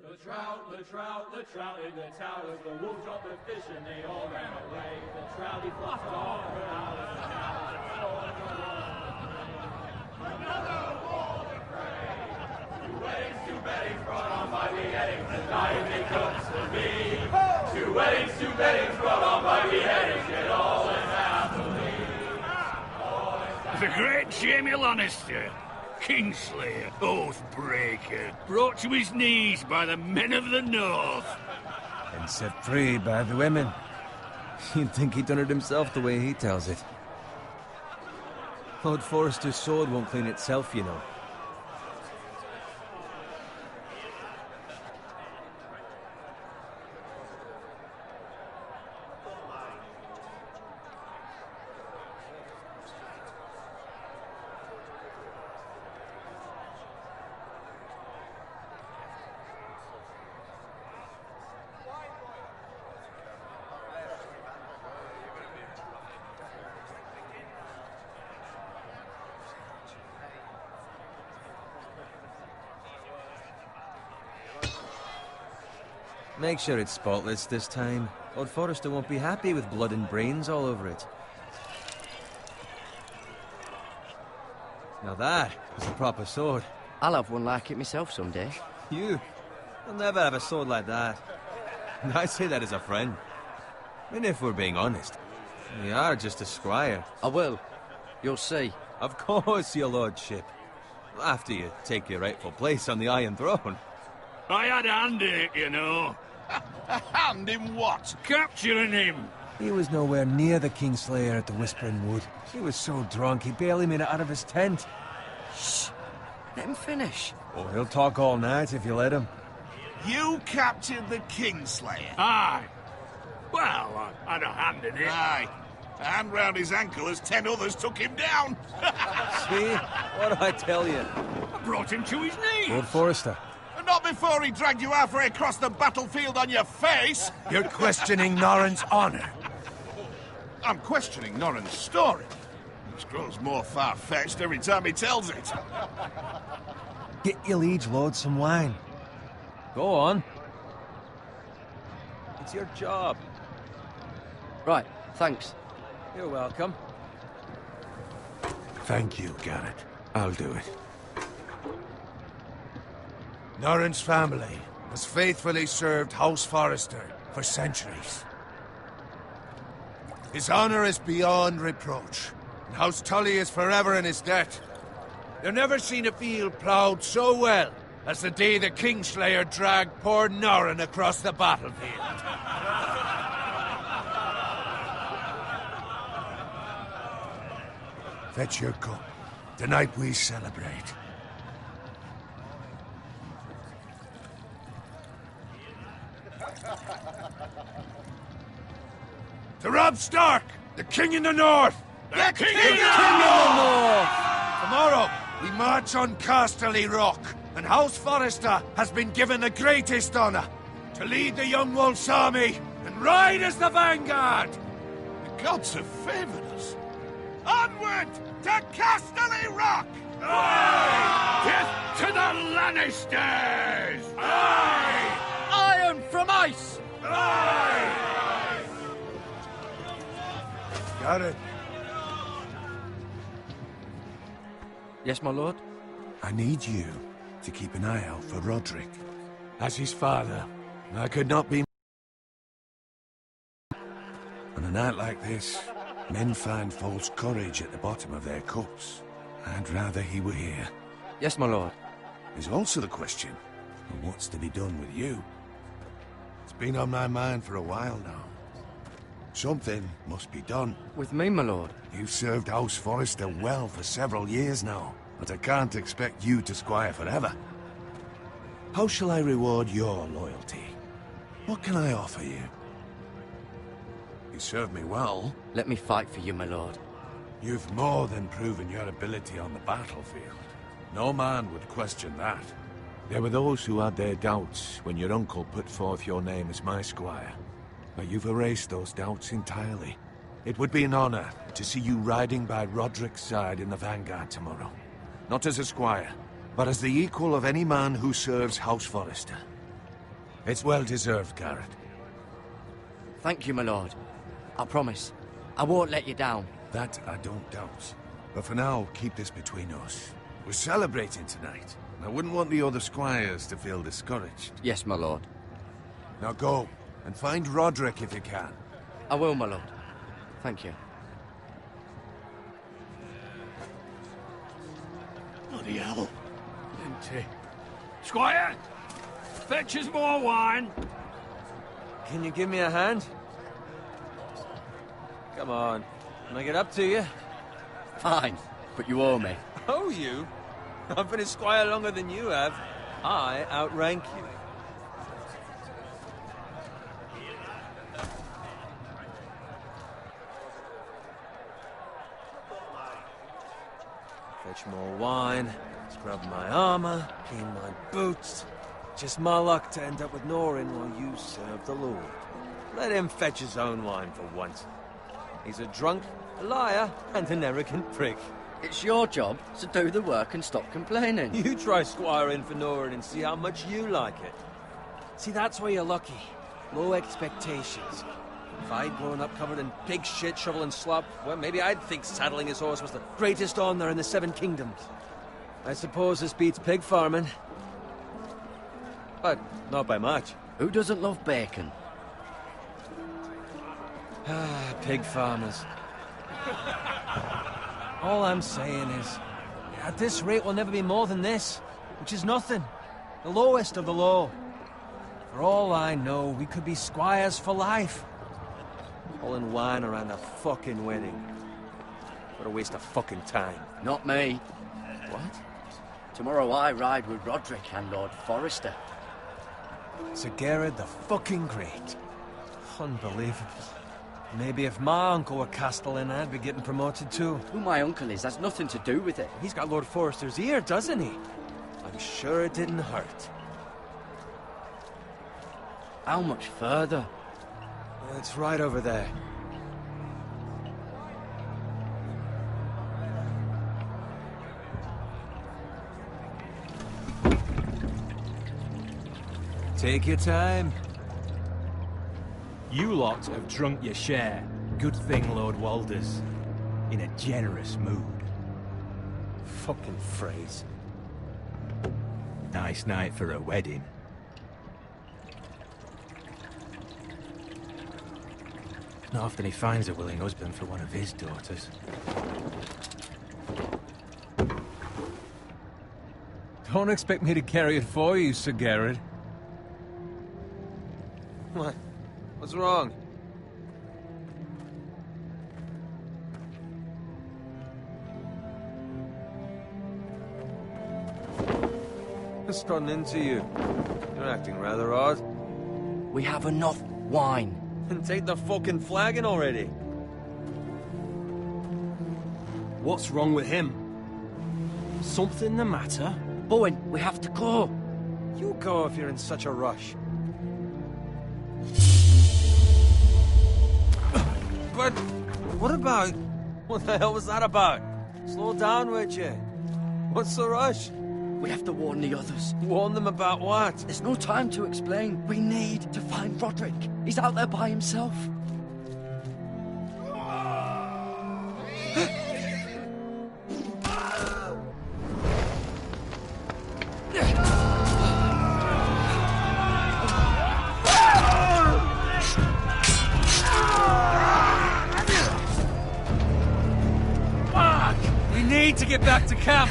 The trout in the towers, the wolves dropped the fish and they all ran away. The trouty flopped off her out of the house. Another wall to pray. 2 weddings, 2 beddings brought on by beheadings, and diet cooks for me. 2 weddings, 2 beddings brought on by beheadings, yet all is happily. The great Jamie Lannister, Kingslayer, Oathbreaker, brought to his knees by the men of the North. And set free by the women. You'd think he'd done it himself the way he tells it. Lord Forrester's sword won't clean itself, you know. Make sure it's spotless this time. Lord Forrester won't be happy with blood and brains all over it. Now that is a proper sword. I'll have one like it myself someday. You? You'll never have a sword like that. And I say that as a friend. I mean, if we're being honest, you are just a squire. I will. You'll see. Of course, your lordship. After you take your rightful place on the Iron Throne. I had a hand in it, you know. A hand in what? Capturing him. He was nowhere near the Kingslayer at the Whispering Wood. He was so drunk he barely made it out of his tent. Shh. Let him finish. Oh, he'll talk all night if you let him. You captured the Kingslayer? Aye. Well, I had a hand in it. Aye. A hand round his ankle as 10 others took him down. See? What do I tell you? I brought him to his knees. Lord Forrester. Not before he dragged you halfway across the battlefield on your face. You're questioning Norrin's honor. I'm questioning Norrin's story. It grows more far-fetched every time he tells it. Get your liege lord some wine. Go on. It's your job. Right, thanks. You're welcome. Thank you, Garrett. I'll do it. Norrin's family has faithfully served House Forrester for centuries. His honor is beyond reproach, and House Tully is forever in his debt. They've never seen a field ploughed so well as the day the Kingslayer dragged poor Norrin across the battlefield. Fetch your cup. Tonight we celebrate. To Robb Stark, the King in the North! The King in the North! Tomorrow, we march on Casterly Rock, and House Forrester has been given the greatest honor to lead the Young Wolf's army and ride as the vanguard! The gods have favored us. Onward to Casterly Rock! Aye! Death to the Lannisters! Aye! Iron from ice! Aye! Got it. Yes, my lord? I need you to keep an eye out for Roderick. As his father, I could not be... On a night like this, men find false courage at the bottom of their cups. I'd rather he were here. Yes, my lord. There's also the question of what's to be done with you. It's been on my mind for a while now. Something must be done. With me, my lord? You've served House Forrester well for several years now, but I can't expect you to squire forever. How shall I reward your loyalty? What can I offer you? You served me well. Let me fight for you, my lord. You've more than proven your ability on the battlefield. No man would question that. There were those who had their doubts when your uncle put forth your name as my squire. But you've erased those doubts entirely. It would be an honor to see you riding by Roderick's side in the vanguard tomorrow. Not as a squire, but as the equal of any man who serves House Forrester. It's well deserved, Garrett. Thank you, my lord. I promise. I won't let you down. That I don't doubt. But for now, keep this between us. We're celebrating tonight. I wouldn't want the other squires to feel discouraged. Yes, my lord. Now go, and find Roderick if you can. I will, my lord. Thank you. Bloody hell. Empty. Squire! Fetch us more wine! Can you give me a hand? Come on. Can I get up to you? Fine, but you owe me. Oh, you? I've been a squire longer than you have. I outrank you. Fetch more wine, scrub my armor, clean my boots. Just my luck to end up with Norin while you serve the Lord. Let him fetch his own wine for once. He's a drunk, a liar, and an arrogant prick. It's your job to do the work and stop complaining. You try squiring for Norin and see how much you like it. See, that's where you're lucky. Low expectations. If I'd grown up covered in pig shit, shovel and slop, well, maybe I'd think saddling his horse was the greatest honor in the Seven Kingdoms. I suppose this beats pig farming. But not by much. Who doesn't love bacon? Ah, pig farmers. All I'm saying is, at this rate we'll never be more than this, which is nothing. The lowest of the low. For all I know, we could be squires for life. Pulling wine around a fucking wedding. What a waste of fucking time. Not me. What? Tomorrow I ride with Roderick and Lord Forrester. Sir Gerard the fucking Great. Unbelievable. Maybe if my uncle were Castellan, I'd be getting promoted too. Who my uncle is has nothing to do with it. He's got Lord Forrester's ear, doesn't he? I'm sure it didn't hurt. How much further? It's right over there. Take your time. You lot have drunk your share. Good thing Lord Walder's in a generous mood. Fucking phrase. Nice night for a wedding. Not often he finds a willing husband for one of his daughters. Don't expect me to carry it for you, Sir Gerard. What? What's wrong? What's gotten into you? You're acting rather odd. We have enough wine. Then take the fucking flagon already. What's wrong with him? Something the matter? Bowen, we have to go. You go if you're in such a rush. But what about... What the hell was that about? Slow down, would you? What's the rush? We have to warn the others. Warn them about what? There's no time to explain. We need to find Roderick. He's out there by himself. We need to get back to camp.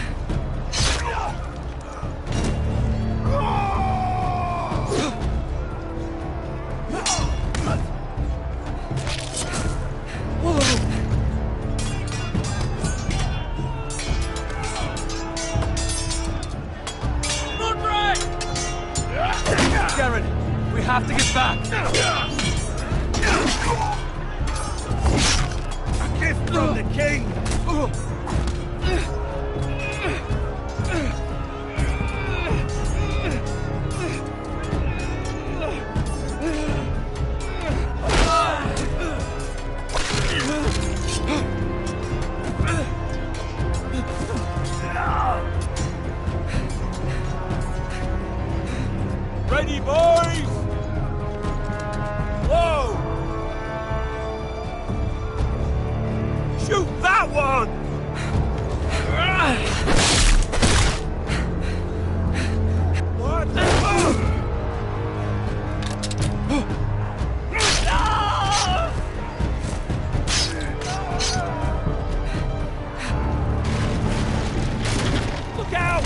Gerard, we have to get back. A gift from the king. Shoot that one! What the fuck? Look out!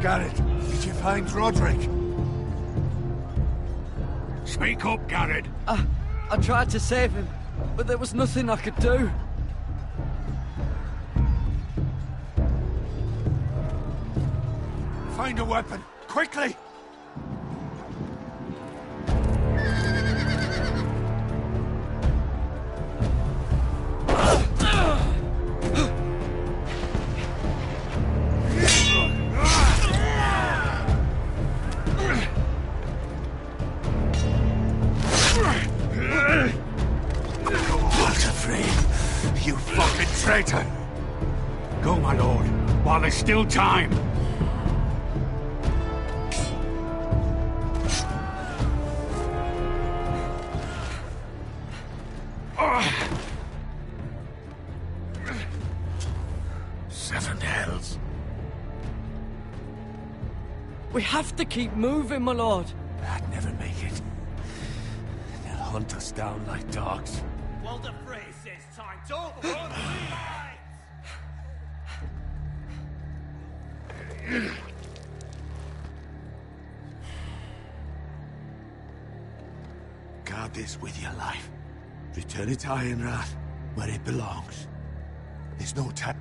Garrett, did you find Roderick? Speak up, Garrett. I tried to save him, but there was nothing I could do. Find a weapon, quickly! You fucking traitor! Go, my lord, while there's still time. Seven hells. We have to keep moving, my lord. I'd never make it. They'll hunt us down like dogs. Walder Frey says time to overrun the Guard this with your life. Return it to Ironrath, where it belongs. There's no time.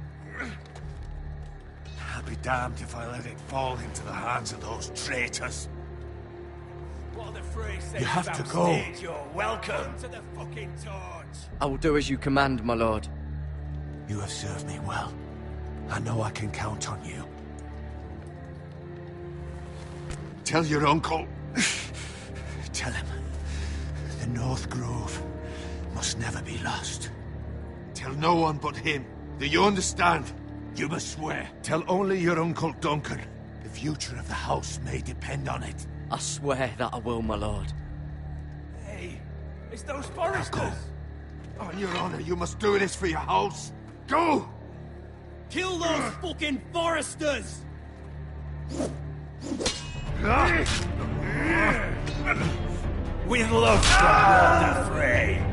I'll be damned if I let it fall into the hands of those traitors. Walder Frey says You have to go. backstage, you're welcome to the fucking torch. I will do as you command, my lord. You have served me well. I know I can count on you. Tell your uncle. Tell him. The North Grove must never be lost. Tell no one but him. Do you understand? You must swear. Tell only your Uncle Duncan. The future of the house may depend on it. I swear that I will, my lord. Hey, it's those foresters. Go. On your honor, you must do this for your house. Go! Kill those fucking foresters! With love from Walder Frey.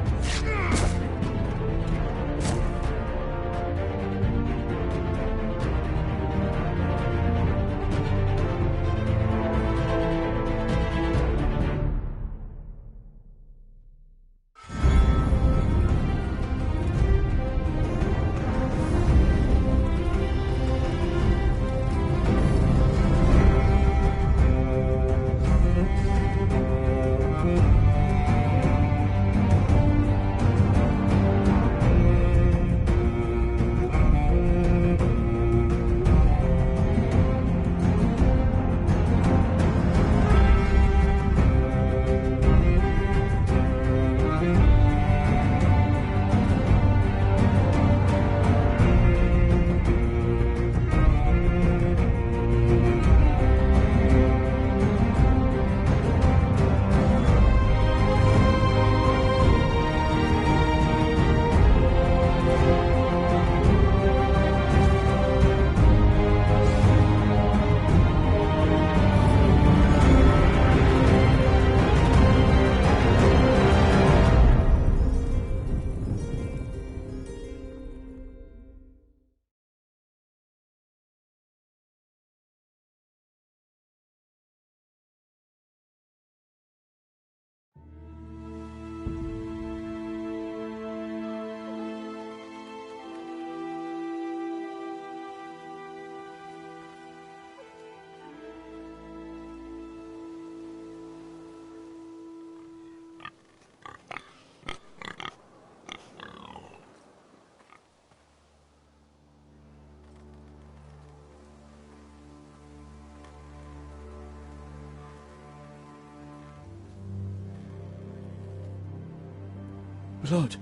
Blood.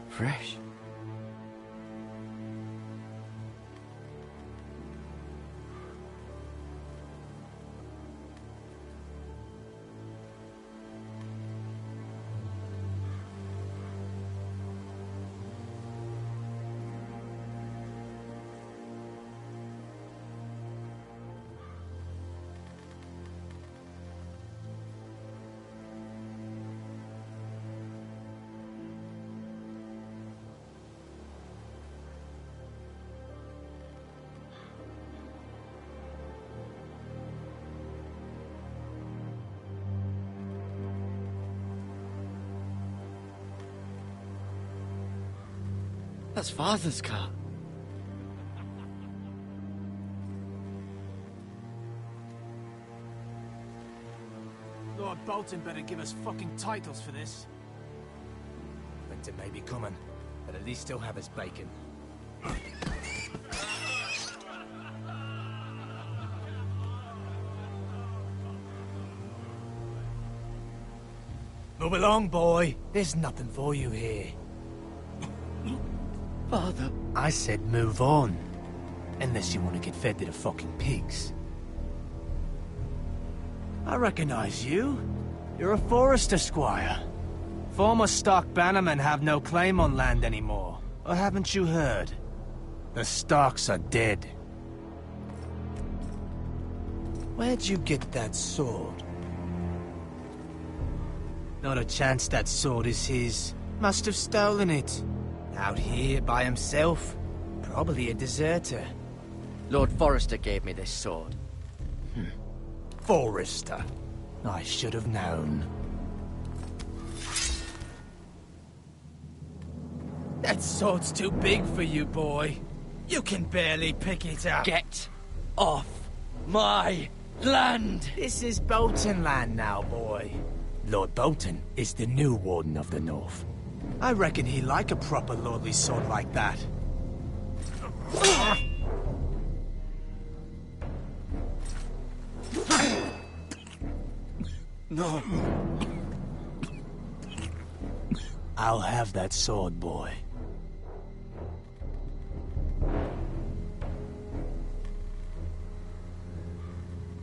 Fresh. That's Father's car. Lord Bolton better give us fucking titles for this. Winter may be coming, but at least he'll have his bacon. Move along, boy. There's nothing for you here. Father. I said move on. Unless you want to get fed to the fucking pigs. I recognize you. You're a Forrester squire. Former stock bannermen have no claim on land anymore. Or haven't you heard? The Starks are dead. Where'd you get that sword? Not a chance that sword is his. Must have stolen it. Out here by himself. Probably a deserter. Lord Forrester gave me this sword. Forrester. I should have known. That sword's too big for you, boy. You can barely pick it up. Get off my land! This is Bolton land now, boy. Lord Bolton is the new Warden of the North. I reckon he like a proper lordly sword like that. No. I'll have that sword, boy.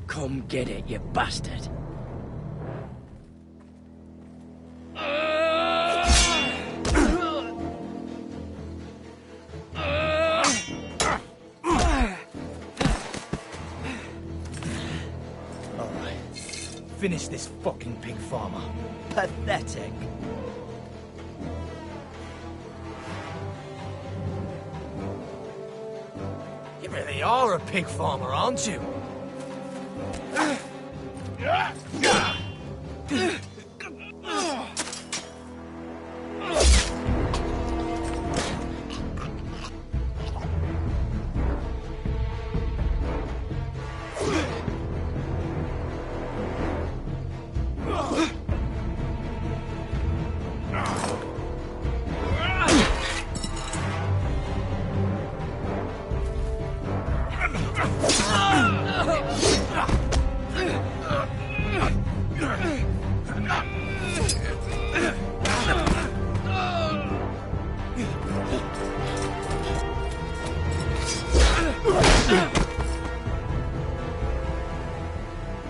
Come get it, you bastard. Finish this fucking pig farmer. Pathetic. You really are a pig farmer, aren't you?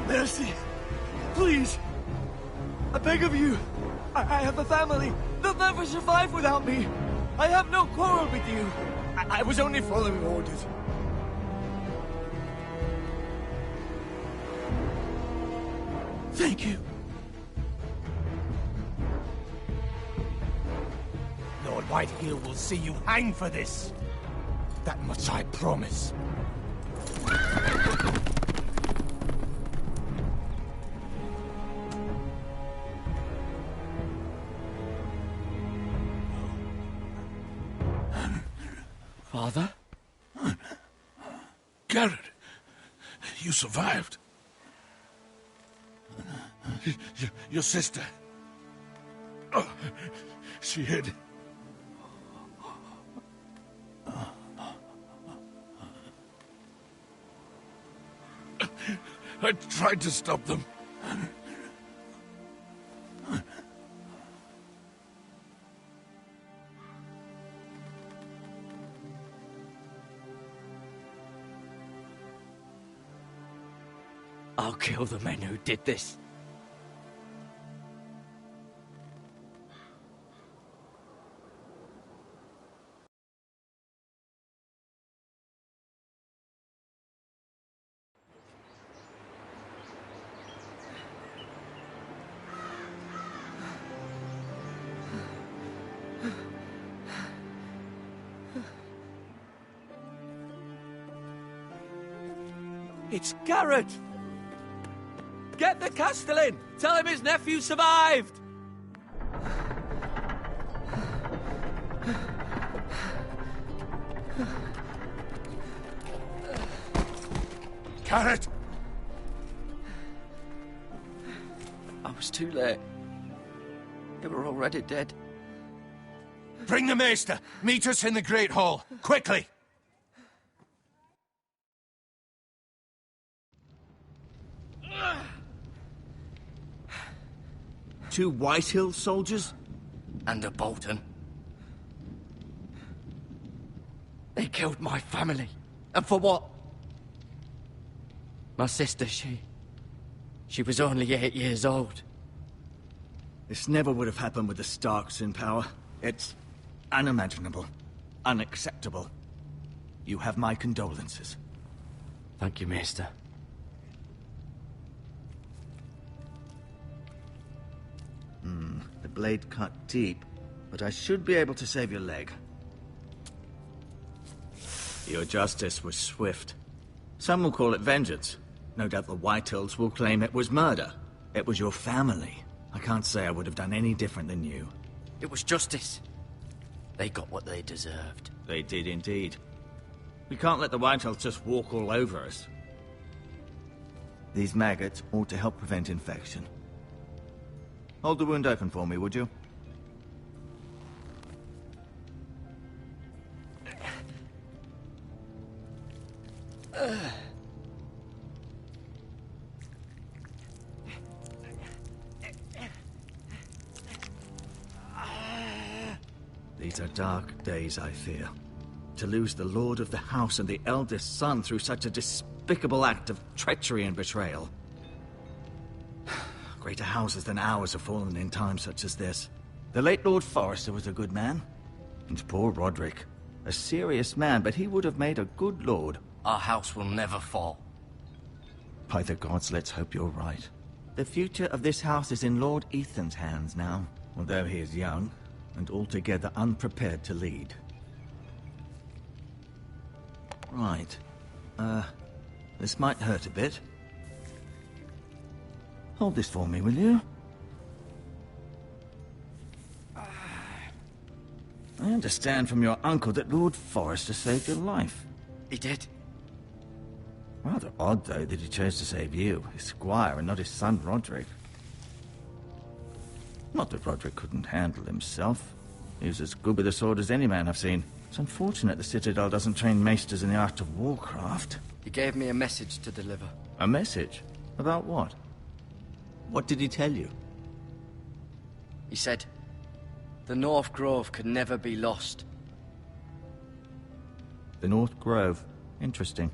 Mercy! Please! I beg of you! I have a family! They'll never survive without me! I have no quarrel with you! I was only following orders. Thank you. Lord Whitehill will see you hang for this. That much I promise. Father? Garrett, you survived. Your sister. Oh, she hid. I tried to stop them. I'll kill the men who did this. It's Garrett! Get the Castellan! Tell him his nephew survived! Garrett! I was too late. They were already dead. Bring the maester! Meet us in the Great Hall! Quickly! Two Whitehill soldiers? And a Bolton. They killed my family. And for what? My sister, she was only 8 years old. This never would have happened with the Starks in power. It's unimaginable. Unacceptable. You have my condolences. Thank you, Maester. The blade cut deep, but I should be able to save your leg. Your justice was swift. Some will call it vengeance. No doubt the Whitehills will claim it was murder. It was your family. I can't say I would have done any different than you. It was justice. They got what they deserved. They did indeed. We can't let the Whitehills just walk all over us. These maggots ought to help prevent infection. Hold the wound open for me, would you? These are dark days, I fear. To lose the lord of the house and the eldest son through such a despicable act of treachery and betrayal. Greater houses than ours have fallen in times such as this. The late Lord Forrester was a good man. And poor Roderick. A serious man, but he would have made a good lord. Our house will never fall. By the gods, let's hope you're right. The future of this house is in Lord Ethan's hands now, although he is young and altogether unprepared to lead. Right. This might hurt a bit. Hold this for me, will you? I understand from your uncle that Lord Forrester saved your life. He did. Rather odd, though, that he chose to save you, his squire, and not his son, Roderick. Not that Roderick couldn't handle himself. He was as good with a sword as any man I've seen. It's unfortunate the Citadel doesn't train maesters in the art of warcraft. He gave me a message to deliver. A message? About what? What did he tell you? He said, the North Grove could never be lost. The North Grove. Interesting.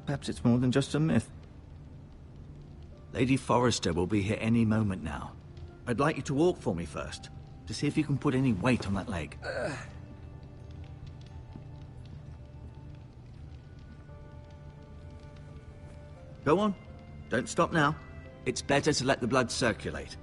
Perhaps it's more than just a myth. Lady Forrester will be here any moment now. I'd like you to walk for me first, to see if you can put any weight on that leg. Go on. Don't stop now. It's better to let the blood circulate.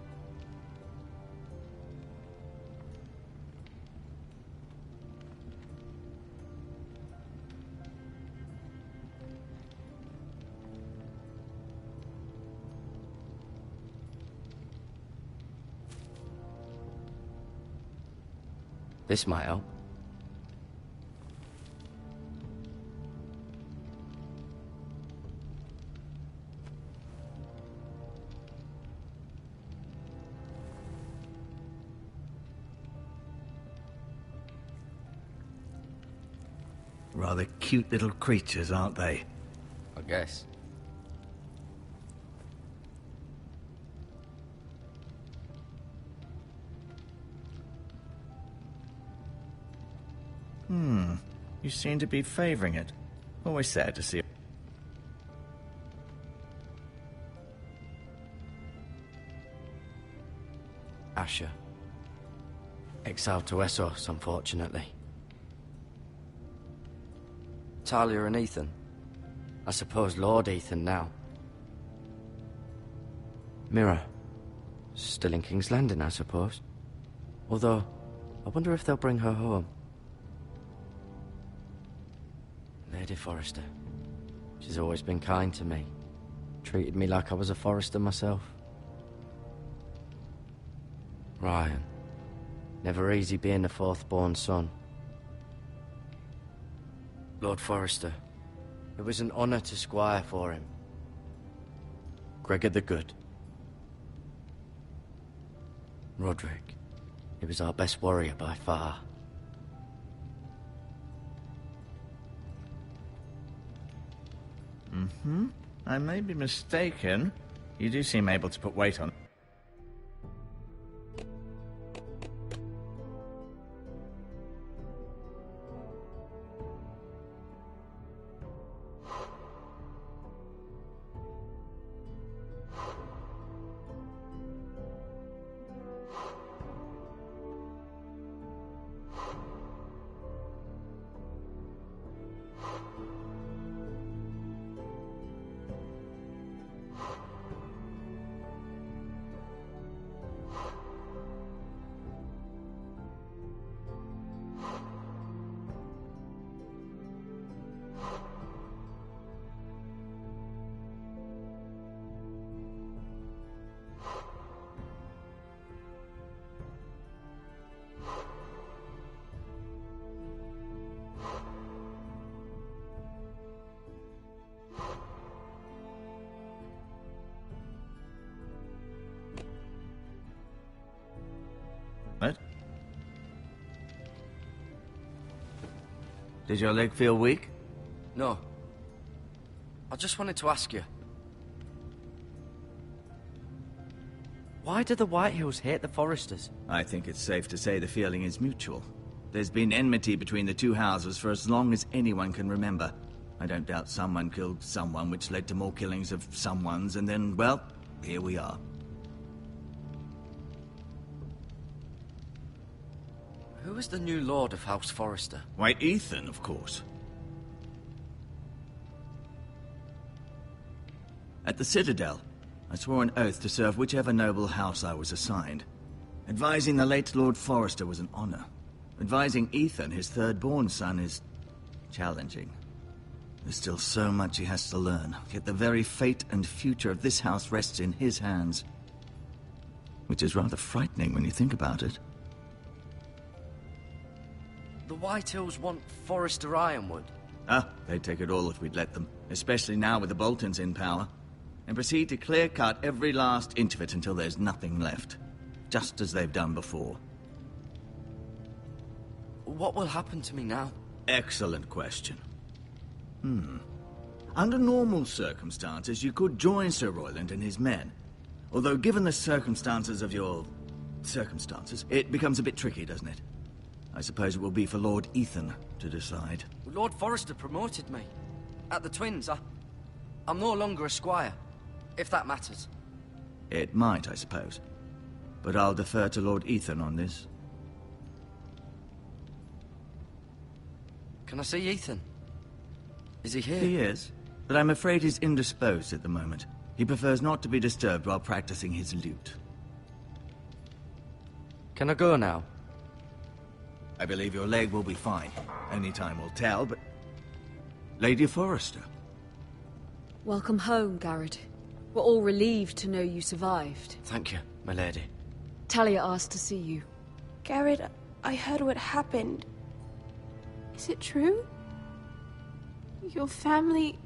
This might help. Rather cute little creatures, aren't they? I guess. You seem to be favoring it. Always sad to see. exiled to Essos, unfortunately. Talia and Ethan. I suppose Lord Ethan now. Mira. Still in King's Landing, I suppose. Although, I wonder if they'll bring her home. Lady Forrester. She's always been kind to me. Treated me like I was a Forrester myself. Ryan. Never easy being the fourth-born son. Lord Forrester. It was an honor to squire for him. Gregor the Good. Roderick. He was our best warrior by far. I may be mistaken. You do seem able to put weight on. What? Did your leg feel weak? No. I just wanted to ask you. Why do the Whitehills hate the Forresters? I think it's safe to say the feeling is mutual. There's been enmity between the two houses for as long as anyone can remember. I don't doubt someone killed someone, which led to more killings of someones, and then, well, here we are. Who is the new Lord of House Forrester? Why, Ethan, of course. At the Citadel, I swore an oath to serve whichever noble house I was assigned. Advising the late Lord Forrester was an honor. Advising Ethan, his third-born son, is challenging. There's still so much he has to learn, yet the very fate and future of this house rests in his hands. Which is rather frightening when you think about it. The Whitehills want Forrester Ironwood. They'd take it all if we'd let them, especially now with the Boltons in power, and proceed to clear-cut every last inch of it until there's nothing left, just as they've done before. What will happen to me now? Excellent question. Under normal circumstances, you could join Sir Royland and his men. Although given the circumstances of your... circumstances, it becomes a bit tricky, doesn't it? I suppose it will be for Lord Ethan to decide. Lord Forrester promoted me. At the Twins, I'm no longer a squire, if that matters. It might, I suppose. But I'll defer to Lord Ethan on this. Can I see Ethan? Is he here? He is, but I'm afraid he's indisposed at the moment. He prefers not to be disturbed while practicing his lute. Can I go now? I believe your leg will be fine. Only time will tell, but... Lady Forrester. Welcome home, Garrett. We're all relieved to know you survived. Thank you, my lady. Talia asked to see you. Garrett, I heard what happened. Is it true? Your family...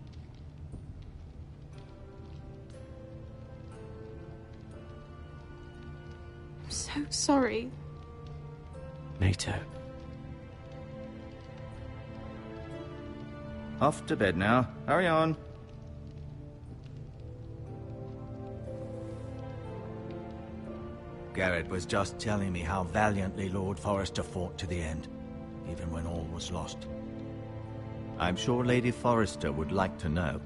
I'm so sorry. Me too. Off to bed now. Hurry on. Garrett was just telling me how valiantly Lord Forrester fought to the end, even when all was lost. I'm sure Lady Forrester would like to know.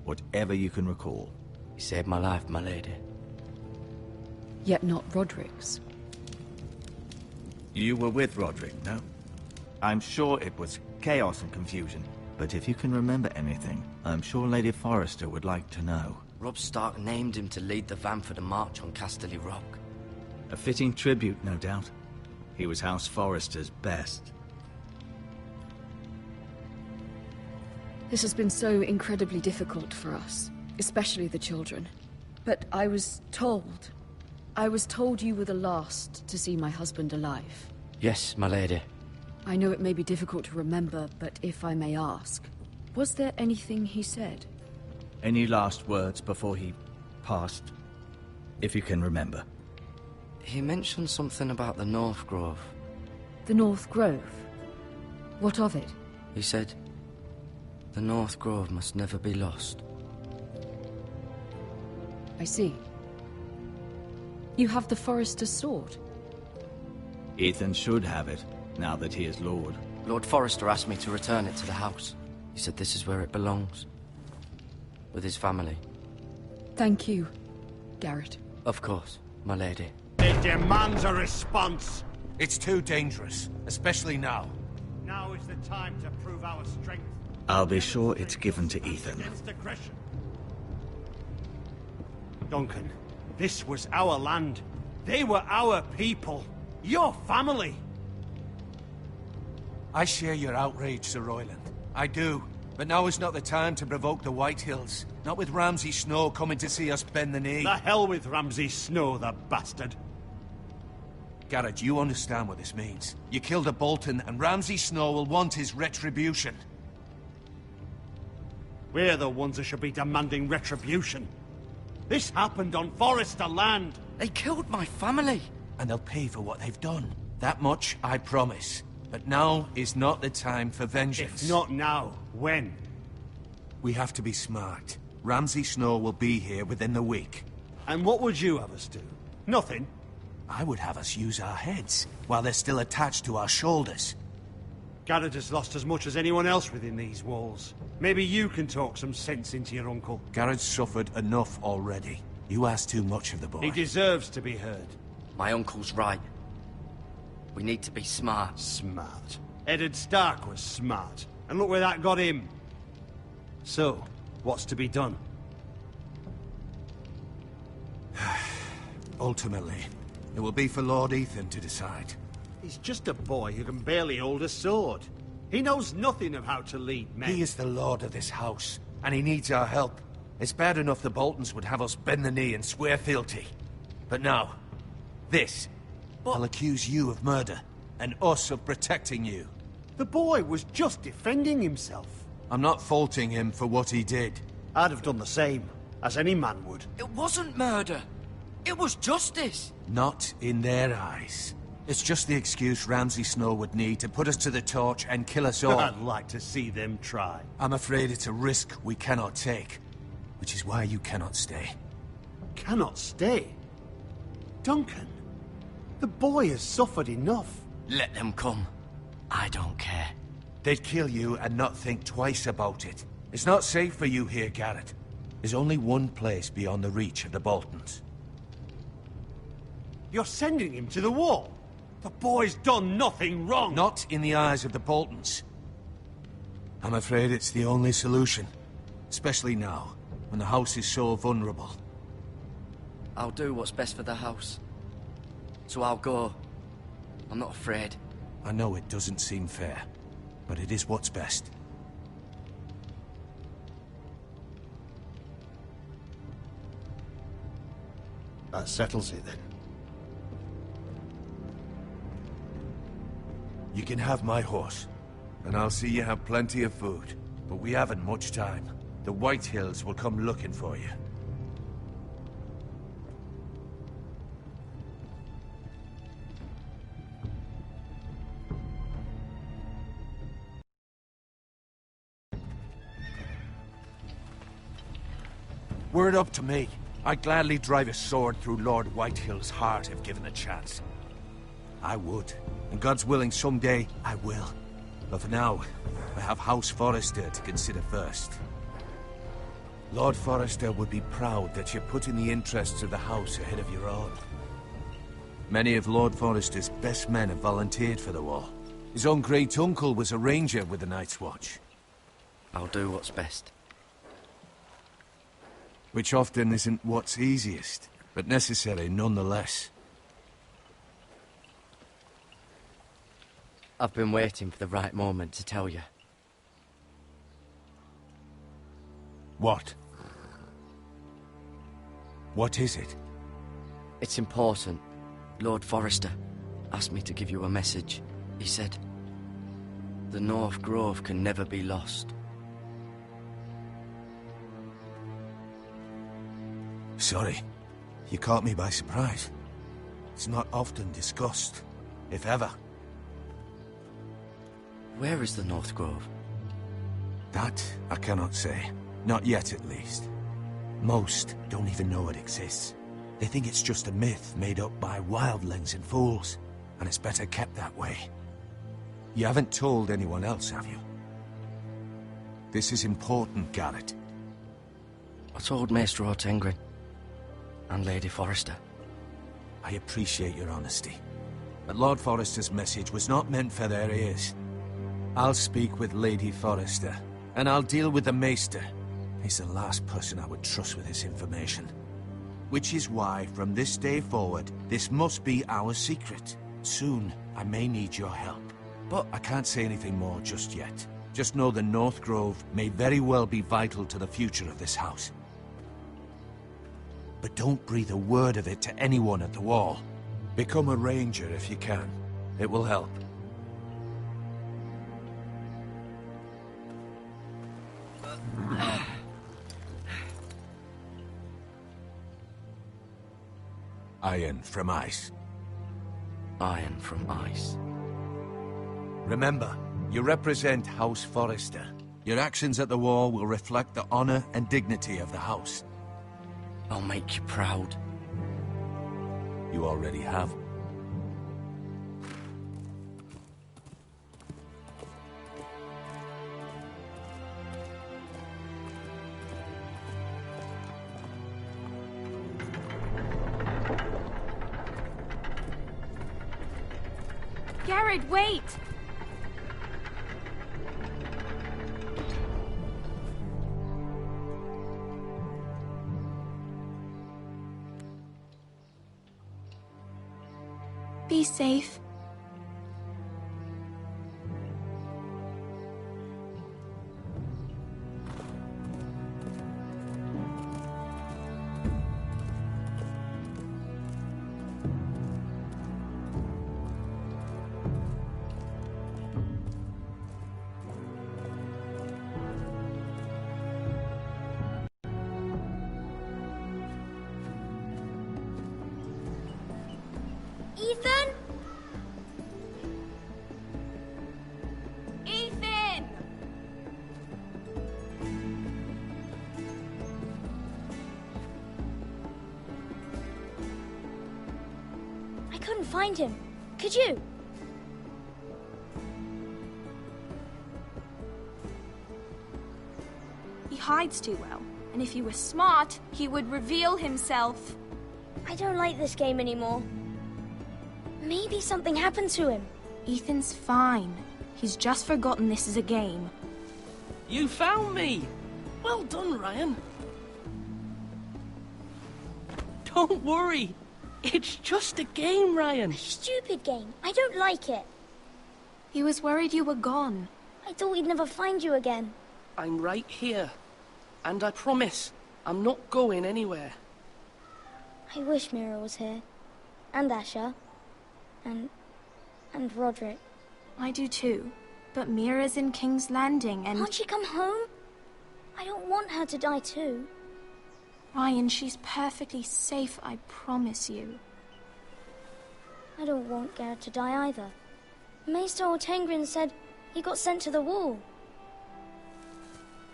Whatever you can recall. You saved my life, my lady. Yet not Roderick's. You were with Roderick, no? I'm sure it was chaos and confusion. But if you can remember anything, I'm sure Lady Forrester would like to know. Robb Stark named him to lead the van for the march on Casterly Rock. A fitting tribute, no doubt. He was House Forrester's best. This has been so incredibly difficult for us, especially the children. But I was told you were the last to see my husband alive. Yes, my lady. I know it may be difficult to remember, but if I may ask, was there anything he said? Any last words before he passed? If you can remember. He mentioned something about the North Grove. The North Grove? What of it? He said, the North Grove must never be lost. I see. You have the Forrester's sword? Ethan should have it, now that he is Lord. Lord Forrester asked me to return it to the house. He said this is where it belongs. With his family. Thank you, Garrett. Of course, my lady. It demands a response. It's too dangerous, especially now. Now is the time to prove our strength. I'll be sure it's given to Ethan. Against aggression. Duncan, this was our land. They were our people. Your family. I share your outrage, Sir Royland. I do. But now is not the time to provoke the Whitehills. Not with Ramsay Snow coming to see us bend the knee. The hell with Ramsay Snow, the bastard. Garrett, you understand what this means. You killed a Bolton, and Ramsay Snow will want his retribution. We're the ones who should be demanding retribution. This happened on Forrester land. They killed my family. And they'll pay for what they've done. That much, I promise. But now is not the time for vengeance. If not now, when? We have to be smart. Ramsay Snow will be here within the week. And what would you have us do? Nothing? I would have us use our heads, while they're still attached to our shoulders. Garrett has lost as much as anyone else within these walls. Maybe you can talk some sense into your uncle. Garrett's suffered enough already. You ask too much of the boy. He deserves to be heard. My uncle's right. We need to be smart. Smart. Eddard Stark was smart. And look where that got him. So, what's to be done? Ultimately, it will be for Lord Ethan to decide. He's just a boy who can barely hold a sword. He knows nothing of how to lead men. He is the lord of this house, and he needs our help. It's bad enough the Boltons would have us bend the knee and swear fealty. But now, this. I'll accuse you of murder, and us of protecting you. The boy was just defending himself. I'm not faulting him for what he did. I'd have done the same, as any man would. It wasn't murder. It was justice. Not in their eyes. It's just the excuse Ramsay Snow would need to put us to the torch and kill us all. I'd like to see them try. I'm afraid it's a risk we cannot take, which is why you cannot stay. Cannot stay? Duncan, the boy has suffered enough. Let them come. I don't care. They'd kill you and not think twice about it. It's not safe for you here, Garrett. There's only one place beyond the reach of the Boltons. You're sending him to the wall? The boy's done nothing wrong! Not in the eyes of the Boltons. I'm afraid it's the only solution. Especially now, when the house is so vulnerable. I'll do what's best for the house. So I'll go. I'm not afraid. I know it doesn't seem fair, but it is what's best. That settles it, then. You can have my horse, and I'll see you have plenty of food. But we haven't much time. The Whitehills will come looking for you. Were it up to me, I'd gladly drive a sword through Lord Whitehill's heart if given the chance. I would. And God's willing, someday, I will. But for now, I have House Forrester to consider first. Lord Forrester would be proud that you're putting the interests of the house ahead of your own. Many of Lord Forrester's best men have volunteered for the war. His own great-uncle was a ranger with the Night's Watch. I'll do what's best. Which often isn't what's easiest, but necessary nonetheless. I've been waiting for the right moment to tell you. What? What is it? It's important. Lord Forrester asked me to give you a message. He said, the North Grove can never be lost. Sorry. You caught me by surprise. It's not often discussed, if ever. Where is the North Grove? That I cannot say. Not yet, at least. Most don't even know it exists. They think it's just a myth made up by wildlings and fools, and it's better kept that way. You haven't told anyone else, have you? This is important, Garrett. I told Maester Ortengrin and Lady Forrester. I appreciate your honesty, but Lord Forrester's message was not meant for their ears. I'll speak with Lady Forrester, and I'll deal with the Maester. He's the last person I would trust with this information. Which is why, from this day forward, this must be our secret. Soon, I may need your help. But I can't say anything more just yet. Just know the North Grove may very well be vital to the future of this house. But don't breathe a word of it to anyone at the wall. Become a ranger if you can. It will help. Iron from ice. Iron from ice. Remember, you represent House Forrester. Your actions at the war will reflect the honor and dignity of the house. I'll make you proud. You already have. Garrett, wait! Be safe. Ethan? Ethan! I couldn't find him. Could you? He hides too well, and if he were smart, he would reveal himself. I don't like this game anymore. Maybe something happened to him. Ethan's fine. He's just forgotten this is a game. You found me! Well done, Ryan. Don't worry. It's just a game, Ryan. A stupid game. I don't like it. He was worried you were gone. I thought we'd never find you again. I'm right here. And I promise, I'm not going anywhere. I wish Mira was here. And Asher. And Roderick. I do too. But Mira's in King's Landing and... Can't she come home? I don't want her to die too. Ryan, she's perfectly safe, I promise you. I don't want Garrett to die either. Maester Ortengrin said he got sent to the wall.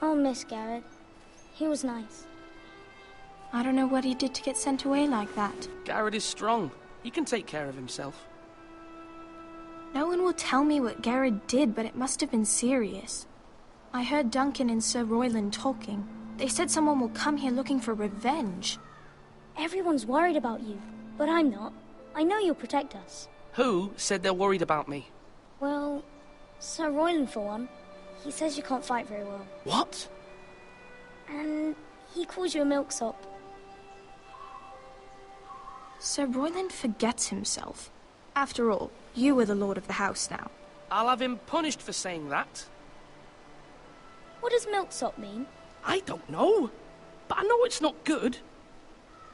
I'll miss Garrett. He was nice. I don't know what he did to get sent away like that. Garrett is strong. He can take care of himself. No one will tell me what Garrett did, but it must have been serious. I heard Duncan and Sir Royland talking. They said someone will come here looking for revenge. Everyone's worried about you, but I'm not. I know you'll protect us. Who said they're worried about me? Well, Sir Royland for one. He says you can't fight very well. What? And he calls you a milksop. Sir Royland forgets himself. After all, you are the lord of the house now. I'll have him punished for saying that. What does milksop mean? I don't know, but I know it's not good.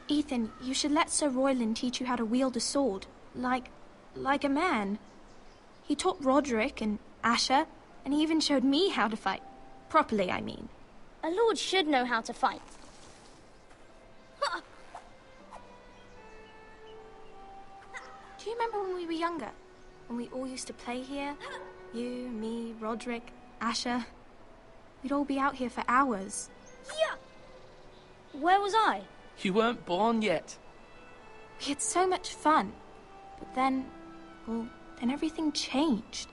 Ethan, you should let Sir Royland teach you how to wield a sword, like a man. He taught Roderick and Asher, and he even showed me how to fight. Properly, I mean. A lord should know how to fight. Do you remember when we were younger? When we all used to play here? You, me, Roderick, Asher. We'd all be out here for hours. Yeah! Where was I? You weren't born yet. We had so much fun. But then, well, then everything changed.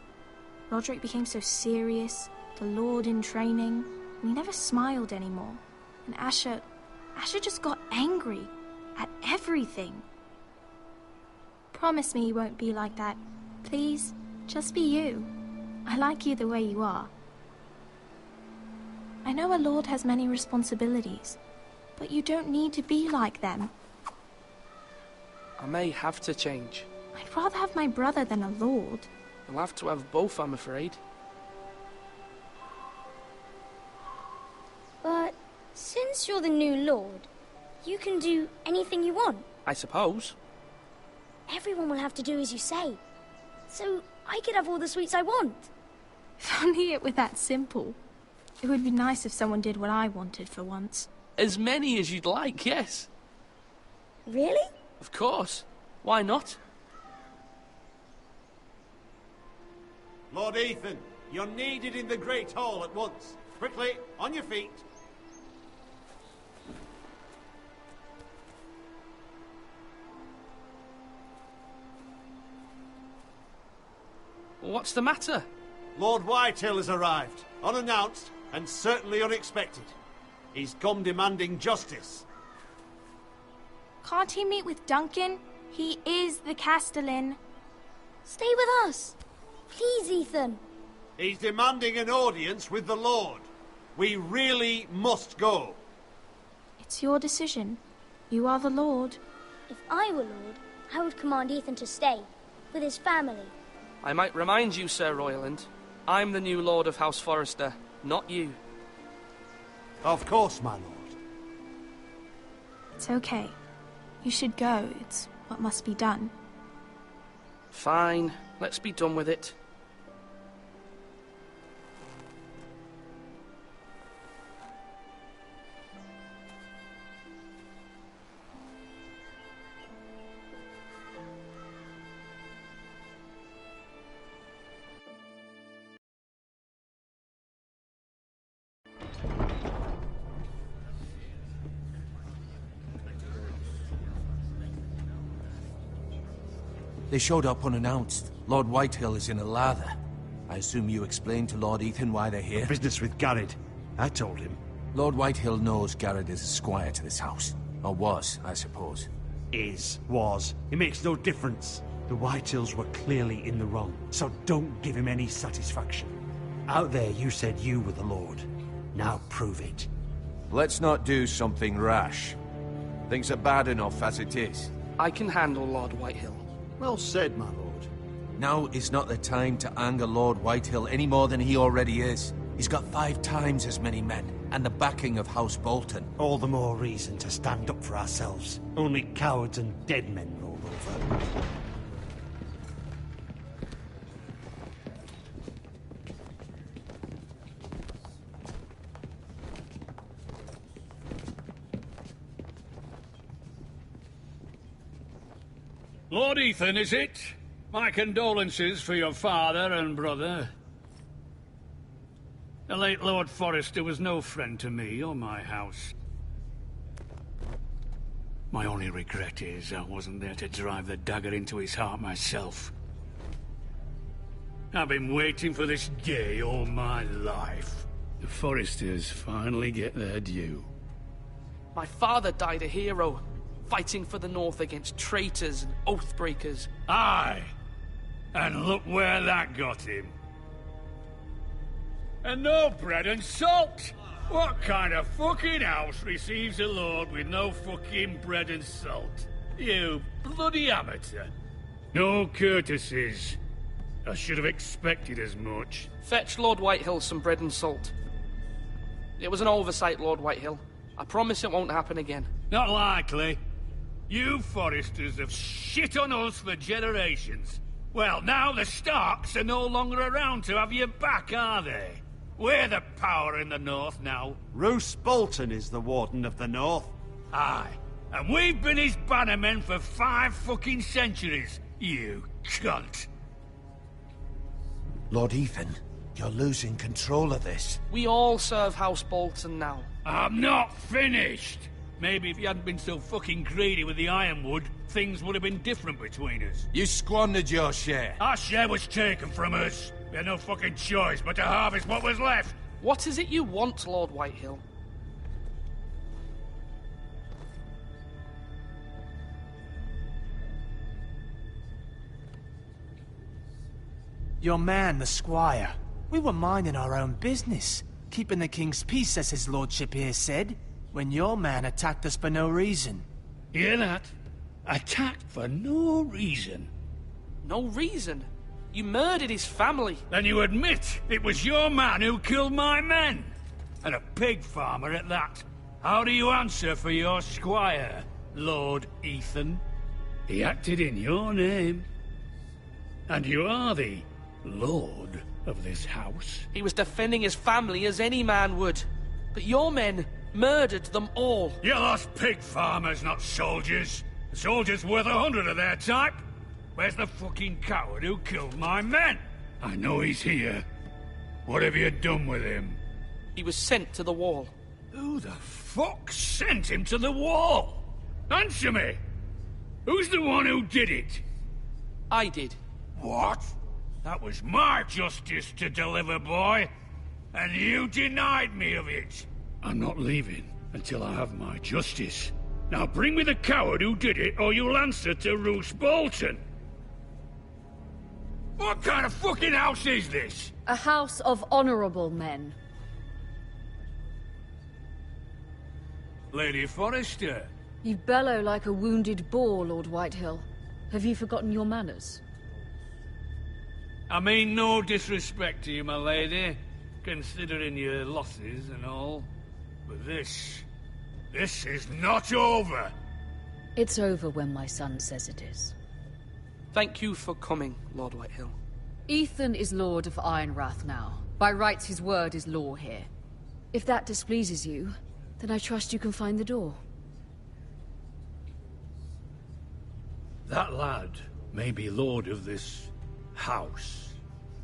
Roderick became so serious, the lord in training, and he never smiled anymore. And Asher just got angry at everything. Promise me you won't be like that. Please, just be you. I like you the way you are. I know a lord has many responsibilities, but you don't need to be like them. I may have to change. I'd rather have my brother than a lord. I'll have to have both, I'm afraid. But since you're the new lord, you can do anything you want. I suppose. Everyone will have to do as you say. So I could have all the sweets I want. If only it were that simple. It would be nice if someone did what I wanted for once. As many as you'd like, yes. Really? Of course. Why not? Lord Ethan, you're needed in the Great Hall at once. Quickly, on your feet. What's the matter? Lord Whitehill has arrived, unannounced and certainly unexpected. He's come demanding justice. Can't he meet with Duncan? He is the Castellan. Stay with us. Please, Ethan. He's demanding an audience with the Lord. We really must go. It's your decision. You are the Lord. If I were Lord, I would command Ethan to stay, with his family. I might remind you, Sir Royland, I'm the new Lord of House Forrester, not you. Of course, my lord. It's okay. You should go. It's what must be done. Fine. Let's be done with it. They showed up unannounced. Lord Whitehill is in a lather. I assume you explained to Lord Ethan why they're here? Business with Garrett. I told him. Lord Whitehill knows Garrett is a squire to this house. Or was, I suppose. Was. It makes no difference. The Whitehills were clearly in the wrong, so don't give him any satisfaction. Out there you said you were the Lord. Now prove it. Let's not do something rash. Things are bad enough as it is. I can handle Lord Whitehill. Well said, my lord. Now is not the time to anger Lord Whitehill any more than he already is. He's got 5 times as many men, and the backing of House Bolton. All the more reason to stand up for ourselves. Only cowards and dead men roll over. Lord Ethan, is it? My condolences for your father and brother. The late Lord Forrester was no friend to me or my house. My only regret is I wasn't there to drive the dagger into his heart myself. I've been waiting for this day all my life. The Forresters finally get their due. My father died a hero. fighting for the North against traitors and oath-breakers. Aye. And look where that got him. And no bread and salt! What kind of fucking house receives a lord with no fucking bread and salt? You bloody amateur. No courtesies. I should have expected as much. Fetch Lord Whitehill some bread and salt. It was an oversight, Lord Whitehill. I promise it won't happen again. Not likely. You Foresters have shit on us for generations. Well, now the Starks are no longer around to have your back, are they? We're the power in the North now. Roose Bolton is the Warden of the North. Aye. And we've been his bannermen for 5 fucking centuries, you cunt. Lord Ethan, you're losing control of this. We all serve House Bolton now. I'm not finished. Maybe if you hadn't been so fucking greedy with the ironwood, things would have been different between us. You squandered your share. Our share was taken from us. We had no fucking choice but to harvest what was left. What is it you want, Lord Whitehill? Your man, the squire. We were minding our own business, keeping the king's peace, as his lordship here said, when your man attacked us for no reason. Hear that? Attacked for no reason. No reason? You murdered his family. Then you admit it was your man who killed my men. And a pig farmer at that. How do you answer for your squire, Lord Ethan? He acted in your name. And you are the lord of this house. He was defending his family as any man would. But your men murdered them all. You lost pig farmers, not soldiers. The soldiers worth 100 of their type. Where's the fucking coward who killed my men? I know he's here. What have you done with him? He was sent to the wall. Who the fuck sent him to the wall? Answer me! Who's the one who did it? I did. What? That was my justice to deliver, boy. And you denied me of it. I'm not leaving until I have my justice. Now bring me the coward who did it, or you'll answer to Roose Bolton. What kind of fucking house is this? A house of honorable men. Lady Forrester. You bellow like a wounded boar, Lord Whitehill. Have you forgotten your manners? I mean no disrespect to you, my lady, considering your losses and all. But this is not over. It's over when my son says it is. Thank you for coming, Lord Whitehill. Ethan is Lord of Ironrath now. By rights, his word is law here. If that displeases you, then I trust you can find the door. That lad may be lord of this house,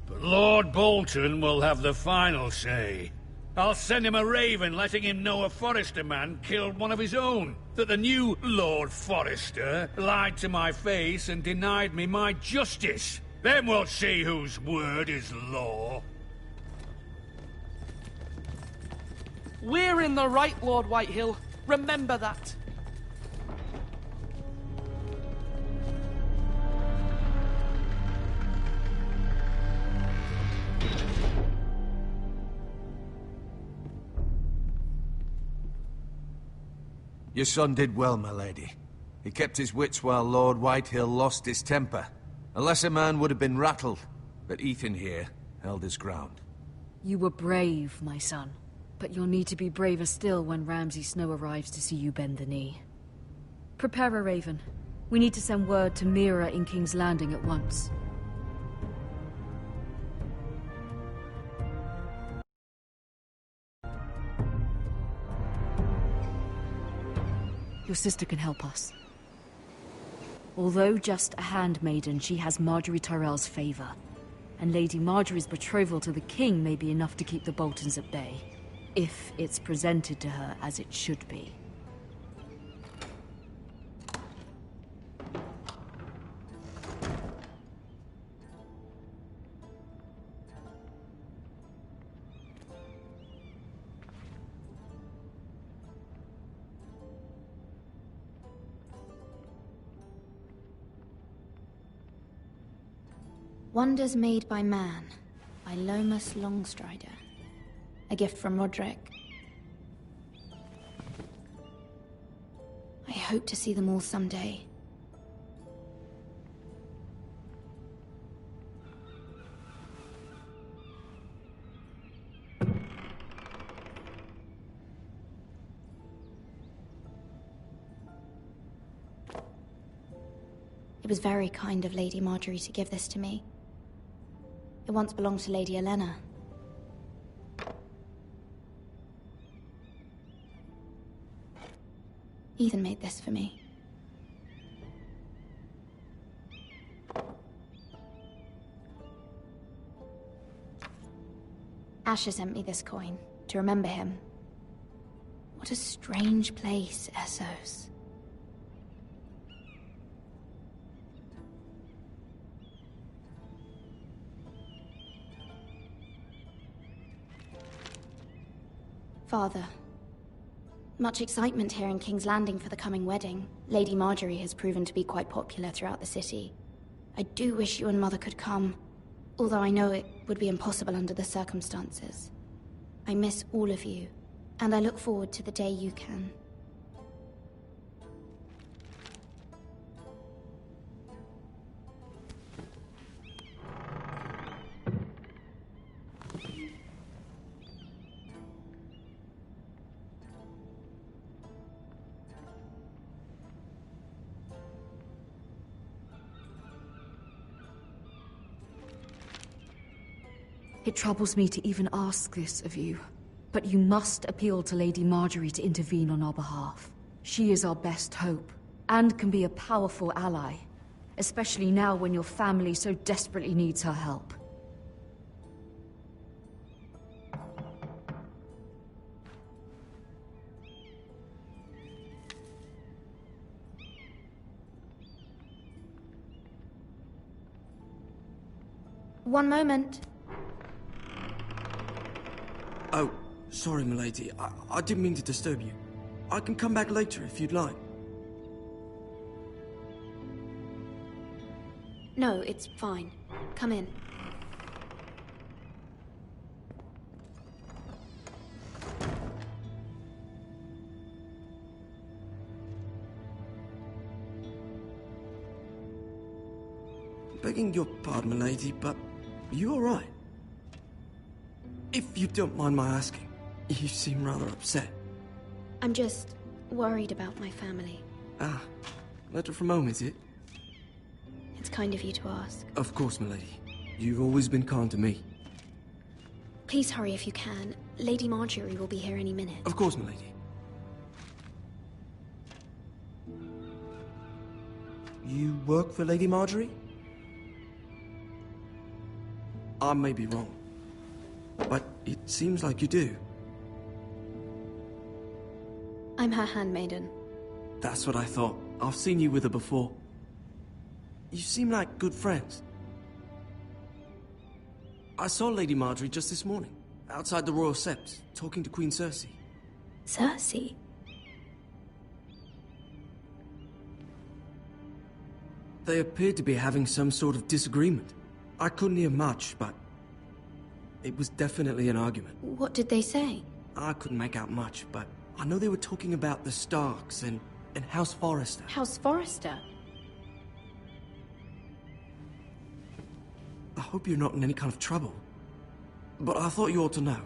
but Lord Bolton will have the final say. I'll send him a raven letting him know a Forrester man killed one of his own. That the new Lord Forrester lied to my face and denied me my justice. Then we'll see whose word is law. We're in the right, Lord Whitehill. Remember that. Your son did well, my lady. He kept his wits while Lord Whitehill lost his temper. A lesser man would have been rattled, but Ethan here held his ground. You were brave, my son. But you'll need to be braver still when Ramsay Snow arrives to see you bend the knee. Prepare a raven. We need to send word to Mira in King's Landing at once. Your sister can help us. Although just a handmaiden, she has Marjorie Tyrell's favor. And Lady Marjorie's betrothal to the king may be enough to keep the Boltons at bay. If it's presented to her as it should be. Wonders Made by Man, by Lomas Longstrider. A gift from Roderick. I hope to see them all someday. It was very kind of Lady Marjorie to give this to me. It once belonged to Lady Elena. Ethan made this for me. Asher sent me this coin to remember him. What a strange place, Essos. Father. Much excitement here in King's Landing for the coming wedding. Lady Marjorie has proven to be quite popular throughout the city. I do wish you and Mother could come, although I know it would be impossible under the circumstances. I miss all of you, and I look forward to the day you can. It troubles me to even ask this of you, but you must appeal to Lady Marjorie to intervene on our behalf. She is our best hope, and can be a powerful ally, especially now when your family so desperately needs her help. One moment. Oh, sorry, milady. I didn't mean to disturb you. I can come back later if you'd like. No, it's fine. Come in. Begging your pardon, milady, but are you all right? If you don't mind my asking, you seem rather upset. I'm just worried about my family. Ah, letter from home, is it? It's kind of you to ask. Of course, milady. You've always been kind to me. Please hurry if you can. Lady Marjorie will be here any minute. Of course, milady. You work for Lady Marjorie? I may be wrong, but it seems like you do. I'm her handmaiden. That's what I thought. I've seen you with her before. You seem like good friends. I saw Lady Marjorie just this morning, outside the Royal Sept, talking to Queen Cersei. Cersei? They appeared to be having some sort of disagreement. I couldn't hear much, but it was definitely an argument. What did they say? I couldn't make out much, but I know they were talking about the Starks and House Forrester. House Forrester? I hope you're not in any kind of trouble, but I thought you ought to know.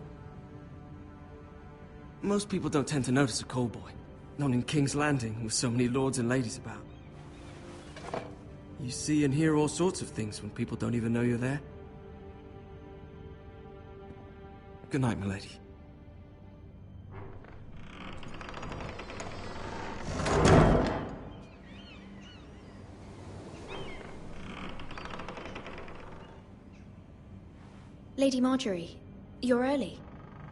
Most people don't tend to notice a callboy, not in King's Landing with so many lords and ladies about. You see and hear all sorts of things when people don't even know you're there. Good night, milady. Lady Marjorie, you're early.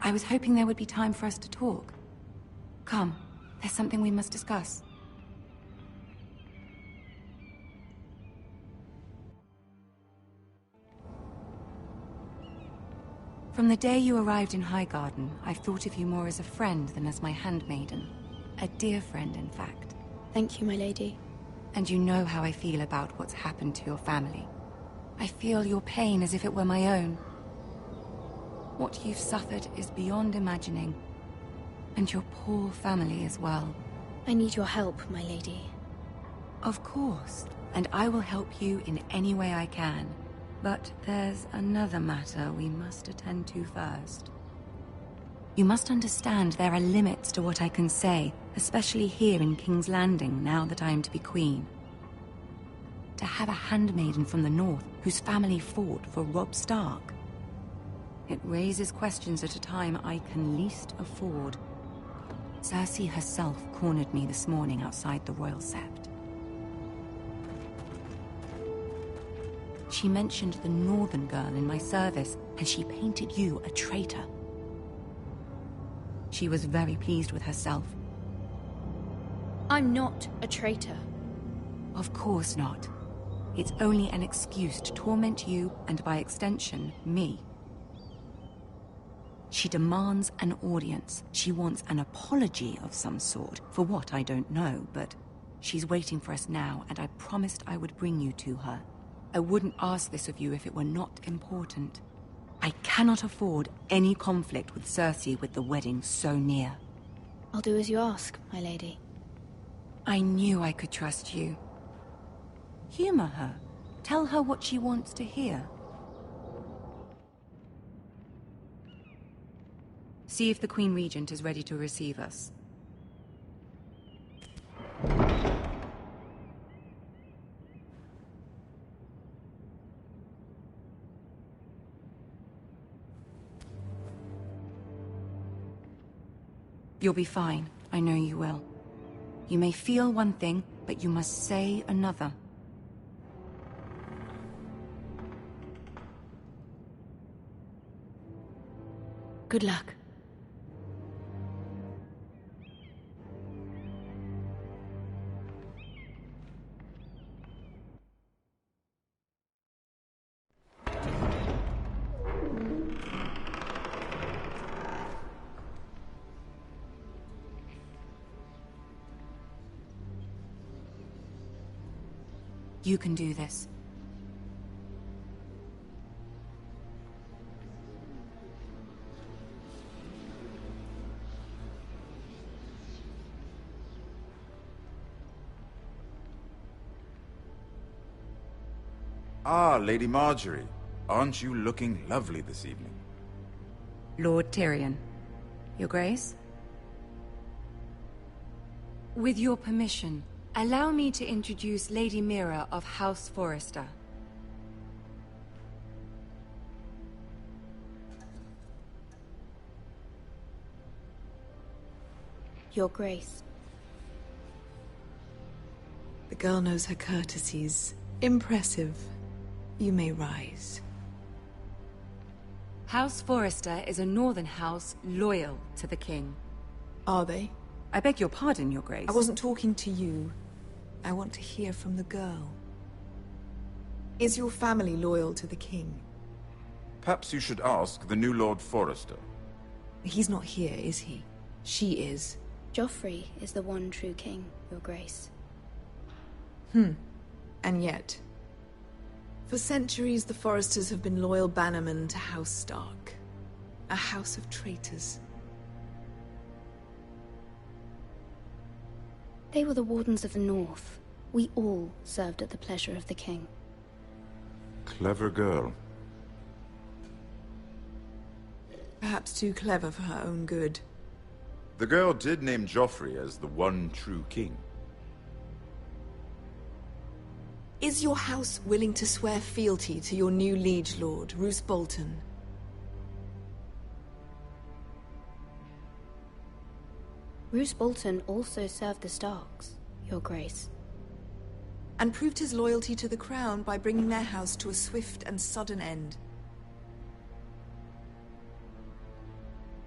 I was hoping there would be time for us to talk. Come, there's something we must discuss. From the day you arrived in Highgarden, I've thought of you more as a friend than as my handmaiden. A dear friend, in fact. Thank you, my lady. And you know how I feel about what's happened to your family. I feel your pain as if it were my own. What you've suffered is beyond imagining. And your poor family as well. I need your help, my lady. Of course, and I will help you in any way I can. But there's another matter we must attend to first. You must understand there are limits to what I can say, especially here in King's Landing, now that I am to be queen. To have a handmaiden from the north whose family fought for Robb Stark. It raises questions at a time I can least afford. Cersei herself cornered me this morning outside the Royal Sept. She mentioned the northern girl in my service, and she painted you a traitor. She was very pleased with herself. I'm not a traitor. Of course not. It's only an excuse to torment you, and by extension, me. She demands an audience. She wants an apology of some sort, for what I don't know, but she's waiting for us now, and I promised I would bring you to her. I wouldn't ask this of you if it were not important. I cannot afford any conflict with Cersei with the wedding so near. I'll do as you ask, my lady. I knew I could trust you. Humor her. Tell her what she wants to hear. See if the Queen Regent is ready to receive us. You'll be fine. I know you will. You may feel one thing, but you must say another. Good luck. You can do this. Ah, Lady Marjorie. Aren't you looking lovely this evening? Lord Tyrion. Your Grace? With your permission, allow me to introduce Lady Mira of House Forrester. Your Grace. The girl knows her courtesies. Impressive. You may rise. House Forrester is a northern house loyal to the king. Are they? I beg your pardon, Your Grace. I wasn't talking to you. I want to hear from the girl. Is your family loyal to the king? Perhaps you should ask the new Lord Forrester. He's not here, is he? She is. Joffrey is the one true king, Your Grace. And yet... For centuries, the Forresters have been loyal bannermen to House Stark. A house of traitors. They were the Wardens of the North. We all served at the pleasure of the king. Clever girl. Perhaps too clever for her own good. The girl did name Joffrey as the one true king. Is your house willing to swear fealty to your new liege lord, Roose Bolton? Roose Bolton also served the Starks, Your Grace. And proved his loyalty to the crown by bringing their house to a swift and sudden end.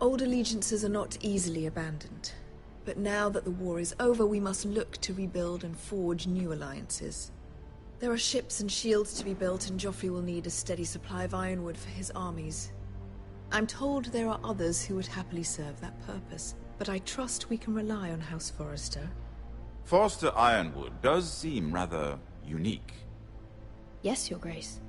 Old allegiances are not easily abandoned. But now that the war is over, we must look to rebuild and forge new alliances. There are ships and shields to be built, and Joffrey will need a steady supply of ironwood for his armies. I'm told there are others who would happily serve that purpose, but I trust we can rely on House Forrester. Forrester Ironwood does seem rather unique. Yes, Your Grace.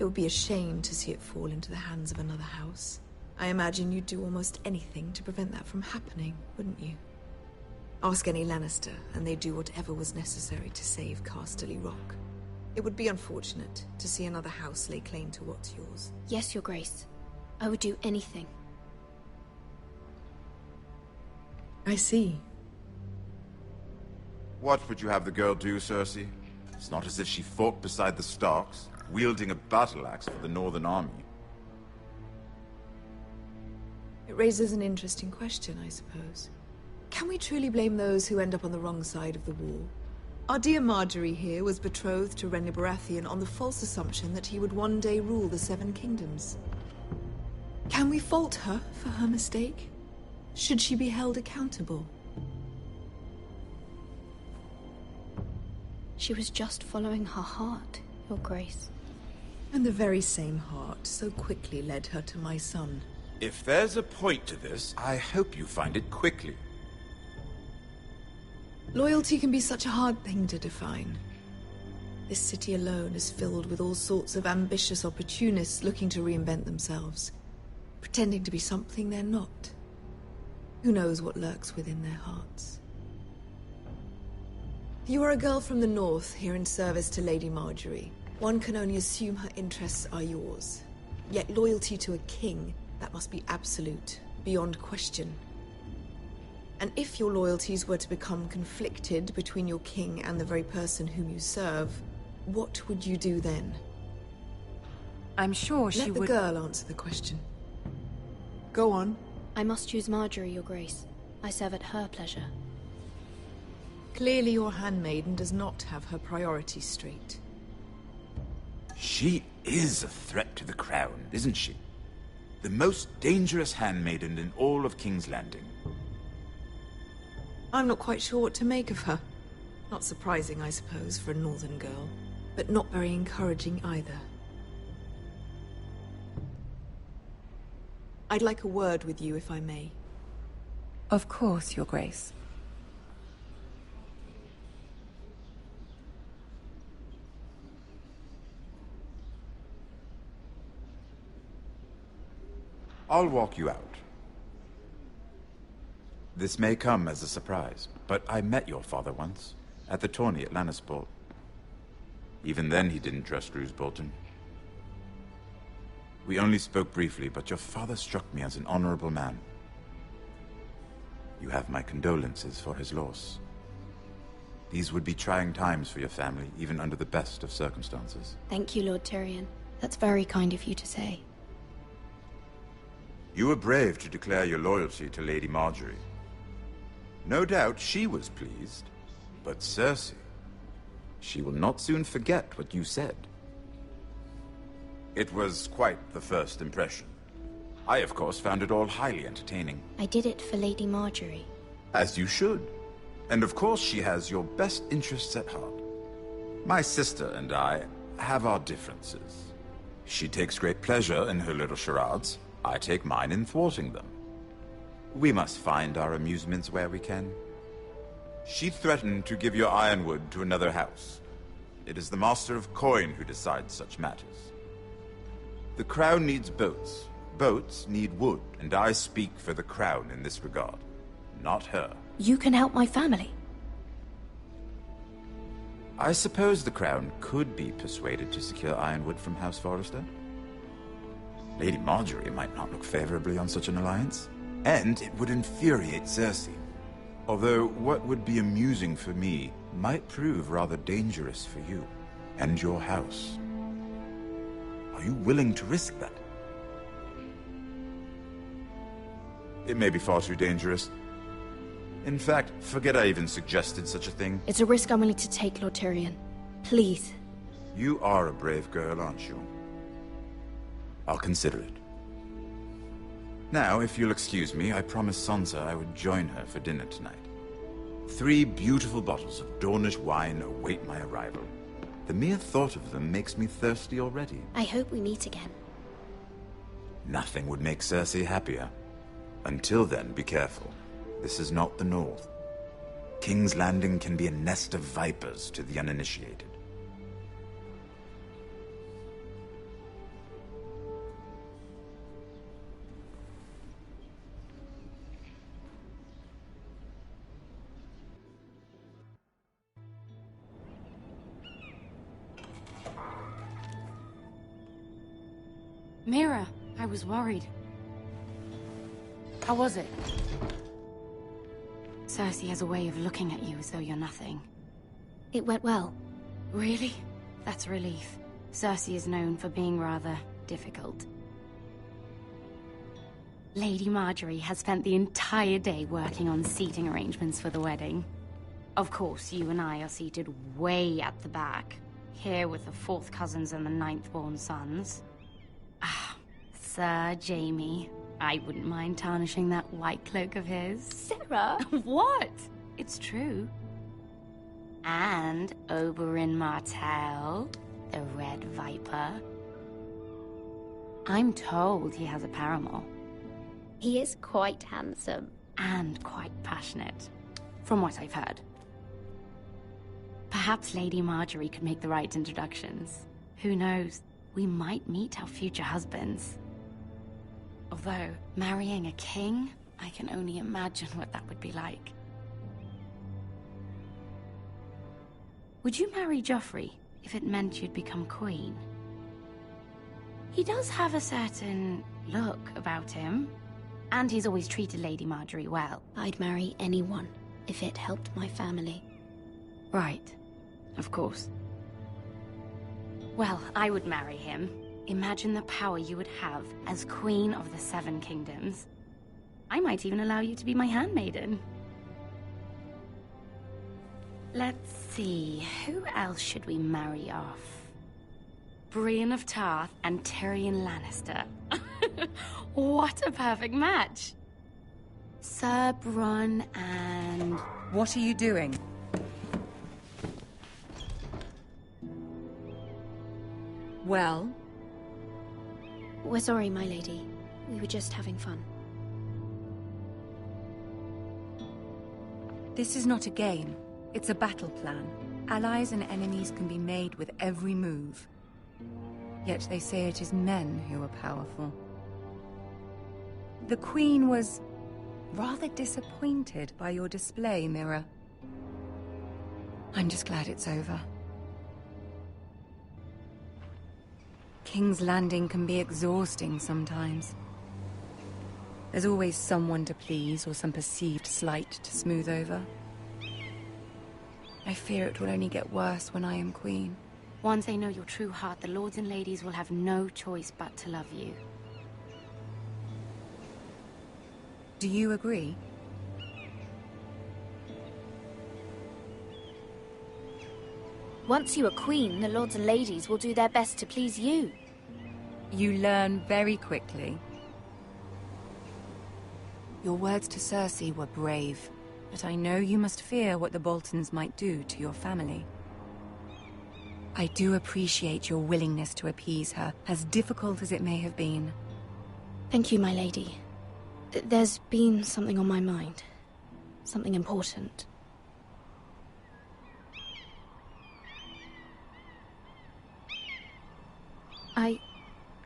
It would be a shame to see it fall into the hands of another house. I imagine you'd do almost anything to prevent that from happening, wouldn't you? Ask any Lannister, and they'd do whatever was necessary to save Casterly Rock. It would be unfortunate to see another house lay claim to what's yours. Yes, Your Grace. I would do anything. I see. What would you have the girl do, Cersei? It's not as if she fought beside the Starks, wielding a battle axe for the Northern Army. It raises an interesting question, I suppose. Can we truly blame those who end up on the wrong side of the war? Our dear Marjorie here was betrothed to Renly Baratheon on the false assumption that he would one day rule the Seven Kingdoms. Can we fault her for her mistake? Should she be held accountable? She was just following her heart, Your Grace. And the very same heart so quickly led her to my son. If there's a point to this, I hope you find it quickly. Loyalty can be such a hard thing to define. This city alone is filled with all sorts of ambitious opportunists looking to reinvent themselves, pretending to be something they're not. Who knows what lurks within their hearts? You are a girl from the north, here in service to Lady Marjorie. One can only assume her interests are yours. Yet loyalty to a king, that must be absolute, beyond question. And if your loyalties were to become conflicted between your king and the very person whom you serve, what would you do then? I'm sure she would... Let the girl answer the question. Go on. I must choose Marjorie, Your Grace. I serve at her pleasure. Clearly your handmaiden does not have her priorities straight. She is a threat to the crown, isn't she? The most dangerous handmaiden in all of King's Landing. I'm not quite sure what to make of her. Not surprising, I suppose, for a northern girl, but not very encouraging either. I'd like a word with you, if I may. Of course, Your Grace. I'll walk you out. This may come as a surprise, but I met your father once, at the tourney at Lannisport. Even then he didn't trust Roose Bolton. We only spoke briefly, but your father struck me as an honorable man. You have my condolences for his loss. These would be trying times for your family, even under the best of circumstances. Thank you, Lord Tyrion. That's very kind of you to say. You were brave to declare your loyalty to Lady Marjorie. No doubt she was pleased, but Cersei, she will not soon forget what you said. It was quite the first impression. I, of course, found it all highly entertaining. I did it for Lady Marjorie. As you should. And of course she has your best interests at heart. My sister and I have our differences. She takes great pleasure in her little charades. I take mine in thwarting them. We must find our amusements where we can. She threatened to give your ironwood to another house. It is the Master of Coin who decides such matters. The Crown needs boats. Boats need wood, and I speak for the Crown in this regard, not her. You can help my family. I suppose the Crown could be persuaded to secure ironwood from House Forrester. Lady Marjorie might not look favorably on such an alliance, and it would infuriate Cersei. Although what would be amusing for me might prove rather dangerous for you and your house. Are you willing to risk that? It may be far too dangerous. In fact, forget I even suggested such a thing. It's a risk I'm willing to take, Lord Tyrion. Please. You are a brave girl, aren't you? I'll consider it. Now, if you'll excuse me, I promised Sansa I would join her for dinner tonight. 3 beautiful bottles of Dornish wine await my arrival. The mere thought of them makes me thirsty already. I hope we meet again. Nothing would make Cersei happier. Until then, be careful. This is not the North. King's Landing can be a nest of vipers to the uninitiated. Mira, I was worried. How was it? Cersei has a way of looking at you as though you're nothing. It went well. Really? That's a relief. Cersei is known for being rather difficult. Lady Marjorie has spent the entire day working on seating arrangements for the wedding. Of course, you and I are seated way at the back, here with the 4th cousins and the 9th-born sons. Ah, Sir Jaime. I wouldn't mind tarnishing that white cloak of his. Sarah! What? It's true. And Oberyn Martell, the Red Viper. I'm told he has a paramour. He is quite handsome. And quite passionate, from what I've heard. Perhaps Lady Marjorie could make the right introductions. Who knows? We might meet our future husbands. Although, marrying a king, I can only imagine what that would be like. Would you marry Joffrey if it meant you'd become queen? He does have a certain look about him, and he's always treated Lady Marjorie well. I'd marry anyone if it helped my family. Right. Of course. Well, I would marry him. Imagine the power you would have as Queen of the 7 Kingdoms. I might even allow you to be my handmaiden. Let's see, who else should we marry off? Brienne of Tarth and Tyrion Lannister. What a perfect match! Sir Bronn and... What are you doing? Well? We're sorry, my lady. We were just having fun. This is not a game. It's a battle plan. Allies and enemies can be made with every move. Yet they say it is men who are powerful. The Queen was rather disappointed by your display, Mira. I'm just glad it's over. King's Landing can be exhausting sometimes. There's always someone to please or some perceived slight to smooth over. I fear it will only get worse when I am queen. Once they know your true heart, the lords and ladies will have no choice but to love you. Do you agree? Once you are queen, the lords and ladies will do their best to please you. You learn very quickly. Your words to Cersei were brave, but I know you must fear what the Boltons might do to your family. I do appreciate your willingness to appease her, as difficult as it may have been. Thank you, my lady. There's been something on my mind. Something important.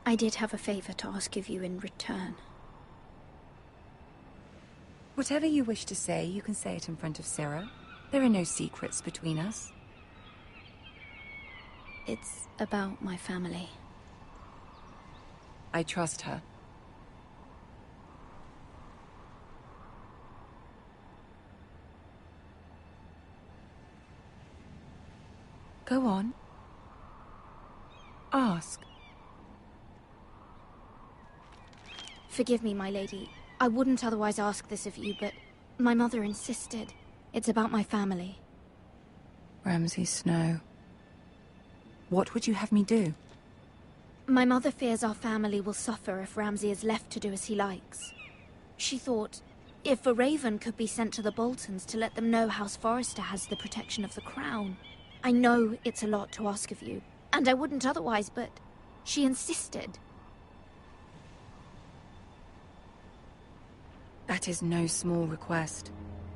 I did have a favor to ask of you in return. Whatever you wish to say, you can say it in front of Sarah. There are no secrets between us. It's about my family. I trust her. Go on. Ask. Forgive me, my lady. I wouldn't otherwise ask this of you, but my mother insisted. It's about my family. Ramsay Snow. What would you have me do? My mother fears our family will suffer if Ramsay is left to do as he likes. She thought, if a raven could be sent to the Boltons to let them know House Forrester has the protection of the crown. I know it's a lot to ask of you, and I wouldn't otherwise, but she insisted. That is no small request,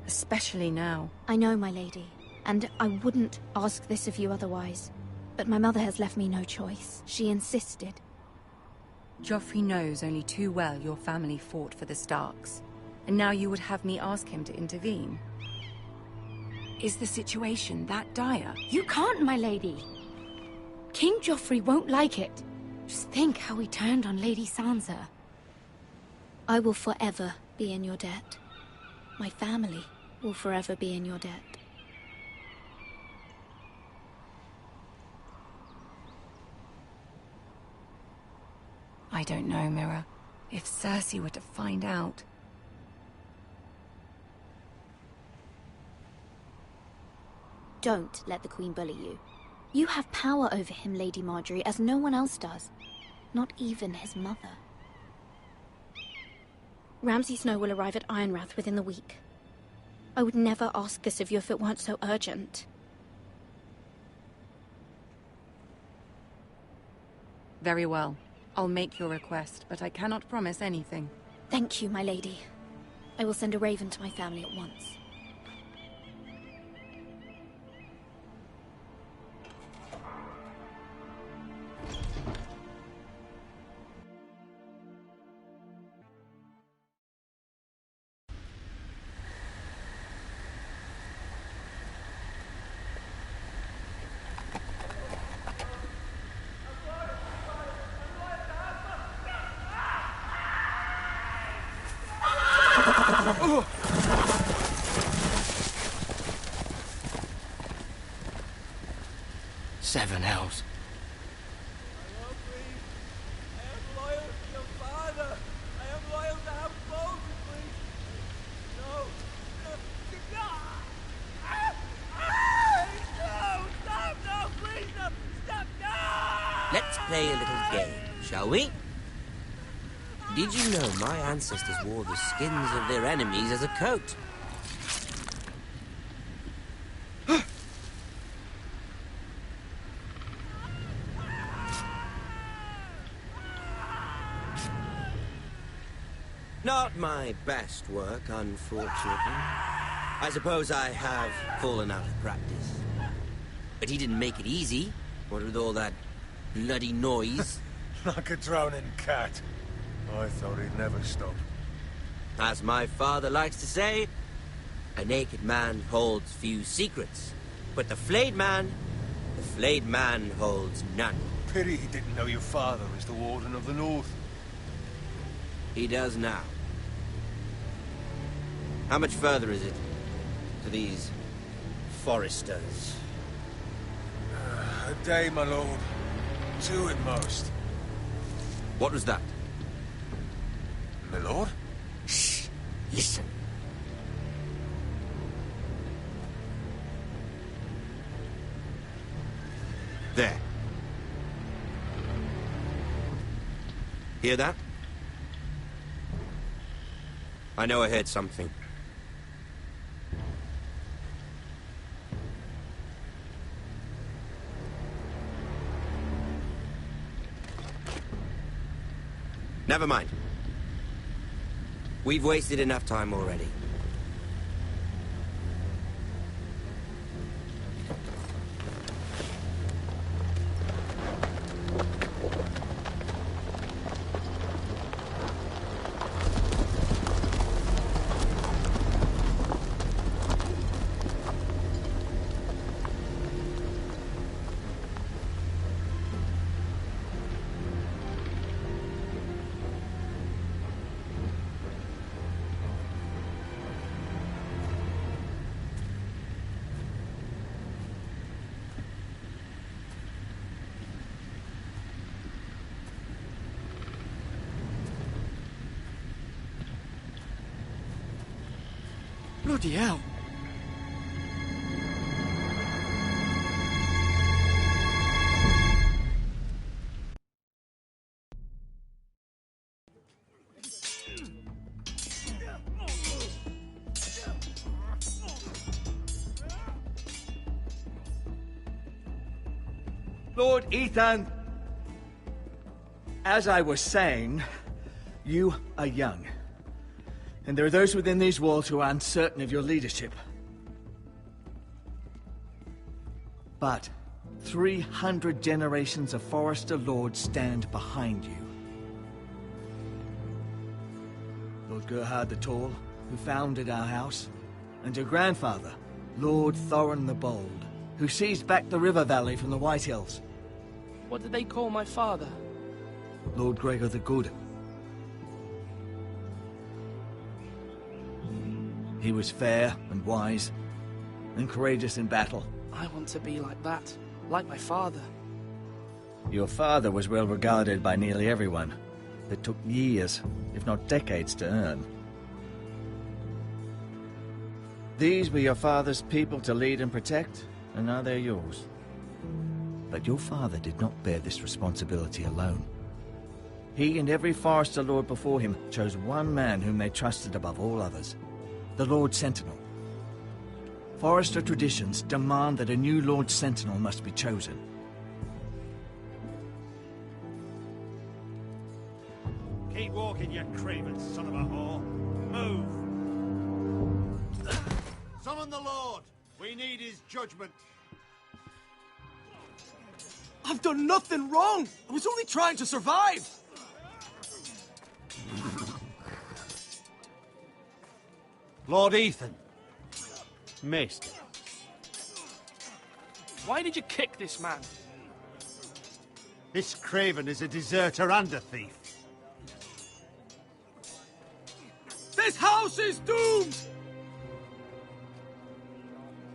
especially now. I know, my lady, and I wouldn't ask this of you otherwise. But my mother has left me no choice. She insisted. Joffrey knows only too well your family fought for the Starks, and now you would have me ask him to intervene. Is the situation that dire? You can't, my lady. King Joffrey won't like it. Just think how we turned on Lady Sansa. I will forever be in your debt. My family will forever be in your debt. I don't know, Mira. If Cersei were to find out... Don't let the Queen bully you. You have power over him, Lady Marjorie, as no one else does. Not even his mother. Ramsay Snow will arrive at Ironrath within the week. I would never ask this of you if it weren't so urgent. Very well. I'll make your request, but I cannot promise anything. Thank you, my lady. I will send a raven to my family at once. Seven hells. Let's play a little game, shall we? Did you know my ancestors wore the skins of their enemies as a coat? Not my best work, unfortunately. I suppose I have fallen out of practice. But he didn't make it easy, what with all that bloody noise. Like a drowning cat. I thought he'd never stop. As my father likes to say, a naked man holds few secrets. But the flayed man holds none. Pity he didn't know your father is the Warden of the North. He does now. How much further is it to these foresters? A day, my lord. 2 at most. What was that? My lord? Shh! Listen. There. Hear that? I know I heard something. Never mind. We've wasted enough time already. Bloody hell. Lord Ethan, as I was saying, you are young. And there are those within these walls who are uncertain of your leadership. But 300 generations of Forester Lords stand behind you. Lord Gerhard the Tall, who founded our house, and your grandfather, Lord Thorin the Bold, who seized back the river valley from the White Hills. What did they call my father? Lord Gregor the Good. He was fair and wise, and courageous in battle. I want to be like that, like my father. Your father was well regarded by nearly everyone. It took years, if not decades, to earn. These were your father's people to lead and protect, and now they're yours. But your father did not bear this responsibility alone. He and every Forester Lord before him chose one man whom they trusted above all others, the Lord Sentinel. Forester traditions demand that a new Lord Sentinel must be chosen. Keep walking, you craven son of a whore. Move! Summon the Lord! We need his judgment. I've done nothing wrong! I was only trying to survive! Lord Ethan. Missed. Why did you kick this man? This craven is a deserter and a thief. This house is doomed!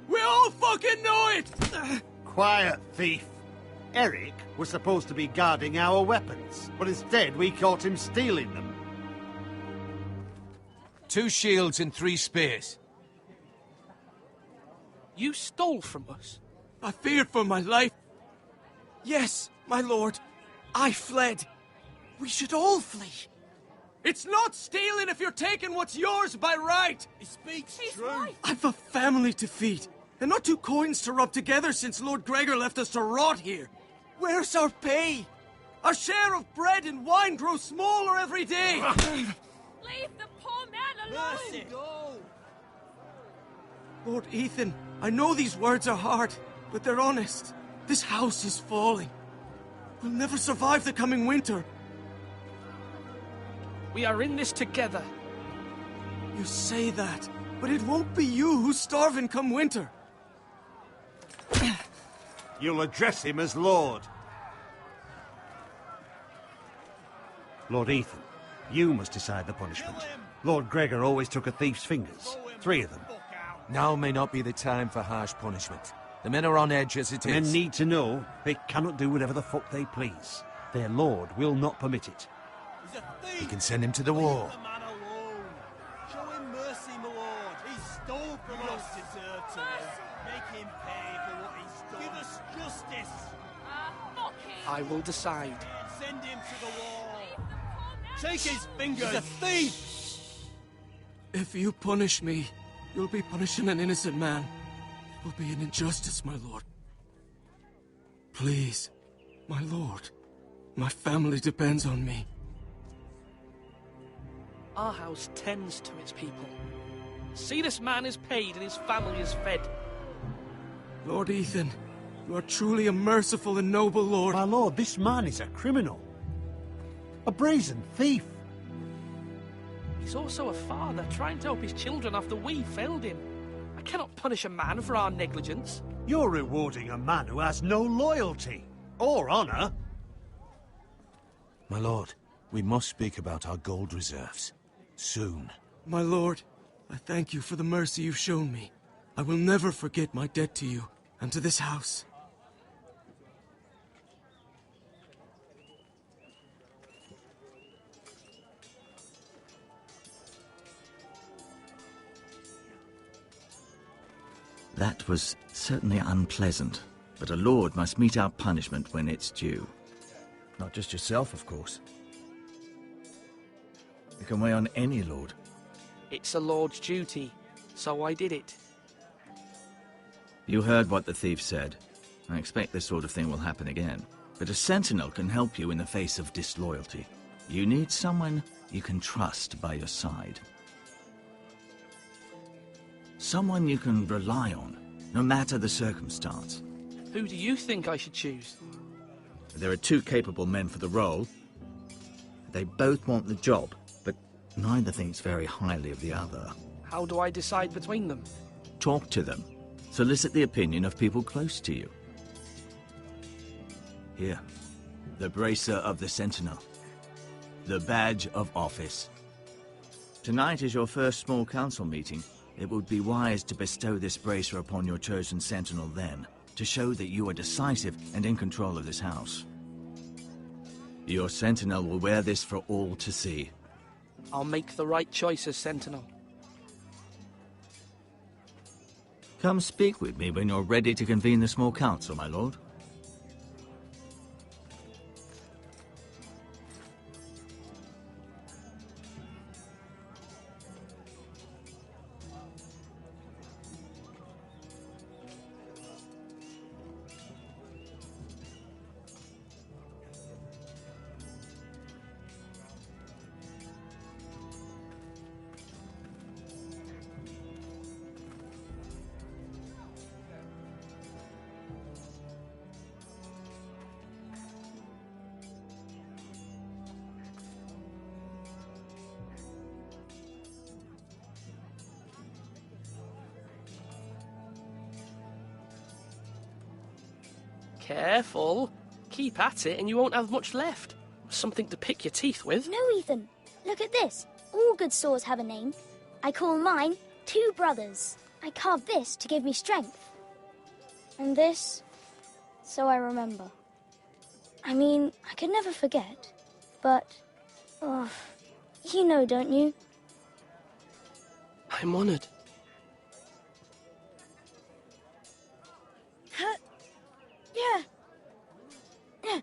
We all fucking know it! Quiet, thief. Eric was supposed to be guarding our weapons, but instead we caught him stealing them. 2 shields and 3 spears. You stole from us? I feared for my life. Yes, my lord. I fled. We should all flee. It's not stealing if you're taking what's yours by right. He speaks true. I've a family to feed, and not 2 coins to rub together since Lord Gregor left us to rot here. Where's our pay? Our share of bread and wine grows smaller every day. Leave the poor man alone! Mercy. Go. Lord Ethan, I know these words are hard, but they're honest. This house is falling. We'll never survive the coming winter. We are in this together. You say that, but it won't be you who's starving come winter. You'll address him as Lord. Lord Ethan, you must decide the punishment. Lord Gregor always took a thief's fingers. 3 of them. Now may not be the time for harsh punishment. The men are on edge as it The is. men need to know they cannot do whatever the fuck they please. Their lord will not permit it. He's a thief. We can send him to the war. Leave the man alone. Show him mercy, my lord. He stole from us. Deserter. Make him pay for what he's done. Give us justice. Fuck him! I will decide. Send him to the wall. Take his fingers. He's a thief. If you punish me, you'll be punishing an innocent man. It will be an injustice, my lord. Please, my lord. My family depends on me. Our house tends to its people. See, this man is paid and his family is fed. Lord Ethan, you are truly a merciful and noble lord. My lord, this man is a criminal. A brazen thief. He's also a father trying to help his children after we failed him. I cannot punish a man for our negligence. You're rewarding a man who has no loyalty or honor. My lord, we must speak about our gold reserves. Soon. My lord, I thank you for the mercy you've shown me. I will never forget my debt to you and to this house. That was certainly unpleasant, but a lord must mete out punishment when it's due. Not just yourself, of course. You can weigh on any lord. It's a lord's duty, so I did it. You heard what the thief said. I expect this sort of thing will happen again. But a sentinel can help you in the face of disloyalty. You need someone you can trust by your side. Someone you can rely on, no matter the circumstance. Who do you think I should choose? There are 2 capable men for the role. They both want the job, but neither thinks very highly of the other. How do I decide between them? Talk to them. Solicit the opinion of people close to you. Here, the bracer of the Sentinel. the badge of office. Tonight is your first small council meeting. It would be wise to bestow this bracer upon your chosen sentinel then, to show that you are decisive and in control of this house. Your sentinel will wear this for all to see. I'll make the right choice as sentinel. Come speak with me when you're ready to convene the small council, my lord. Careful. Keep at it and you won't have much left. Something to pick your teeth with. No, Ethan. Look at this. All good swords have a name. I call mine Two Brothers. I carved this to give me strength. And this, so I remember. I mean, I could never forget. But, oh, you know, don't you? I'm honoured. Yeah.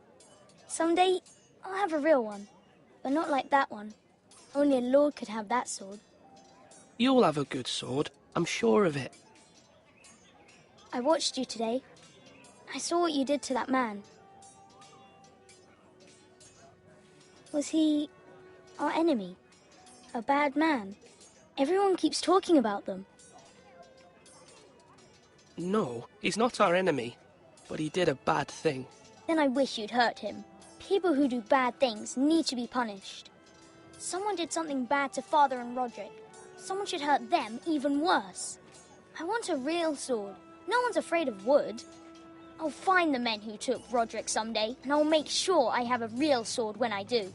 Someday, I'll have a real one. But not like that one. Only a lord could have that sword. You'll have a good sword. I'm sure of it. I watched you today. I saw what you did to that man. Was he our enemy? A bad man? Everyone keeps talking about them. No, he's not our enemy. But he did a bad thing. Then I wish you'd hurt him. People who do bad things need to be punished. Someone did something bad to Father and Roderick. Someone should hurt them even worse. I want a real sword. No one's afraid of wood. I'll find the men who took Roderick someday, and I'll make sure I have a real sword when I do.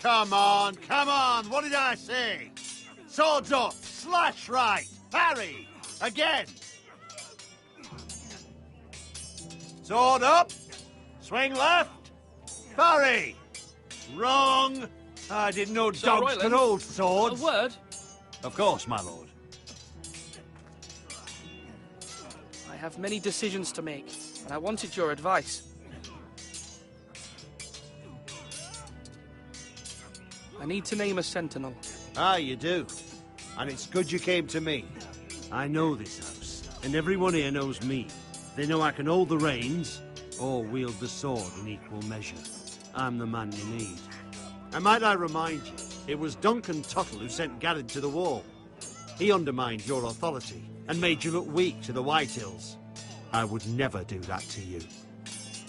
Come on, what did I say? Swords up, slash right, parry, again. Sword up, swing left, parry. Wrong. I didn't know Sir dogs could hold swords. A word? Of course, my lord. I have many decisions to make, and I wanted your advice. I need to name a sentinel. Ah, you do. And it's good you came to me. I know this house, and everyone here knows me. They know I can hold the reins, or wield the sword in equal measure. I'm the man you need. And might I remind you, it was Duncan Tuttle who sent Garrett to the wall. He undermined your authority, and made you look weak to the Whitehills. I would never do that to you.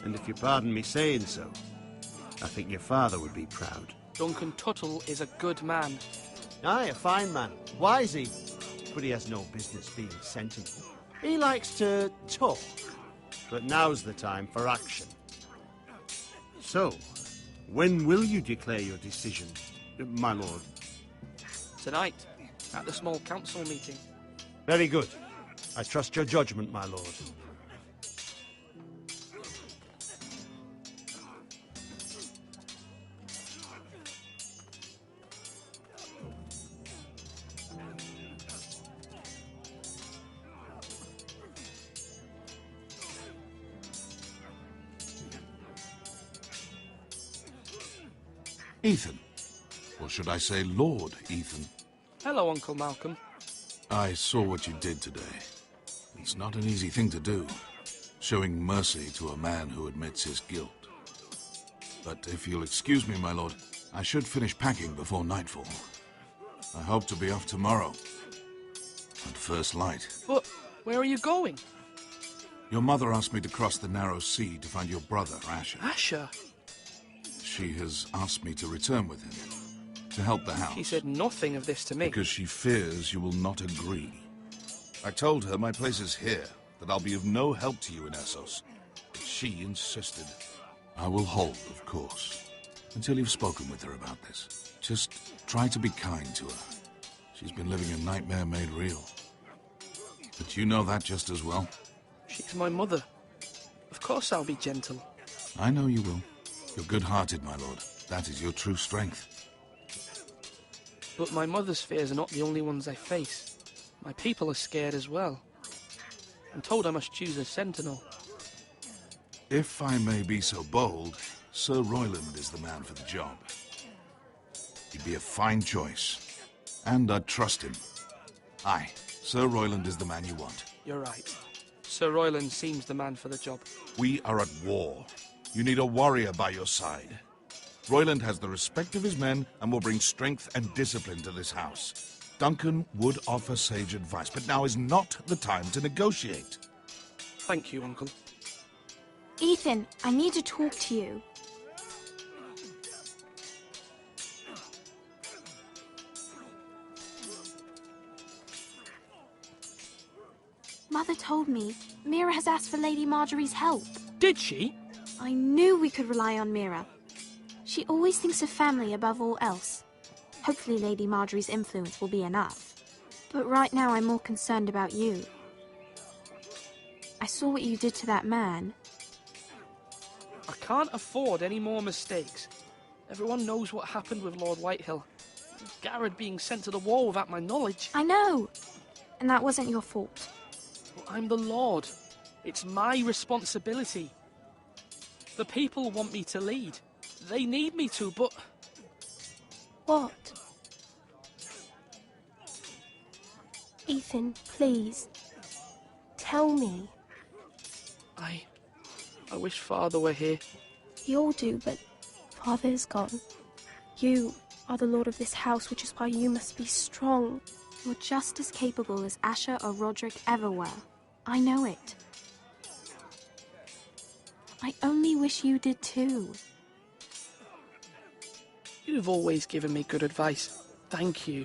And if you pardon me saying so, I think your father would be proud. Duncan Tuttle is a good man. Aye, a fine man. Wise even. But he has no business being sentinel. He likes to talk. But now's the time for action. So, when will you declare your decision, my lord? Tonight, at the small council meeting. Very good. I trust your judgment, my lord. Ethan. Or should I say Lord Ethan? Hello, Uncle Malcolm. I saw what you did today. It's not an easy thing to do. Showing mercy to a man who admits his guilt. But if you'll excuse me, my lord, I should finish packing before nightfall. I hope to be off tomorrow. At first light. But where are you going? Your mother asked me to cross the narrow sea to find your brother, Asher. Asher? She has asked me to return with him, to help the house. She said nothing of this to me. Because she fears you will not agree. I told her my place is here, that I'll be of no help to you in Essos. But she insisted. I will hold, of course, until you've spoken with her about this. Just try to be kind to her. She's been living a nightmare made real. But you know that just as well. She's my mother. Of course I'll be gentle. I know you will. You're good-hearted, my lord. That is your true strength. But my mother's fears are not the only ones I face. My people are scared as well. I'm told I must choose a sentinel. If I may be so bold, Sir Royland is the man for the job. He'd be a fine choice. And I'd trust him. Aye, Sir Royland is the man you want. You're right. Sir Royland seems the man for the job. We are at war. You need a warrior by your side. Royland has the respect of his men and will bring strength and discipline to this house. Duncan would offer sage advice, but now is not the time to negotiate. Thank you, Uncle. Ethan, I need to talk to you. Mother told me Mira has asked for Lady Marjorie's help. Did she? I knew we could rely on Mira. She always thinks of family above all else. Hopefully Lady Marjorie's influence will be enough. But right now I'm more concerned about you. I saw what you did to that man. I can't afford any more mistakes. Everyone knows what happened with Lord Whitehill. Garrett being sent to the war without my knowledge. I know. And that wasn't your fault. Well, I'm the Lord. It's my responsibility. The people want me to lead. They need me to, but... What? Ethan, please. Tell me. I wish Father were here. We all do, but Father is gone. You are the lord of this house, which is why you must be strong. You're just as capable as Asher or Roderick ever were. I know it. I only wish you did too. You've always given me good advice. Thank you.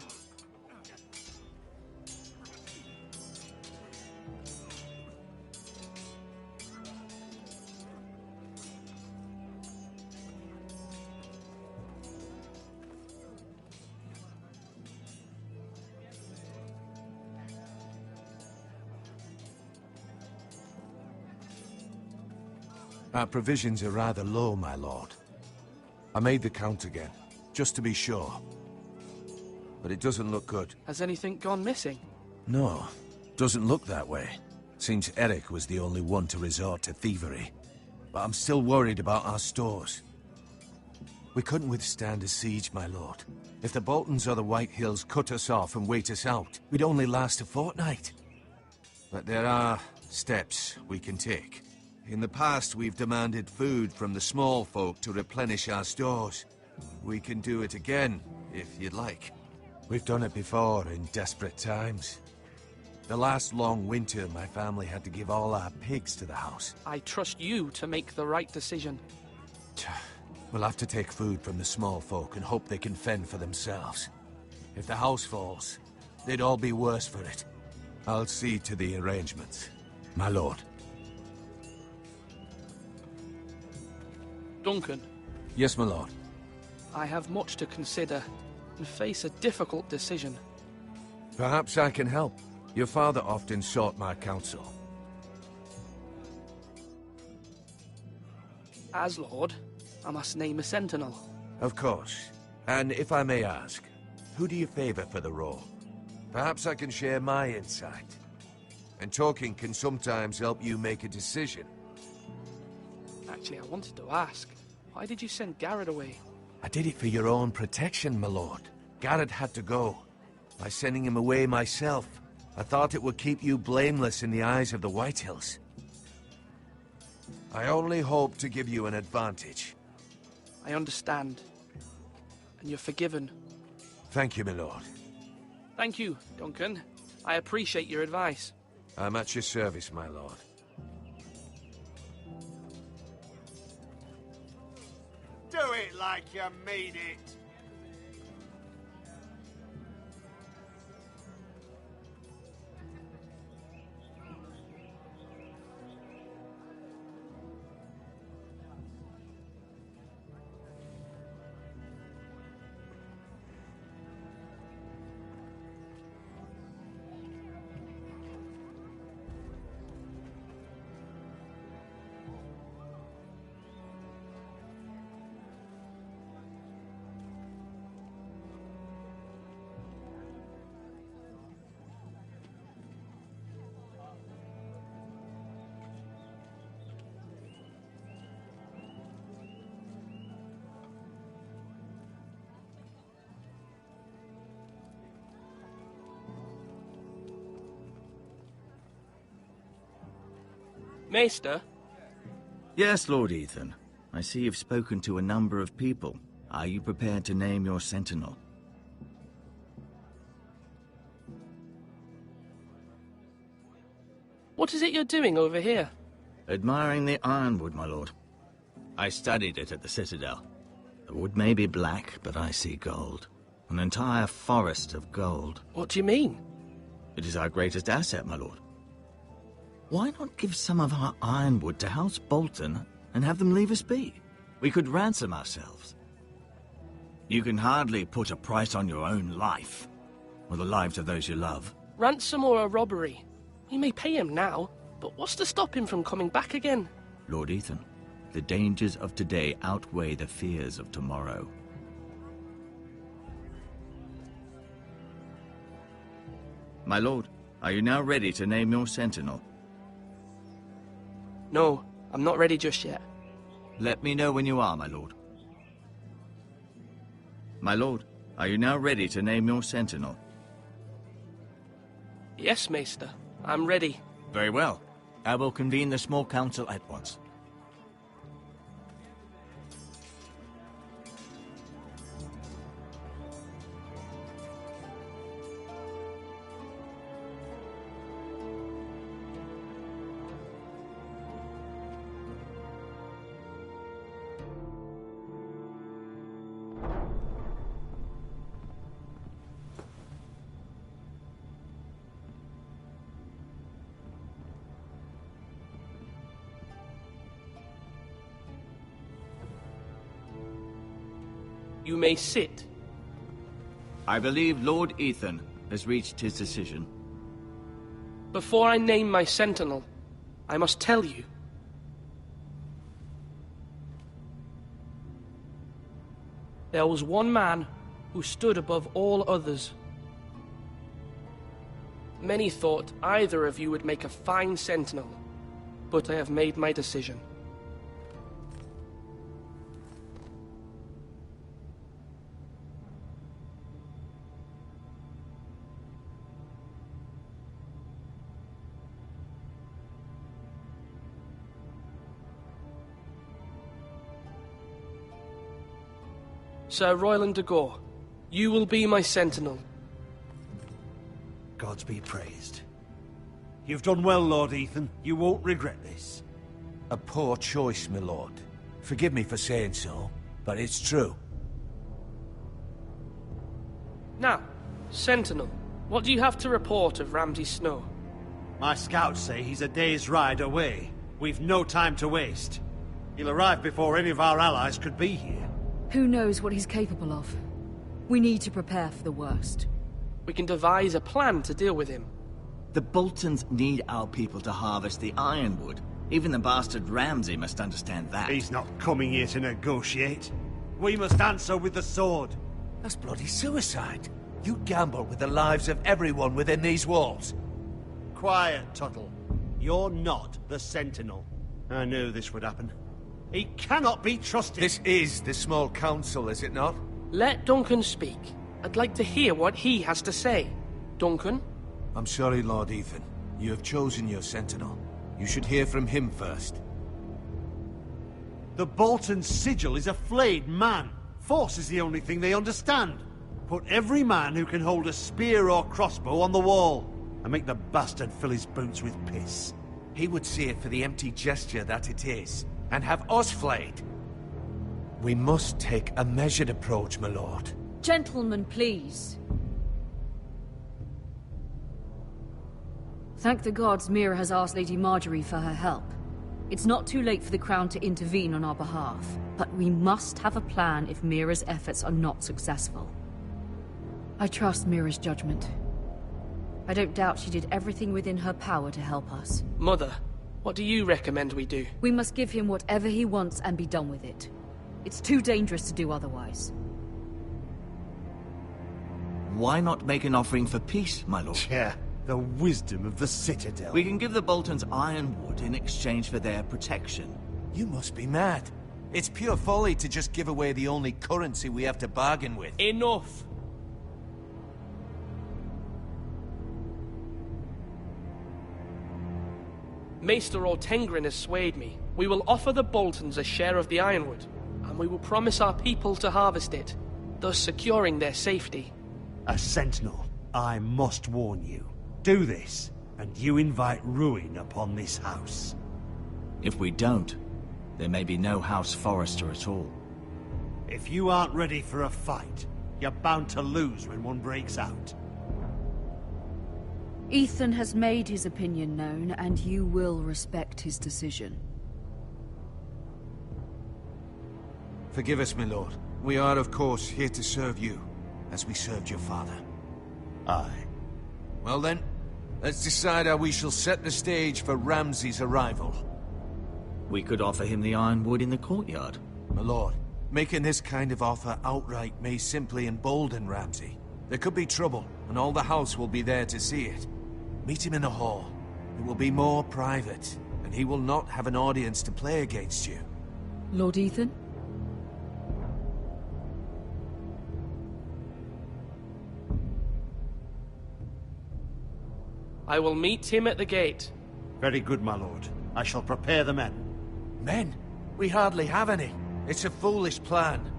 Our provisions are rather low, my lord. I made the count again, just to be sure. But it doesn't look good. Has anything gone missing? No, doesn't look that way. Seems Eric was the only one to resort to thievery. But I'm still worried about our stores. We couldn't withstand a siege, my lord. If the Boltons or the Whitehills cut us off and wait us out, we'd only last a fortnight. But there are steps we can take. In the past, we've demanded food from the small folk to replenish our stores. We can do it again, if you'd like. We've done it before in desperate times. The last long winter, my family had to give all our pigs to the house. I trust you to make the right decision. We'll have to take food from the small folk and hope they can fend for themselves. If the house falls, they'd all be worse for it. I'll see to the arrangements, my lord. Duncan. Yes, my lord. I have much to consider and face a difficult decision. Perhaps I can help. Your father often sought my counsel. As Lord, I must name a sentinel. Of course. And if I may ask, who do you favor for the role? Perhaps I can share my insight. And talking can sometimes help you make a decision. Actually, I wanted to ask, why did you send Garrett away? I did it for your own protection, my lord. Garrett had to go. By sending him away myself, I thought it would keep you blameless in the eyes of the Whitehills. I only hope to give you an advantage. I understand. And you're forgiven. Thank you, my lord. Thank you, Duncan. I appreciate your advice. I'm at your service, my lord. Do it like you mean it. Maester? Yes, Lord Ethan. I see you've spoken to a number of people. Are you prepared to name your sentinel? What is it you're doing over here? Admiring the ironwood, my lord. I studied it at the Citadel. The wood may be black, but I see gold. An entire forest of gold. What do you mean? It is our greatest asset, my lord. Why not give some of our ironwood to House Bolton and have them leave us be? We could ransom ourselves. You can hardly put a price on your own life, or the lives of those you love. Ransom or a robbery? We may pay him now, but what's to stop him from coming back again? Lord Ethan, the dangers of today outweigh the fears of tomorrow. My lord, are you now ready to name your sentinel? No, I'm not ready just yet. Let me know when you are, my lord. My lord, are you now ready to name your sentinel? Yes, Maester. I'm ready. Very well. I will convene the small council at once. You may sit. I believe Lord Ethan has reached his decision. Before I name my sentinel, I must tell you. There was one man who stood above all others. Many thought either of you would make a fine sentinel, but I have made my decision. Sir Royland de Gore, you will be my sentinel. Gods be praised. You've done well, Lord Ethan. You won't regret this. A poor choice, my lord. Forgive me for saying so, but it's true. Now, sentinel, what do you have to report of Ramsay Snow? My scouts say he's a day's ride away. We've no time to waste. He'll arrive before any of our allies could be here. Who knows what he's capable of? We need to prepare for the worst. We can devise a plan to deal with him. The Boltons need our people to harvest the ironwood. Even the bastard Ramsay must understand that. He's not coming here to negotiate. We must answer with the sword. That's bloody suicide. You gamble with the lives of everyone within these walls. Quiet, Tuttle. You're not the Sentinel. I knew this would happen. He cannot be trusted. This is the small council, is it not? Let Duncan speak. I'd like to hear what he has to say. Duncan? I'm sorry, Lord Ethan. You have chosen your sentinel. You should hear from him first. The Bolton sigil is a flayed man. Force is the only thing they understand. Put every man who can hold a spear or crossbow on the wall, and make the bastard fill his boots with piss. He would see it for the empty gesture that it is, and have us flayed. We must take a measured approach, my lord. Gentlemen, please. Thank the gods Mira has asked Lady Marjorie for her help. It's not too late for the Crown to intervene on our behalf, but we must have a plan if Mira's efforts are not successful. I trust Mira's judgment. I don't doubt she did everything within her power to help us. Mother, what do you recommend we do? We must give him whatever he wants and be done with it. It's too dangerous to do otherwise. Why not make an offering for peace, my lord? Yeah, the wisdom of the Citadel. We can give the Boltons ironwood in exchange for their protection. You must be mad. It's pure folly to just give away the only currency we have to bargain with. Enough! Maester Ortengrin has swayed me. We will offer the Boltons a share of the ironwood, and we will promise our people to harvest it, thus securing their safety. A sentinel, I must warn you. Do this, and you invite ruin upon this house. If we don't, there may be no House Forrester at all. If you aren't ready for a fight, you're bound to lose when one breaks out. Ethan has made his opinion known, and you will respect his decision. Forgive us, my lord. We are, of course, here to serve you, as we served your father. Aye. Well then, let's decide how we shall set the stage for Ramsay's arrival. We could offer him the ironwood in the courtyard. My lord, making this kind of offer outright may simply embolden Ramsay. There could be trouble, and all the house will be there to see it. Meet him in the hall. It will be more private, and he will not have an audience to play against you. Lord Ethan? I will meet him at the gate. Very good, my lord. I shall prepare the men. Men? We hardly have any. It's a foolish plan.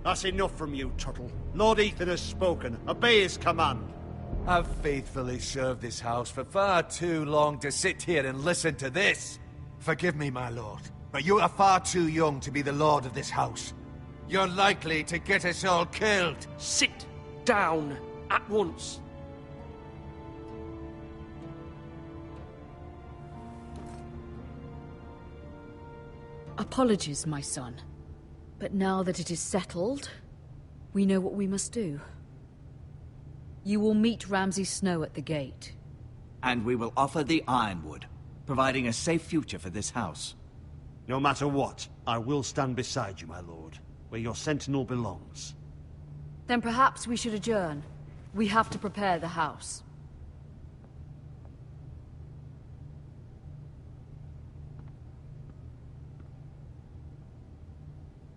That's enough from you, Tuttle. Lord Ethan has spoken. Obey his command. I've faithfully served this house for far too long to sit here and listen to this. Forgive me, my lord, but you are far too young to be the lord of this house. You're likely to get us all killed. Sit down at once. Apologies, my son. But now that it is settled, we know what we must do. You will meet Ramsay Snow at the gate. And we will offer the ironwood, providing a safe future for this house. No matter what, I will stand beside you, my lord, where your sentinel belongs. Then perhaps we should adjourn. We have to prepare the house.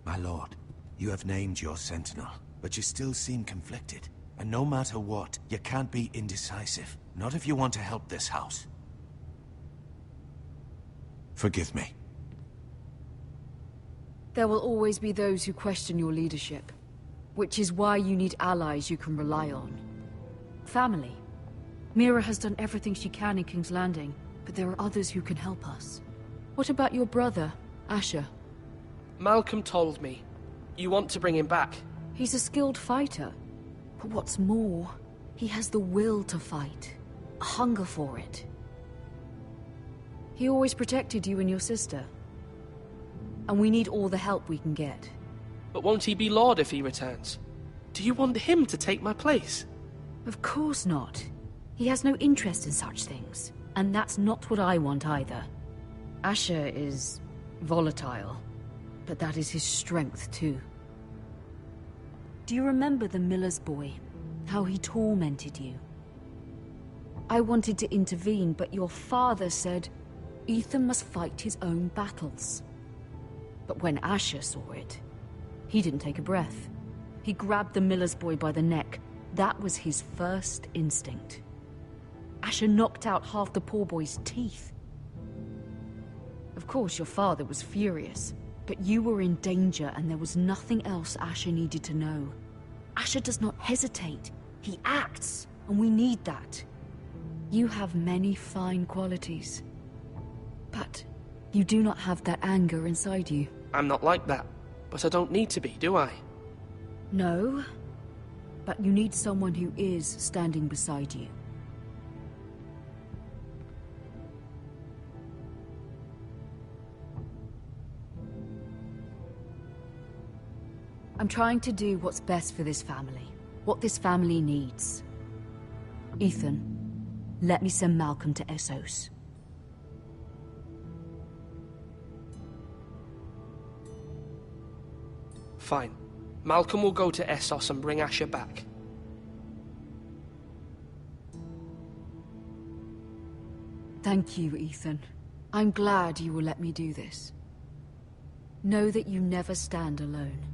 My lord, you have named your sentinel, but you still seem conflicted. And no matter what, you can't be indecisive. Not if you want to help this house. Forgive me. There will always be those who question your leadership, which is why you need allies you can rely on. Family. Mira has done everything she can in King's Landing, but there are others who can help us. What about your brother, Asher? Malcolm told me. You want to bring him back? He's a skilled fighter. But what's more, he has the will to fight. A hunger for it. He always protected you and your sister. And we need all the help we can get. But won't he be Lord if he returns? Do you want him to take my place? Of course not. He has no interest in such things. And that's not what I want either. Asher is volatile. But that is his strength too. Do you remember the miller's boy? How he tormented you? I wanted to intervene, but your father said Ethan must fight his own battles. But when Asher saw it, he didn't take a breath. He grabbed the miller's boy by the neck. That was his first instinct. Asher knocked out half the poor boy's teeth. Of course, your father was furious. But you were in danger and there was nothing else Asher needed to know. Asher does not hesitate. He acts, and we need that. You have many fine qualities. But you do not have that anger inside you. I'm not like that, but I don't need to be, do I? No, but you need someone who is standing beside you. I'm trying to do what's best for this family, what this family needs. Ethan, let me send Malcolm to Essos. Fine. Malcolm will go to Essos and bring Asher back. Thank you, Ethan. I'm glad you will let me do this. Know that you never stand alone.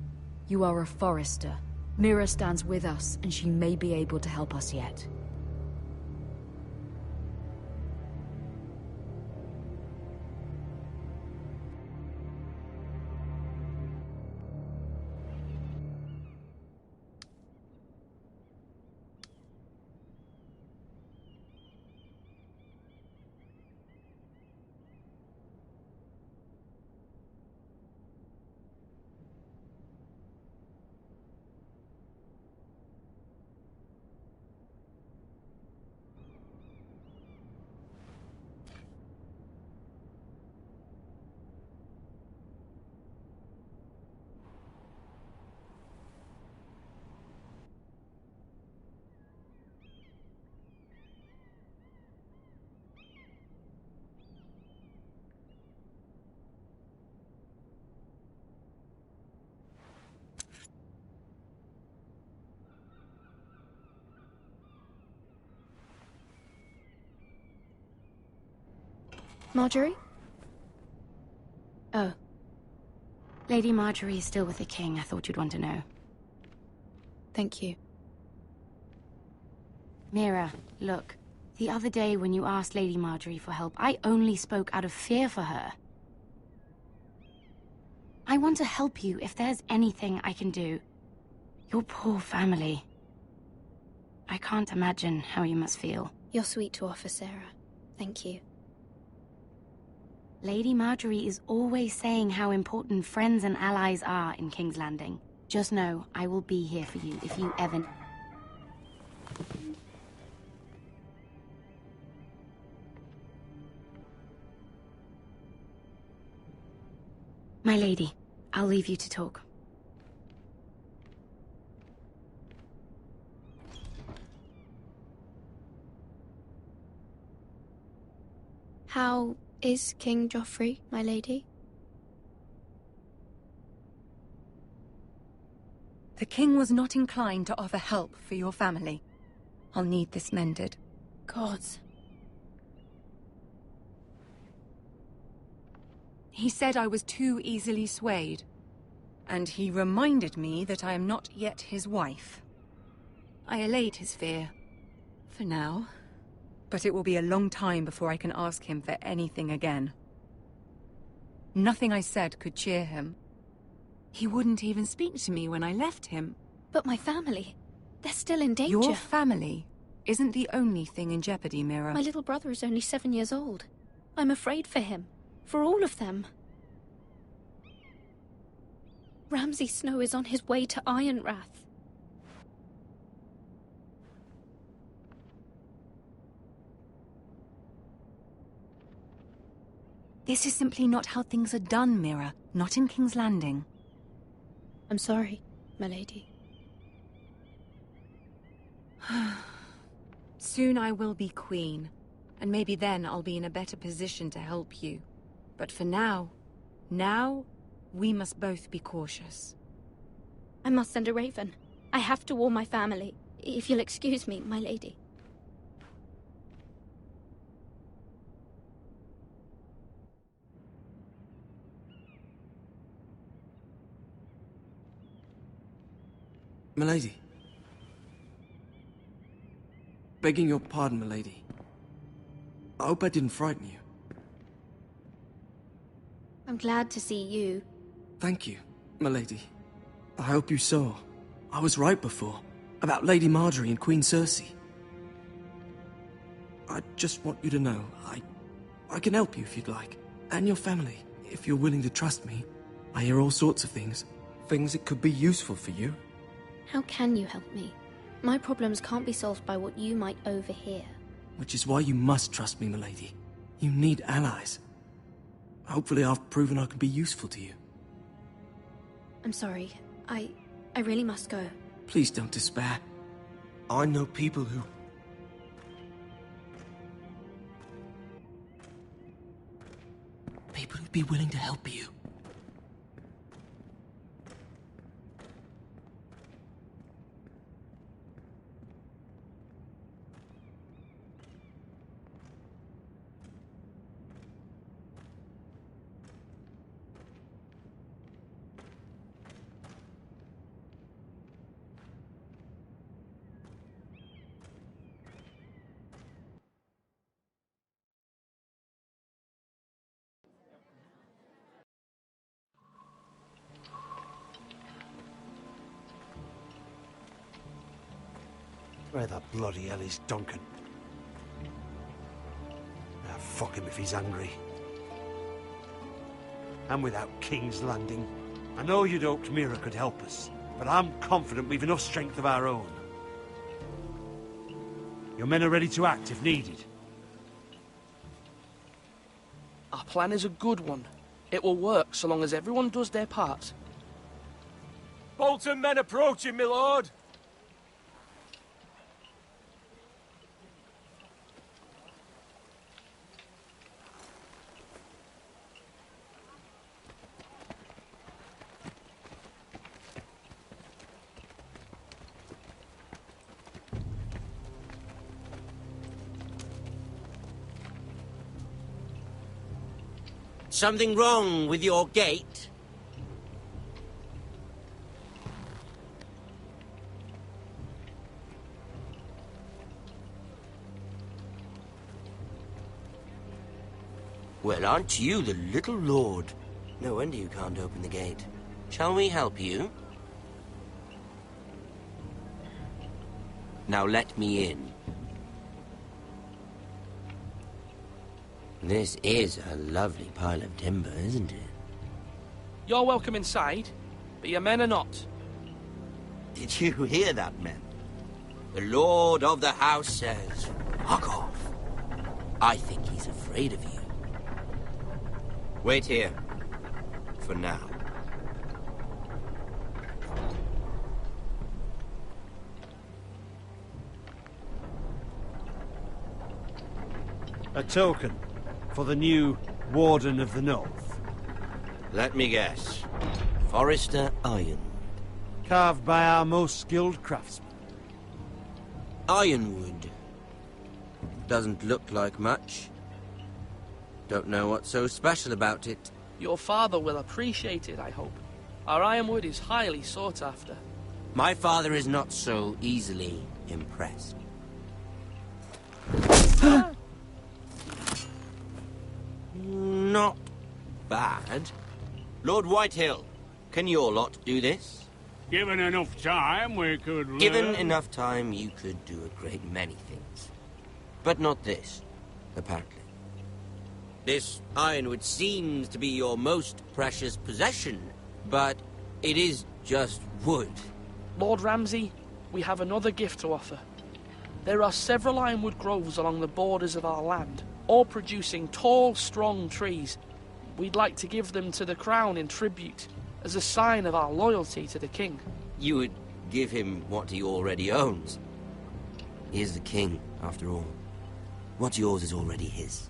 You are a Forrester. Mira stands with us, and she may be able to help us yet. Marjorie? Oh. Lady Marjorie is still with the king. I thought you'd want to know. Thank you. Mira, look. The other day when you asked Lady Marjorie for help, I only spoke out of fear for her. I want to help you if there's anything I can do. Your poor family. I can't imagine how you must feel. You're sweet to offer, Sarah. Thank you. Lady Marjorie is always saying how important friends and allies are in King's Landing. Just know, I will be here for you if you ever... My lady, I'll leave you to talk. How is King Joffrey, my lady? The king was not inclined to offer help for your family. I'll need this mended. Gods. He said I was too easily swayed. And he reminded me that I am not yet his wife. I allayed his fear. For now. But it will be a long time before I can ask him for anything again. Nothing I said could cheer him. He wouldn't even speak to me when I left him. But my family, they're still in danger. Your family isn't the only thing in jeopardy, Mira. My little brother is only 7 years old. I'm afraid for him. For all of them. Ramsay Snow is on his way to Ironrath. This is simply not how things are done, Mira. Not in King's Landing. I'm sorry, my lady. Soon I will be queen, and maybe then I'll be in a better position to help you. But for now, we must both be cautious. I must send a raven. I have to warn my family. If you'll excuse me, my lady. Milady. Begging your pardon, milady. I hope I didn't frighten you. I'm glad to see you. Thank you, milady. I hope you saw. I was right before. About Lady Marjorie and Queen Cersei. I just want you to know, I can help you if you'd like. And your family, if you're willing to trust me. I hear all sorts of things. Things that could be useful for you. How can you help me? My problems can't be solved by what you might overhear. Which is why you must trust me, milady. You need allies. Hopefully I've proven I can be useful to you. I'm sorry. I really must go. Please don't despair. I know people who... People who'd be willing to help you. Where the bloody hell is Duncan? Ah, fuck him if he's angry. And without King's Landing. I know you'd hoped Mira could help us, but I'm confident we've enough strength of our own. Your men are ready to act if needed. Our plan is a good one. It will work so long as everyone does their part. Bolton men approaching, my lord! Something wrong with your gate? Well, aren't you the little lord? No wonder you can't open the gate. Shall we help you? Now let me in. This is a lovely pile of timber, isn't it? You're welcome inside, but your men are not. Did you hear that, men? The lord of the house says, "Fuck off." I think he's afraid of you. Wait here. For now. A token for the new Warden of the North. Let me guess. Forrester Iron. Carved by our most skilled craftsmen. Ironwood. Doesn't look like much. Don't know what's so special about it. Your father will appreciate it, I hope. Our ironwood is highly sought after. My father is not so easily impressed. Not bad. Lord Whitehill, can your lot do this? Given enough time, we could learn. Given enough time, you could do a great many things. But not this, apparently. This ironwood seems to be your most precious possession, but it is just wood. Lord Ramsay, we have another gift to offer. There are several ironwood groves along the borders of our land, all producing tall, strong trees. We'd like to give them to the crown in tribute, as a sign of our loyalty to the king. You would give him what he already owns. He is the king, after all. What's yours is already his.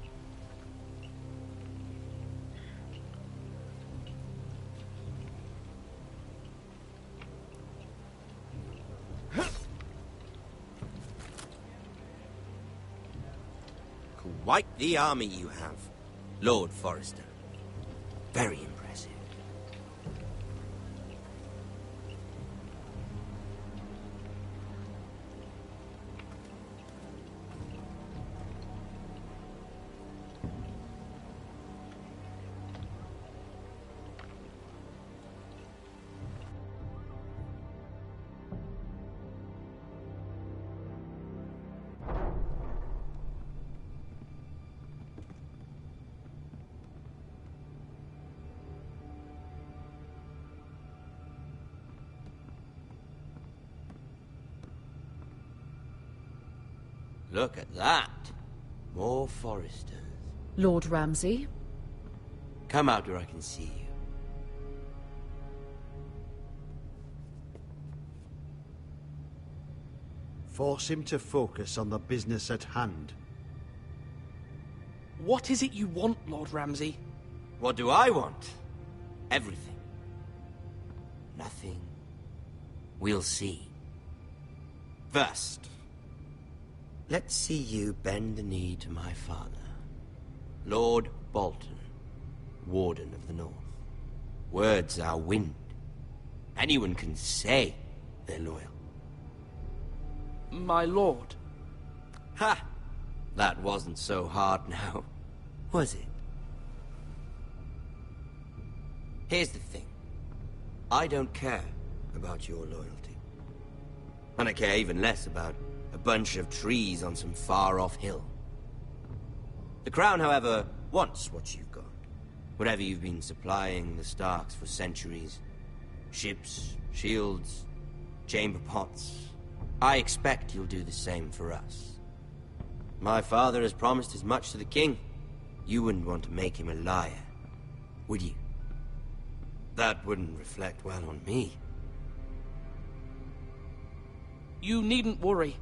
Quite the army you have, Lord Forrester. Very impressive. Look at that. More Foresters. Lord Ramsay? Come out where I can see you. Force him to focus on the business at hand. What is it you want, Lord Ramsay? What do I want? Everything. Nothing. We'll see. First, let's see you bend the knee to my father, Lord Bolton, Warden of the North. Words are wind. Anyone can say they're loyal. My lord. Ha! That wasn't so hard now, was it? Here's the thing. I don't care about your loyalty. And I care even less about a bunch of trees on some far-off hill. The Crown, however, wants what you've got. Whatever you've been supplying the Starks for centuries. Ships, shields, chamber pots. I expect you'll do the same for us. My father has promised as much to the king. You wouldn't want to make him a liar, would you? That wouldn't reflect well on me. You needn't worry.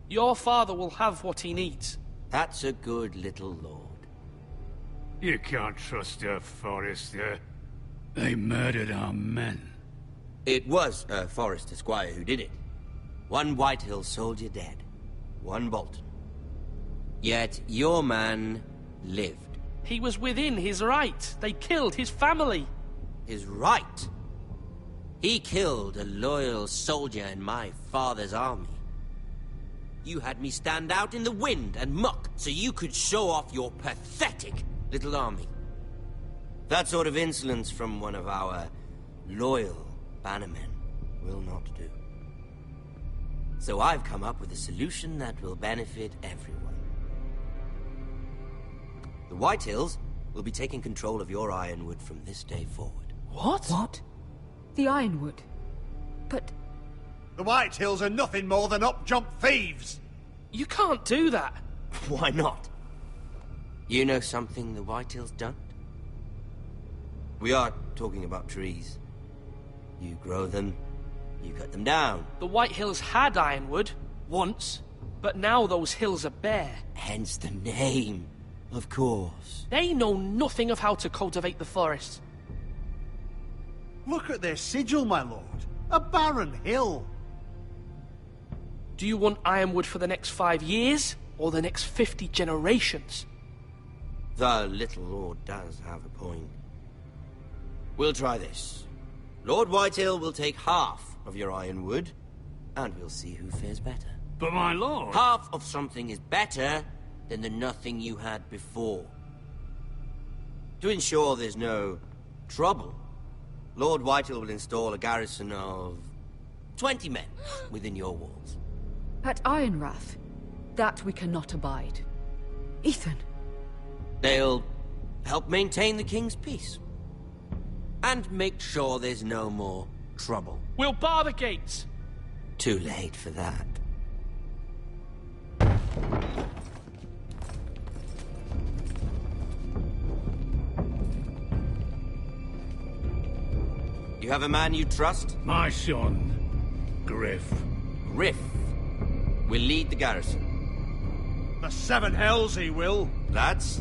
Your father will have what he needs. That's a good little lord. You can't trust a Forester. They murdered our men. It was a Forester squire who did it. One Whitehill soldier dead. One Bolton. Yet your man lived. He was within his right. They killed his family. His right? He killed a loyal soldier in my father's army. You had me stand out in the wind and muck so you could show off your pathetic little army. That sort of insolence from one of our loyal bannermen will not do. So I've come up with a solution that will benefit everyone. The Whitehills will be taking control of your Ironwood from this day forward. What? What? The Ironwood? But... The Whitehills are nothing more than up-jump thieves! You can't do that. Why not? You know something the Whitehills don't? We are talking about trees. You grow them, you cut them down. The Whitehills had Ironwood, once, but now those hills are bare. Hence the name, of course. They know nothing of how to cultivate the forests. Look at their sigil, my lord. A barren hill. Do you want Ironwood for the next 5 years, or the next 50 generations? The little lord does have a point. We'll try this. Lord Whitehill will take half of your Ironwood, and we'll see who fares better. But my lord... Half of something is better than the nothing you had before. To ensure there's no trouble, Lord Whitehill will install a garrison of 20 men within your walls. At Ironrath? That we cannot abide. Ethan! They'll help maintain the king's peace. And make sure there's no more trouble. We'll bar the gates! Too late for that. You have a man you trust? My son, Griff. Griff will lead the garrison. The Seven Hells he will. Lads,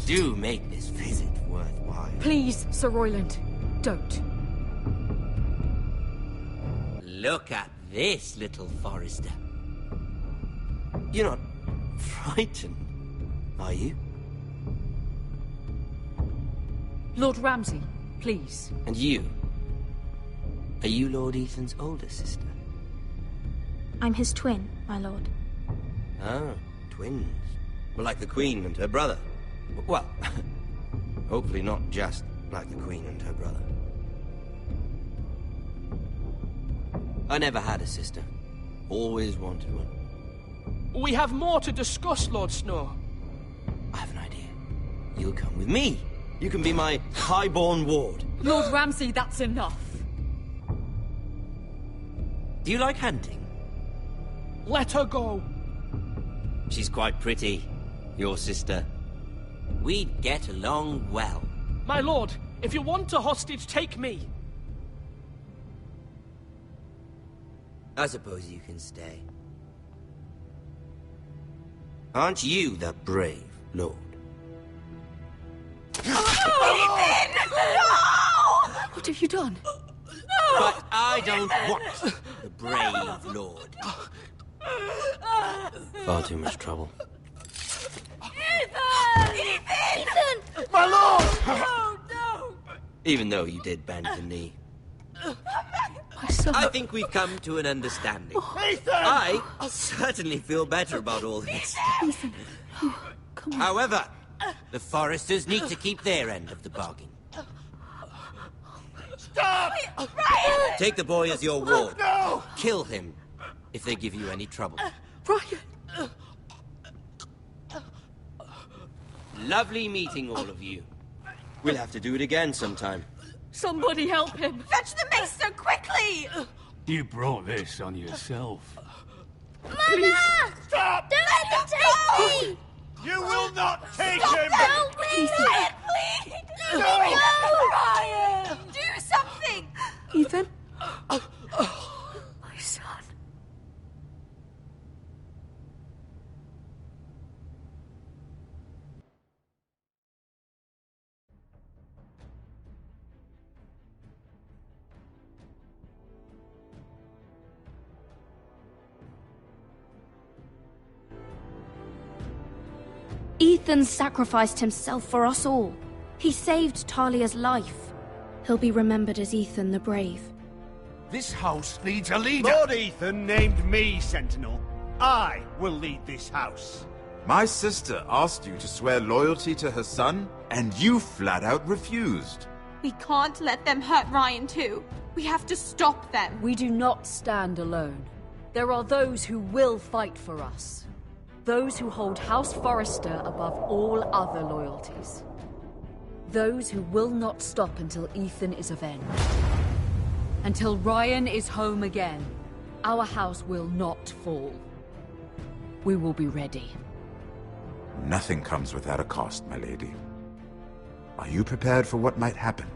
do make this visit worthwhile. Please, Sir Royland, don't. Look at this, little Forester. You're not frightened, are you? Lord Ramsay, please. And you? Are you Lord Ethan's older sister? I'm his twin, my lord. Oh, twins. Well, like the Queen and her brother. Well, hopefully not just like the Queen and her brother. I never had a sister. Always wanted one. We have more to discuss, Lord Snow. I have an idea. You'll come with me. You can be my highborn ward. Lord Ramsay, that's enough. Do you like hunting? Let her go. She's quite pretty, your sister. We'd get along well. My lord, if you want a hostage, take me. I suppose you can stay. Aren't you the brave lord? Ethan! No! What have you done? But I don't want the brave lord. Far too much trouble. Ethan! Ethan! My lord! No, no! Even though you did bend the knee. My son. I think we've come to an understanding. Ethan! I certainly feel better about all this. Ethan. Oh, come on. However, the Foresters need to keep their end of the bargain. Stop! Ryan! Take the boy as your ward. No! Kill him if they give you any trouble. Ryan! Lovely meeting all of you. We'll have to do it again sometime. Somebody help him! Fetch the maester quickly! You brought this on yourself. Mama! Stop! Don't let them take me! You will not take Stop him! Help me! Ryan, please! No! Ryan! Do something! Ethan? My son. Ethan sacrificed himself for us all. He saved Talia's life. He'll be remembered as Ethan the Brave. This house needs a leader. Lord Ethan named me Sentinel. I will lead this house. My sister asked you to swear loyalty to her son, and you flat out refused. We can't let them hurt Ryan too. We have to stop them. We do not stand alone. There are those who will fight for us. Those who hold House Forrester above all other loyalties. Those who will not stop until Ethan is avenged. Until Ryan is home again, our house will not fall. We will be ready. Nothing comes without a cost, my lady. Are you prepared for what might happen?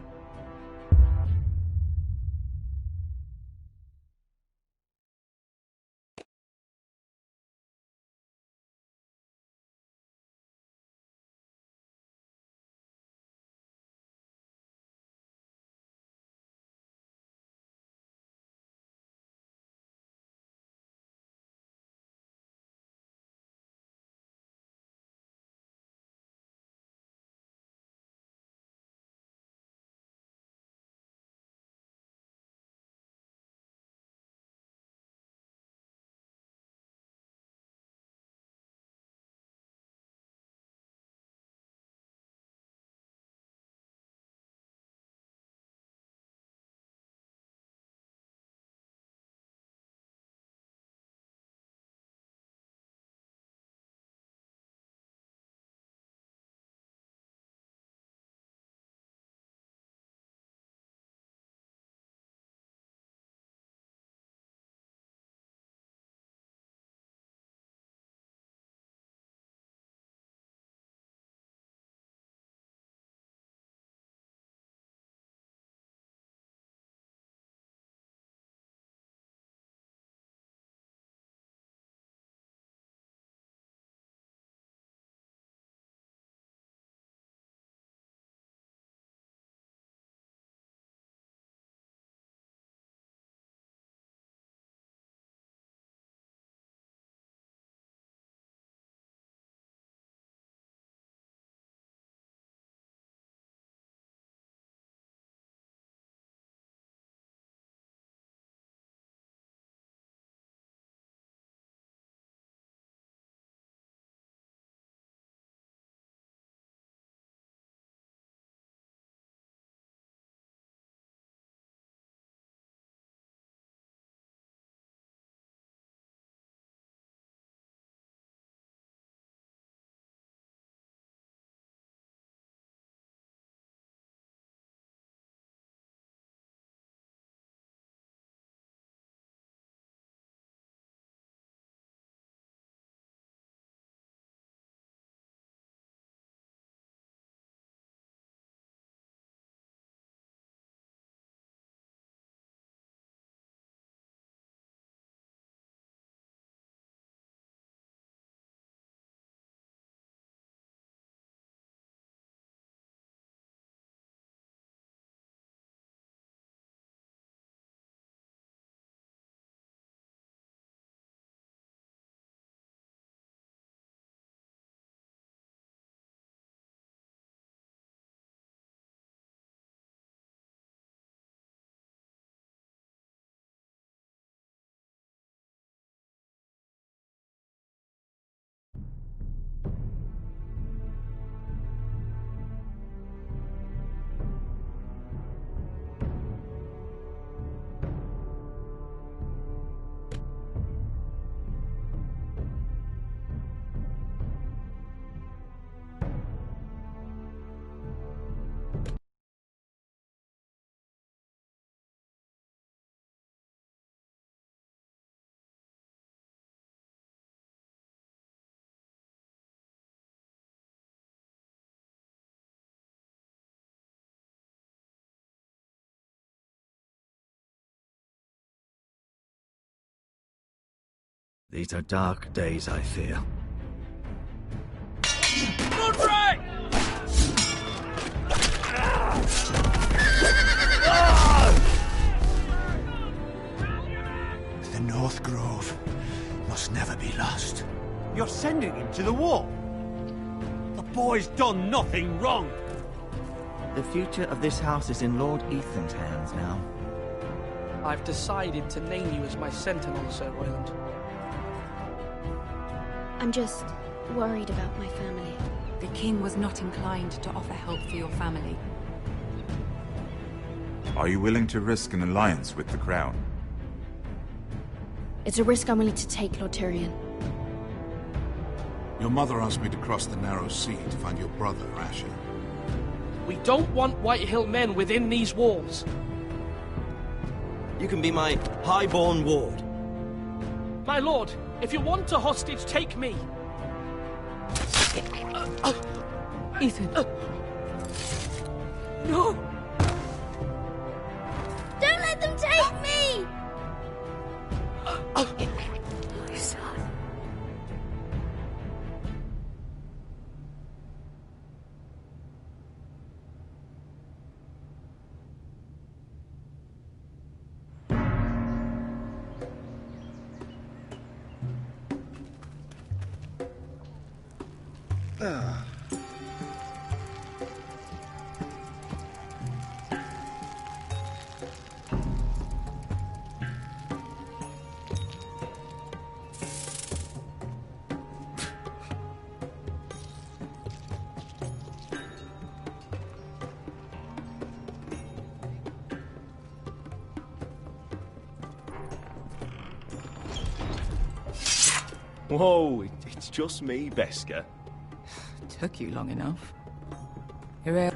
These are dark days, I fear. Roderick! The North Grove must never be lost. You're sending him to the war? The boy's done nothing wrong. The future of this house is in Lord Ethan's hands now. I've decided to name you as my sentinel, Sir Royland. I'm just worried about my family. The king was not inclined to offer help for your family. Are you willing to risk an alliance with the Crown? It's a risk I'm willing to take, Lord Tyrion. Your mother asked me to cross the narrow sea to find your brother, Asher. We don't want Whitehill men within these walls. You can be my highborn ward. My lord, if you want a hostage, take me. Ethan. No! Don't let them take me! My son. Whoa, it's just me, Beskar. Took you long enough. Here.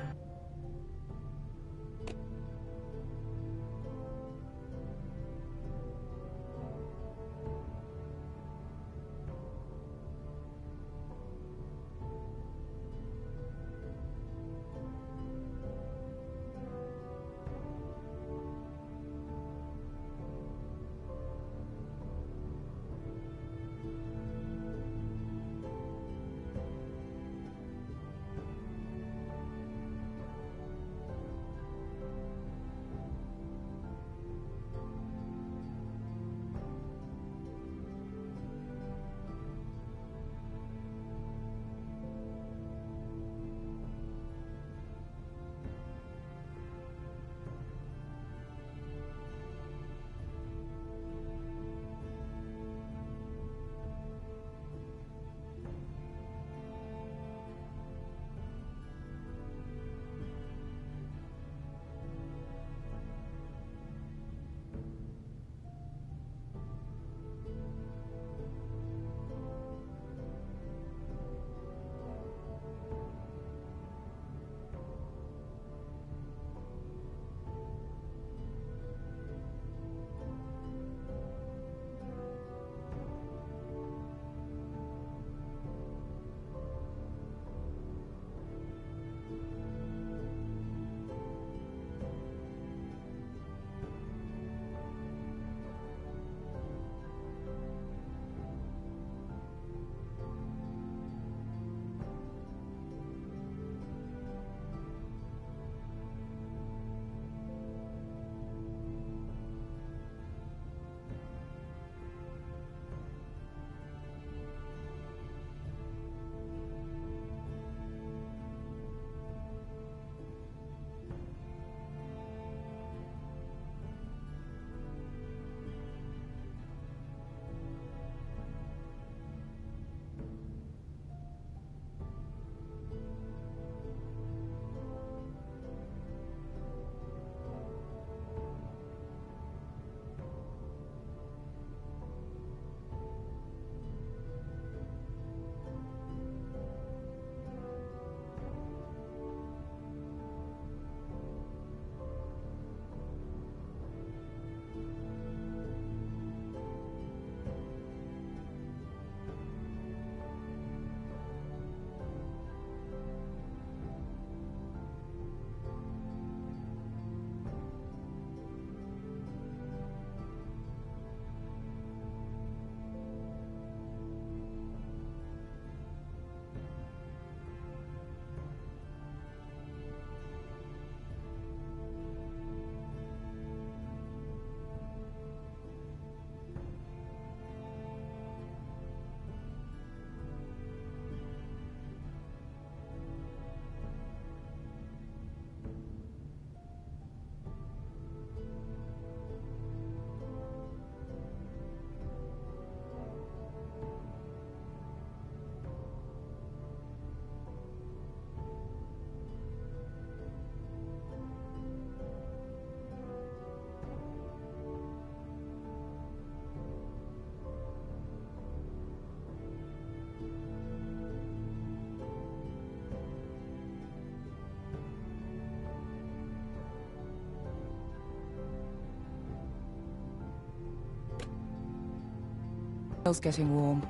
It's getting warm.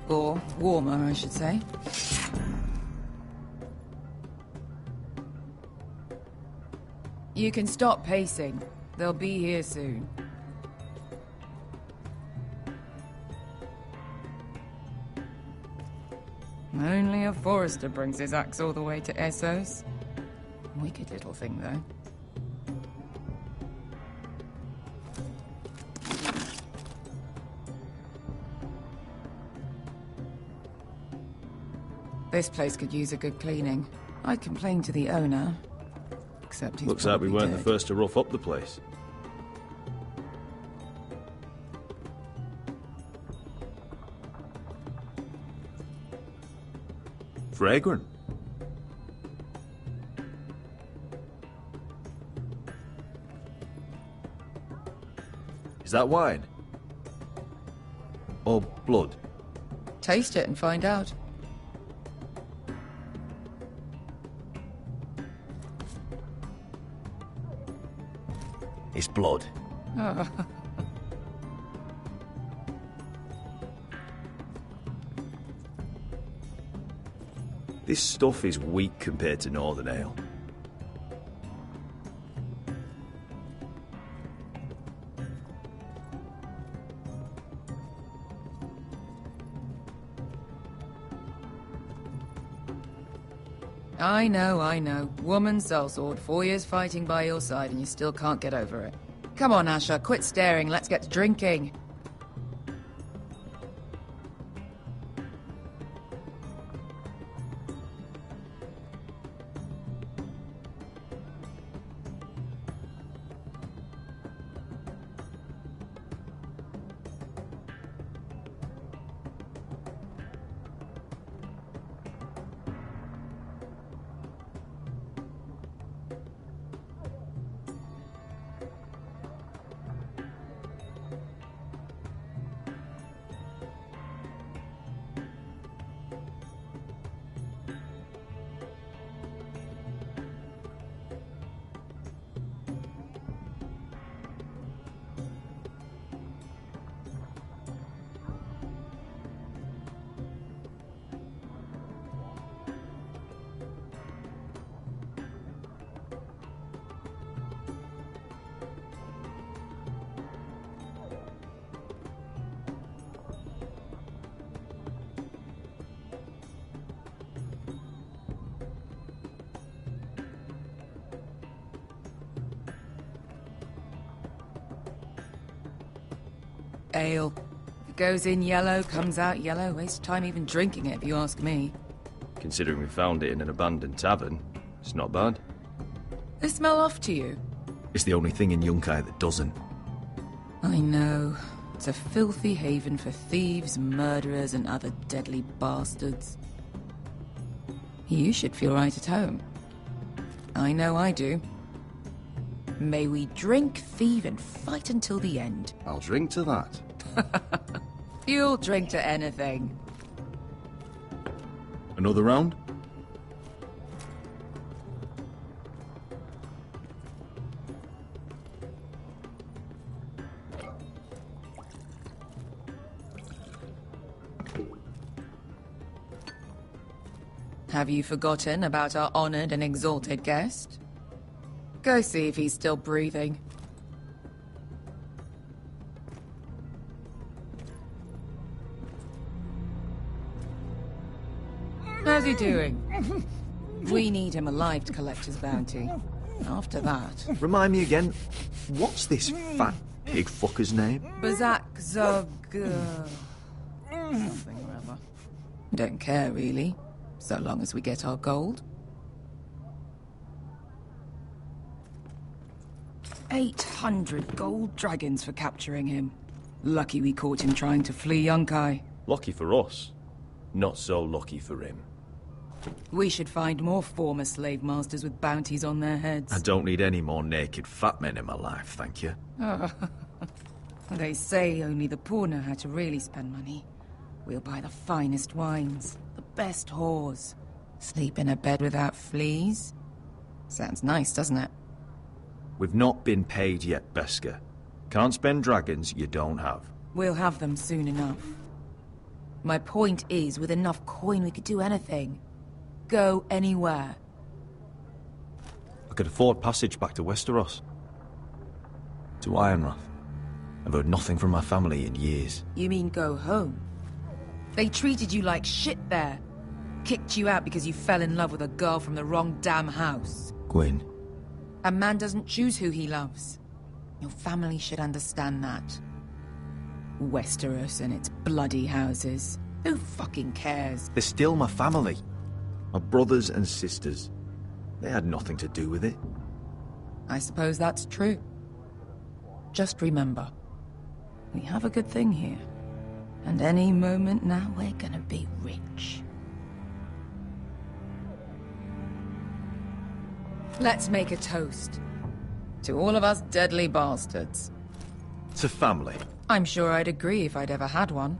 Or warmer, I should say. You can stop pacing. They'll be here soon. Only a Forrester brings his axe all the way to Essos. Wicked little thing, though. This place could use a good cleaning. I complained to the owner, except he's Looks like we weren't dead. the first to rough up the place. Fragrant. Is that wine? Or blood? Taste it and find out. It's blood. Oh. This stuff is weak compared to Northern Ale. I know. Woman sellsword, 4 years fighting by your side and you still can't get over it. Come on, Asher, quit staring, let's get to drinking. Ale. If it goes in yellow, comes out yellow. Waste time even drinking it, if you ask me. Considering we found it in an abandoned tavern, it's not bad. They smell off to you? It's the only thing in Yunkai that doesn't. I know. It's a filthy haven for thieves, murderers, and other deadly bastards. You should feel right at home. I know I do. May we drink, thieve, and fight until the end. I'll drink to that. You'll drink to anything. Another round? Have you forgotten about our honored and exalted guest? Go see if he's still breathing. How's he doing? We need him alive to collect his bounty. After that... Remind me again, what's this fat pig fucker's name? Bazak Zog... something or other. Don't care, really. So long as we get our gold. 800 gold dragons for capturing him. Lucky we caught him trying to flee Yunkai. Lucky for us. Not so lucky for him. We should find more former slave masters with bounties on their heads. I don't need any more naked fat men in my life, thank you. Oh. They say only the poor know how to really spend money. We'll buy the finest wines, the best whores. Sleep in a bed without fleas. Sounds nice, doesn't it? We've not been paid yet, Beska. Can't spend dragons you don't have. We'll have them soon enough. My point is, with enough coin we could do anything. Go anywhere. I could afford passage back to Westeros. To Ironrath. I've heard nothing from my family in years. You mean go home? They treated you like shit there. Kicked you out because you fell in love with a girl from the wrong damn house. Gwyn. A man doesn't choose who he loves. Your family should understand that. Westeros and its bloody houses. Who fucking cares? They're still my family. My brothers and sisters. They had nothing to do with it. I suppose that's true. Just remember, we have a good thing here. And any moment now, we're gonna be rich. Let's make a toast. To all of us deadly bastards. To family. I'm sure I'd agree if I'd ever had one.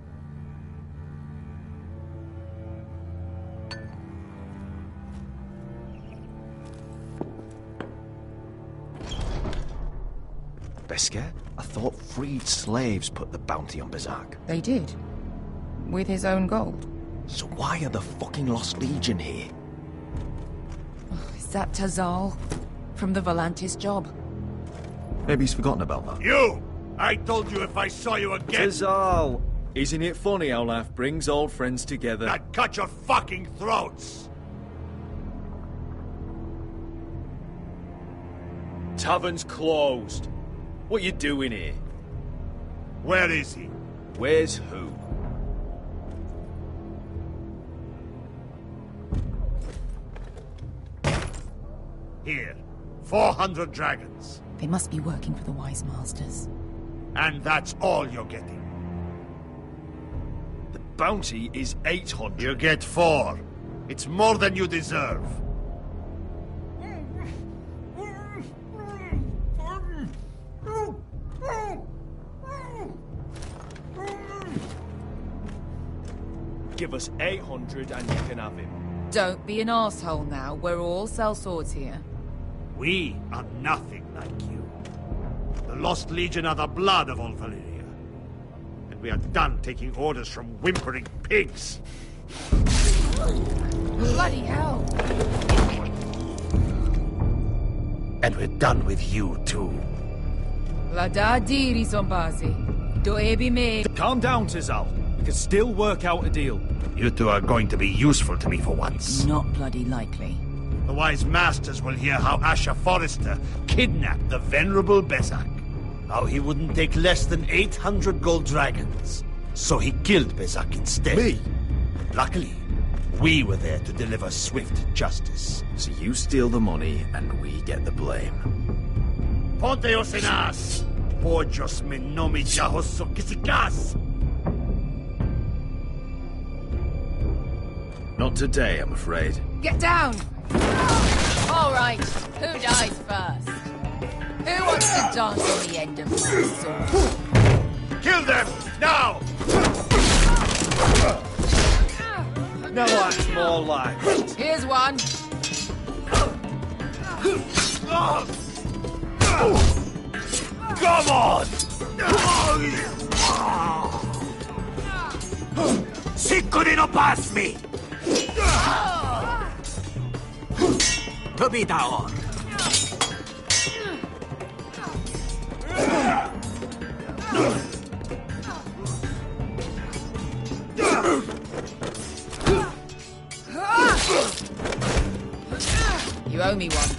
Beskar? I thought freed slaves put the bounty on Berserk. They did. With his own gold. So why are the fucking Lost Legion here? Is that Tazal? From the Volantis job? Maybe he's forgotten about that. You! I told you if I saw you again... Tazal! Isn't it funny how life brings old friends together? I'd cut your fucking throats! Tavern's closed. What you doing here? Where is he? Where's who? Here. 400 dragons. They must be working for the Wise Masters. And that's all you're getting. The bounty is 800. You get 4. It's more than you deserve. Give us 800 and you can have him. Don't be an asshole now. We're all sellswords here. We are nothing like you. The Lost Legion are the blood of all Valyria. And we are done taking orders from whimpering pigs. Bloody hell! And we're done with you, too. La da diri sombazi. Do ebi me. Calm down, Tazal. We can still work out a deal. You two are going to be useful to me for once. Not bloody likely. The Wise Masters will hear how Asher Forrester kidnapped the venerable Bezzak. How he wouldn't take less than 800 gold dragons. So he killed Bezzak instead. Me? Luckily, we were there to deliver swift justice. So you steal the money and we get the blame. Ponteos en as! Pojos me nomi jahoso kisikas! Not today, I'm afraid. Get down! All right, who dies first? Who wants to dance on the end of my sword? Kill them! Now! Now that's more like it. Here's one. Come on! Siccone no pass me! Tobitaor! You owe me one.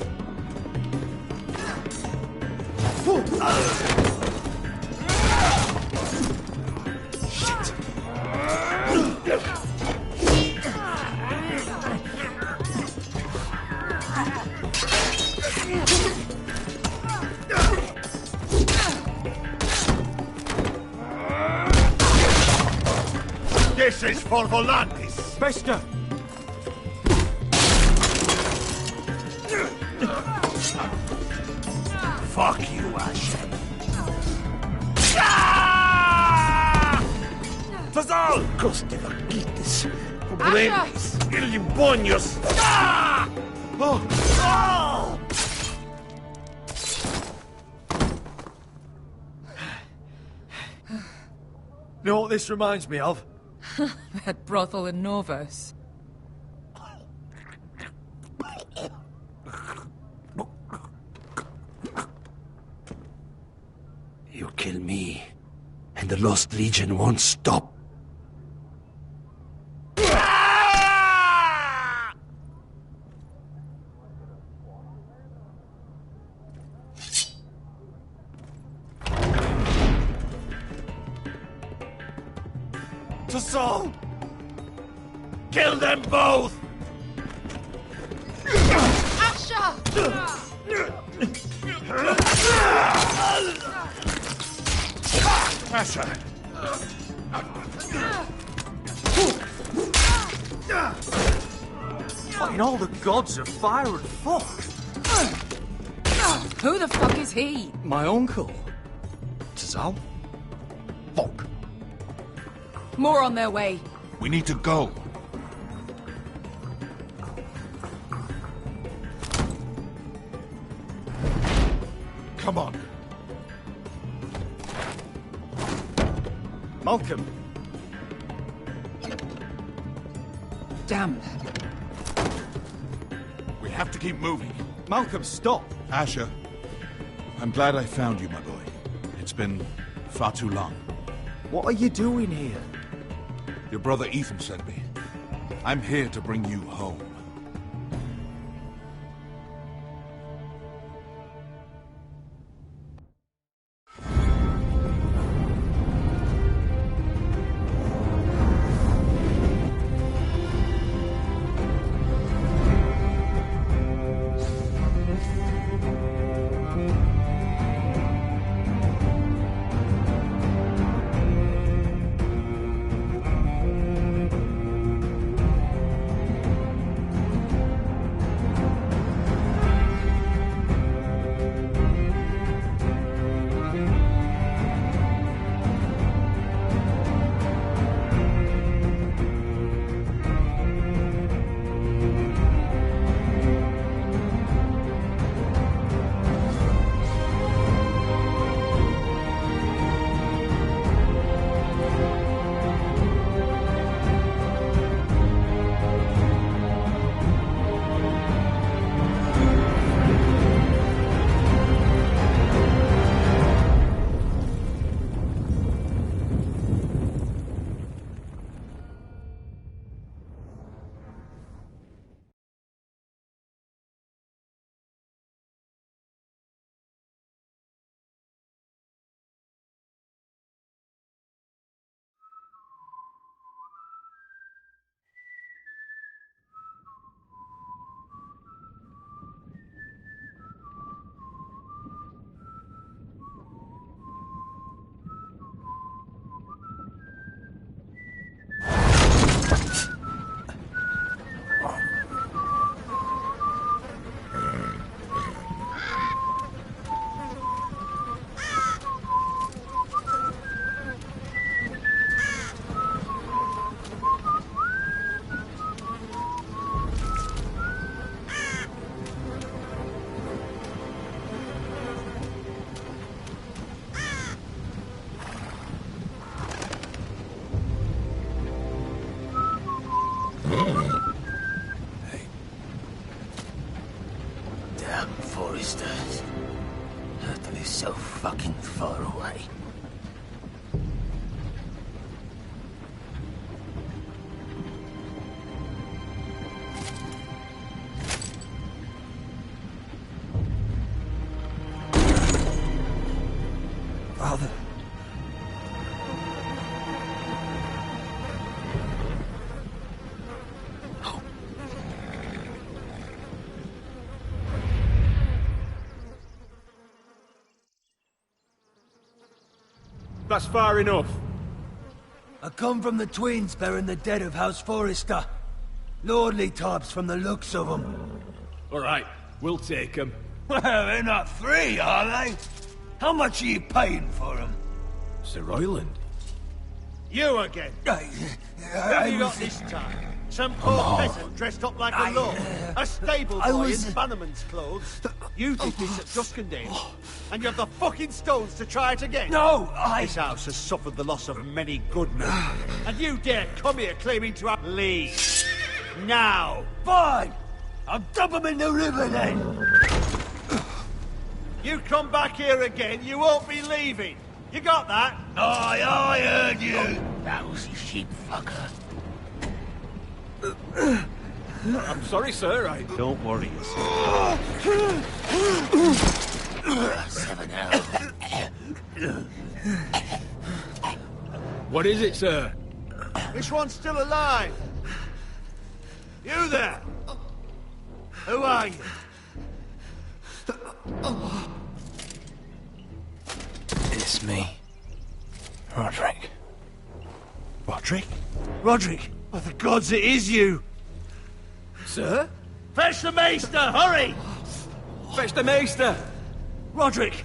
This is for Volantis! Beskar! Fuck you, Asher. Tazal! Coste vaquites, pobrenis, ilibonios! Oh! You know what this reminds me of? That brothel in Novos. You kill me, and the Lost Legion won't stop. To Saul! Kill them both! Asha! Asha! Fucking all the gods of fire and fuck. Who the fuck is he? My uncle. Tazal? Fuck. More on their way. We need to go. Come on. Malcolm. Damn. We have to keep moving. Malcolm, stop. Asher, I'm glad I found you, my boy. It's been far too long. What are you doing here? Your brother Ethan sent me. I'm here to bring you home. Damn foresters. Hurtle is so fucking far away. Father. That's far enough. I come from the twins bearing the dead of House Forrester. Lordly tops from the looks of them. All right, we'll take them. Well, they're not free, are they? How much are you paying for them? Sir Royland. You again. What have you got this time? Some poor peasant dressed up like a lord. A stable boy in Bannerman's clothes. You did this at Duskendale, and you have the fucking stones to try it again? No, This house has suffered the loss of many good men, and you dare come here claiming to have... Leave. Now. Fine! I'll dump him in the river then! You come back here again, you won't be leaving. You got that? Aye, I heard you, lousy sheep fucker. I'm sorry, sir. Don't worry. What is it, sir? Which one's still alive? You there? Who are you? It's me. Roderick. Roderick? Roderick! By the gods, it is you! Sir? Fetch the maester, hurry! Fetch the maester! Roderick!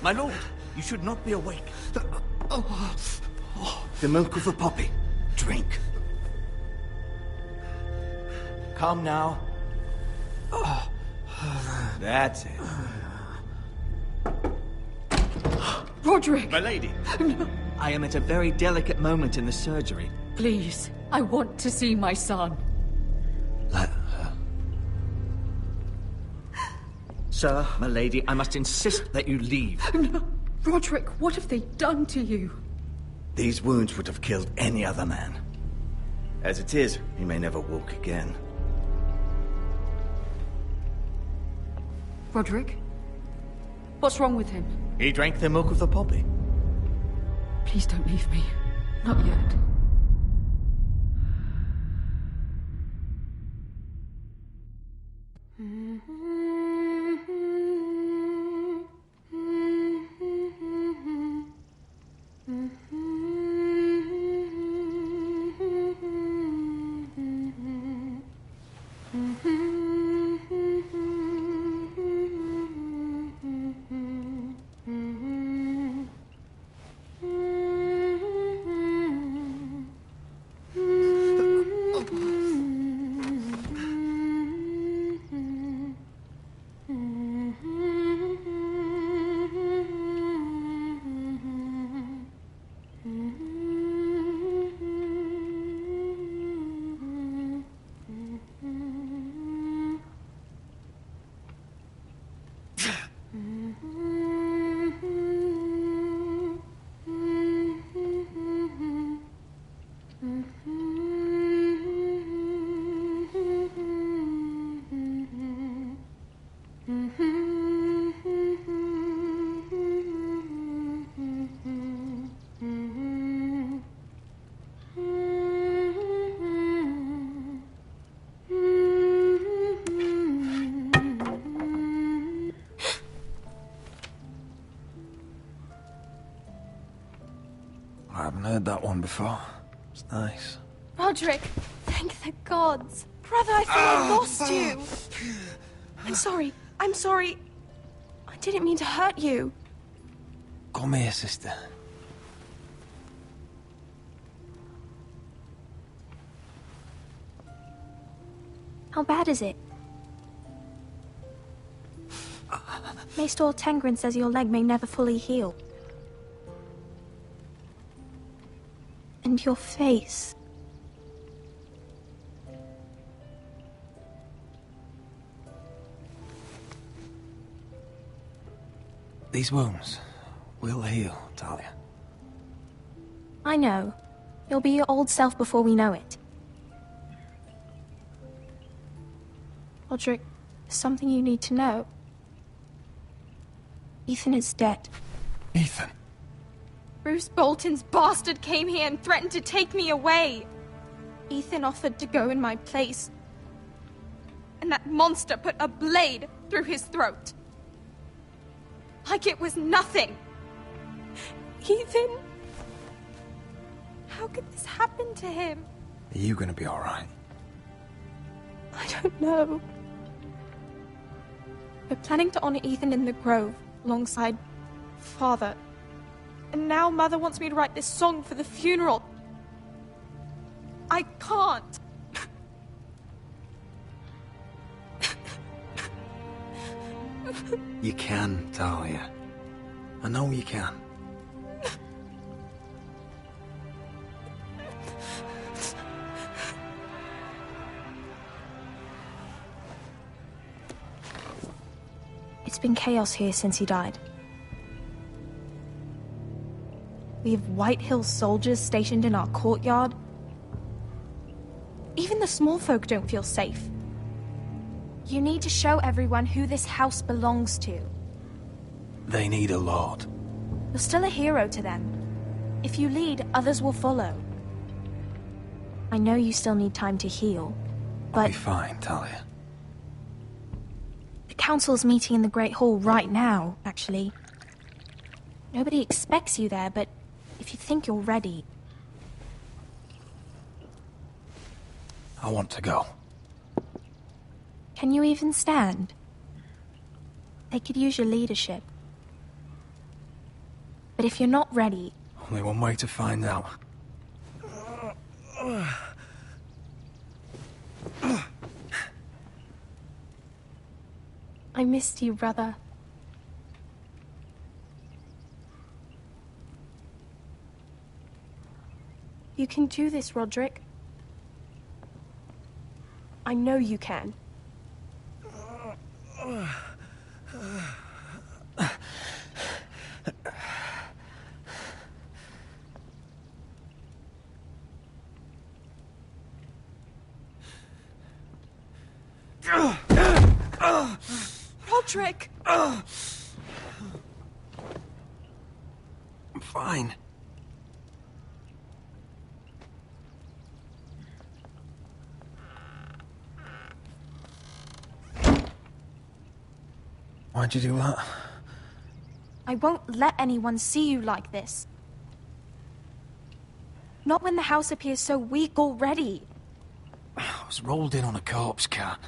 My lord, you should not be awake. The milk of the poppy. Drink. Calm now. That's it. Roderick! My lady. I am at a very delicate moment in the surgery. Please, I want to see my son. Let her. Sir, my lady, I must insist that you leave. No. Roderick, what have they done to you? These wounds would have killed any other man. As it is, he may never walk again. Roderick? What's wrong with him? He drank the milk of the poppy. Please don't leave me. Not yet. I haven't heard that one before. It's nice. Roderick, thank the gods. Brother, I thought I lost you. I'm sorry. I didn't mean to hurt you. Come here, sister. How bad is it? Maester Tengrin says your leg may never fully heal. And your face. These wounds will heal, Talia. I know. You'll be your old self before we know it. Roderick, there's something you need to know. Ethan is dead. Ethan? Bruce Bolton's bastard came here and threatened to take me away. Ethan offered to go in my place. and that monster put a blade through his throat. Like it was nothing. Ethan, how could this happen to him? Are you gonna be alright? I don't know. We're planning to honor Ethan in the grove alongside Father. And now Mother wants me to write this song for the funeral. I can't. You can, Talia. I know you can. It's been chaos here since he died. We have White Hill soldiers stationed in our courtyard. Even the small folk don't feel safe. You need to show everyone who this house belongs to. They need a lord. You're still a hero to them. If you lead, others will follow. I know you still need time to heal, but... I'll be fine, Talia. The council's meeting in the Great Hall right now, actually. Nobody expects you there, but if you think you're ready... I want to go. Can you even stand? They could use your leadership. But if you're not ready... Only one way to find out. I missed you, brother. You can do this, Roderick. I know you can. Roderick! I'm fine. Why'd you do that? I won't let anyone see you like this. Not when the house appears so weak already. I was rolled in on a corpse cart.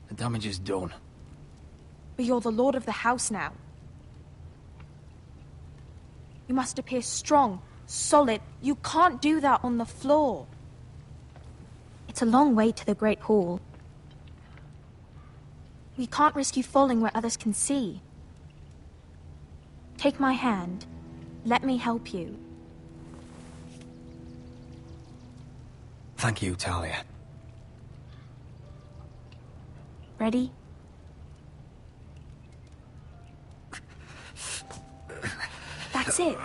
The damage is done. But you're the lord of the house now. You must appear strong, solid. You can't do that on the floor. It's a long way to the Great Hall. We can't risk you falling where others can see. Take my hand. Let me help you. Thank you, Talia. Ready? That's it.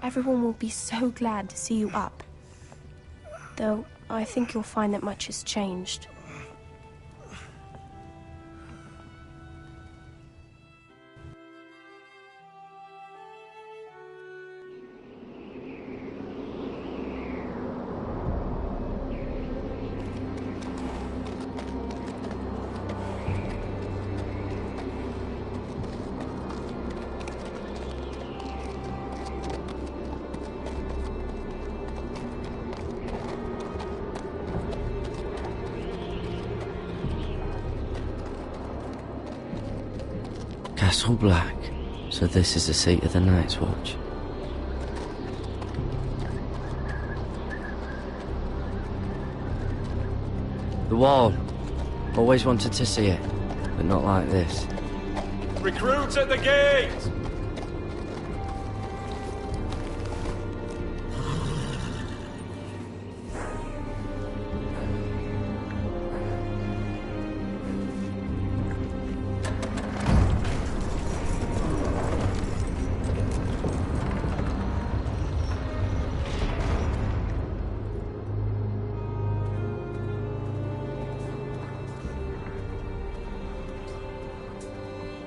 Everyone will be so glad to see you up. Though, I think you'll find that much has changed. Castle Black. So this is the seat of the Night's Watch. The wall. Always wanted to see it, but not like this. Recruits at the gate!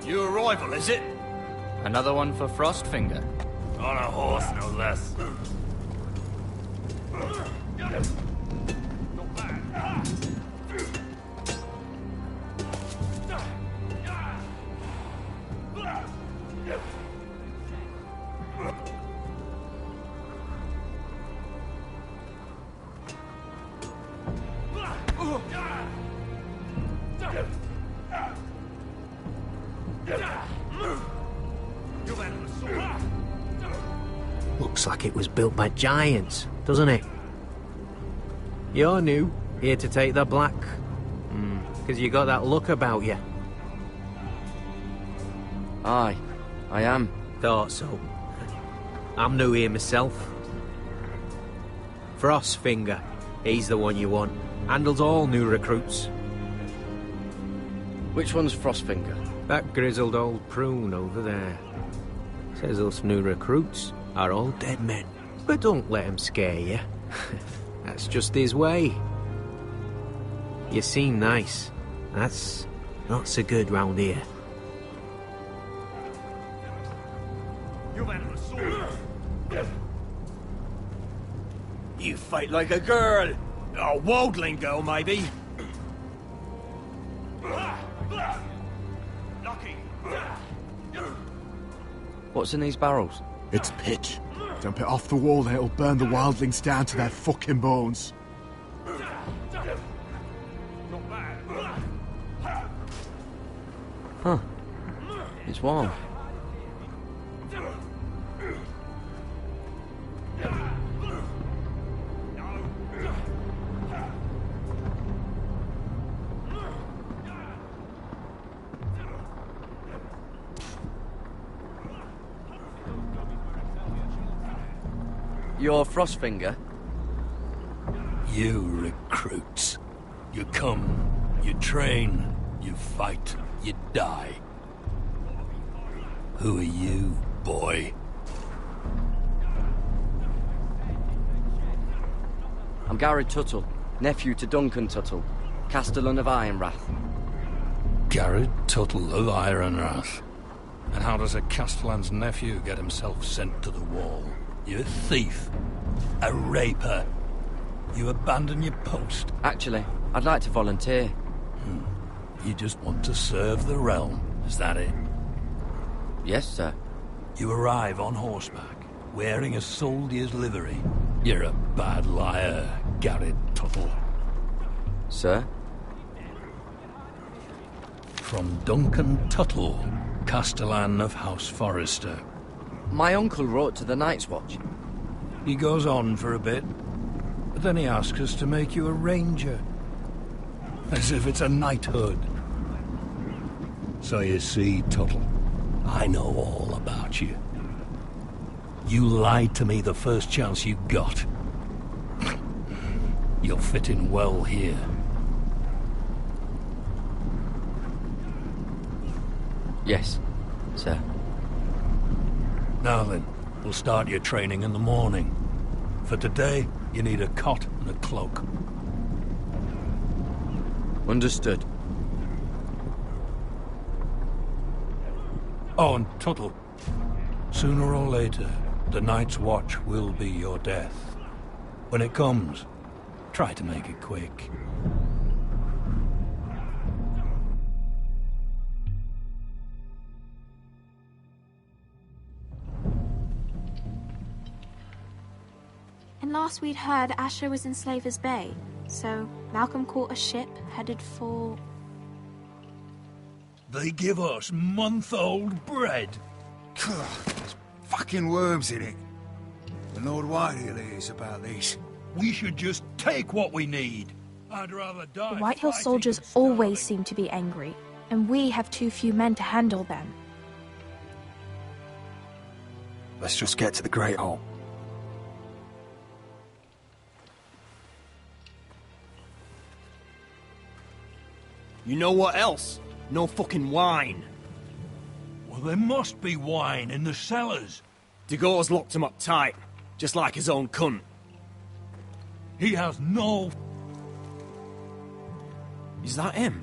New arrival, is it? Another one for Frostfinger. On a horse, no less. Looks like it was built by giants, doesn't it? You're new, here to take the black. Because you got that look about you. Aye, I am. Thought so. I'm new here myself. Frostfinger, he's the one you want. Handles all new recruits. Which one's Frostfinger? That grizzled old prune over there. Says us new recruits are all dead men. But don't let him scare you. That's just his way. You seem nice. That's not so good round here. You fight like a girl. A wildling girl, maybe. What's in these barrels? It's pitch. Dump it off the wall and it'll burn the wildlings down to their fucking bones. Huh. It's warm. You're Frostfinger? You recruits. You come, you train, you fight, you die. Who are you, boy? I'm Gary Tuttle, nephew to Duncan Tuttle, Castellan of Ironrath. Garrett Tuttle of Ironrath. And how does a Castellan's nephew get himself sent to the wall? You a thief. A raper. You abandon your post. Actually, I'd like to volunteer. You just want to serve the realm, is that it? Yes, sir. You arrive on horseback, wearing a soldier's livery. You're a bad liar, Garrett Tuttle. Sir? From Duncan Tuttle, Castellan of House Forrester. My uncle wrote to the Night's Watch. He goes on for a bit, but then he asks us to make you a ranger. As if it's a knighthood. So you see, Tuttle, I know all about you. You lied to me the first chance you got. You'll fit in well here. Yes, sir. Now then, we'll start your training in the morning. For today, you need a cot and a cloak. Understood. Oh, and Tuttle, sooner or later, the Night's Watch will be your death. When it comes, try to make it quick. And last we'd heard, Asher was in Slaver's Bay, so Malcolm caught a ship headed for... They give us month-old bread. There's fucking worms in it. The Lord Whitehill hears about these. We should just take what we need. I'd rather die. The Whitehill soldiers always seem to be angry, and we have too few men to handle them. Let's just get to the Great Hall. You know what else? No fucking wine. Well, there must be wine in the cellars. Degor's locked him up tight, just like his own cunt. He has no... Is that him?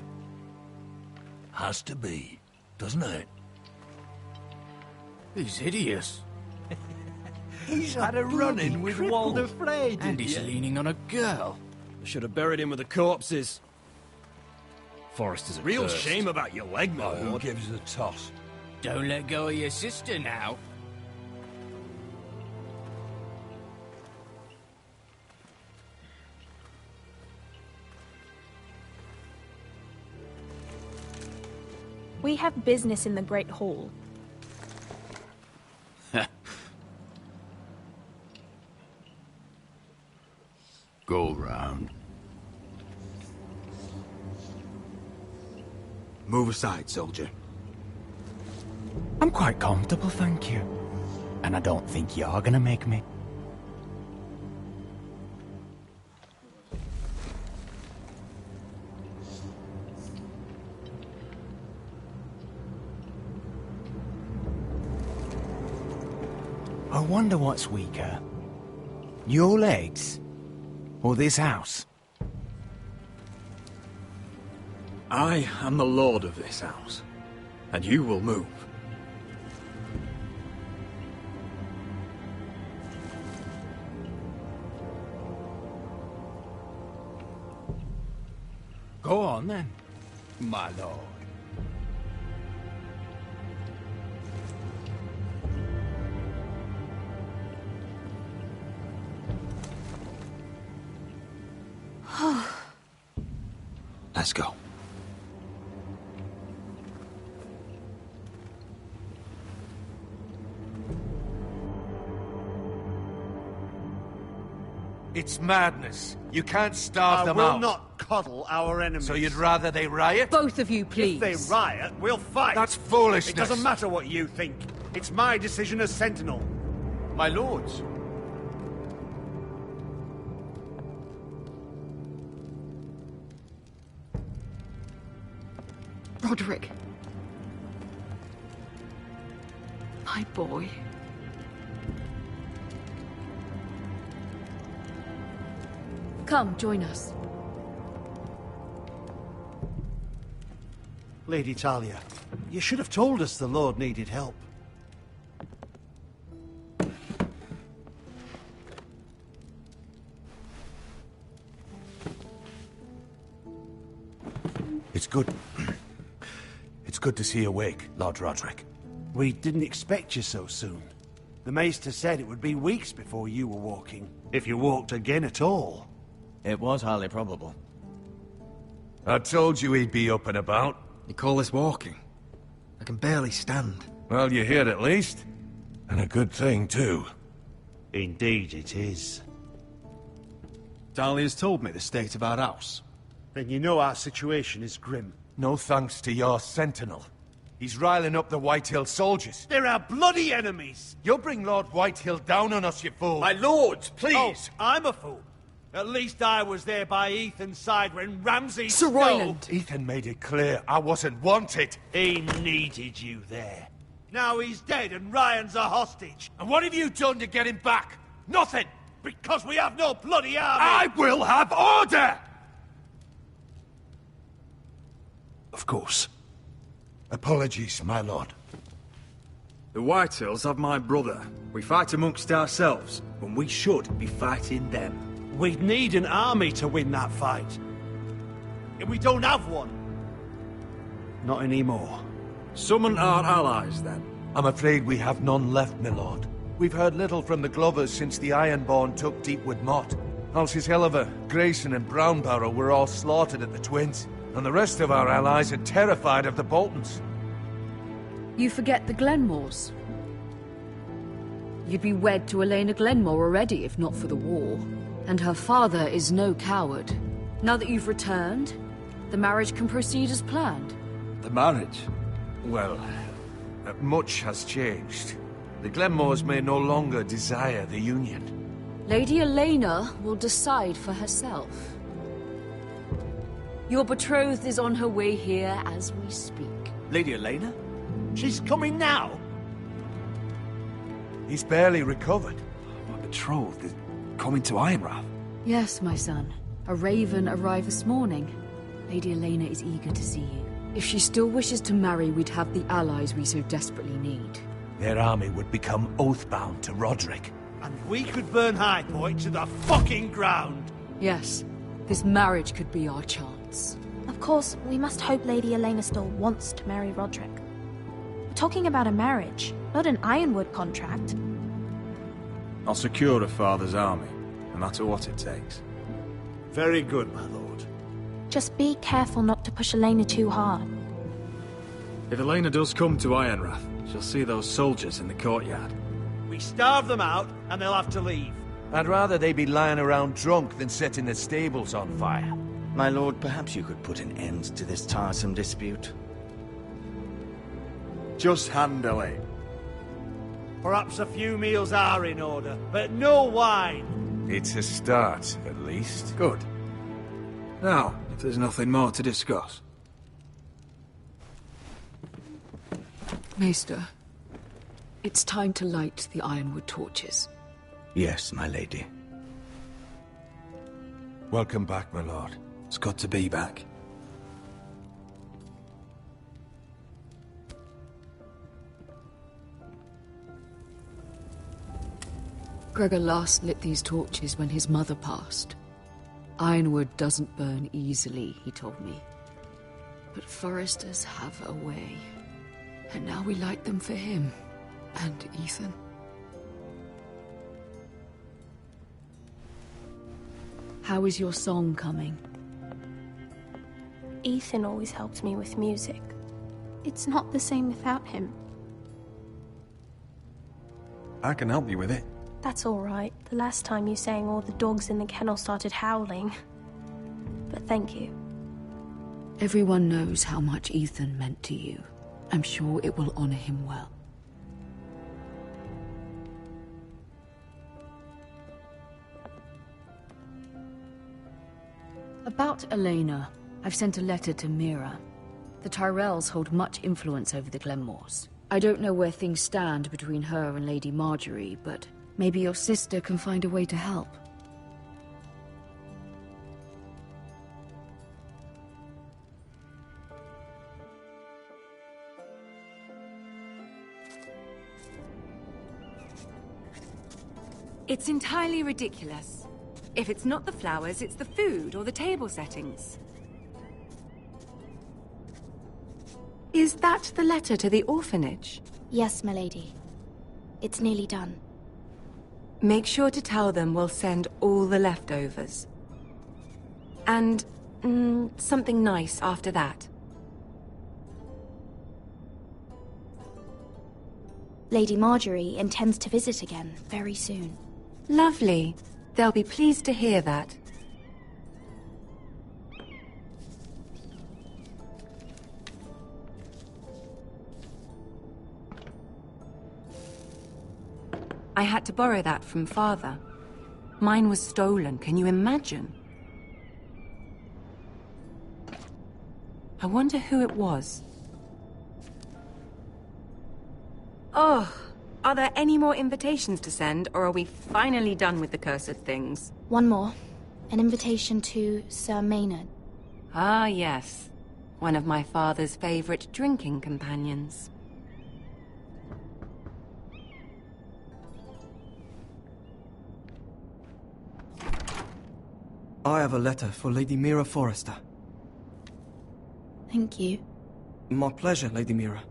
Has to be, doesn't it? He's hideous. He's had a run-in with Walder Frey, And he's leaning on a girl. I should have buried him with the corpses. Forrester's a Real cursed. shame about your leg, my Oh, who lord. gives a toss? Don't let go of your sister now. We have business in the Great Hall. Go round. Move aside, soldier. I'm quite comfortable, thank you. And I don't think you're gonna make me. I wonder what's weaker. Your legs? Or this house? I am the lord of this house, and you will move. Go on then, my lord. Let's go. It's madness. You can't starve them I out. will not coddle our enemies. So you'd rather they riot? Both of you, please. If they riot, we'll fight. That's foolishness. It doesn't matter what you think. It's my decision as Sentinel. My lords. Roderick. My boy. Come, join us. Lady Talia, you should have told us the Lord needed help. It's good. It's good to see you awake, Lord Roderick. We didn't expect you so soon. The Maester said it would be weeks before you were walking, if you walked again at all. It was highly probable. I told you he'd be up and about. You call this walking? I can barely stand. Well, you're here at least. And a good thing, too. Indeed it is. Dahlia's told me the state of our house. Then you know our situation is grim. No thanks to your sentinel. He's riling up the Whitehill soldiers. They're our bloody enemies! You'll bring Lord Whitehill down on us, you fool! My lords, please! Oh, I'm a fool. At least I was there by Ethan's side when Ramsay... Sir Royland! Ethan made it clear I wasn't wanted. He needed you there. Now he's dead and Ryan's a hostage. And what have you done to get him back? Nothing! Because we have no bloody army! I will have order! Of course. Apologies, my lord. The Whitehills have my brother. We fight amongst ourselves, when we should be fighting them. We'd need an army to win that fight. And we don't have one. Not anymore. Summon our allies, then. I'm afraid we have none left, my lord. We've heard little from the Glovers since the Ironborn took Deepwood Motte. Halsey's Helliver, Grayson and Brownbarrow were all slaughtered at the Twins, and the rest of our allies are terrified of the Boltons. You forget the Glenmores. You'd be wed to Elena Glenmore already if not for the war. And her father is no coward. Now that you've returned, the marriage can proceed as planned. The marriage? Well, much has changed. The Glenmores may no longer desire the union. Lady Elena will decide for herself. Your betrothed is on her way here as we speak. Lady Elena? She's coming now! He's barely recovered. My betrothed is coming to Ironrath. Yes, my son. A raven arrived this morning. Lady Elena is eager to see you. If she still wishes to marry, we'd have the allies we so desperately need. their army would become oathbound to Roderick. And we could burn High Point to the fucking ground! Yes, this marriage could be our chance. Of course, we must hope Lady Elena still wants to marry Roderick. We're talking about a marriage, not an Ironwood contract. I'll secure her father's army, no matter what it takes. Very good, my lord. Just be careful not to push Elena too hard. If Elena does come to Ironrath, she'll see those soldiers in the courtyard. We starve them out, and they'll have to leave. I'd rather they be lying around drunk than setting the stables on fire. My lord, perhaps you could put an end to this tiresome dispute. Just handle it. Perhaps a few meals are in order, but no wine! It's a start, at least. Good. Now, if there's nothing more to discuss. Maester, it's time to light the Ironwood torches. Yes, my lady. Welcome back, my lord. It's good to be back. Gregor last lit these torches when his mother passed. Ironwood doesn't burn easily, he told me. But foresters have a way. And now we light them for him. And Ethan. How is your song coming? Ethan always helps me with music. It's not the same without him. I can help you with it. That's all right. The last time you sang, all the dogs in the kennel started howling. But thank you. Everyone knows how much Ethan meant to you. I'm sure it will honor him well. About Elena, I've sent a letter to Mira. The Tyrells hold much influence over the Glenmores. I don't know where things stand between her and Lady Marjorie, but maybe your sister can find a way to help. It's entirely ridiculous. If it's not the flowers, it's the food or the table settings. Is that the letter to the orphanage? Yes, my lady. It's nearly done. Make sure to tell them we'll send all the leftovers. And, something nice after that. Lady Marjorie intends to visit again very soon. Lovely. They'll be pleased to hear that. I had to borrow that from Father. Mine was stolen, can you imagine? I wonder who it was. Oh, are there any more invitations to send, or are we finally done with the cursed things? One more. An invitation to Sir Maynard. Ah, yes. One of my father's favorite drinking companions. I have a letter for Lady Mira Forrester. Thank you. My pleasure, Lady Mira.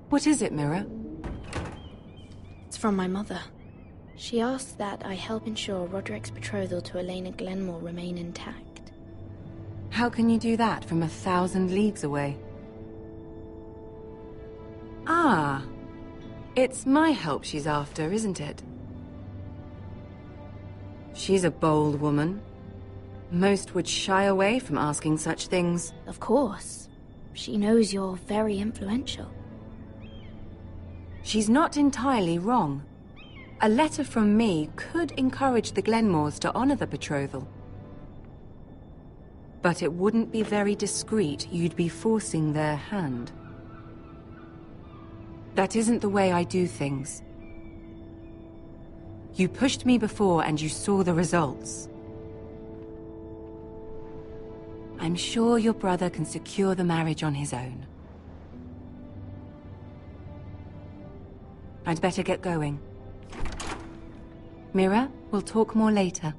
What is it, Mira? It's from my mother. She asks that I help ensure Roderick's betrothal to Elena Glenmore remain intact. How can you do that from 1,000 leagues away? Ah, it's my help she's after, isn't it? She's a bold woman. Most would shy away from asking such things. Of course. She knows you're very influential. She's not entirely wrong. A letter from me could encourage the Glenmores to honor the betrothal. But it wouldn't be very discreet. You'd be forcing their hand. That isn't the way I do things. You pushed me before and you saw the results. I'm sure your brother can secure the marriage on his own. I'd better get going. Mira, we'll talk more later.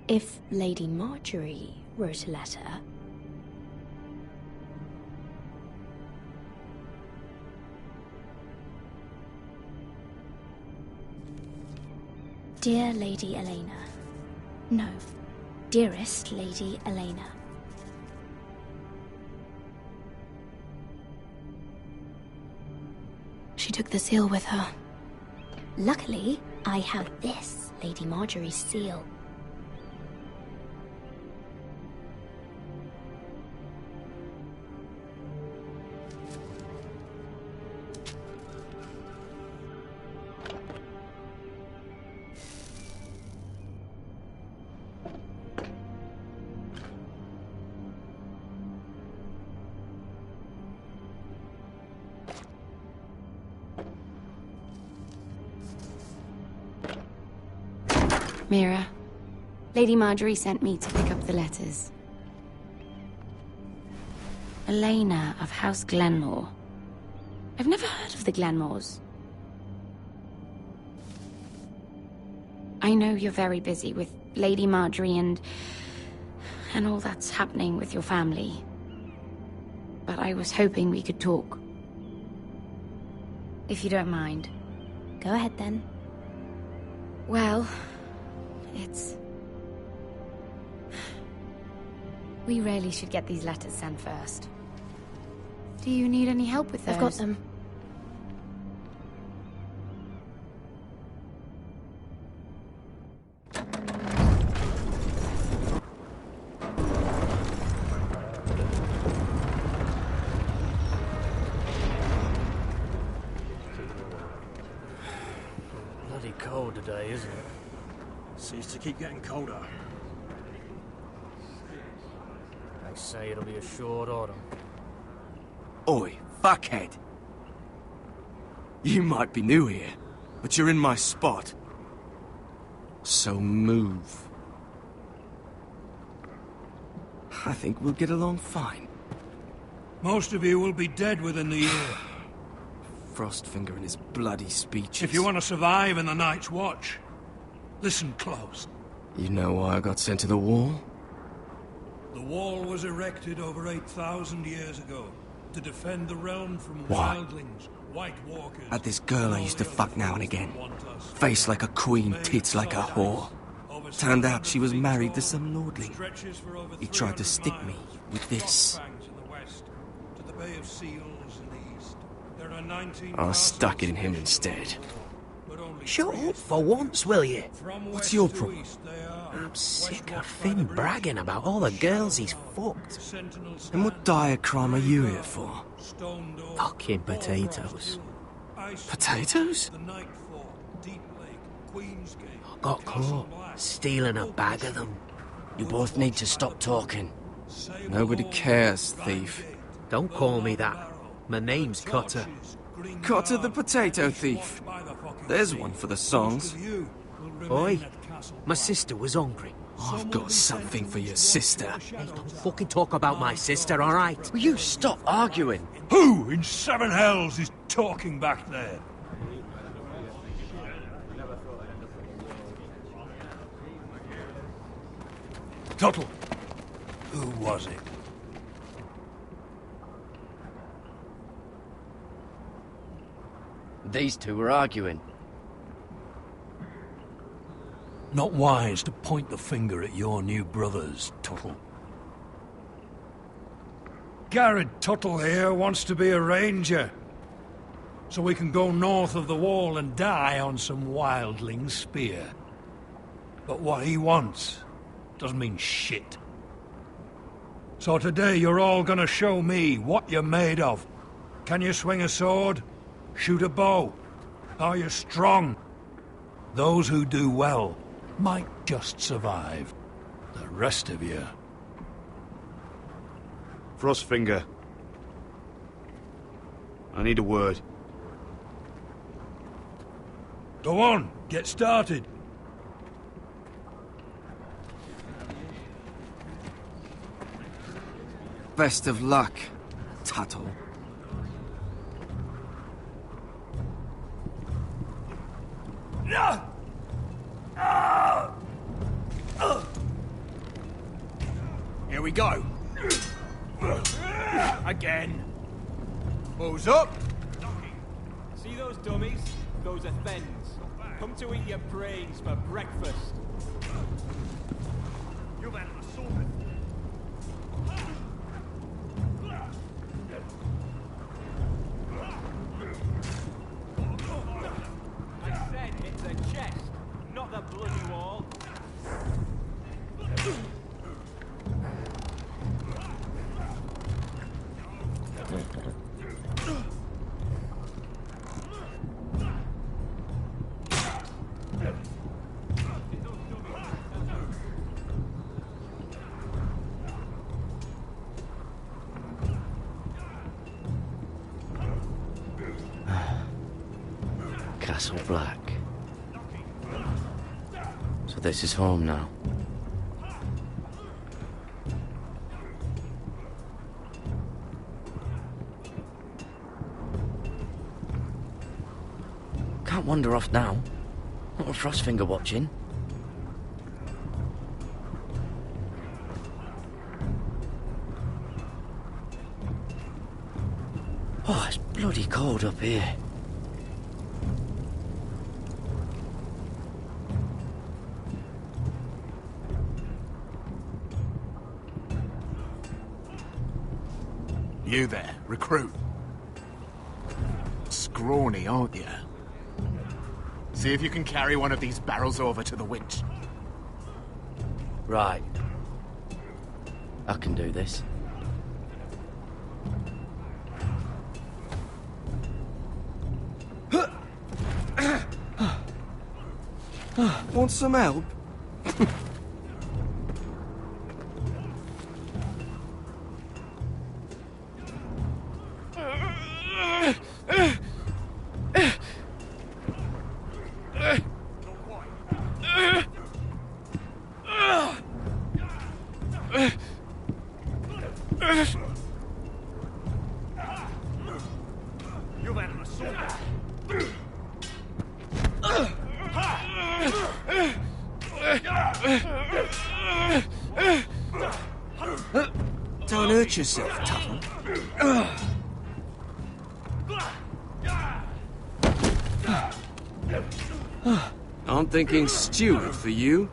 If Lady Marjorie wrote a letter... Dear Lady Elena. No, dearest Lady Elena. She took the seal with her. Luckily, I have this, Lady Marjorie's seal. Mira, Lady Marjorie sent me to pick up the letters. Elena of House Glenmore. I've never heard of the Glenmores. I know you're very busy with Lady Marjorie and all that's happening with your family. But I was hoping we could talk. If you don't mind. Go ahead then. Well... We really should get these letters sent first. Do you need any help with those? I've got them. Bloody cold today, isn't it? Seems to keep getting colder. They say it'll be a short autumn. Oi, fuckhead. You might be new here, but you're in my spot. So move. I think we'll get along fine. Most of you will be dead within the year. Frostfinger and his bloody speeches. If you want to survive in the Night's Watch, listen close. You know why I got sent to the wall? The wall was erected over 8,000 years ago to defend the realm from Why? wildlings, White Walkers... Had this girl I used to fuck now and again. Face like a queen, tits like a whore. Turned out she was married to some lordling. He tried to stick me with this. I stuck it in him instead. Shut up for once, will you? What's your problem? I'm sick of Finn bragging about all the girls he's fucked. And what dire crime are you here for? Fucking potatoes. Potatoes? I got caught stealing a bag of them. You both need to stop talking. Nobody cares, thief. Don't call me that. My name's Cutter. Cutter the potato thief. There's one for the songs. Oi, my sister was hungry. I've got something for your sister. Hey, don't fucking talk about my sister, all right? Will you stop arguing? Who in seven hells is talking back there? Tuttle. Who was it? These two were arguing. Not wise to point the finger at your new brothers, Tuttle. Garrett Tuttle here wants to be a ranger. So we can go north of the wall and die on some wildling spear. But what he wants doesn't mean shit. So today you're all gonna show me what you're made of. Can you swing a sword? Shoot a bow. Are you strong? Those who do well might just survive. The rest of you... Frostfinger. I need a word. Go on, get started. Best of luck, Tuttle. Here we go. Again. Who's up? See those dummies? Those are Thens. Come to eat your brains for breakfast. You've had an assault. I said it's a chest, not the bloody wall. Castle Black. So this is home now. Can't wander off now. Not with Frostfinger watching. Oh, it's bloody cold up here. You there, recruit. Scrawny, aren't you? See if you can carry one of these barrels over to the winch. Right. I can do this. Want some help? You've had an assault. Don't hurt yourself, Tuttle. I'm thinking steward for you.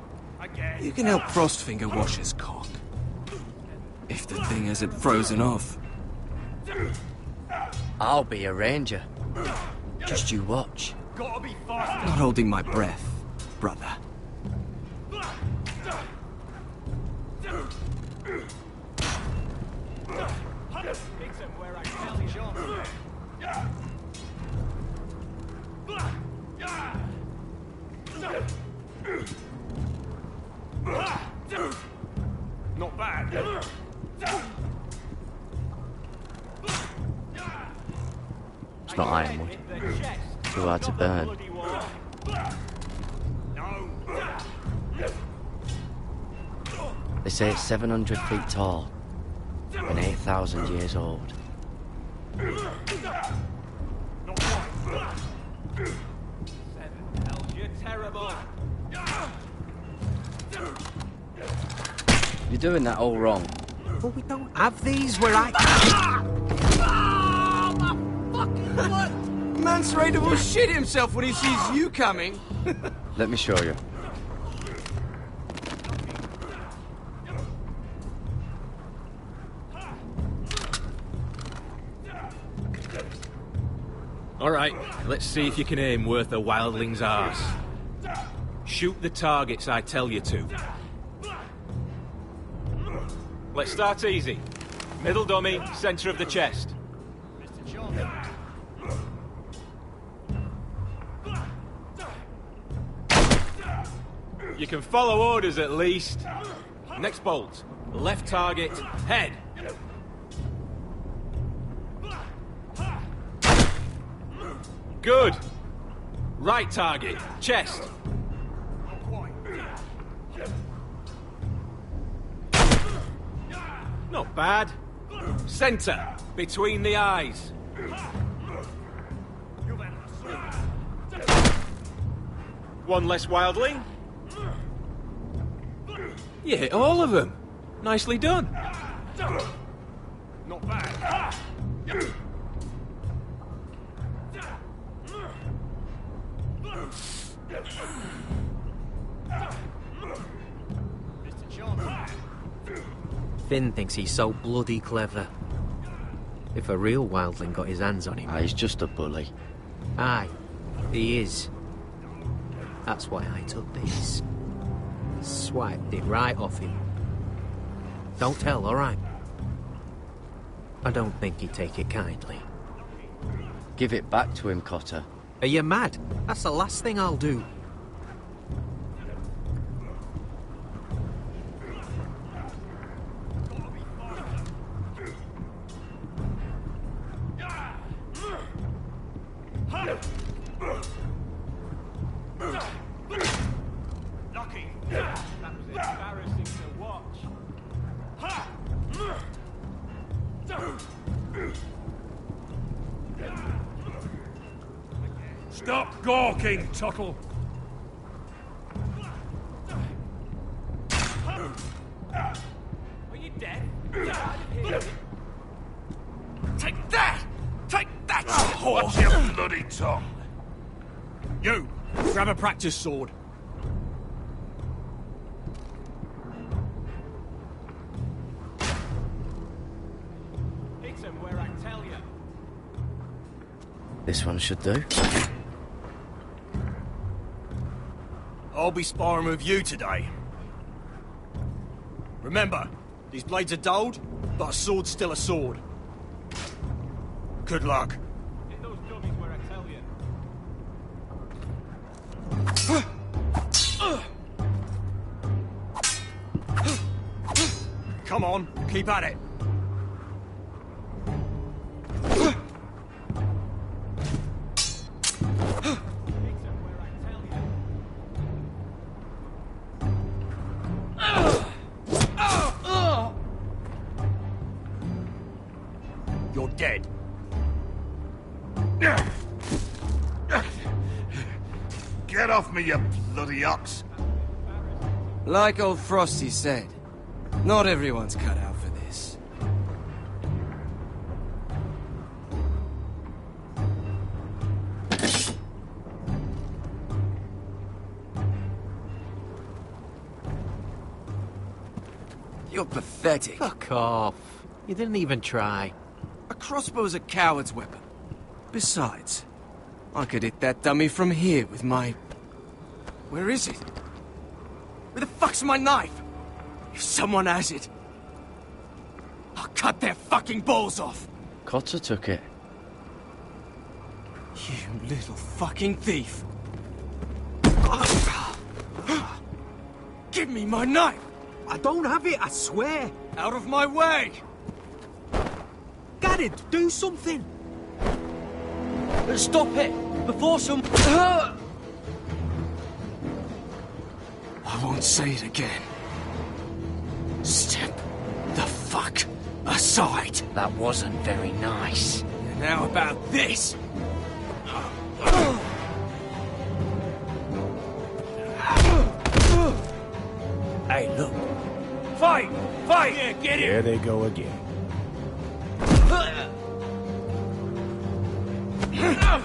You can help Frostfinger wash his cock. If the thing hasn't frozen off. I'll be a ranger. Just you watch. Gotta be faster. Not holding my breath, brother. Fix him where I tell you. Not bad. It's not ironwood. Too hard to burn. They say it's 700 feet tall and 8,000 years old. You're terrible. You're doing that all wrong. But we don't have these where I... Man's ready to shit himself when he sees you coming. Let me show you. All right, let's see if you can aim worth a wildling's arse. Shoot the targets I tell you to. Let's start easy. Middle dummy, center of the chest. You can follow orders at least. Next bolt. Left target. Head. Good. Right target. Chest. Not bad. Center. Between the eyes. One less wildling. You hit all of them. Nicely done. Not bad. Finn thinks he's so bloody clever. If a real wildling got his hands on him... He's just a bully. Aye, he is. That's why I took these. Swiped it right off him. Don't tell, alright? I don't think he'd take it kindly. Give it back to him, Cotter. Are you mad? That's the last thing I'll do. Lucky. That was embarrassing to watch. Stop gawking, Tuttle! Are you dead? Get out of here. Take that! Take that! Watch your bloody tongue! You, grab a practice sword. Hit him where I tell you. This one should do. I'll be sparring with you today. Remember, these blades are dulled, but a sword's still a sword. Good luck. Hit those dummies where I tell you. Come on, keep at it. You're dead. Get off me, you bloody ox! Like old Frosty said, not everyone's cut out for this. You're pathetic. Fuck off. You didn't even try. A crossbow's a coward's weapon. Besides, I could hit that dummy from here with my... Where is it? Where the fuck's my knife? If someone has it, I'll cut their fucking balls off! Cotter took it. You little fucking thief! Give me my knife! I don't have it, I swear! Out of my way! Get it! Do something! Stop it! Before some... I won't say it again. Step the fuck aside. That wasn't very nice. And now about this. Hey, look. Fight! Fight! Yeah, get Here it! they go again. Get up!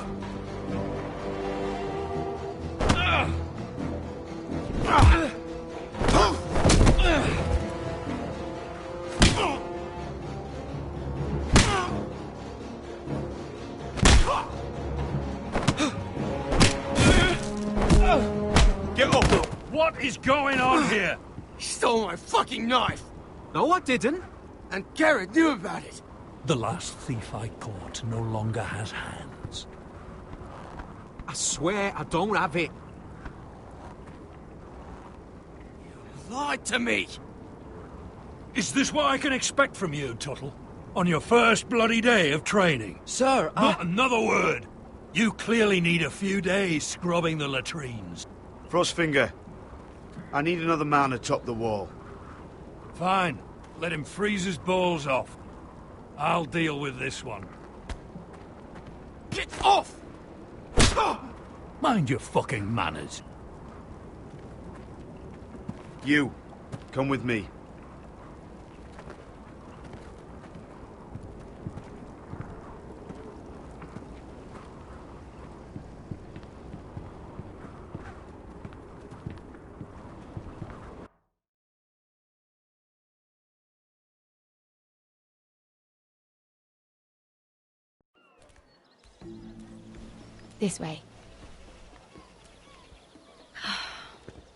What is going on here? He stole my fucking knife! No, I didn't. And Garrett knew about it! The last thief I caught no longer has hands. I swear I don't have it. lied to me! Is this what I can expect from you, Tuttle? On your first bloody day of training? Sir, Not another word! You clearly need a few days scrubbing the latrines. Frostfinger, I need another man atop the wall. Fine. Let him freeze his balls off. I'll deal with this one. Get off! Mind your fucking manners. You, come with me. This way.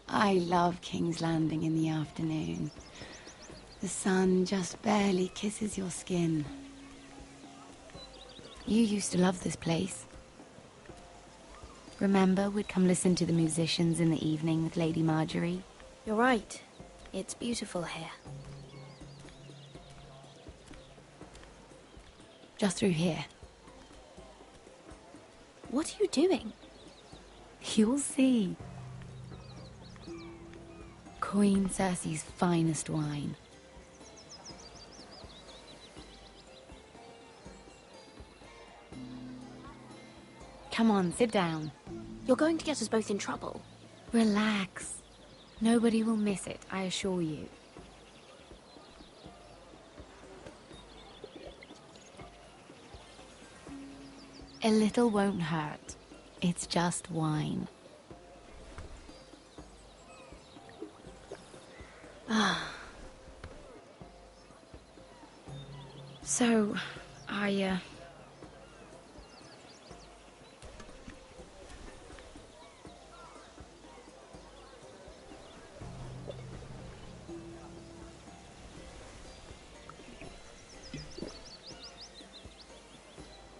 I love King's Landing in the afternoon. The sun just barely kisses your skin. You used to love this place. Remember, we'd come listen to the musicians in the evening with Lady Marjorie? You're right. It's beautiful here. Just through here. What are you doing? You'll see. Queen Cersei's finest wine. Come on, sit down. You're going to get us both in trouble. Relax. Nobody will miss it, I assure you. A little won't hurt. It's just wine. Ah. So,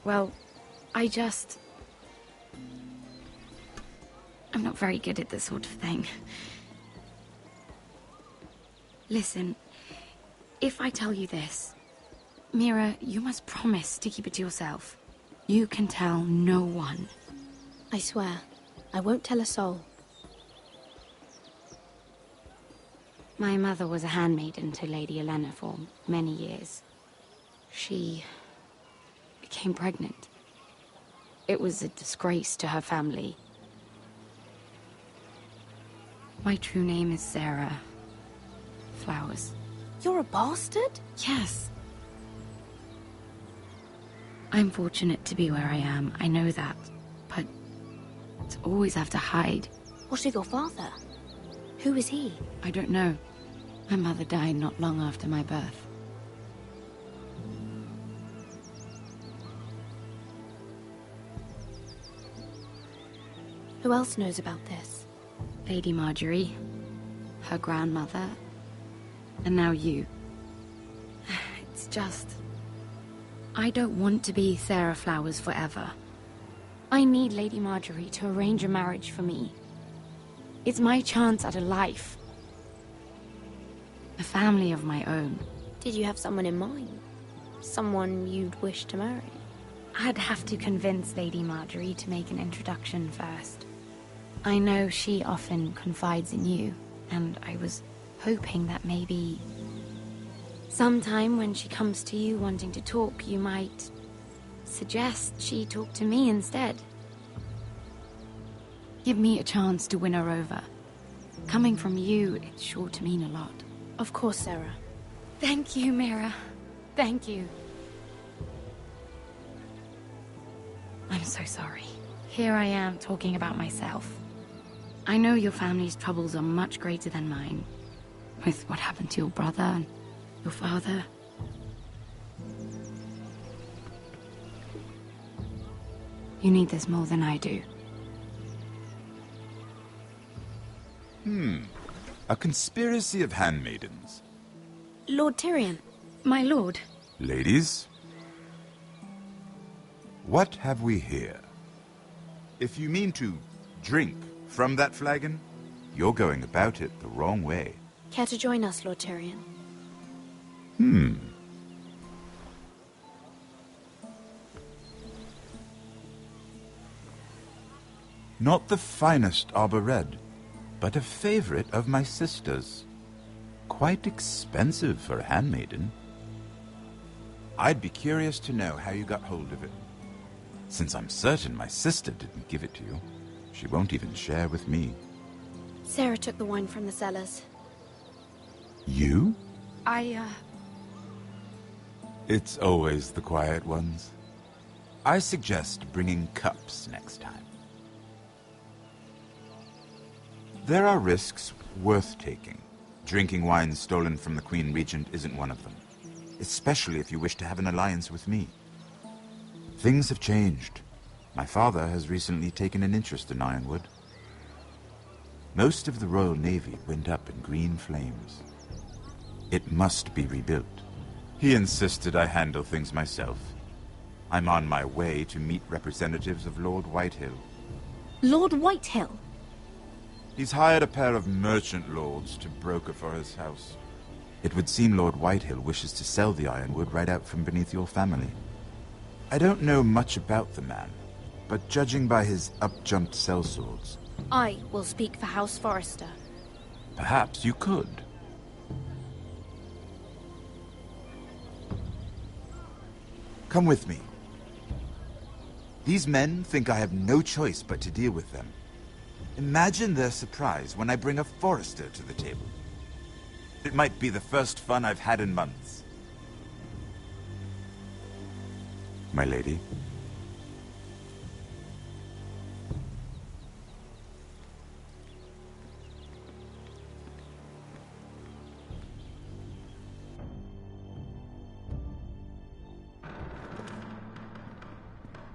Well, I'm not very good at this sort of thing. Listen, if I tell you this, Mira, you must promise to keep it to yourself. You can tell no one. I swear, I won't tell a soul. My mother was a handmaiden to Lady Olenna for many years. She became pregnant. It was a disgrace to her family. My true name is Sarah Flowers. You're a bastard? Yes. I'm fortunate to be where I am, I know that. But to always have to hide. What's with your father? Who is he? I don't know. My mother died not long after my birth. Who else knows about this? Lady Marjorie, her grandmother, and now you. It's just... I don't want to be Sarah Flowers forever. I need Lady Marjorie to arrange a marriage for me. It's my chance at a life. A family of my own. Did you have someone in mind? Someone you'd wish to marry? I'd have to convince Lady Marjorie to make an introduction first. I know she often confides in you, and I was hoping that maybe... sometime when she comes to you wanting to talk, you might suggest she talk to me instead. Give me a chance to win her over. Coming from you, it's sure to mean a lot. Of course, Sarah. Thank you, Mira. Thank you. I'm so sorry. Here I am talking about myself. I know your family's troubles are much greater than mine. With what happened to your brother and your father. You need this more than I do. A conspiracy of handmaidens. Lord Tyrion. My lord. Ladies, what have we here? If you mean to drink from that flagon, you're going about it the wrong way. Care to join us, Lord Tyrion? Not the finest arbor red, but a favorite of my sister's. Quite expensive for a handmaiden. I'd be curious to know how you got hold of it. Since I'm certain my sister didn't give it to you, she won't even share with me. Sarah took the wine from the cellars. You? I, It's always the quiet ones. I suggest bringing cups next time. There are risks worth taking. Drinking wine stolen from the Queen Regent isn't one of them, especially if you wish to have an alliance with me. Things have changed. My father has recently taken an interest in Ironwood. Most of the Royal Navy went up in green flames. It must be rebuilt. He insisted I handle things myself. I'm on my way to meet representatives of Lord Whitehill. Lord Whitehill? He's hired a pair of merchant lords to broker for his house. It would seem Lord Whitehill wishes to sell the Ironwood right out from beneath your family. I don't know much about the man, but judging by his up-jumped sellswords... I will speak for House Forrester. Perhaps you could. Come with me. These men think I have no choice but to deal with them. Imagine their surprise when I bring a Forrester to the table. It might be the first fun I've had in months. My lady.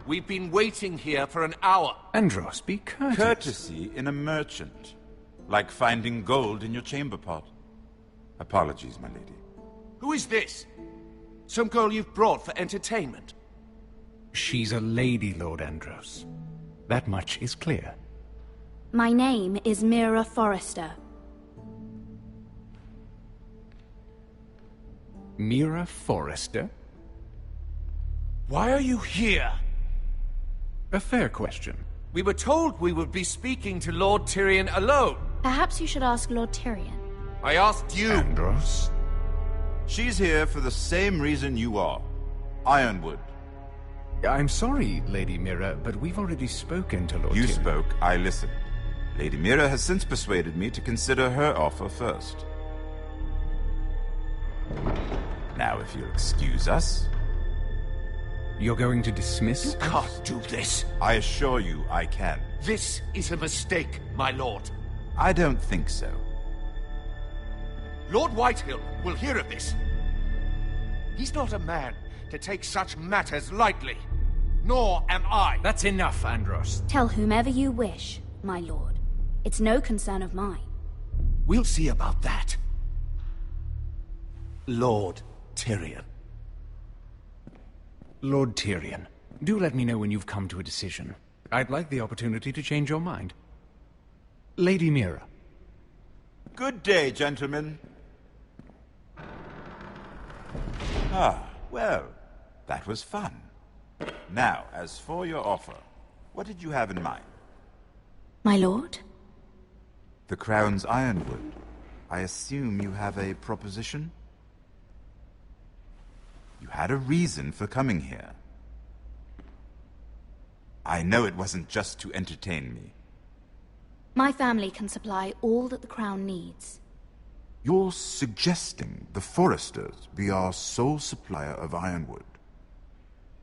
We've been waiting here for an hour. Andros, be courteous. Courtesy in a merchant. Like finding gold in your chamber pot. Apologies, my lady. Who is this? Some girl you've brought for entertainment? She's a lady, Lord Andros. That much is clear. My name is Mira Forrester. Mira Forrester? Why are you here? A fair question. We were told we would be speaking to Lord Tyrion alone. Perhaps you should ask Lord Tyrion. I asked you. Andros? She's here for the same reason you are. Ironwood. I'm sorry, Lady Mira, but we've already spoken to Lord Tyrion. You spoke, I listened. Lady Mira has since persuaded me to consider her offer first. Now, if you'll excuse us... You're going to dismiss? You can't do this. I assure you I can. This is a mistake, my lord. I don't think so. Lord Whitehill will hear of this. He's not a man to take such matters lightly. Nor am I. That's enough, Andros. Tell whomever you wish, my lord. It's no concern of mine. We'll see about that. Lord Tyrion. Lord Tyrion, do let me know when you've come to a decision. I'd like the opportunity to change your mind. Lady Mira. Good day, gentlemen. Ah, well, that was fun. Now, as for your offer, what did you have in mind? My lord? The Crown's Ironwood. I assume you have a proposition? You had a reason for coming here. I know it wasn't just to entertain me. My family can supply all that the Crown needs. You're suggesting the Forresters be our sole supplier of Ironwood.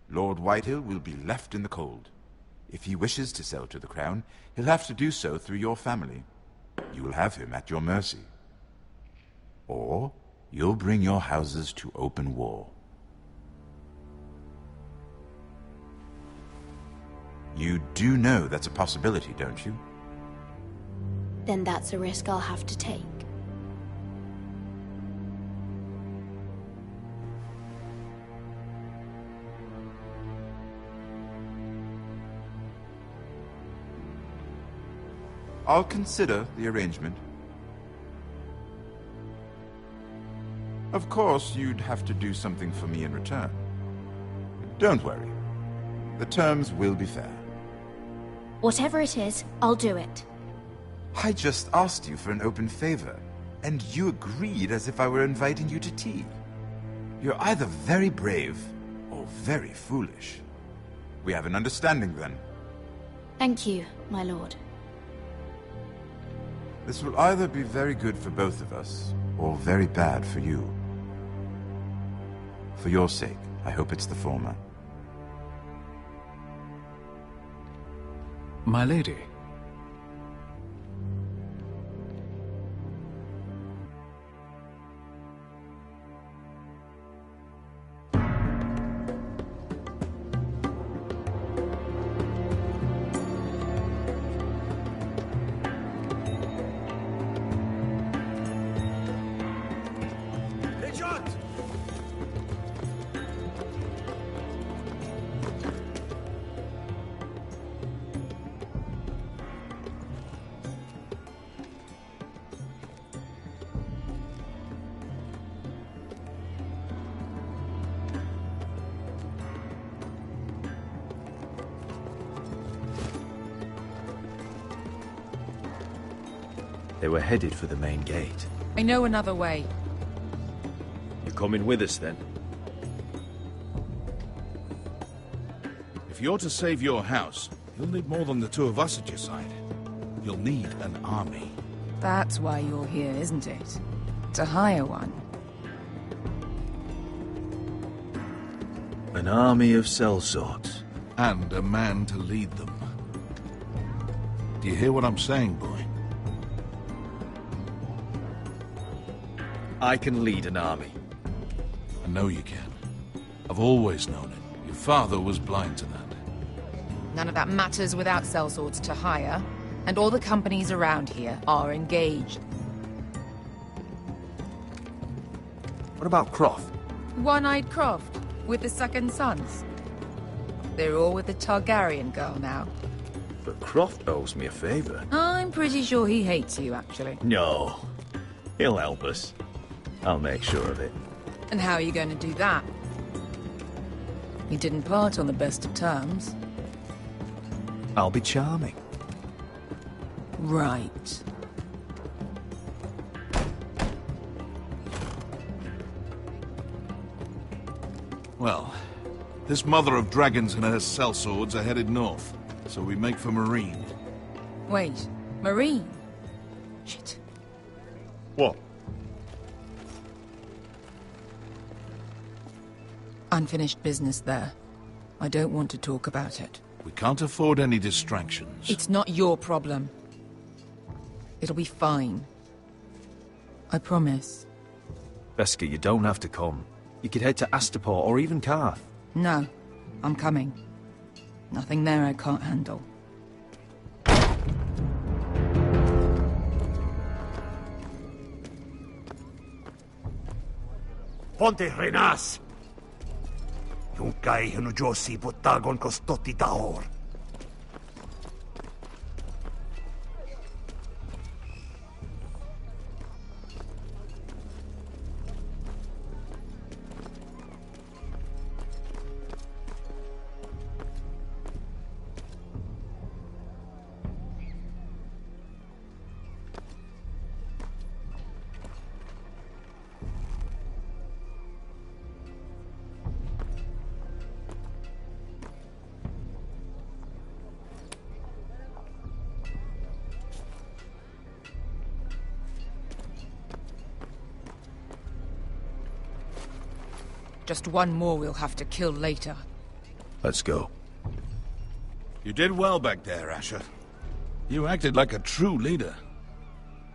Lord Whitehill will be left in the cold. If he wishes to sell to the Crown, he'll have to do so through your family. You will have him at your mercy. Or you'll bring your houses to open war. You do know that's a possibility, don't you? Then that's a risk I'll have to take. I'll consider the arrangement. Of course, you'd have to do something for me in return. Don't worry. The terms will be fair. Whatever it is, I'll do it. I just asked you for an open favor, and you agreed as if I were inviting you to tea. You're either very brave or very foolish. We have an understanding then. Thank you, my lord. This will either be very good for both of us, or very bad for you. For your sake, I hope it's the former. My lady. They were headed for the main gate. I know another way. You're coming with us, then? If you're to save your house, you'll need more than the two of us at your side. You'll need an army. That's why you're here, isn't it? To hire one. An army of sellswords. And a man to lead them. Do you hear what I'm saying, boy? I can lead an army. I know you can. I've always known it. Your father was blind to that. None of that matters without sellswords to hire, and all the companies around here are engaged. What about Croft? One-eyed Croft, with the second sons. They're all with the Targaryen girl now. But Croft owes me a favor. I'm pretty sure he hates you, actually. No. He'll help us. I'll make sure of it. And how are you going to do that? You didn't part on the best of terms. I'll be charming. Right. Well, this mother of dragons and her sellswords are headed north, so we make for Marine. Wait, Marine? Shit. What? Unfinished business there. I don't want to talk about it. We can't afford any distractions. It's not your problem. It'll be fine. I promise. Veska, you don't have to come. You could head to Astapor or even Karth. No, I'm coming. Nothing there I can't handle. Ponte Renas! Yung kay Josi Botagon Kostoti Tahor. Just one more we'll have to kill later. Let's go. You did well back there, Asher. You acted like a true leader.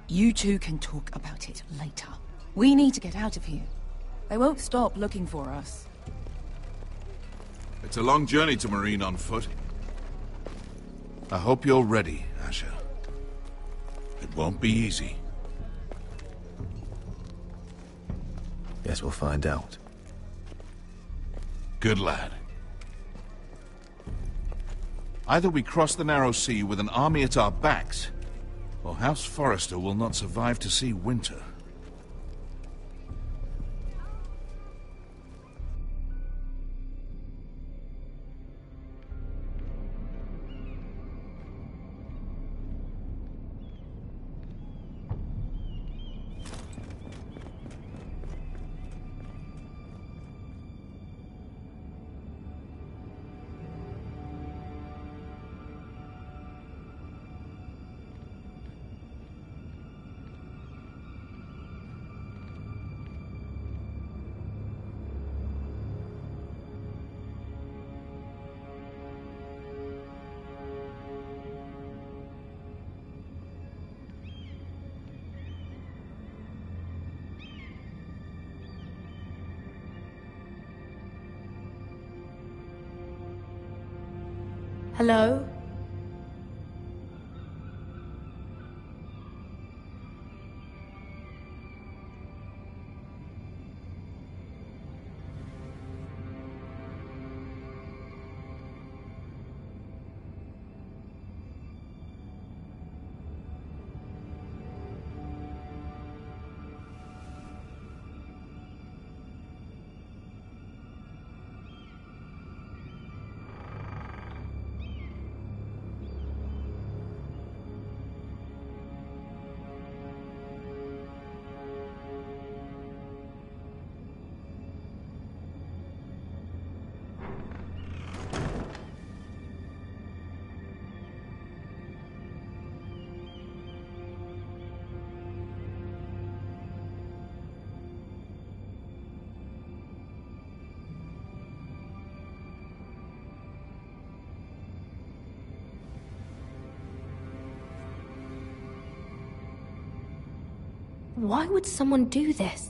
You two can talk about it later. We need to get out of here. They won't stop looking for us. It's a long journey to Marine on foot. I hope you're ready, Asher. It won't be easy. Guess we'll find out. Good lad. Either we cross the narrow sea with an army at our backs, or House Forrester will not survive to see winter. Hello? Why would someone do this?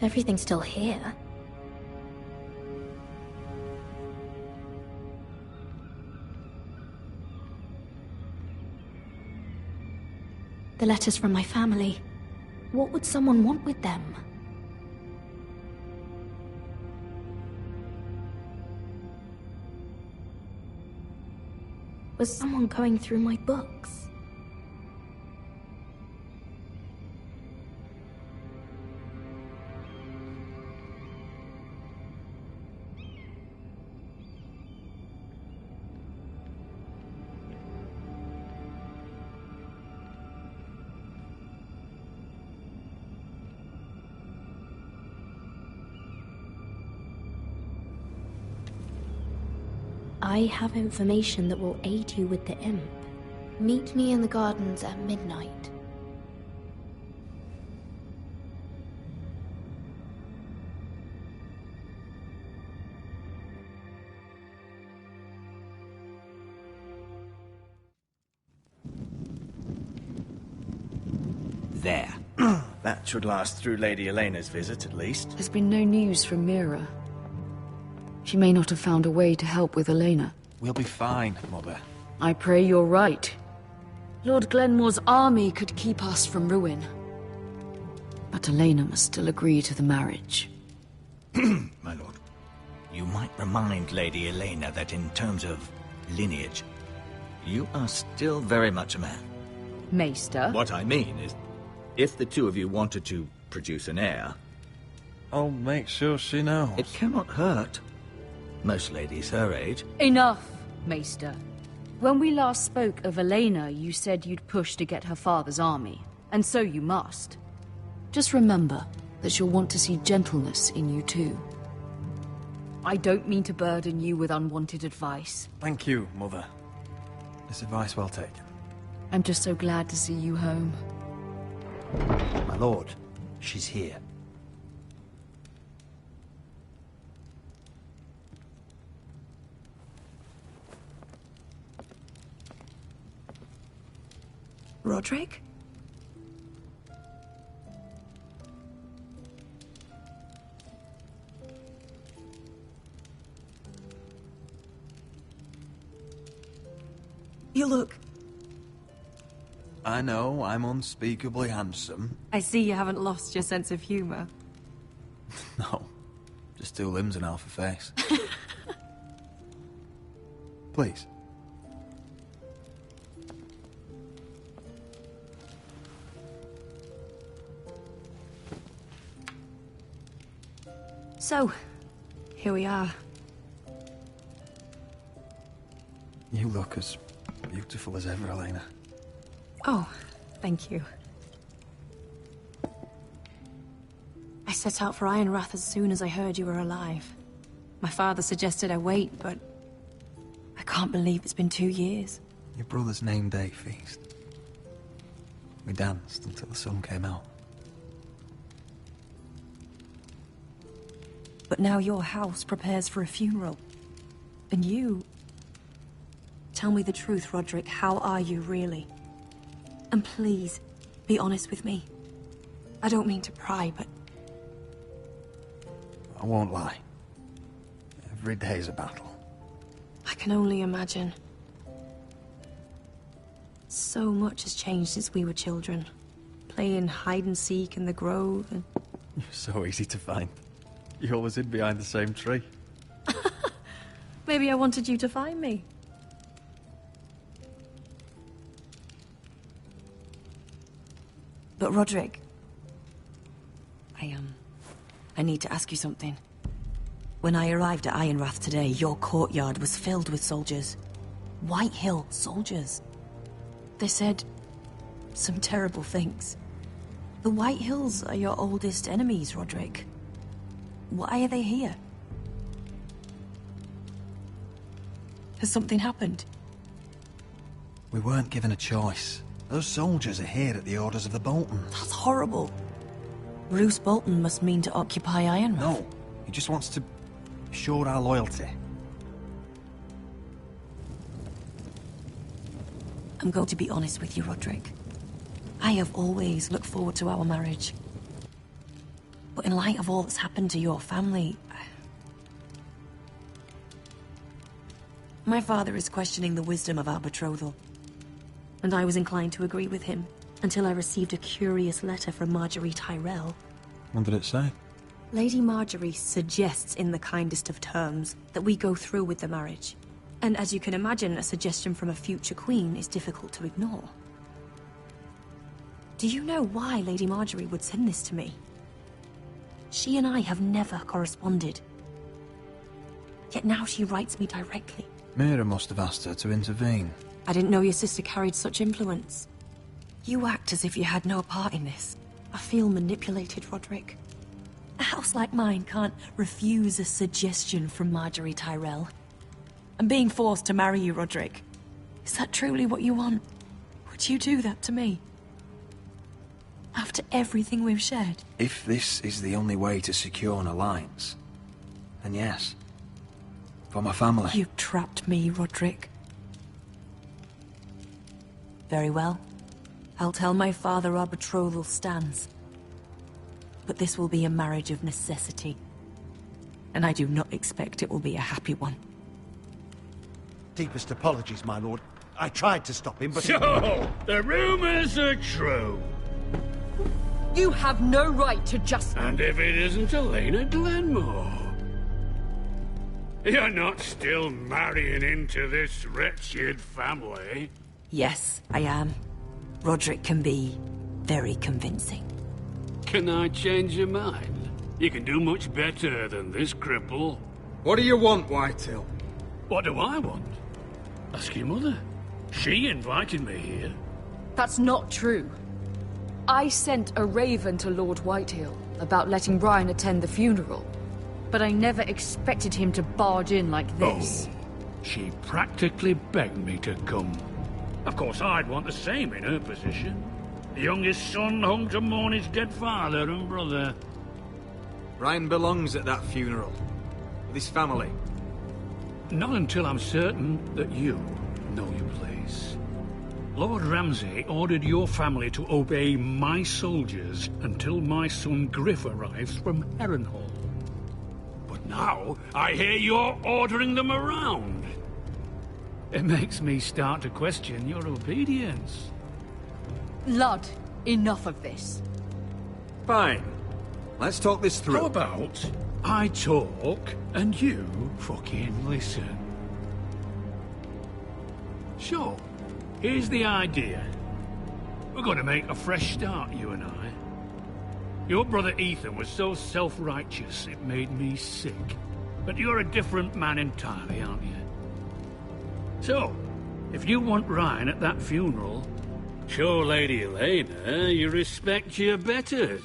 Everything's still here. The letters from my family. What would someone want with them? Was someone going through my books? I have information that will aid you with the imp. Meet me in the gardens at midnight. There. That should last through Lady Elena's visit, at least. There's been no news from Mira. She may not have found a way to help with Elena. We'll be fine, Mother. I pray you're right. Lord Glenmore's army could keep us from ruin. But Elena must still agree to the marriage. My lord, you might remind Lady Elena that in terms of lineage, you are still very much a man. Maester? What I mean is, if the two of you wanted to produce an heir... I'll make sure she knows. It cannot hurt. Most ladies her age. Enough, Maester. When we last spoke of Elena, you said you'd push to get her father's army. And so you must. Just remember that she'll want to see gentleness in you too. I don't mean to burden you with unwanted advice. Thank you, Mother. This advice well taken. I'm just so glad to see you home. My lord, she's here. Roderick? You look... I know, I'm unspeakably handsome. I see you haven't lost your sense of humor. No, just two limbs and half a face. Please. So, here we are. You look as beautiful as ever, Elena. Oh, thank you. I set out for Ironrath as soon as I heard you were alive. My father suggested I wait, but I can't believe it's been 2 years. Your brother's name day feast. We danced until the sun came out. But now your house prepares for a funeral. And you... Tell me the truth, Roderick. How are you, really? And please, be honest with me. I don't mean to pry, but... I won't lie. Every day's a battle. I can only imagine. So much has changed since we were children. Playing hide-and-seek in the grove and... You're so easy to find. You always hid behind the same tree. Maybe I wanted you to find me. But Roderick... I need to ask you something. When I arrived at Ironrath today, your courtyard was filled with soldiers. White Hill soldiers. They said some terrible things. The White Hills are your oldest enemies, Roderick. Why are they here? Has something happened? We weren't given a choice. Those soldiers are here at the orders of the Boltons. That's horrible. Roose Bolton must mean to occupy Ironrath. No, he just wants to assure our loyalty. I'm going to be honest with you, Roderick. I have always looked forward to our marriage. But in light of all that's happened to your family... My father is questioning the wisdom of our betrothal. And I was inclined to agree with him, until I received a curious letter from Marjorie Tyrell. What did it say? Lady Marjorie suggests in the kindest of terms that we go through with the marriage. And as you can imagine, a suggestion from a future queen is difficult to ignore. Do you know why Lady Marjorie would send this to me? She and I have never corresponded. Yet now she writes me directly. Mira must have asked her to intervene. I didn't know your sister carried such influence. You act as if you had no part in this. I feel manipulated, Roderick. A house like mine can't refuse a suggestion from Marjorie Tyrell. I'm being forced to marry you, Roderick. Is that truly what you want? Would you do that to me? After everything we've shared? If this is the only way to secure an alliance, then yes. For my family. You trapped me, Roderick. Very well. I'll tell my father our betrothal stands. But this will be a marriage of necessity. And I do not expect it will be a happy one. Deepest apologies, my lord. I tried to stop him, but... So, the rumors are true. You have no right to just... And if it isn't Elena Glenmore? You're not still marrying into this wretched family? Yes, I am. Roderick can be very convincing. Can I change your mind? You can do much better than this cripple. What do you want, Whitehill? What do I want? Ask your mother. She invited me here. That's not true. I sent a raven to Lord Whitehill about letting Brian attend the funeral, but I never expected him to barge in like this. Oh, she practically begged me to come. Of course, I'd want the same in her position. The youngest son home to mourn his dead father and brother. Brian belongs at that funeral. With his family. Not until I'm certain that you know your place. Lord Ramsay ordered your family to obey my soldiers until my son Griff arrives from Harrenhal. But now, I hear you're ordering them around. It makes me start to question your obedience. Lud, enough of this. Fine. Let's talk this through. How about I talk and you fucking listen? Sure. Here's the idea. We're going to make a fresh start, you and I. Your brother Ethan was so self-righteous it made me sick. But you're a different man entirely, aren't you? So, if you want Ryan at that funeral, show Lady Elena you respect your betters.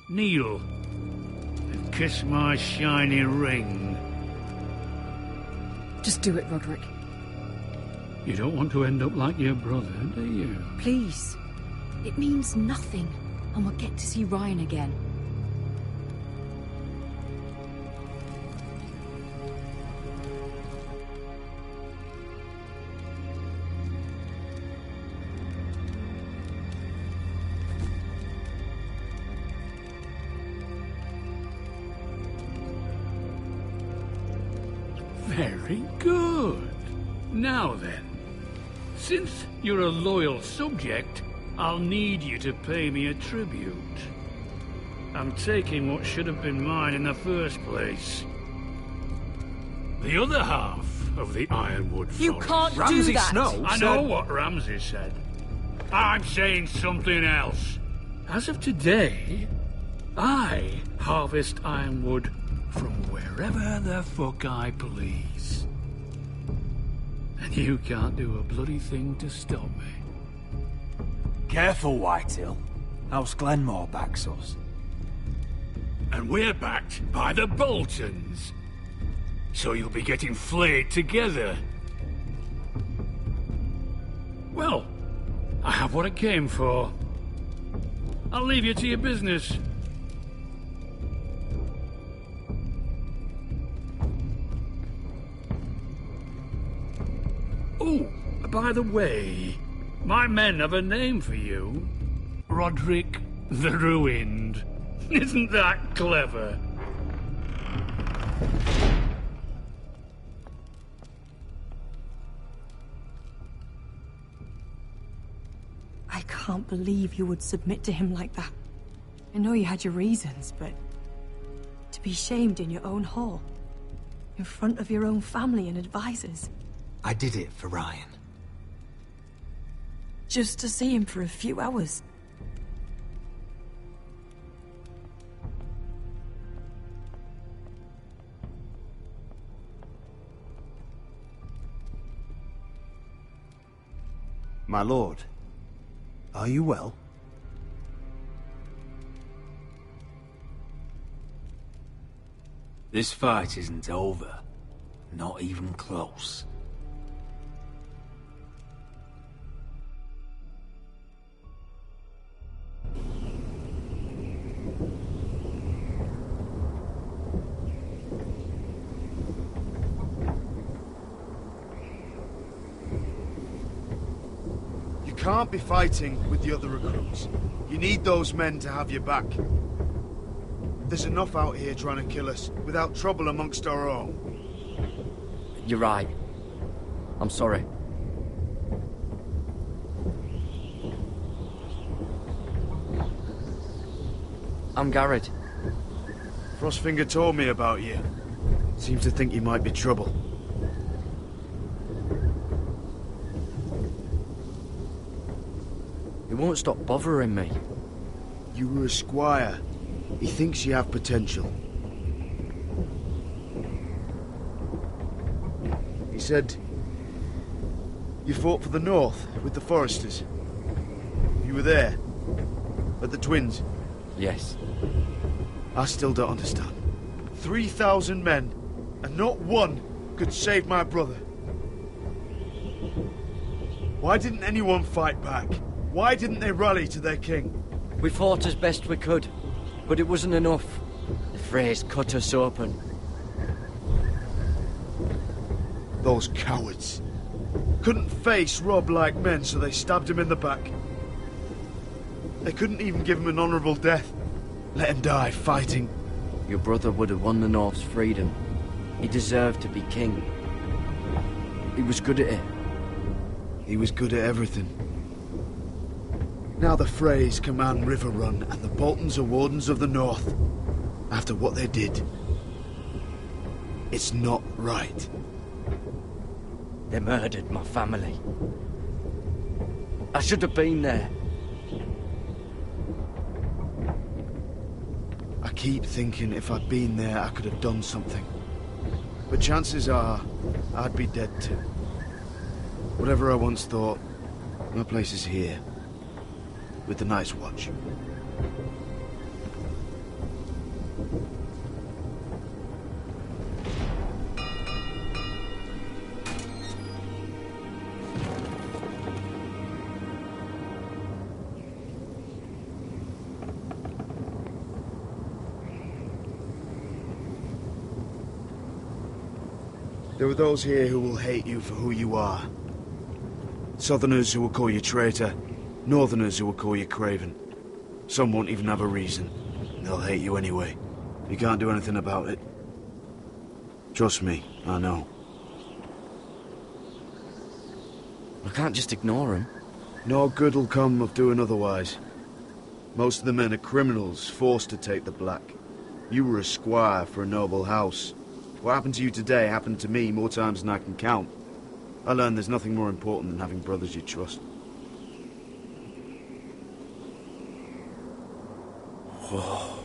Kneel and kiss my shiny ring. Just do it, Roderick. You don't want to end up like your brother, do you? Please. It means nothing, and we'll get to see Ryan again. Very good. Now then, since you're a loyal subject, I'll need you to pay me a tribute. I'm taking what should have been mine in the first place. The other half of the Ironwood Forest. You can't do that! I know what Ramsay said. I'm saying something else. As of today, I harvest ironwood from wherever the fuck I please. And you can't do a bloody thing to stop me. Careful, Whitehill. House Glenmore backs us. And we're backed by the Boltons. So you'll be getting flayed together. Well, I have what I came for. I'll leave you to your business. Oh, by the way, my men have a name for you. Roderick the Ruined. Isn't that clever? I can't believe you would submit to him like that. I know you had your reasons, but to be shamed in your own hall, in front of your own family and advisors, I did it for Ryan. just to see him for a few hours. My lord, are you well? This fight isn't over. Not even close. You can't be fighting with the other recruits. You need those men to have your back. There's enough out here trying to kill us, without trouble amongst our own. You're right. I'm sorry. I'm Garrett. Frostfinger told me about you. Seems to think you might be trouble. He won't stop bothering me. You were a squire. He thinks you have potential. He said you fought for the North with the Foresters. You were there, at the Twins. Yes. I still don't understand. 3,000 men, and not one could save my brother. Why didn't anyone fight back? Why didn't they rally to their king? We fought as best we could, but it wasn't enough. The Freys cut us open. Those cowards. Couldn't face Rob like men, so they stabbed him in the back. They couldn't even give him an honourable death. Let him die fighting. Your brother would have won the North's freedom. He deserved to be king. He was good at it. He was good at everything. Now the Freys command Riverrun, and the Boltons are Wardens of the North. After what they did. It's not right. They murdered my family. I should have been there. I keep thinking if I'd been there, I could have done something. But chances are, I'd be dead too. Whatever I once thought, my place is here. With the Night's Watch. There are those here who will hate you for who you are. Southerners who will call you traitor, Northerners who will call you craven. Some won't even have a reason. They'll hate you anyway. You can't do anything about it. Trust me, I know. I can't just ignore him. No good'll come of doing otherwise. Most of the men are criminals, forced to take the black. You were a squire for a noble house. What happened to you today happened to me more times than I can count. I learned there's nothing more important than having brothers you trust. Whoa.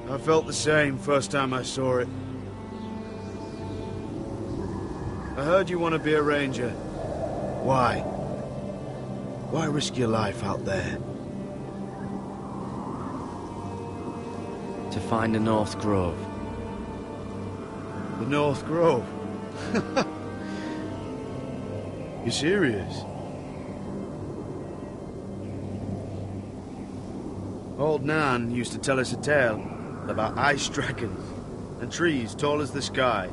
I felt the same first time I saw it. I heard you want to be a ranger. Why? Why risk your life out there? To find the North Grove. The North Grove? You serious? Old Nan used to tell us a tale about ice dragons and trees tall as the sky.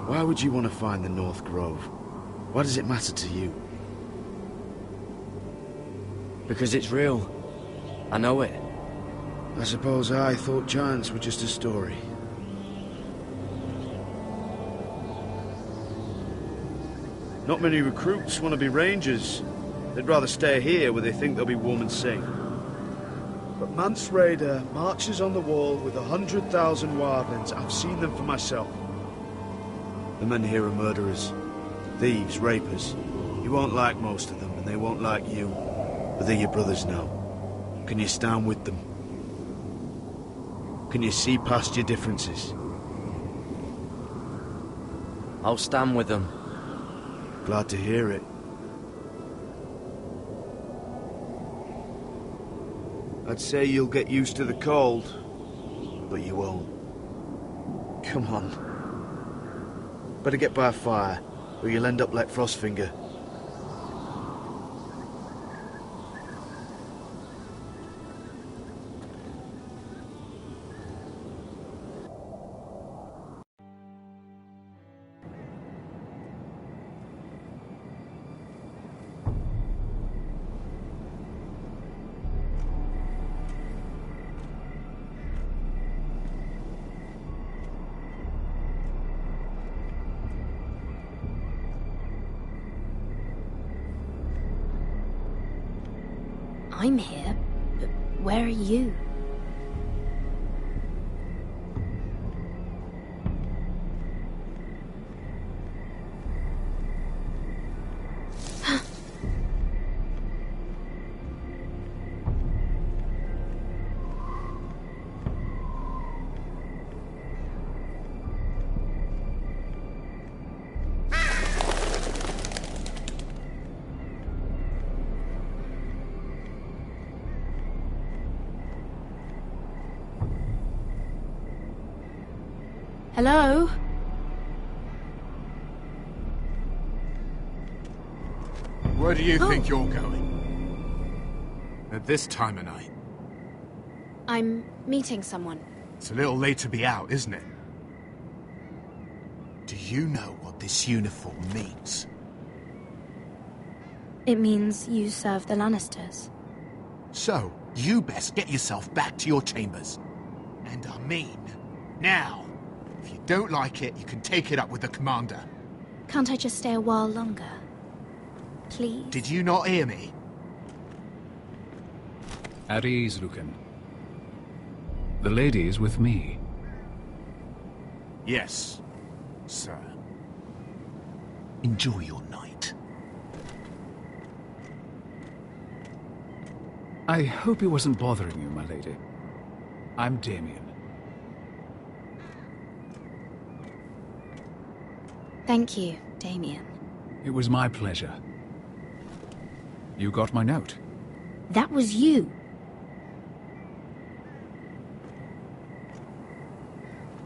Why would you want to find the North Grove? Why does it matter to you? Because it's real. I know it. I suppose I thought giants were just a story. Not many recruits want to be rangers. They'd rather stay here where they think they'll be warm and safe. But Mance Rayder marches on the wall with 100,000 wildlings. I've seen them for myself. The men here are murderers, thieves, rapers. You won't like most of them, and they won't like you. But they're your brothers now. Can you stand with them? Can you see past your differences? I'll stand with them. Glad to hear it. I'd say you'll get used to the cold, but you won't. Come on. Better get by a fire, or you'll end up like Frostfinger. I'm here, but where are you? Hello? Where do you think you're going? At this time of night? I'm meeting someone. It's a little late to be out, isn't it? Do you know what this uniform means? It means you serve the Lannisters. So, you best get yourself back to your chambers. And I mean, now. If you don't like it, you can take it up with the commander. Can't I just stay a while longer? Please? Did you not hear me? At ease, Lucan. The lady is with me. Yes, sir. Enjoy your night. I hope he wasn't bothering you, my lady. I'm Damien. Thank you, Damien. It was my pleasure. You got my note. That was you.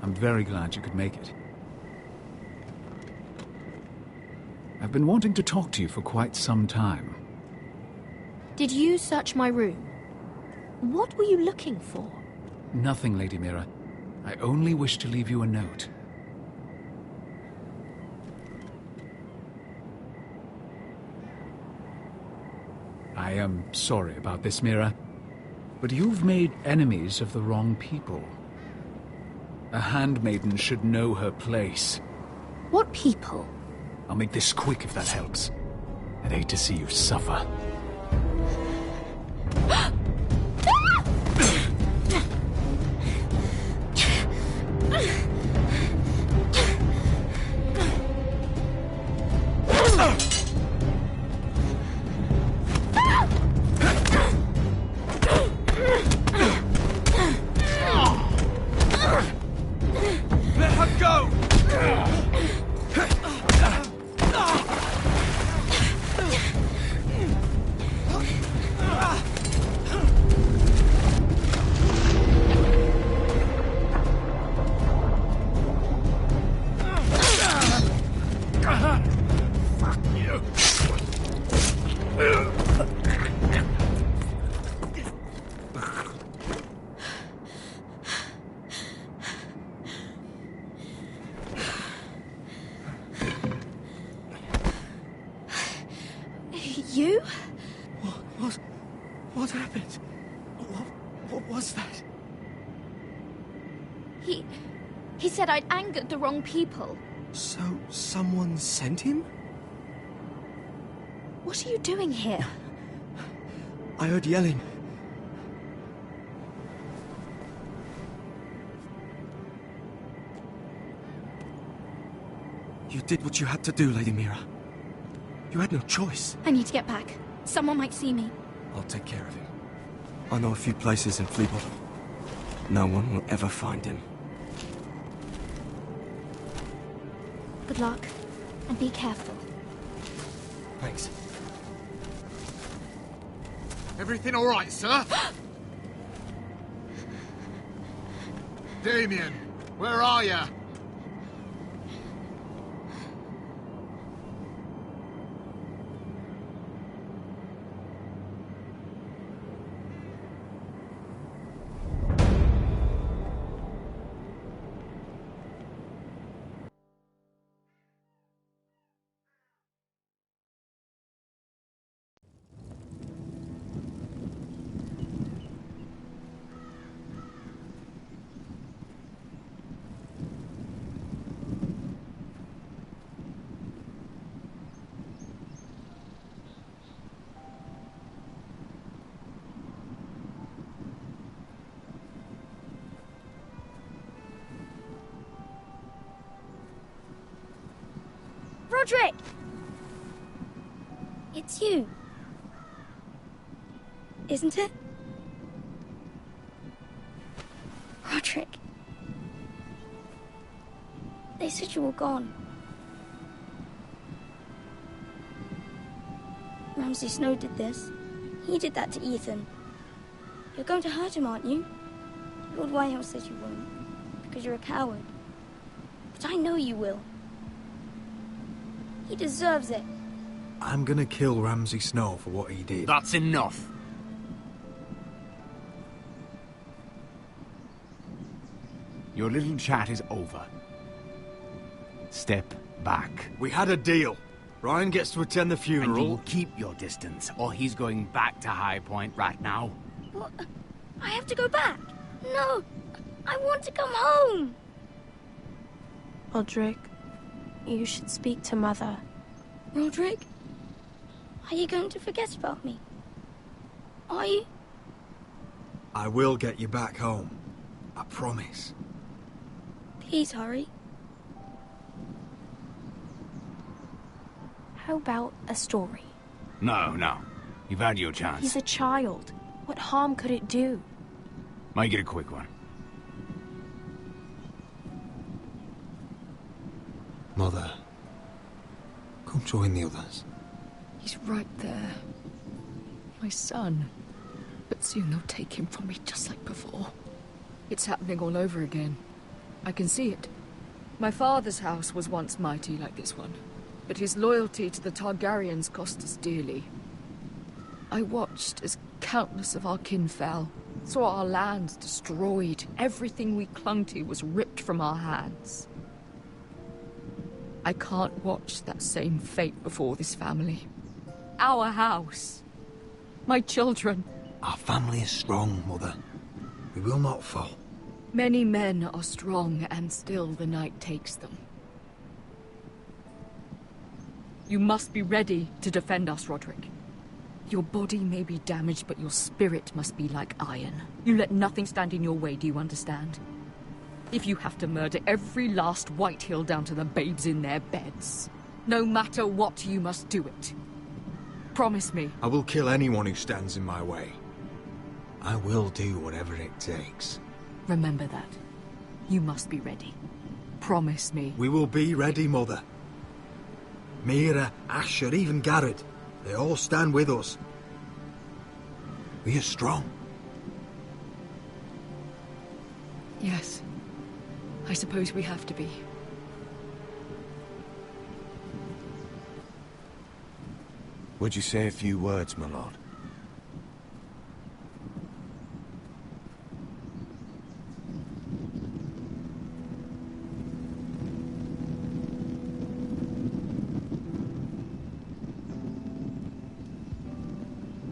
I'm very glad you could make it. I've been wanting to talk to you for quite some time. Did you search my room? What were you looking for? Nothing, Lady Mira. I only wish to leave you a note. I am sorry about this, Mira, but you've made enemies of the wrong people. A handmaiden should know her place. What people? I'll make this quick if that helps. I'd hate to see you suffer. Let her go! Fuck you. You? What happened? What was that? He said I'd angered the wrong people. So, someone sent him? What are you doing here? I heard yelling. You did what you had to do, Lady Mira. You had no choice. I need to get back. Someone might see me. I'll take care of him. I know a few places in Fleabottom. No one will ever find him. Good luck, and be careful. Thanks. Everything all right, sir? Damien, where are you? Roderick! It's you. Isn't it? Roderick. They said you were gone. Ramsay Snow did this. He did that to Ethan. You're going to hurt him, aren't you? Lord Whitehill says you won't, because you're a coward. But I know you will. He deserves it. I'm gonna kill Ramsay Snow for what he did. That's enough. Your little chat is over. Step back. We had a deal. Ryan gets to attend the funeral. And you will keep your distance, or he's going back to High Point right now. What? I have to go back? No! I want to come home! Roderick, you should speak to Mother. Roderick? Are you going to forget about me? Are you? I will get you back home. I promise. Please hurry. How about a story? No. You've had your chance. He's a child. What harm could it do? Make it a quick one. Mother, come join the others. He's right there. My son. But soon they'll take him from me just like before. It's happening all over again. I can see it. My father's house was once mighty like this one, but his loyalty to the Targaryens cost us dearly. I watched as countless of our kin fell, Saw our lands destroyed. Everything we clung to was ripped from our hands. I can't watch that same fate before this family. Our house. My children. Our family is strong, Mother. We will not fall. Many men are strong, and still the night takes them. You must be ready to defend us, Roderick. Your body may be damaged, but your spirit must be like iron. You let nothing stand in your way, do you understand? If you have to murder every last Whitehill down to the babes in their beds, no matter what, you must do it. Promise me. I will kill anyone who stands in my way. I will do whatever it takes. Remember that. You must be ready. Promise me. We will be ready, Mother. Mira, Asher, even Garrett. They all stand with us. We are strong. Yes. I suppose we have to be. Would you say a few words, my lord?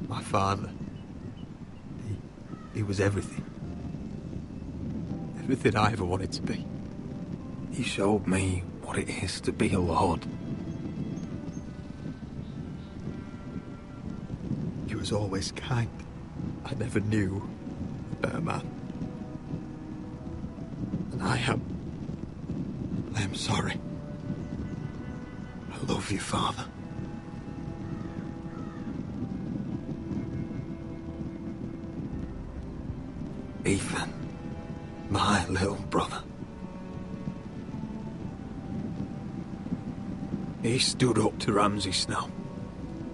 My father. He was everything. Everything I ever wanted to be. He showed me what it is to be a lord. He was always kind. I never knew a better man. And I am sorry. I love you, Father. Ethan, my little brother. He stood up to Ramsay Snow.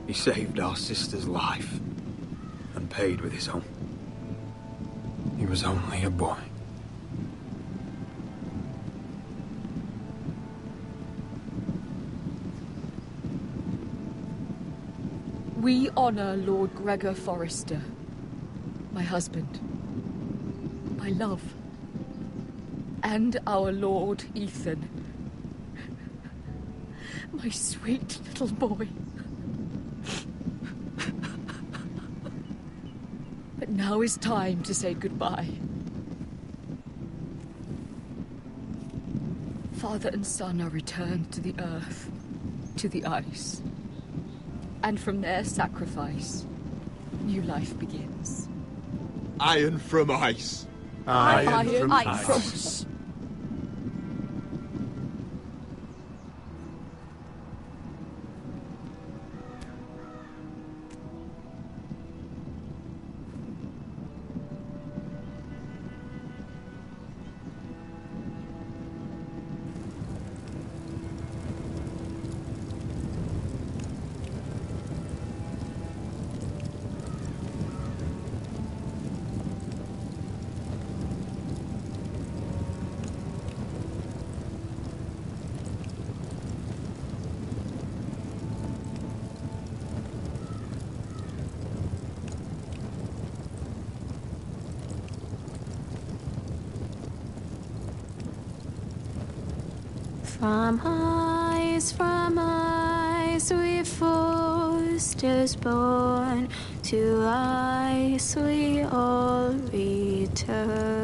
He saved our sister's life and paid with his own. He was only a boy. We honor Lord Gregor Forrester, my husband, my love, and our Lord Ethan, my sweet little boy. But now is time to say goodbye. Father and son are returned to the earth, to the ice. And from their sacrifice, new life begins. Iron from ice. Iron from ice. From ice we Forsters born, to ice we all return.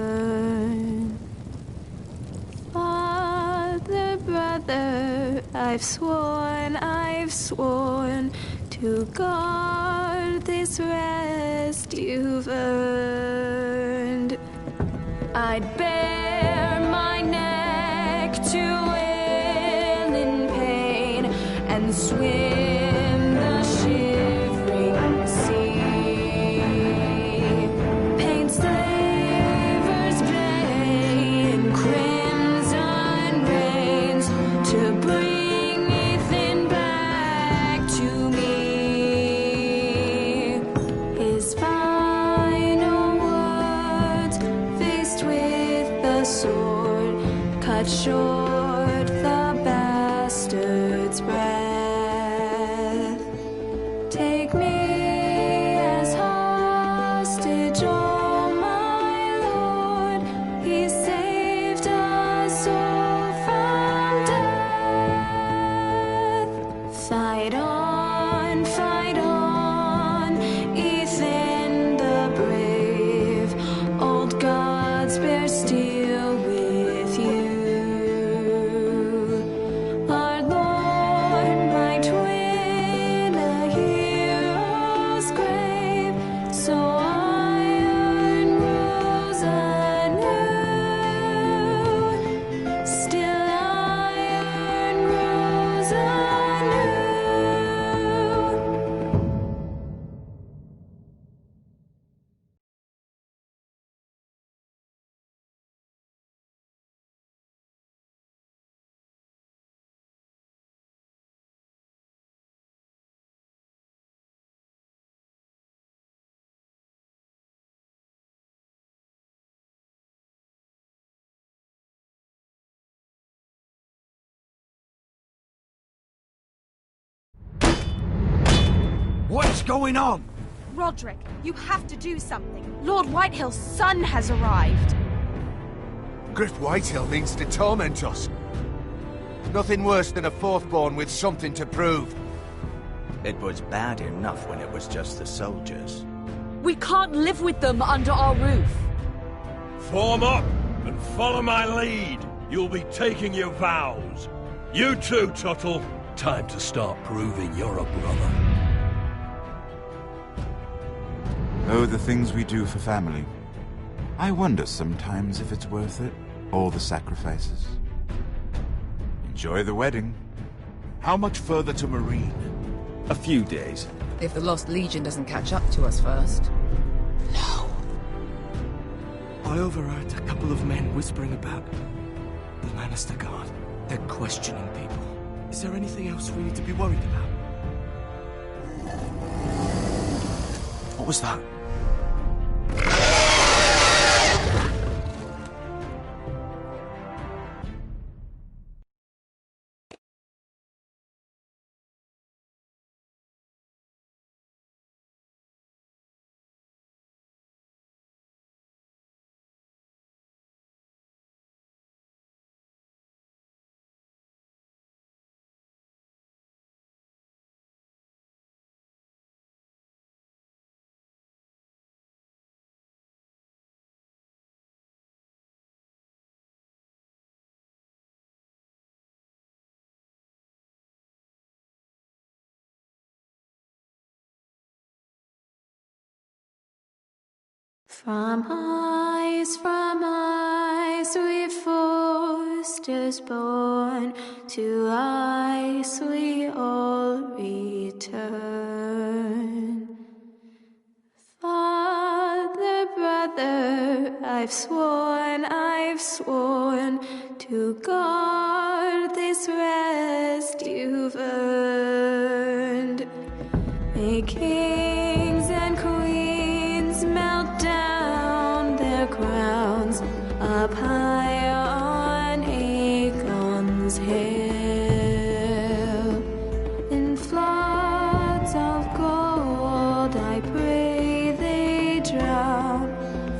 Father, brother, I've sworn to guard this rest you've earned. I'd bare my neck to and swim the shivering sea. Paint slavers play in crimson rains to bring Ethan back to me. His final words, faced with the sword, cut short the bastard's breath. Take me as hostage, oh going on? Roderick, you have to do something. Lord Whitehill's son has arrived. Griff Whitehill means to torment us. Nothing worse than a fourthborn with something to prove. It was bad enough when it was just the soldiers. We can't live with them under our roof. Form up and follow my lead. You'll be taking your vows. You too, Tuttle. Time to start proving you're a brother. Oh, the things we do for family. I wonder sometimes if it's worth it, all the sacrifices. Enjoy the wedding. How much further to Marine? A few days. If the Lost Legion doesn't catch up to us first. I overheard a couple of men whispering about the Lannister Guard. They're questioning people. Is there anything else we need to be worried about? What was that? From ice we foresters born, to ice we all return. Father, brother, I've sworn to guard this rest you've earned. May kings and queens melt down their crowns up high on Aegon's hill. In floods of gold I pray they drown,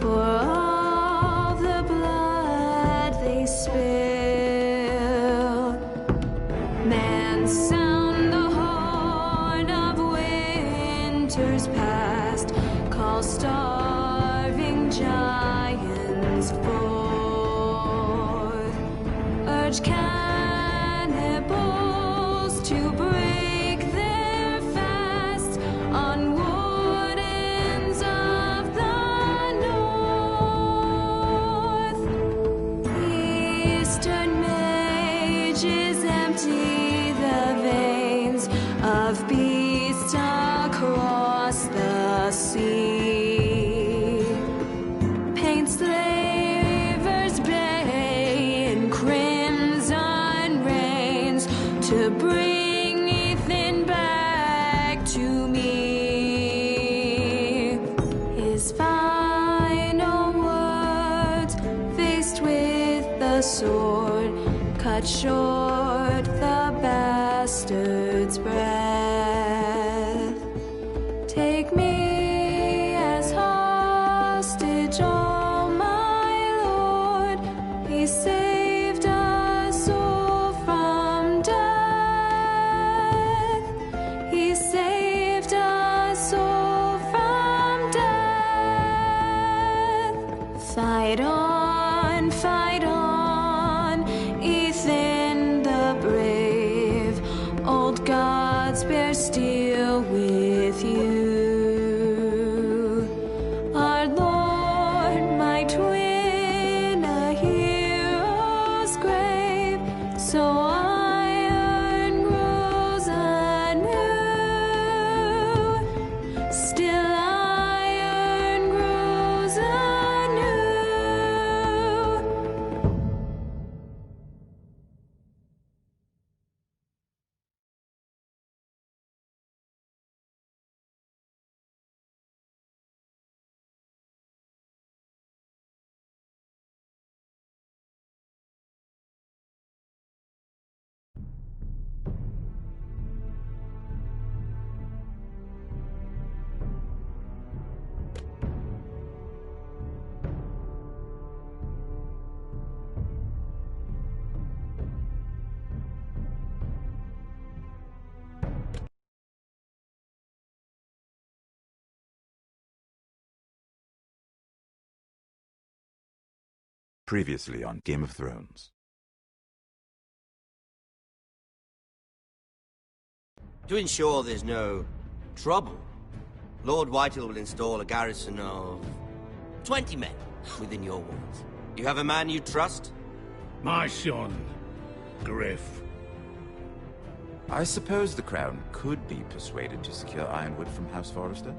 for all the blood they spill. Man, sound the horn of winter's past, call starving giants forth, urge cannibals to break their fast on wardens of the north. Eastern mages empty the veins of beasts across the sea. Paint slavers bay in crimson rains to bring Ethan back to me. His final words, faced with the sword, cut short the bastard's breath. Take me as hostage, oh my lord. He saved us all from death. He saved us all from death. Fight on, Ethan the brave. Old gods bear steel with you. Our Lord, my twin, a hero's grave, so iron grows anew. Still iron grows anew. Previously on Game of Thrones. To ensure there's no trouble, Lord Whitehill will install a garrison of 20 men within your walls. You have a man you trust? My son, Griff. I suppose the Crown could be persuaded to secure Ironwood from House Forrester.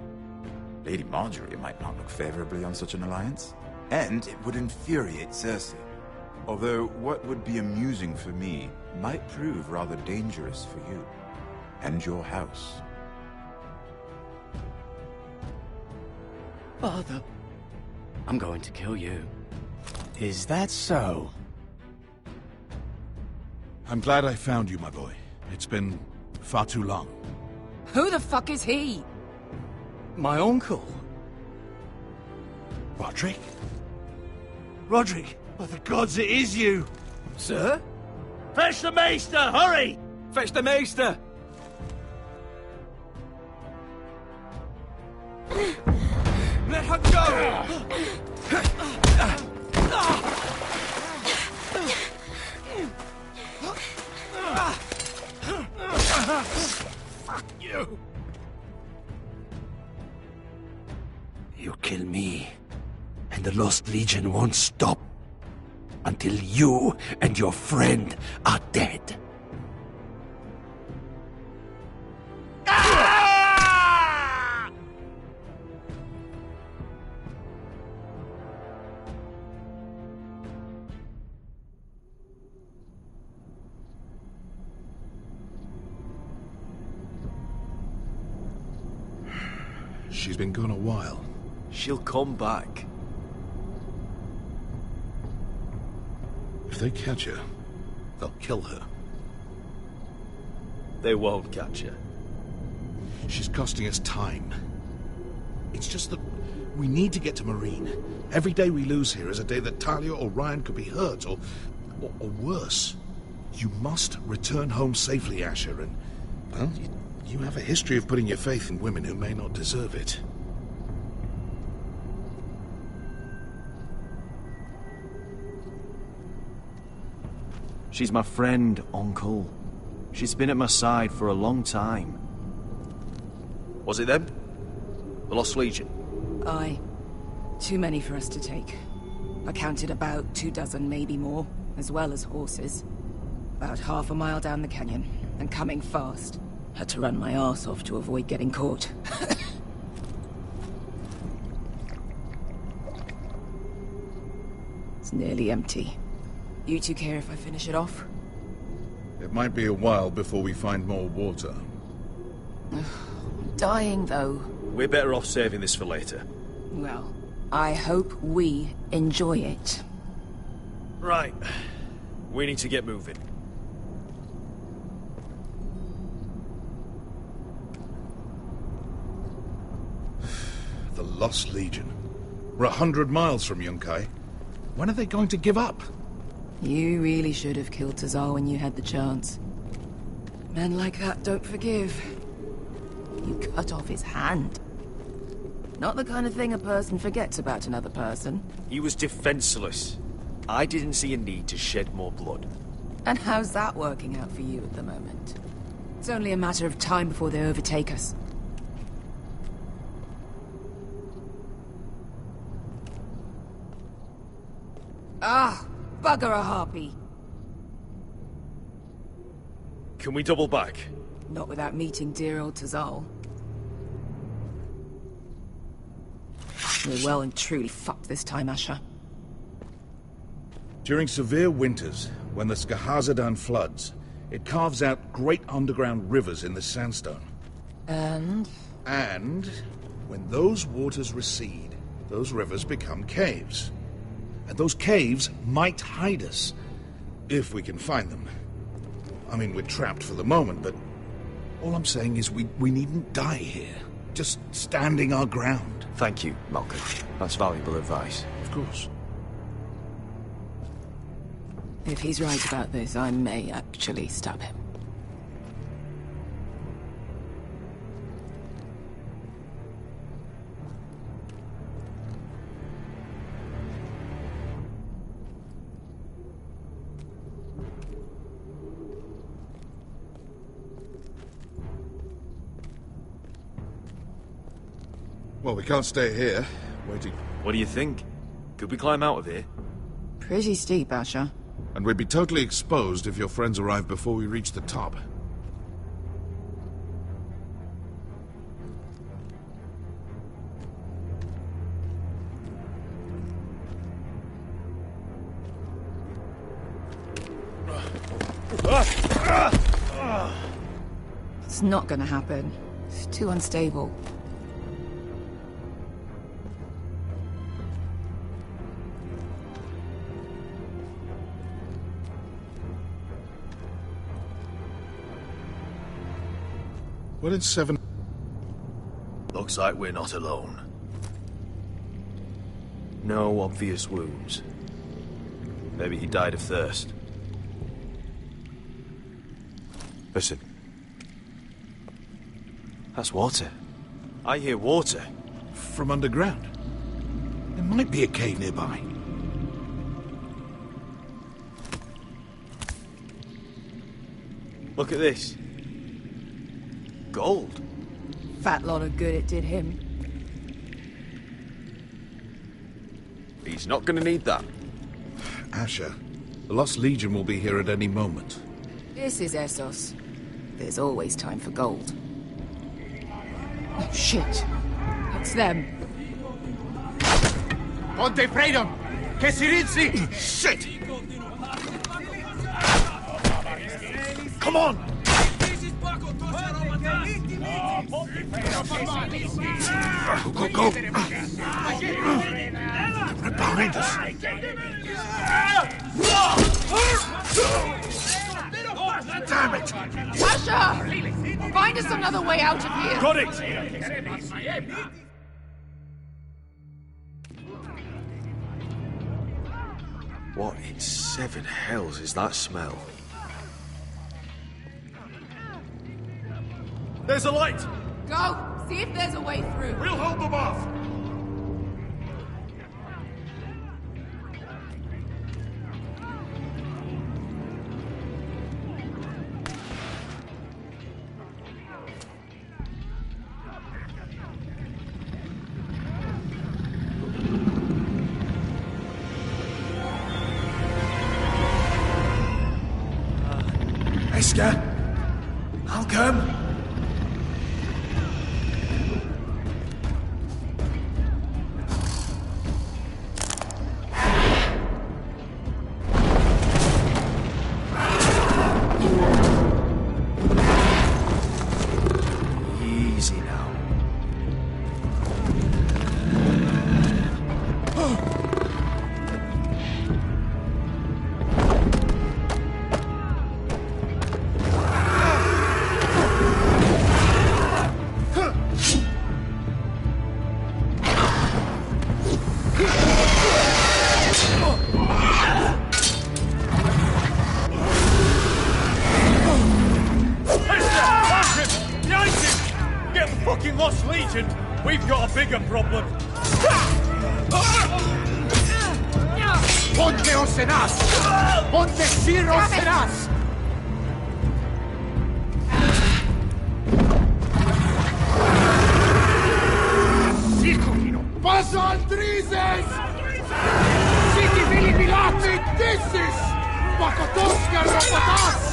Lady Marjorie might not look favorably on such an alliance. And it would infuriate Cersei. Although what would be amusing for me might prove rather dangerous for you and your house. Father, I'm going to kill you. Is that so? I'm glad I found you, my boy. It's been far too long. Who the fuck is he? My uncle. Roderick? Roderick, by the gods, it is you! Sir? Fetch the Maester, hurry! Fetch the Maester! Let her go! Fuck you! You kill me, and the Lost Legion won't stop until you and your friend are dead. She's been gone a while. She'll come back. If they catch her, they'll kill her. They won't catch her. She's costing us time. It's just that we need to get to Marine. Every day we lose here is a day that Talia or Ryan could be hurt, or worse. You must return home safely, Asher, and, well, you have a history of putting your faith in women who may not deserve it. She's my friend, Uncle. She's been at my side for a long time. Was it them? The Lost Legion? Aye. Too many for us to take. I counted about 24, maybe more, as well as horses. About half a mile down the canyon, and coming fast. Had to run my arse off to avoid getting caught. It's nearly empty. You two care if I finish it off? It might be a while before we find more water. I'm dying, though. We're better off saving this for later. Well, I hope we enjoy it. Right. We need to get moving. The Lost Legion. We're 100 miles from Yunkai. When are they going to give up? You really should have killed Tazal when you had the chance. Men like that don't forgive. You cut off his hand. Not the kind of thing a person forgets about another person. He was defenseless. I didn't see a need to shed more blood. And how's that working out for you at the moment? It's only a matter of time before they overtake us. Ah! Bugger a harpy! Can we double back? Not without meeting dear old Tazal. We're well and truly fucked this time, Asher. During severe winters, when the Skahazadan floods, it carves out great underground rivers in the sandstone. And? And when those waters recede, those rivers become caves. And those caves might hide us, if we can find them. I mean, we're trapped for the moment, but all I'm saying is we needn't die here. Just standing our ground. Thank you, Malcolm. That's valuable advice. Of course. If he's right about this, I may actually stab him. Well, we can't stay here, waiting. What do you think? Could we climb out of here? Pretty steep, Asher. And we'd be totally exposed if your friends arrive before we reach the top. It's not gonna happen. It's too unstable. What did Seven... Looks like we're not alone. No obvious wounds. Maybe he died of thirst. Listen. That's water. I hear water. From underground. There might be a cave nearby. Look at this. Gold. Fat lot of good it did him. He's not gonna need that. Asher, the Lost Legion will be here at any moment. This is Essos. There's always time for gold. Oh, shit. It's them. Ponte freedom! Che si rizzi! Shit! Come on! Go, go, go! Right behind us! Damn it! Asher! Find us another way out of here! Got it! What in seven hells is that smell? There's a light! Go! See if there's a way through. We'll hold them off! Esker! I'll come! Easy now. Lost Legion, we've got a bigger problem. Ponteos en as! Ponte Siros en as! Sikukino! Pasa al Drizes! Siki Vili Bilati Dissis! Pakotoska Rapatas!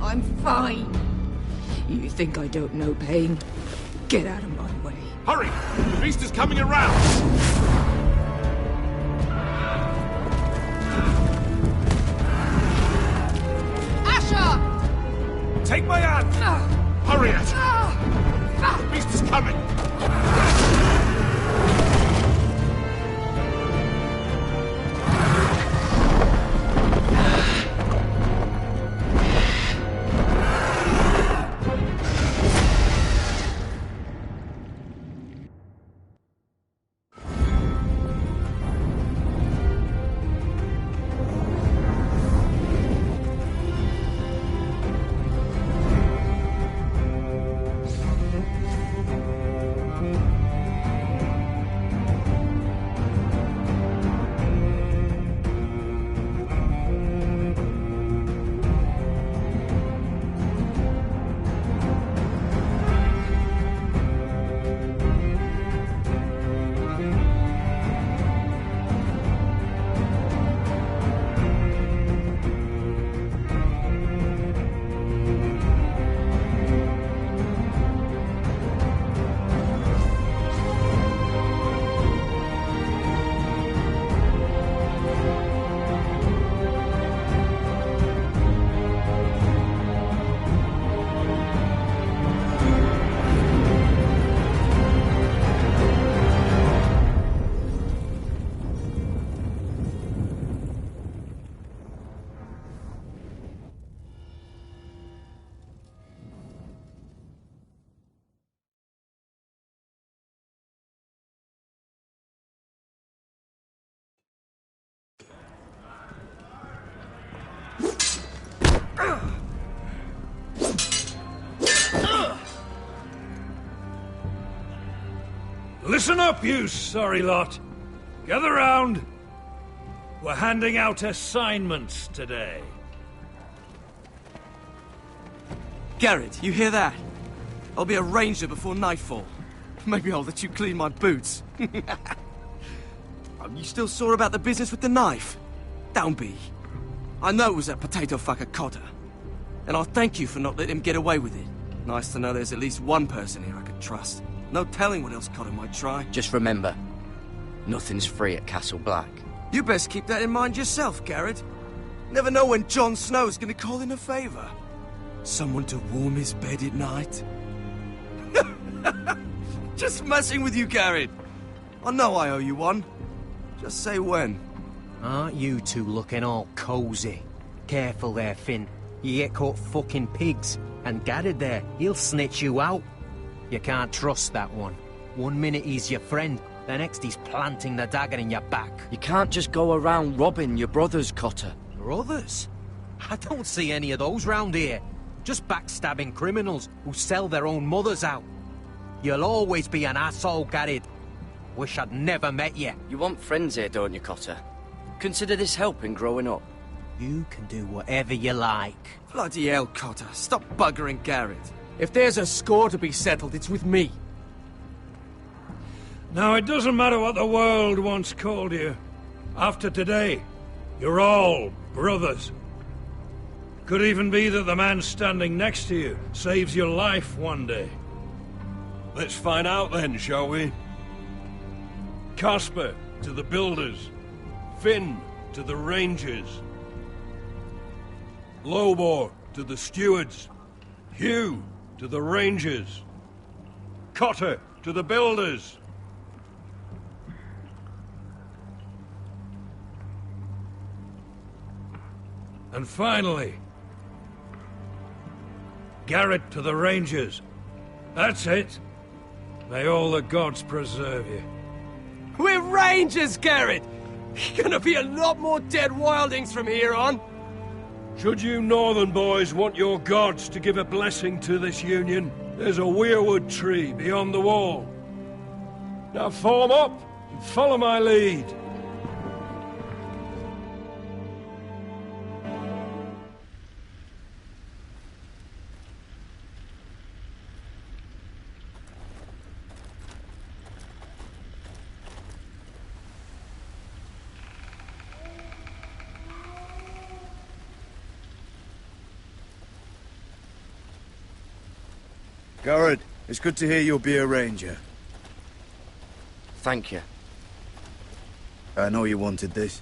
I'm fine. You think I don't know pain? Get out of my way. Hurry! The beast is coming around! Asher! Take my hand! Hurry it! The beast is coming! Listen up, you sorry lot. Gather round. We're handing out assignments today. Garrett, you hear that? I'll be a ranger before nightfall. Maybe I'll let you clean my boots. You still sore about the business with the knife? Don't be. I know it was that potato fucker Cotter. And I'll thank you for not letting him get away with it. Nice to know there's at least one person here I could trust. No telling what else Cotter might try. Just remember, nothing's free at Castle Black. You best keep that in mind yourself, Garrett. Never know when Jon Snow's gonna call in a favor. Someone to warm his bed at night. Just messing with you, Garrett. I know I owe you one. Just say when. Aren't you two looking all cozy? Careful there, Finn. You get caught fucking pigs. And Garrett there, he'll snitch you out. You can't trust that one. One minute he's your friend, the next he's planting the dagger in your back. You can't just go around robbing your brothers, Cotter. Brothers? I don't see any of those round here. Just backstabbing criminals who sell their own mothers out. You'll always be an asshole, Garrett. Wish I'd never met you. You want friends here, don't you, Cotter? Consider this helping growing up. You can do whatever you like. Bloody hell, Cotter. Stop buggering Garrett. If there's a score to be settled, it's with me. Now, it doesn't matter what the world once called you. After today, you're all brothers. Could even be that the man standing next to you saves your life one day. Let's find out then, shall we? Casper to the builders. Finn to the rangers. Lobor to the stewards. Hugh to the rangers. Cotter to the builders. And finally, Garrett to the rangers. That's it. May all the gods preserve you. We're rangers, Garrett! Gonna be a lot more dead wildings from here on. Should you northern boys want your gods to give a blessing to this union, there's a weirwood tree beyond the wall. Now form up and follow my lead. Garrett, it's good to hear you'll be a ranger. Thank you. I know you wanted this.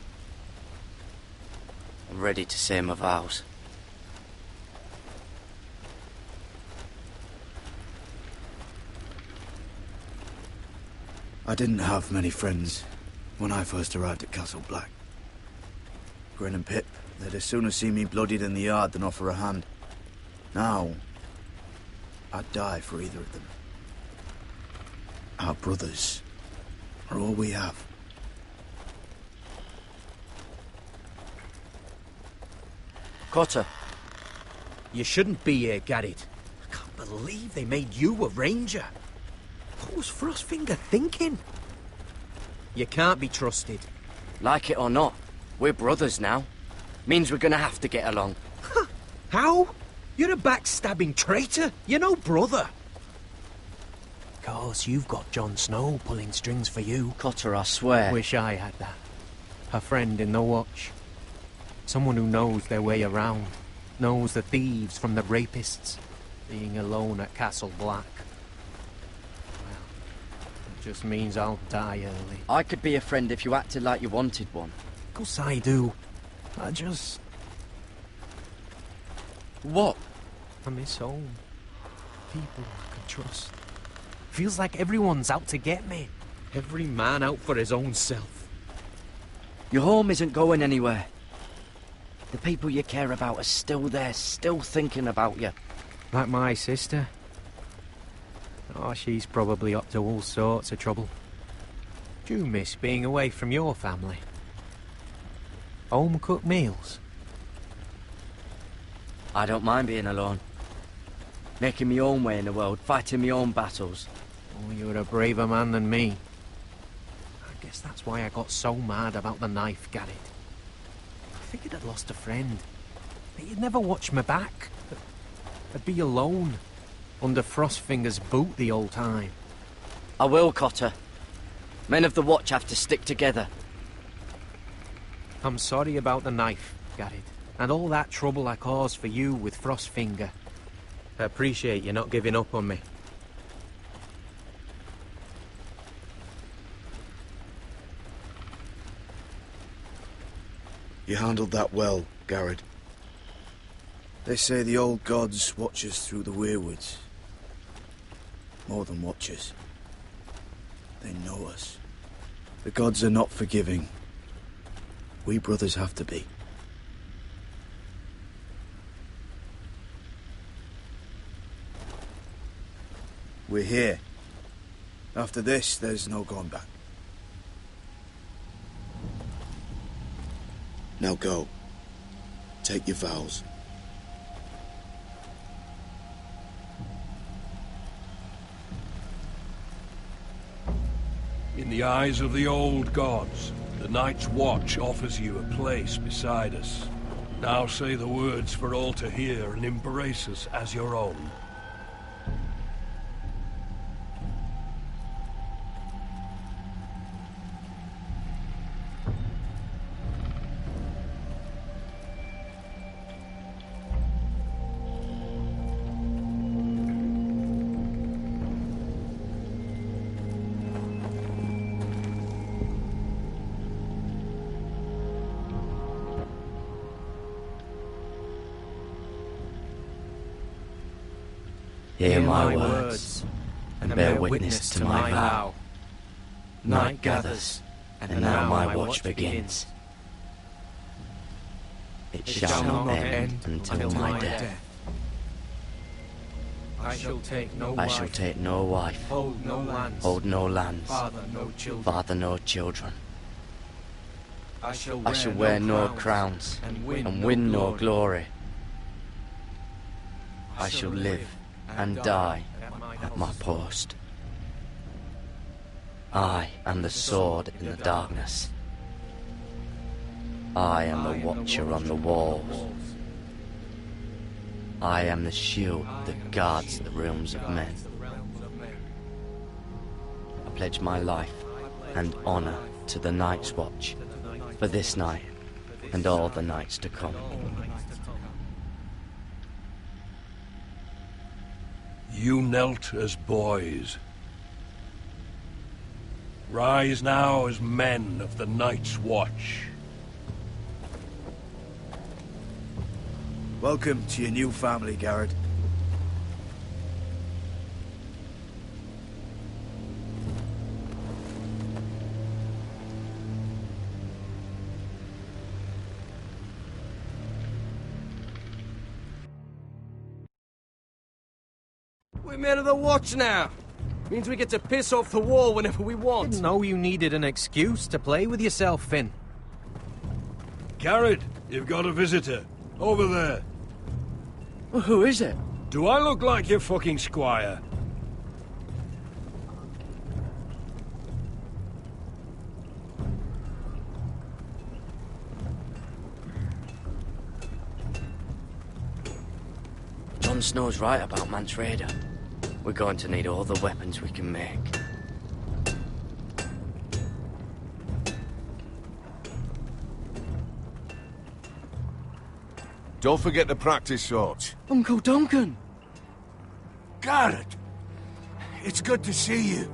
I'm ready to say my vows. I didn't have many friends when I first arrived at Castle Black. Grin and Pip, they'd as soon have seen me bloodied in the yard than offer a hand. Now, I'd die for either of them. Our brothers are all we have. Cotter, you shouldn't be here, Garrett. I can't believe they made you a ranger. What was Frostfinger thinking? You can't be trusted. Like it or not, we're brothers now. Means we're gonna have to get along. How? You're a backstabbing traitor. You're no brother. Course, you've got Jon Snow pulling strings for you. Cotter, I swear. Wish I had that. A friend in the watch. Someone who knows their way around. Knows the thieves from the rapists. Being alone at Castle Black. Well, it just means I'll die early. I could be a friend if you acted like you wanted one. Of course I do. I just... What? I miss home. People I can trust. Feels like everyone's out to get me. Every man out for his own self. Your home isn't going anywhere. The people you care about are still there, still thinking about you. Like my sister. Oh, she's probably up to all sorts of trouble. Do you miss being away from your family? Home-cooked meals? I don't mind being alone. Making my own way in the world, fighting my own battles. Oh, you're a braver man than me. I guess that's why I got so mad about the knife, Garrett. I figured I'd lost a friend. That you'd never watch me back. I'd be alone. Under Frostfinger's boot the whole time. I will, Cotter. Men of the Watch have to stick together. I'm sorry about the knife, Garrett. And all that trouble I caused for you with Frostfinger. I appreciate you not giving up on me. You handled that well, Garrett. They say the old gods watch us through the weirwoods. More than watch us. They know us. The gods are not forgiving. We brothers have to be. We're here. After this, there's no going back. Now go. Take your vows. In the eyes of the old gods, the Night's Watch offers you a place beside us. Now say the words for all to hear and embrace us as your own. Hear my words, and bear witness to my vow. Night gathers, and now my watch begins. It shall not end until my death. I shall take no wife, hold no lands, father no children. I shall wear no crowns, and win no glory. I shall live and die at my post. I am the sword in the darkness. I am the watcher on the walls. I am the shield that guards the realms of men. I pledge my life and honor to the Night's Watch for this night and all the nights to come. you knelt as boys. Rise now as men of the Night's Watch. Welcome to your new family, Garrett. We're men of the Watch now. Means we get to piss off the wall whenever we want. Didn't know you needed an excuse to play with yourself, Finn. Garrett, you've got a visitor. Over there. Well, who is it? Do I look like your fucking squire? Jon Snow's right about Mance Rayder. We're going to need all the weapons we can make. Don't forget to practice swords. Uncle Duncan! Garrett! It's good to see you.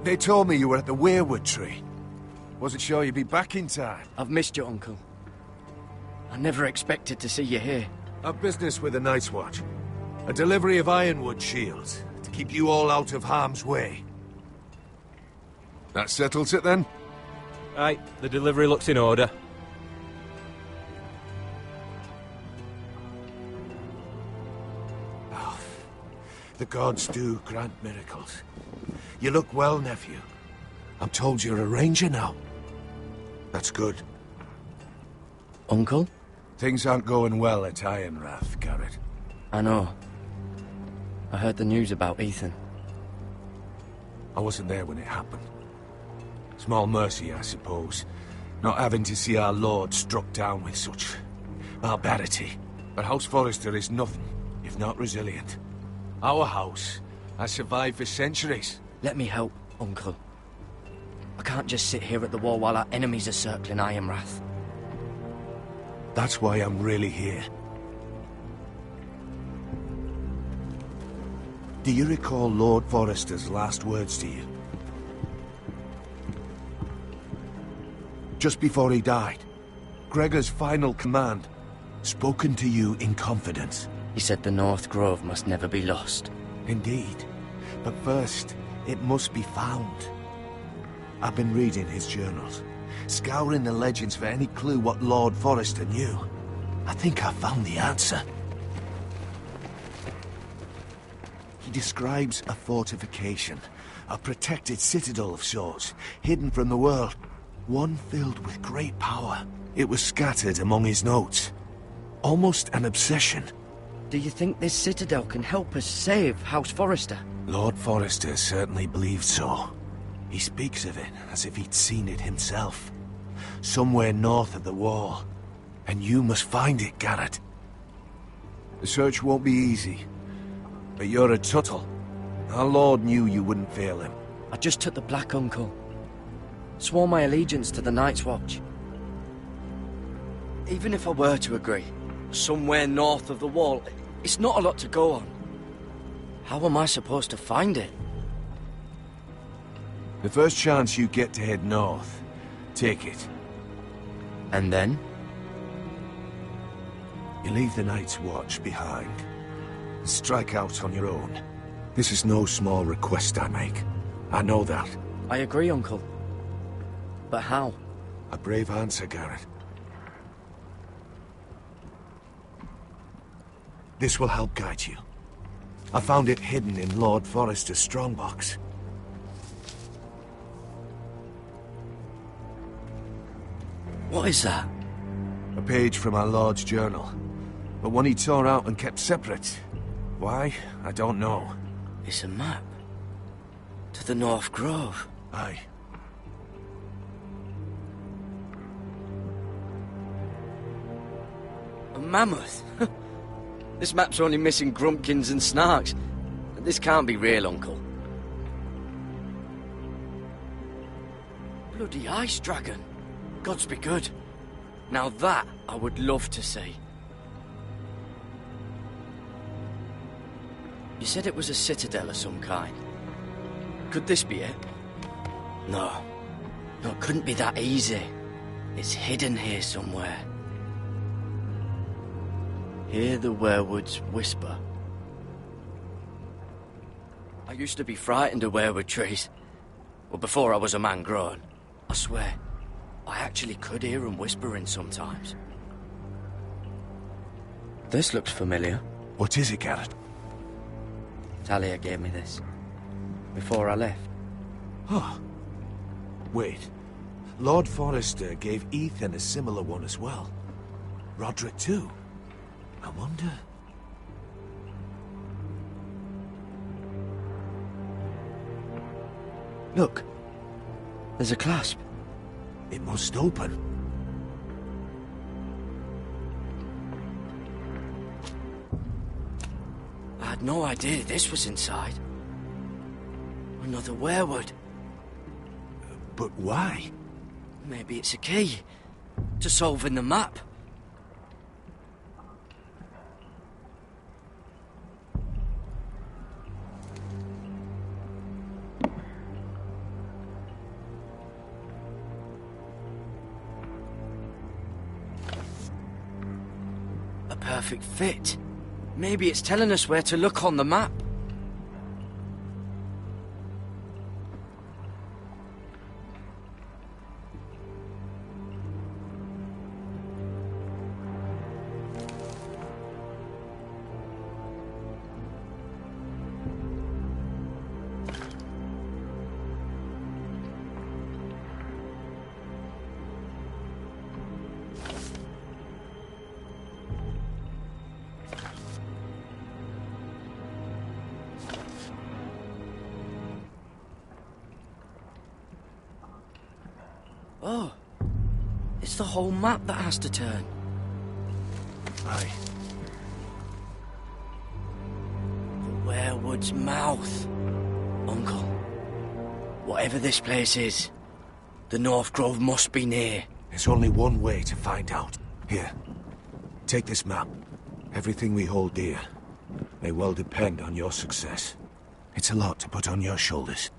They told me you were at the weirwood tree. Wasn't sure you'd be back in time. I've missed you, Uncle. I never expected to see you here. I've business with the Night's Watch. A delivery of ironwood shields, to keep you all out of harm's way. That settles it then? Aye, the delivery looks in order. Oh, the gods do grant miracles. You look well, nephew. I'm told you're a ranger now. That's good. Uncle? Things aren't going well at Ironrath, Garrett. I know. I heard the news about Ethan. I wasn't there when it happened. Small mercy, I suppose, not having to see our lord struck down with such barbarity. But House Forrester is nothing if not resilient. Our house has survived for centuries. Let me help, Uncle. I can't just sit here at the wall while our enemies are circling Ironrath. That's why I'm really here. Do you recall Lord Forrester's last words to you? Just before he died, Gregor's final command, spoken to you in confidence. He said the North Grove must never be lost. Indeed. But first, it must be found. I've been reading his journals, scouring the legends for any clue what Lord Forrester knew. I think I found the answer. He describes a fortification, a protected citadel of sorts, hidden from the world, one filled with great power. It was scattered among his notes. Almost an obsession. Do you think this citadel can help us save House Forrester? Lord Forrester certainly believed so. He speaks of it as if he'd seen it himself. Somewhere north of the wall. And you must find it, Garrett. The search won't be easy. But you're a Tuttle. Our lord knew you wouldn't fail him. I just took the Black Uncle. Swore my allegiance to the Night's Watch. Even if I were to agree, somewhere north of the wall, it's not a lot to go on. How am I supposed to find it? The first chance you get to head north, take it. And then? You leave the Night's Watch behind. And strike out on your own. This is no small request I make. I know that. I agree, Uncle. But how? A brave answer, Garrett. This will help guide you. I found it hidden in Lord Forrester's strongbox. What is that? A page from our Lord's journal. But one he tore out and kept separate. Why? I don't know. It's a map. To the North Grove. Aye. A mammoth? This map's only missing Grumpkins and Snarks. This can't be real, Uncle. Bloody ice dragon. Gods be good. Now that I would love to see. You said it was a citadel of some kind. Could this be it? No. No, it couldn't be that easy. It's hidden here somewhere. Hear the werewoods whisper. I used to be frightened of werewood trees. Well, before I was a man grown. I swear, I actually could hear them whispering sometimes. This looks familiar. What is it, Garrett? Talia gave me this. Before I left. Oh. Wait. Lord Forrester gave Ethan a similar one as well. Roderick too. I wonder... Look. There's a clasp. It must open. I had no idea this was inside. Another werewood. But why? Maybe it's a key to solving the map. A perfect fit. Maybe it's telling us where to look on the map. Oh, it's the whole map that has to turn. Aye. The werewood's mouth. Uncle, whatever this place is, the North Grove must be near. There's only one way to find out. Here, take this map. Everything we hold dear may well depend on your success. It's a lot to put on your shoulders.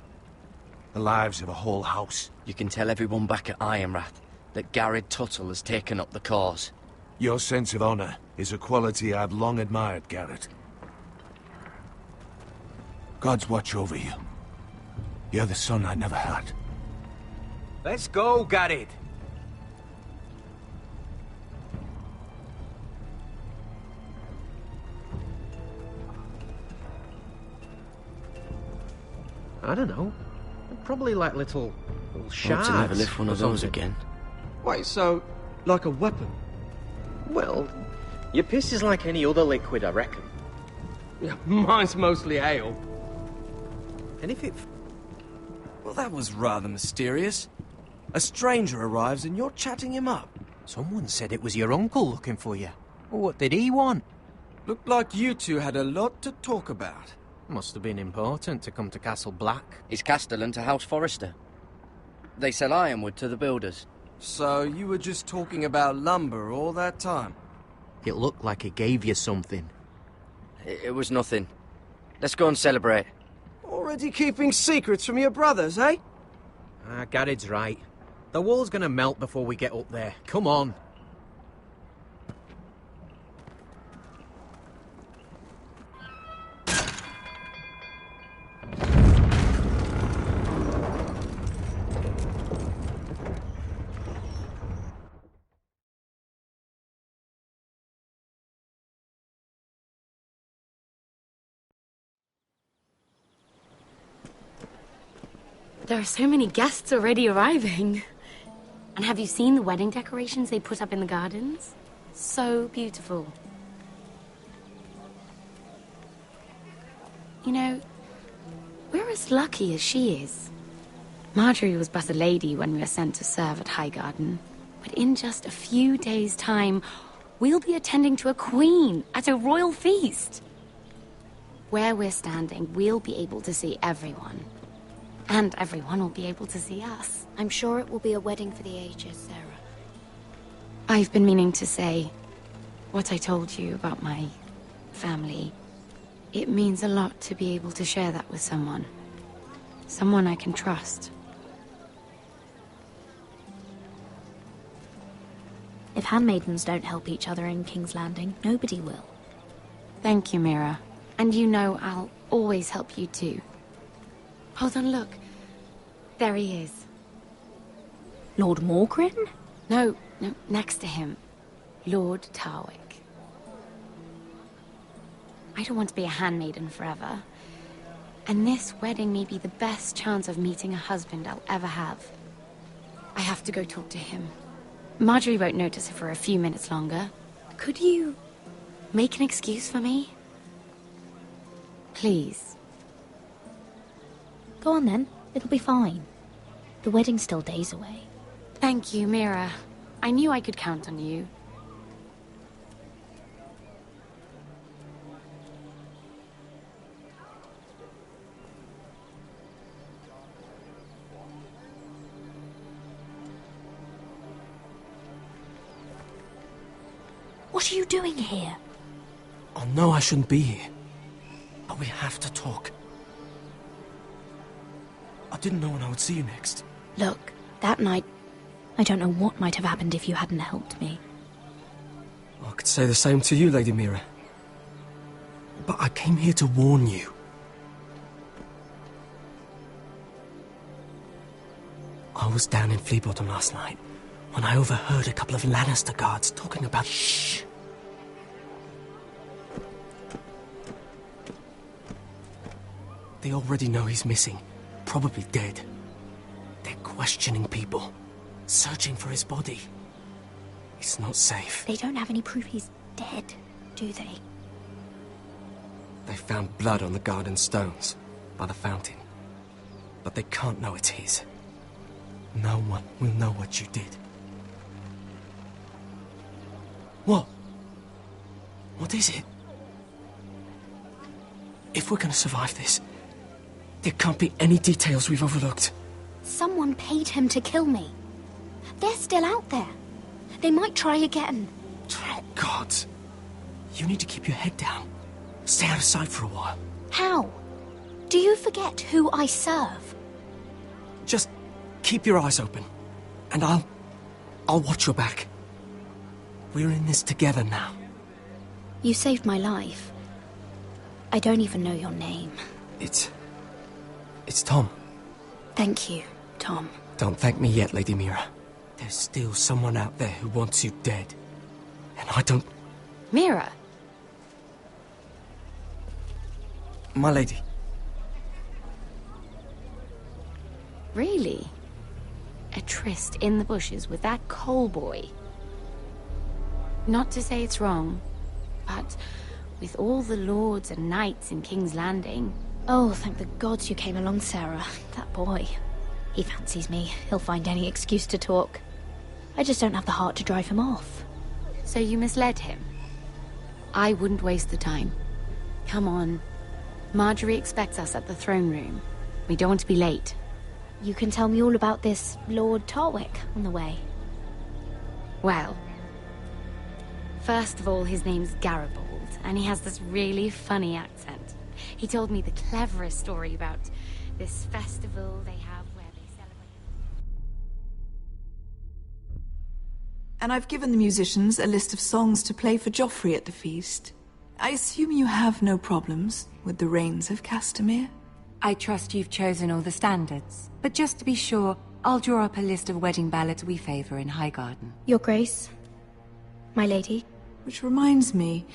The lives of a whole house. You can tell everyone back at Ironrath that Garrett Tuttle has taken up the cause. Your sense of honor is a quality I've long admired, Garrett. God's watch over you. You're the son I never had. Let's go, Garrett. I don't know. Probably like little shards. Hope to never lift one of those again. Wait, so, like a weapon? Well, your piss is like any other liquid, I reckon. Yeah, mine's mostly ale. And if it... Well, that was rather mysterious. A stranger arrives and you're chatting him up. Someone said it was your uncle looking for you. Well, what did he want? Looked like you two had a lot to talk about. Must have been important to come to Castle Black. It's Castellan to House Forrester. They sell ironwood to the builders. So you were just talking about lumber all that time? It looked like he gave you something. It was nothing. Let's go and celebrate. Already keeping secrets from your brothers, eh? Garrett's right. The wall's gonna melt before we get up there. Come on. There are so many guests already arriving. And have you seen the wedding decorations they put up in the gardens? So beautiful. You know, we're as lucky as she is. Marjorie was but a lady when we were sent to serve at Highgarden. But in just a few days' time, we'll be attending to a queen at a royal feast. Where we're standing, we'll be able to see everyone. And everyone will be able to see us. I'm sure it will be a wedding for the ages, Sarah. I've been meaning to say what I told you about my family. It means a lot to be able to share that with someone. Someone I can trust. If handmaidens don't help each other in King's Landing, nobody will. Thank you, Mira. And you know I'll always help you too. Hold on, look. There he is. Lord Morgrin? No, next to him. Lord Tarwick. I don't want to be a handmaiden forever. And this wedding may be the best chance of meeting a husband I'll ever have. I have to go talk to him. Marjorie won't notice it for a few minutes longer. Could you make an excuse for me? Please. Go on then. It'll be fine. The wedding's still days away. Thank you, Mira. I knew I could count on you. What are you doing here? I know I shouldn't be here, but we have to talk. I didn't know when I would see you next. Look, that night... I don't know what might have happened if you hadn't helped me. I could say the same to you, Lady Mira. But I came here to warn you. I was down in Fleabottom last night when I overheard a couple of Lannister guards talking about... Shh! They already know he's missing, probably dead. They're questioning people, searching for his body. It's not safe. They don't have any proof he's dead, do they? They found blood on the garden stones by the fountain, but they can't know it's his. No one will know what you did. What? What is it? If we're gonna survive this, there can't be any details we've overlooked. Someone paid him to kill me. They're still out there. They might try again. Oh, God. You need to keep your head down. Stay out of sight for a while. How? Do you forget who I serve? Just keep your eyes open, and I'll watch your back. We're in this together now. You saved my life. I don't even know your name. It's Tom. Thank you, Tom. Don't thank me yet, Lady Mira. There's still someone out there who wants you dead. And I don't... Mira! My lady. Really? A tryst in the bushes with that coal boy? Not to say it's wrong, but with all the lords and knights in King's Landing... Oh, thank the gods you came along, Sarah. That boy. He fancies me. He'll find any excuse to talk. I just don't have the heart to drive him off. So you misled him? I wouldn't waste the time. Come on. Marjorie expects us at the throne room. We don't want to be late. You can tell me all about this Lord Tarwick on the way. Well, first of all, his name's Garibald, and he has this really funny accent. He told me the cleverest story about this festival they have where they celebrate... And I've given the musicians a list of songs to play for Joffrey at the feast. I assume you have no problems with the Rains of Castamere? I trust you've chosen all the standards. But just to be sure, I'll draw up a list of wedding ballads we favor in Highgarden. Your Grace, my lady. Which reminds me,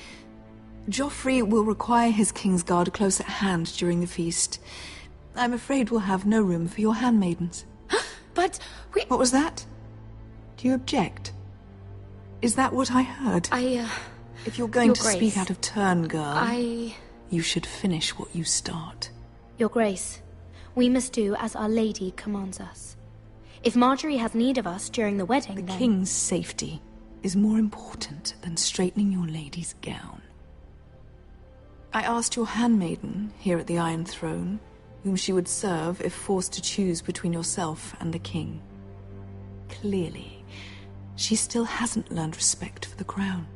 Joffrey will require his Kingsguard close at hand during the feast. I'm afraid we'll have no room for your handmaidens. But we... What was that? Do you object? Is that what I heard? If you're going to speak out of turn, girl... You should finish what you start. Your Grace, we must do as Our Lady commands us. If Marjorie has need of us during the wedding, The King's safety is more important than straightening your lady's gown. I asked your handmaiden here at the Iron Throne whom she would serve if forced to choose between yourself and the King. Clearly, she still hasn't learned respect for the crown.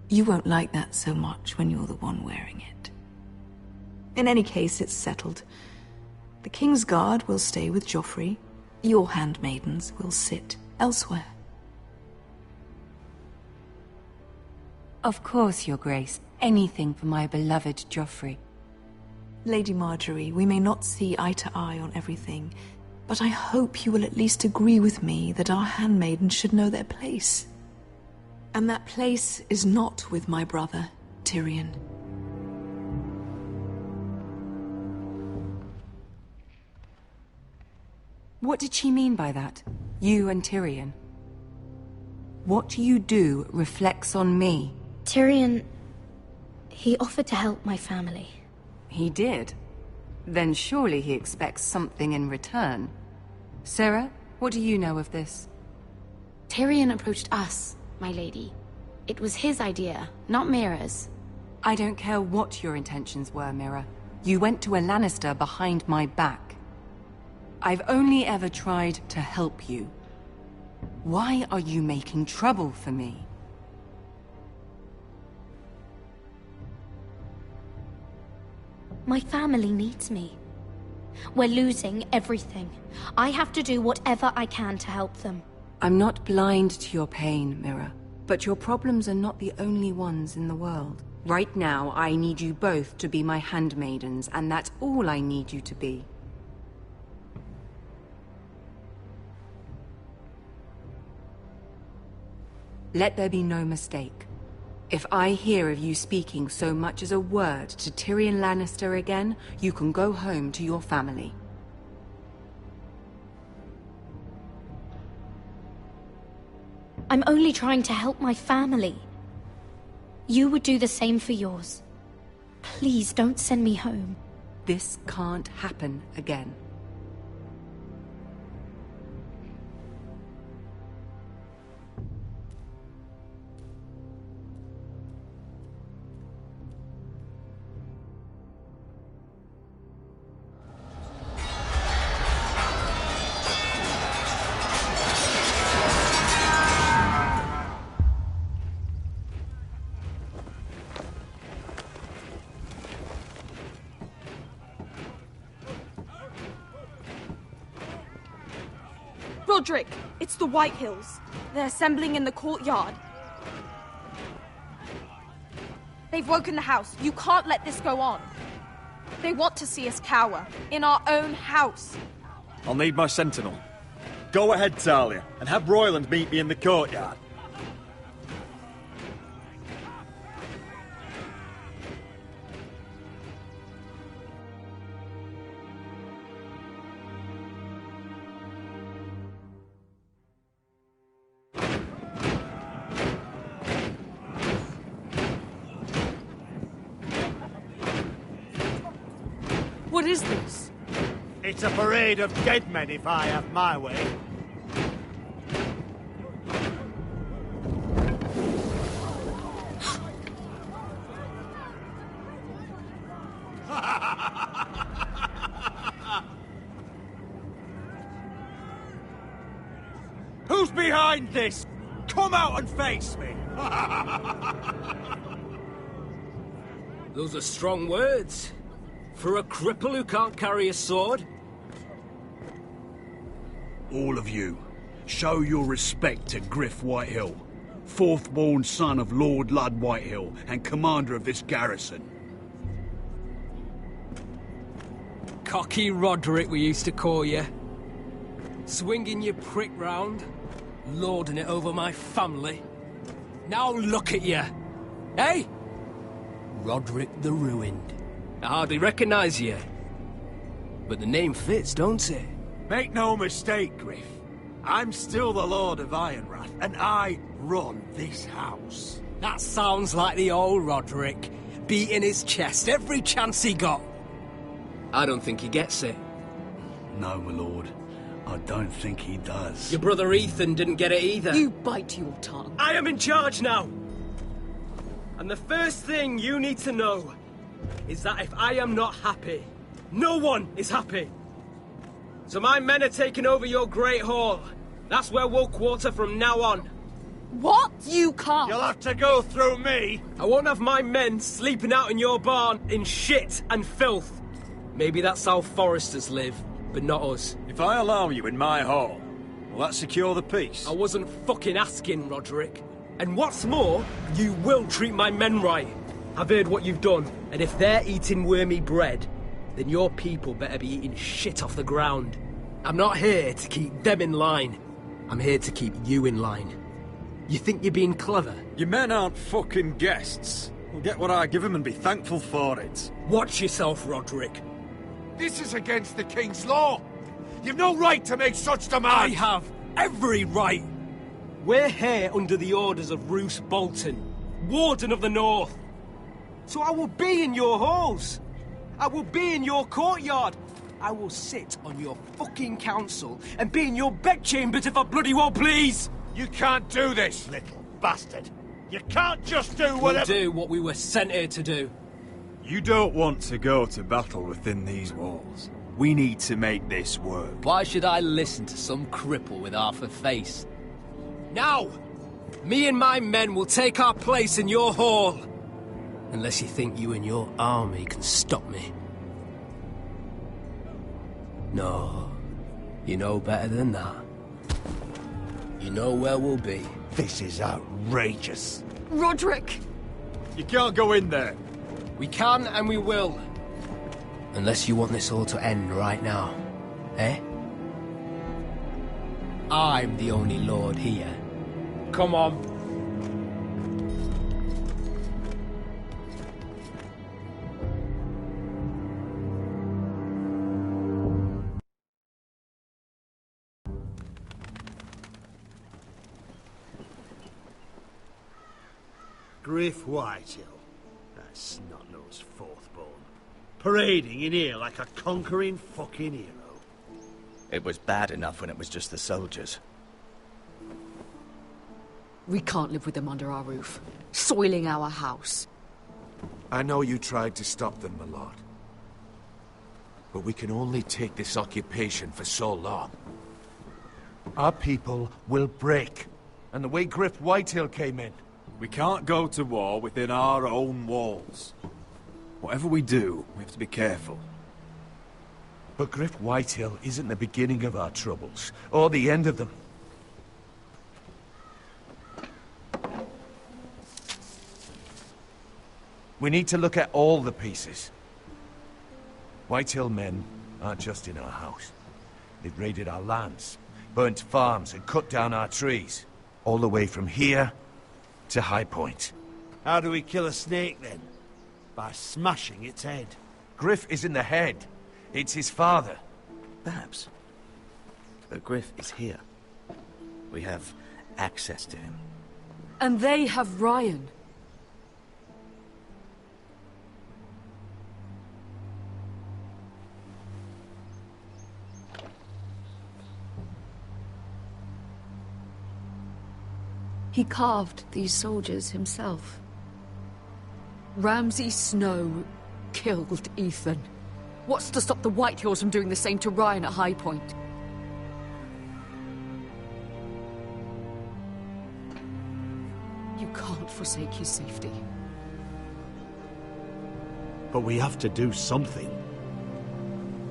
You won't like that so much when you're the one wearing it. In any case, it's settled. The King's Guard will stay with Joffrey. Your handmaidens will sit elsewhere. Of course, Your Grace. Anything for my beloved Joffrey. Lady Marjorie, we may not see eye to eye on everything, but I hope you will at least agree with me that our handmaidens should know their place. And that place is not with my brother, Tyrion. What did she mean by that? You and Tyrion? What you do reflects on me. Tyrion... he offered to help my family. He did? Then surely he expects something in return. Sarah, what do you know of this? Tyrion approached us, my lady. It was his idea, not Mira's. I don't care what your intentions were, Mira. You went to a Lannister behind my back. I've only ever tried to help you. Why are you making trouble for me? My family needs me. We're losing everything. I have to do whatever I can to help them. I'm not blind to your pain, Mira. But your problems are not the only ones in the world. Right now, I need you both to be my handmaidens, and that's all I need you to be. Let there be no mistake. If I hear of you speaking so much as a word to Tyrion Lannister again, you can go home to your family. I'm only trying to help my family. You would do the same for yours. Please don't send me home. This can't happen again. Roderick, it's the Whitehills. They're assembling in the courtyard. They've woken the house. You can't let this go on. They want to see us cower. In our own house. I'll need my sentinel. Go ahead, Talia, and have Royland meet me in the courtyard. What is this? It's a parade of dead men, if I have my way. Who's behind this? Come out and face me! Those are strong words. For a cripple who can't carry a sword? All of you, show your respect to Griff Whitehill, fourth-born son of Lord Ludd Whitehill and commander of this garrison. Cocky Roderick, we used to call you. Swinging your prick round, lording it over my family. Now look at you. Hey? Roderick the Ruined. I hardly recognise you. But the name fits, don't it? Make no mistake, Griff. I'm still the Lord of Ironrath, and I run this house. That sounds like the old Roderick, beating his chest every chance he got. I don't think he gets it. No, my lord. I don't think he does. Your brother Ethan didn't get it either. You bite your tongue. I am in charge now! And the first thing you need to know is that if I am not happy, no one is happy. So my men are taking over your Great Hall. That's where we'll quarter from now on. What? You can't! You'll have to go through me! I won't have my men sleeping out in your barn in shit and filth. Maybe that's how foresters live, but not us. If I allow you in my hall, will that secure the peace? I wasn't fucking asking, Roderick. And what's more, you will treat my men right. I've heard what you've done, and if they're eating wormy bread, then your people better be eating shit off the ground. I'm not here to keep them in line. I'm here to keep you in line. You think you're being clever? Your men aren't fucking guests. We'll get what I give them and be thankful for it. Watch yourself, Roderick. This is against the King's law. You've no right to make such demands. I have every right. We're here under the orders of Roose Bolton, Warden of the North. So I will be in your halls. I will be in your courtyard. I will sit on your fucking council and be in your bedchambers if I bloody well please. You can't do this, Little bastard. You can't just do whatever... We'll do what we were sent here to do. You don't want to go to battle within these walls. We need to make this work. Why should I listen to some cripple with half a face? Now! Me and my men will take our place in your hall. Unless you think you and your army can stop me. No. You know better than that. You know where we'll be. This is outrageous. Roderick! You can't go in there. We can and we will. Unless you want this all to end right now. Eh? I'm the only lord here. Come on. Griff Whitehill, that snot-nosed fourth-born, parading in here like a conquering fucking hero. It was bad enough when it was just the soldiers. We can't live with them under our roof, soiling our house. I know you tried to stop them, my lord. But we can only take this occupation for so long. Our people will break. And the way Griff Whitehill came in. We can't go to war within our own walls. Whatever we do, we have to be careful. But Griff Whitehill isn't the beginning of our troubles, or the end of them. We need to look at all the pieces. Whitehill men aren't just in our house. They've raided our lands, burnt farms, and cut down our trees. All the way from here to High Point. How do we kill a snake, then? By smashing its head. Griff isn't the head. It's his father. Perhaps. But Griff is here. We have access to him. And they have Ryan. He carved these soldiers himself. Ramsay Snow killed Ethan. What's to stop the Whitehills from doing the same to Ryan at High Point? You can't forsake his safety. But we have to do something.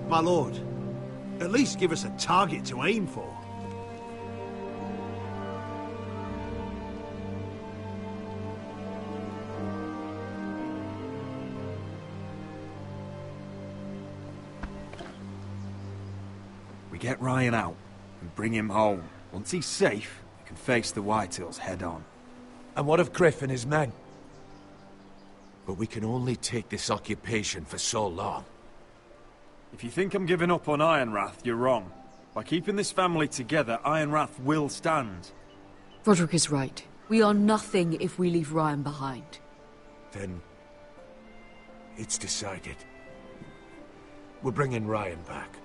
My lord, at least give us a target to aim for. Get Ryan out and bring him home. Once he's safe, he can face the Whitehills head on. And what of Griff and his men? But we can only take this occupation for so long. If you think I'm giving up on Ironrath, you're wrong. By keeping this family together, Ironrath will stand. Roderick is right. We are nothing if we leave Ryan behind. Then it's decided. We're bringing Ryan back.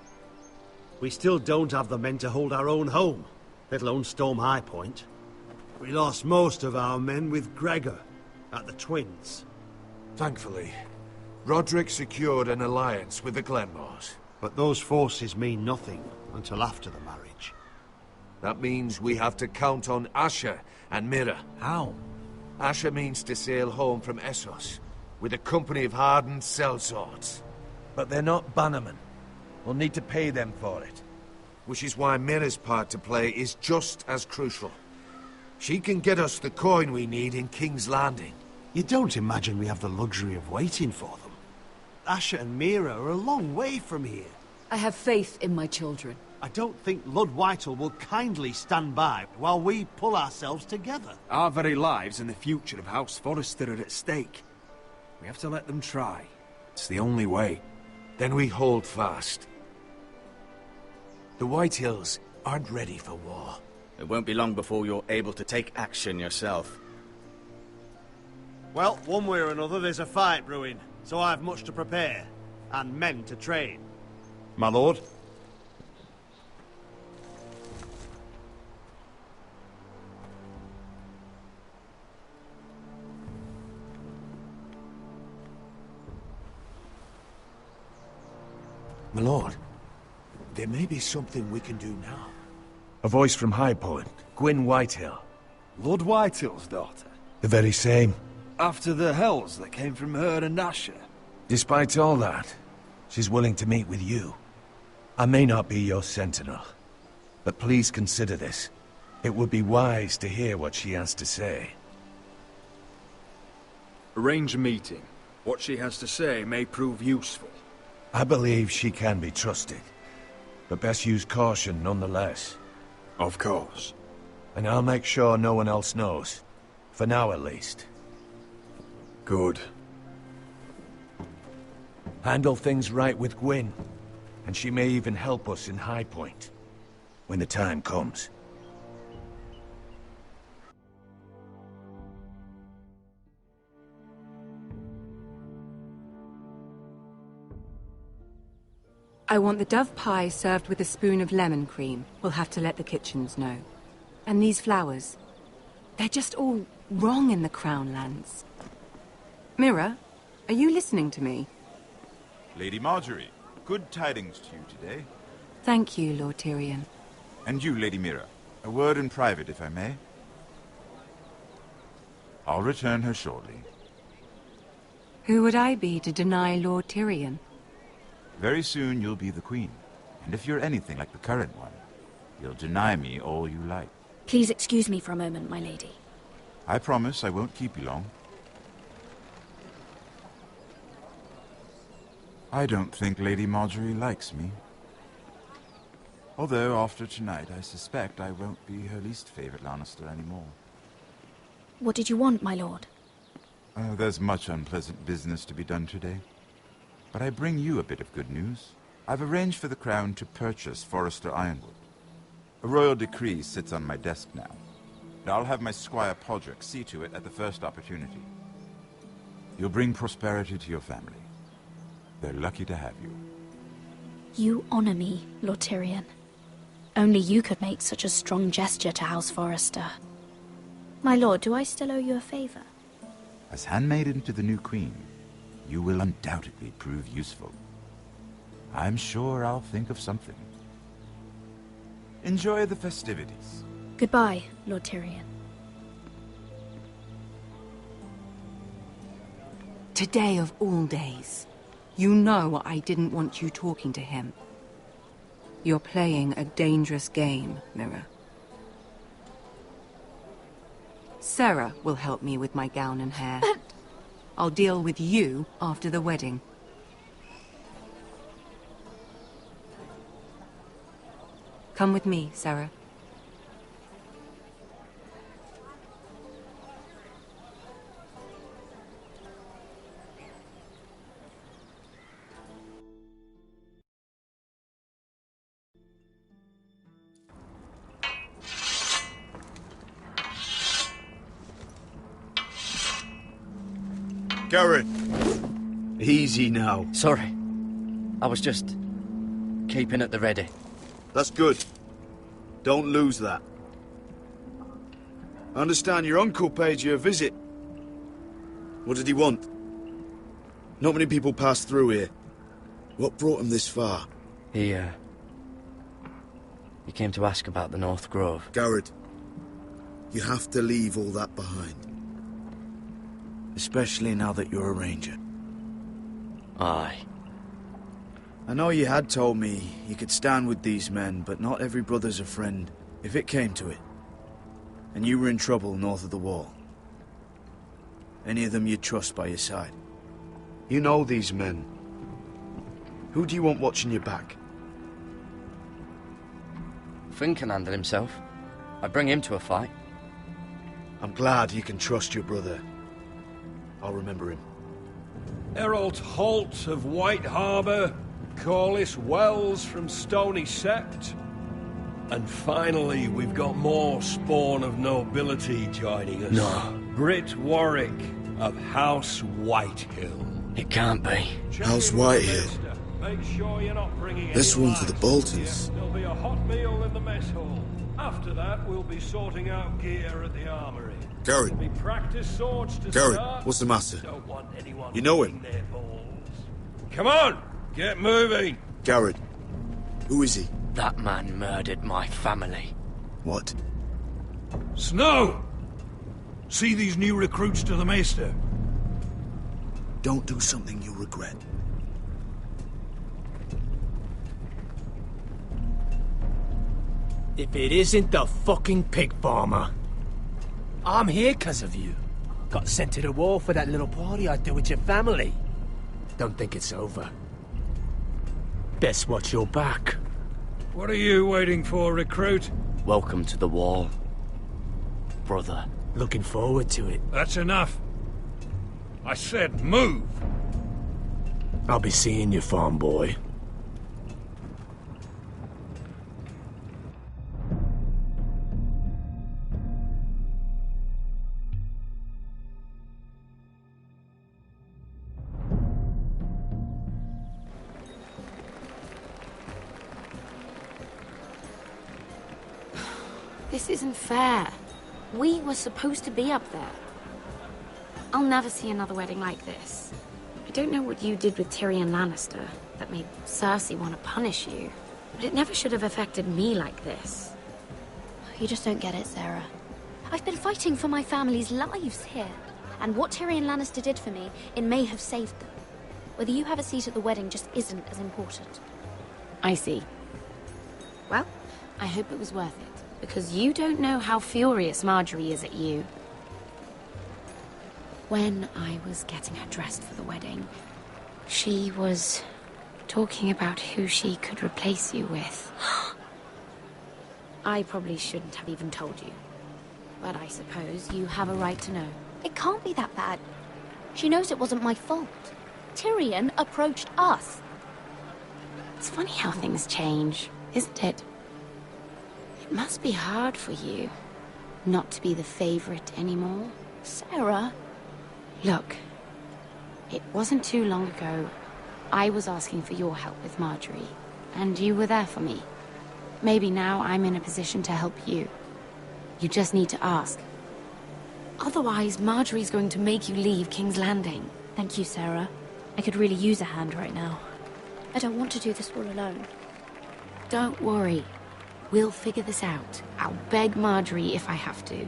We still don't have the men to hold our own home, let alone storm High Point. We lost most of our men with Gregor at the Twins. Thankfully, Roderick secured an alliance with the Glenmores. But those forces mean nothing until after the marriage. That means we have to count on Asher and Mira. How? Asher means to sail home from Essos, with a company of hardened sellswords. But they're not bannermen. We'll need to pay them for it. Which is why Mira's part to play is just as crucial. She can get us the coin we need in King's Landing. You don't imagine we have the luxury of waiting for them? Asher and Mira are a long way from here. I have faith in my children. I don't think Lord Whitehall will kindly stand by while we pull ourselves together. Our very lives and the future of House Forrester are at stake. We have to let them try. It's the only way. Then we hold fast. The Whitehills aren't ready for war. It won't be long before you're able to take action yourself. Well, one way or another there's a fight brewing, so I've much to prepare, and men to train. My lord? My lord, there may be something we can do now. A voice from High Point, Gwyn Whitehill. Lord Whitehill's daughter? The very same. After the hells that came from her and Asher? Despite all that, she's willing to meet with you. I may not be your sentinel, but please consider this. It would be wise to hear what she has to say. Arrange a meeting. What she has to say may prove useful. I believe she can be trusted, but best use caution nonetheless. Of course. And I'll make sure no one else knows. For now, at least. Good. Handle things right with Gwyn, and she may even help us in High Point, when the time comes. I want the dove pie served with a spoon of lemon cream. We'll have to let the kitchens know. And these flowers. They're just all wrong in the Crown lands. Mira, are you listening to me? Lady Marjorie, good tidings to you today. Thank you, Lord Tyrion. And you, Lady Mira. A word in private, if I may. I'll return her shortly. Who would I be to deny Lord Tyrion? Very soon you'll be the queen. And if you're anything like the current one, you'll deny me all you like. Please excuse me for a moment, my lady. I promise I won't keep you long. I don't think Lady Marjorie likes me. Although, after tonight, I suspect I won't be her least favorite Lannister anymore. What did you want, my lord? There's much unpleasant business to be done today. But I bring you a bit of good news. I've arranged for the Crown to purchase Forrester Ironwood. A royal decree sits on my desk now. And I'll have my squire Podrick see to it at the first opportunity. You'll bring prosperity to your family. They're lucky to have you. You honor me, Lord Tyrion. Only you could make such a strong gesture to House Forrester. My lord, do I still owe you a favor? As handmaiden to the new queen, you will undoubtedly prove useful. I'm sure I'll think of something. Enjoy the festivities. Goodbye, Lord Tyrion. Today of all days. You know I didn't want you talking to him. You're playing a dangerous game, Mira. Sarah will help me with my gown and hair. But... I'll deal with you after the wedding. Come with me, Sarah. Garrett! Easy now. Sorry. I was just keeping at the ready. That's good. Don't lose that. I understand your uncle paid you a visit. What did he want? Not many people pass through here. What brought him this far? He You came to ask about the North Grove. Garrett, you have to leave all that behind. Especially now that you're a ranger. Aye. I know you had told me you could stand with these men, but not every brother's a friend, if it came to it. And you were in trouble north of the wall. Any of them you'd trust by your side. You know these men. Who do you want watching your back? Finn can handle himself. I'd bring him to a fight. I'm glad you can trust your brother. I'll remember him. Errol Holt of White Harbour, Corliss Wells from Stony Sept. And finally, we've got more spawn of nobility joining us. No. Britt Warwick of House Whitehill. It can't be. House Whitehill. Make sure you're not bringing This any one for the lives. Boltons. There'll be a hot meal in the mess hall. After that, we'll be sorting out gear at the armory. Garrett. There'll be practice swords to Garrett, start. what's the matter? Don't want anyone You know him? their balls. Come on, get moving. Garrett. Who is he? That man murdered my family. What? Snow! See these new recruits to the Maester? Don't do something you'll regret. If it isn't the fucking pig farmer. I'm here 'cause of you. Got sent to the war for that little party I did with your family. Don't think it's over. Best watch your back. What are you waiting for, recruit? Welcome to the wall, brother. Looking forward to it. That's enough. I said move. I'll be seeing you, farm boy. This isn't fair. We were supposed to be up there. I'll never see another wedding like this. I don't know what you did with Tyrion Lannister that made Cersei want to punish you, but it never should have affected me like this. You just don't get it, Sarah. I've been fighting for my family's lives here, and what Tyrion Lannister did for me, it may have saved them. Whether you have a seat at the wedding just isn't as important. I see. Well, I hope it was worth it, because you don't know how furious Marjorie is at you. When I was getting her dressed for the wedding, she was talking about who she could replace you with. I probably shouldn't have even told you, but I suppose you have a right to know. It can't be that bad. She knows it wasn't my fault. Tyrion approached us. It's funny how things change, isn't it? It must be hard for you not to be the favorite anymore. Sarah? Look, it wasn't too long ago I was asking for your help with Marjorie, and you were there for me. Maybe now I'm in a position to help you. You just need to ask. Otherwise, Marjorie's going to make you leave King's Landing. Thank you, Sarah. I could really use a hand right now. I don't want to do this all alone. Don't worry. We'll figure this out. I'll beg Marjorie if I have to.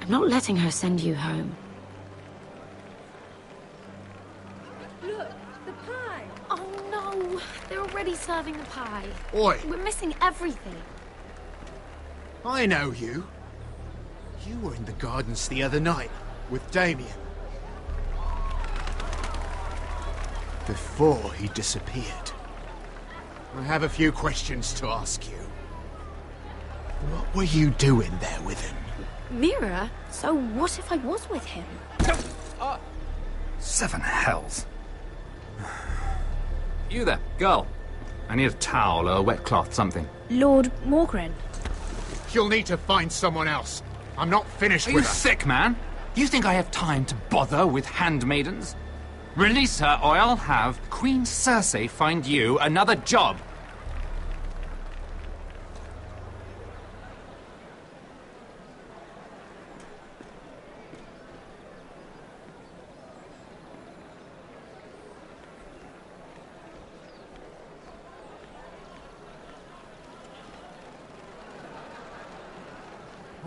I'm not letting her send you home. Look, the pie! Oh no! They're already serving the pie. Oi! We're missing everything. I know you. You were in the gardens the other night with Damien. Before he disappeared. I have a few questions to ask you. What were you doing there with him? Mira? So what if I was with him? Seven hells. You there, girl. I need a towel or a wet cloth, something. Lord Morgren. You'll need to find someone else. I'm not finished Are with you her. sick, man? Do you think I have time to bother with handmaidens? Release her, or I'll have Queen Cersei find you another job.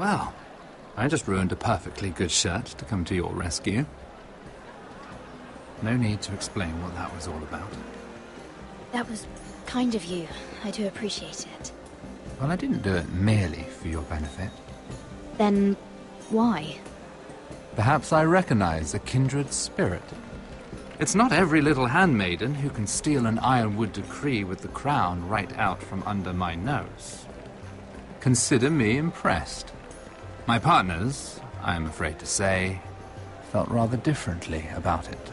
Well, I just ruined a perfectly good shirt to come to your rescue. No need to explain what that was all about. That was kind of you. I do appreciate it. Well, I didn't do it merely for your benefit. Then, why? Perhaps I recognize a kindred spirit. It's not every little handmaiden who can steal an ironwood decree with the crown right out from under my nose. Consider me impressed. My partners, I am afraid to say, felt rather differently about it.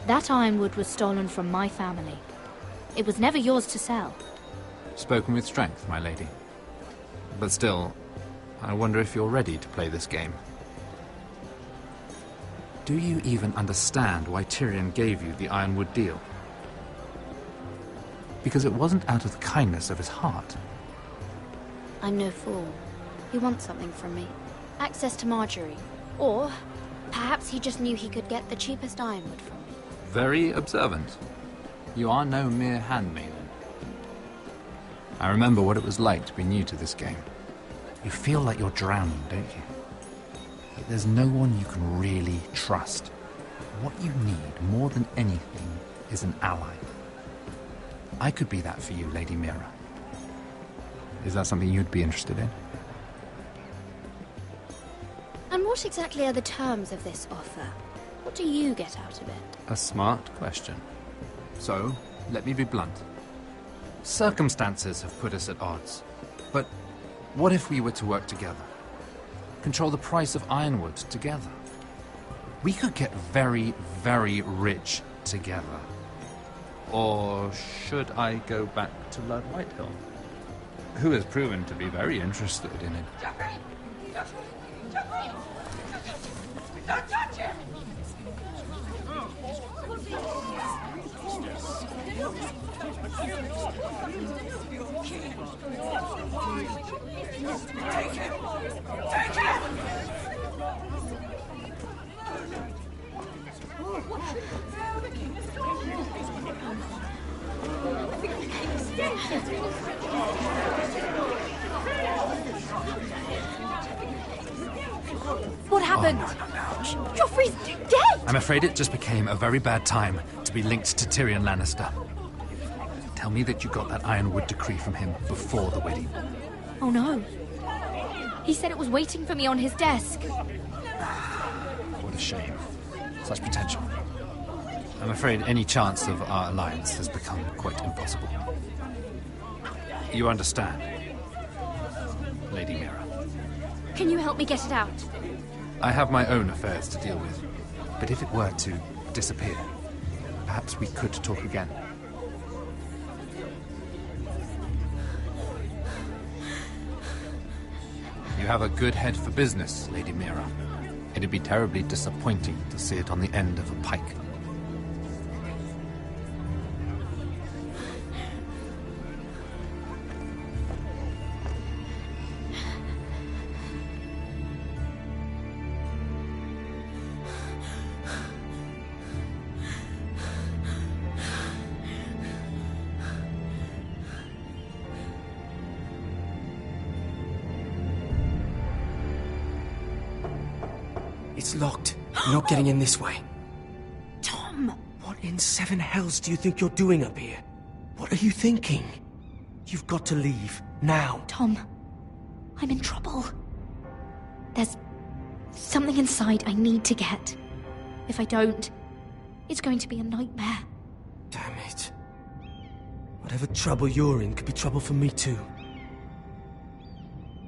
That ironwood was stolen from my family. It was never yours to sell. Spoken with strength, my lady. But still, I wonder if you're ready to play this game. Do you even understand why Tyrion gave you the ironwood deal? Because it wasn't out of the kindness of his heart. I'm no fool. He wants something from me. Access to Marjorie. Or perhaps he just knew he could get the cheapest ironwood from me. Very observant. You are no mere handmaiden. I remember what it was like to be new to this game. You feel like you're drowning, don't you? Like there's no one you can really trust. What you need, more than anything, is an ally. I could be that for you, Lady Mira. Is that something you'd be interested in? And what exactly are the terms of this offer? What do you get out of it? A smart question. So, let me be blunt. Circumstances have put us at odds. But what if we were to work together? Control the price of ironwood together? We could get very, very rich together. Or should I go back to Lord Whitehill, who has proven to be very interested in it? Don't touch him! Take him! Take him! What happened? Joffrey's dead! I'm afraid it just became a very bad time to be linked to Tyrion Lannister. Tell me that you got that ironwood decree from him before the wedding. Oh no. He said it was waiting for me on his desk. What a shame. Such potential. I'm afraid any chance of our alliance has become quite impossible. You understand, Lady Mira? Can you help me get it out? I have my own affairs to deal with. But if it were to disappear, perhaps we could talk again. You have a good head for business, Lady Mira. It'd be terribly disappointing to see it on the end of a pike. It's locked. You're not getting in this way. Tom! What in seven hells do you think you're doing up here? What are you thinking? You've got to leave. Now. Tom, I'm in trouble. There's something inside I need to get. If I don't, it's going to be a nightmare. Damn it. Whatever trouble you're in could be trouble for me too.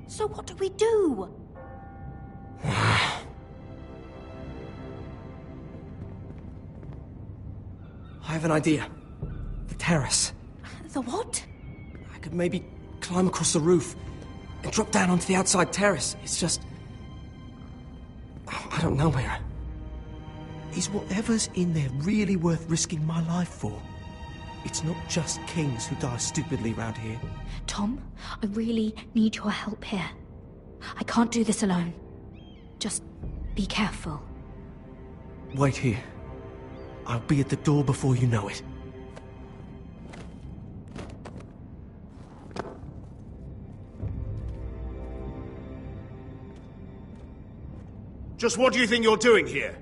So what do we do? I have an idea. The terrace. The what? I could maybe climb across the roof and drop down onto the outside terrace. It's just... I don't know, Mira. Is whatever's in there really worth risking my life for? It's not just kings who die stupidly round here. Tom, I really need your help here. I can't do this alone. Just be careful. Wait here. I'll be at the door before you know it. Just what do you think you're doing here?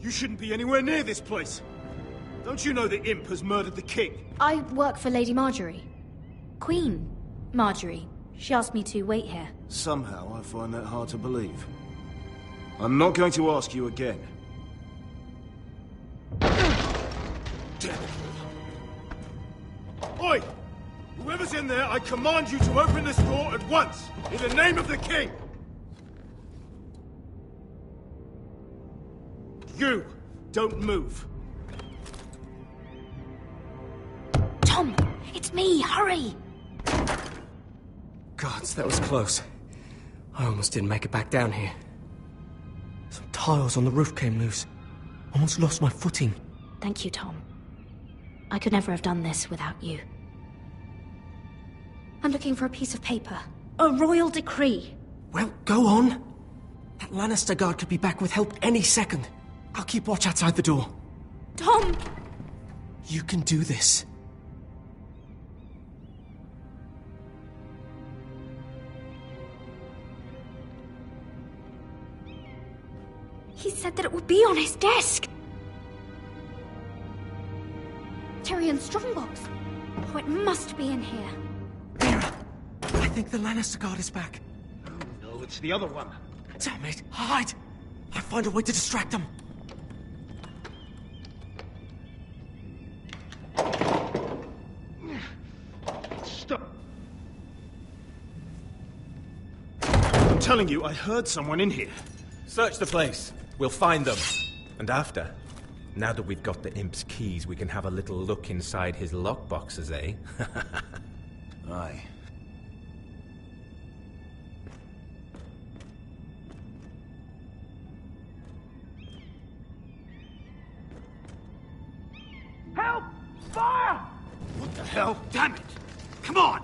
You shouldn't be anywhere near this place. Don't you know the imp has murdered the king? I work for Lady Marjorie. Queen Marjorie. She asked me to wait here. Somehow I find that hard to believe. I'm not going to ask you again. Damn it. Oi! Whoever's in there, I command you to open this door at once! In the name of the king! You! Don't move! Tom! It's me! Hurry! Gods, that was close. I almost didn't make it back down here. Some tiles on the roof came loose. Almost lost my footing. Thank you, Tom. I could never have done this without you. I'm looking for a piece of paper. A royal decree. Well, go on. That Lannister guard could be back with help any second. I'll keep watch outside the door. Tom! You can do this. He said that it would be on his desk. Tyrion's strongbox. Oh, it must be in here. I think the Lannister guard is back. No, it's the other one. Damn it! Hide! I'll find a way to distract them. Stop! I'm telling you, I heard someone in here. Search the place. We'll find them. And after, now that we've got the imp's keys, we can have a little look inside his lockboxes, eh? Aye. Help! Fire! What the hell? Damn it! Come on!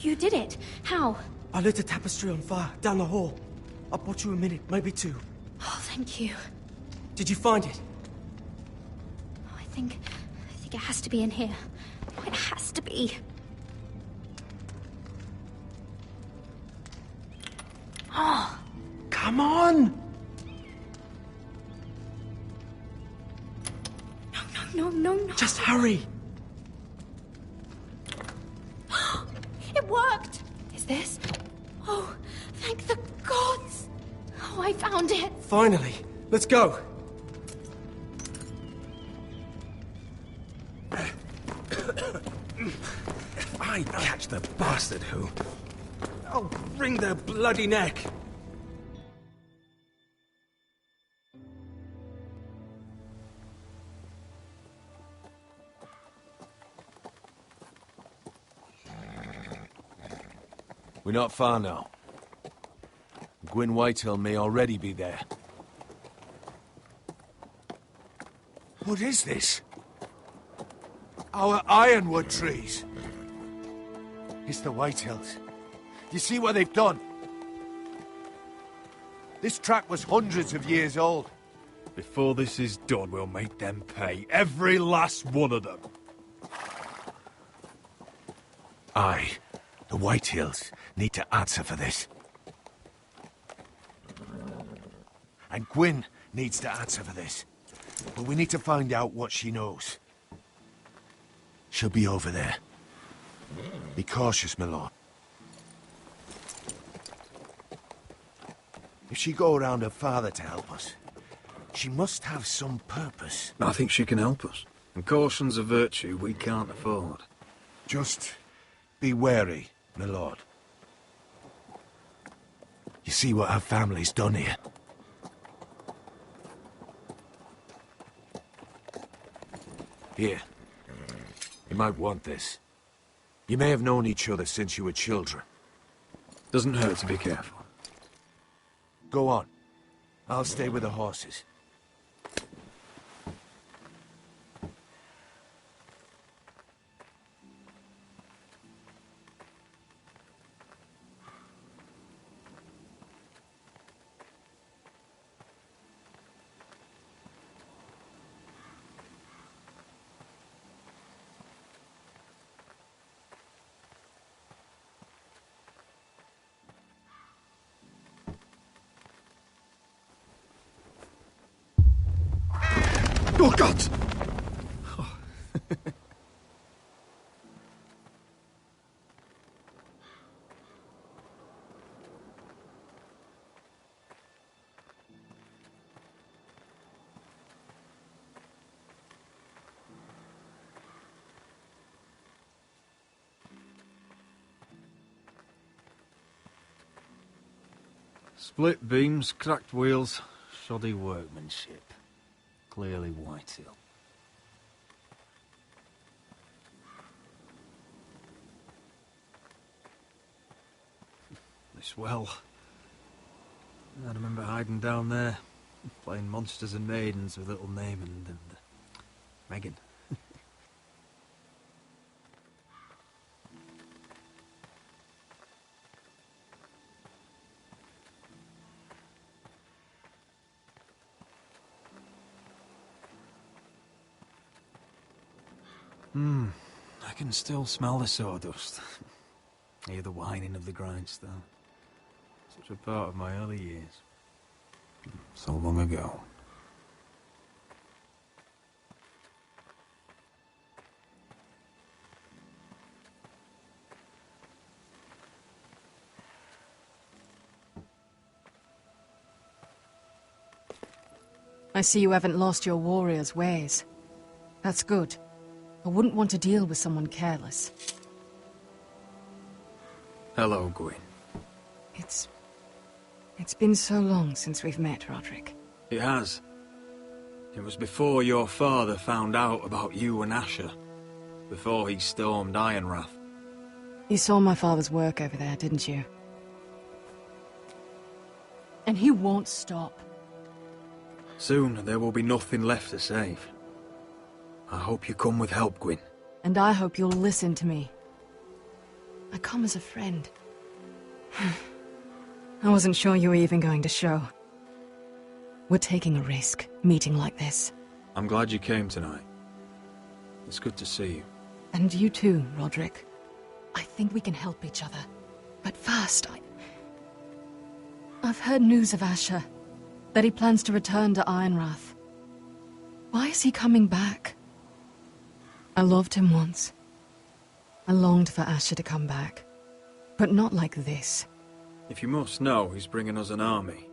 You did it. How? I lit a tapestry on fire down the hall. I bought you a minute, maybe two. Oh, thank you. Did you find it? I think it has to be in here. Oh, it has to be. Oh. Come on! No. Just hurry. It worked! Is this? Oh, thank the gods! Oh, I found it! Finally. Let's go. If I catch the bastard who... I'll wring their bloody neck. We're not far now. Gwyn Whitehill may already be there. What is this? Our ironwood trees. It's the Whitehills. You see what they've done? This track was hundreds of years old. Before this is done, we'll make them pay. Every last one of them. Aye. The Whitehills need to answer for this. And Gwyn needs to answer for this. But we need to find out what she knows. She'll be over there. Be cautious, my lord. If she go around her father to help us, she must have some purpose. I think she can help us. And caution's a virtue we can't afford. Just be wary, my lord. You see what our family's done here? Here. You might want this. You may have known each other since you were children. Doesn't hurt to be careful. Go on. I'll stay with the horses. Oh, God! Split beams, cracked wheels, shoddy workmanship. Clearly Whitehill. This well. I remember hiding down there, playing monsters and maidens with little Naaman and Megan. I can still smell the sawdust. Hear the whining of the grindstone. Such a part of my early years. So long ago. I see you haven't lost your warrior's ways. That's good. I wouldn't want to deal with someone careless. Hello, Gwyn. It's been so long since we've met, Roderick. It has. It was before your father found out about you and Asher. Before he stormed Ironrath. You saw my father's work over there, didn't you? And he won't stop. Soon there will be nothing left to save. I hope you come with help, Gwyn. And I hope you'll listen to me. I come as a friend. I wasn't sure you were even going to show. We're taking a risk, meeting like this. I'm glad you came tonight. It's good to see you. And you too, Roderick. I think we can help each other. But first, I've heard news of Asher. That he plans to return to Ironrath. Why is he coming back? I loved him once. I longed for Asher to come back. But not like this. If you must know, he's bringing us an army.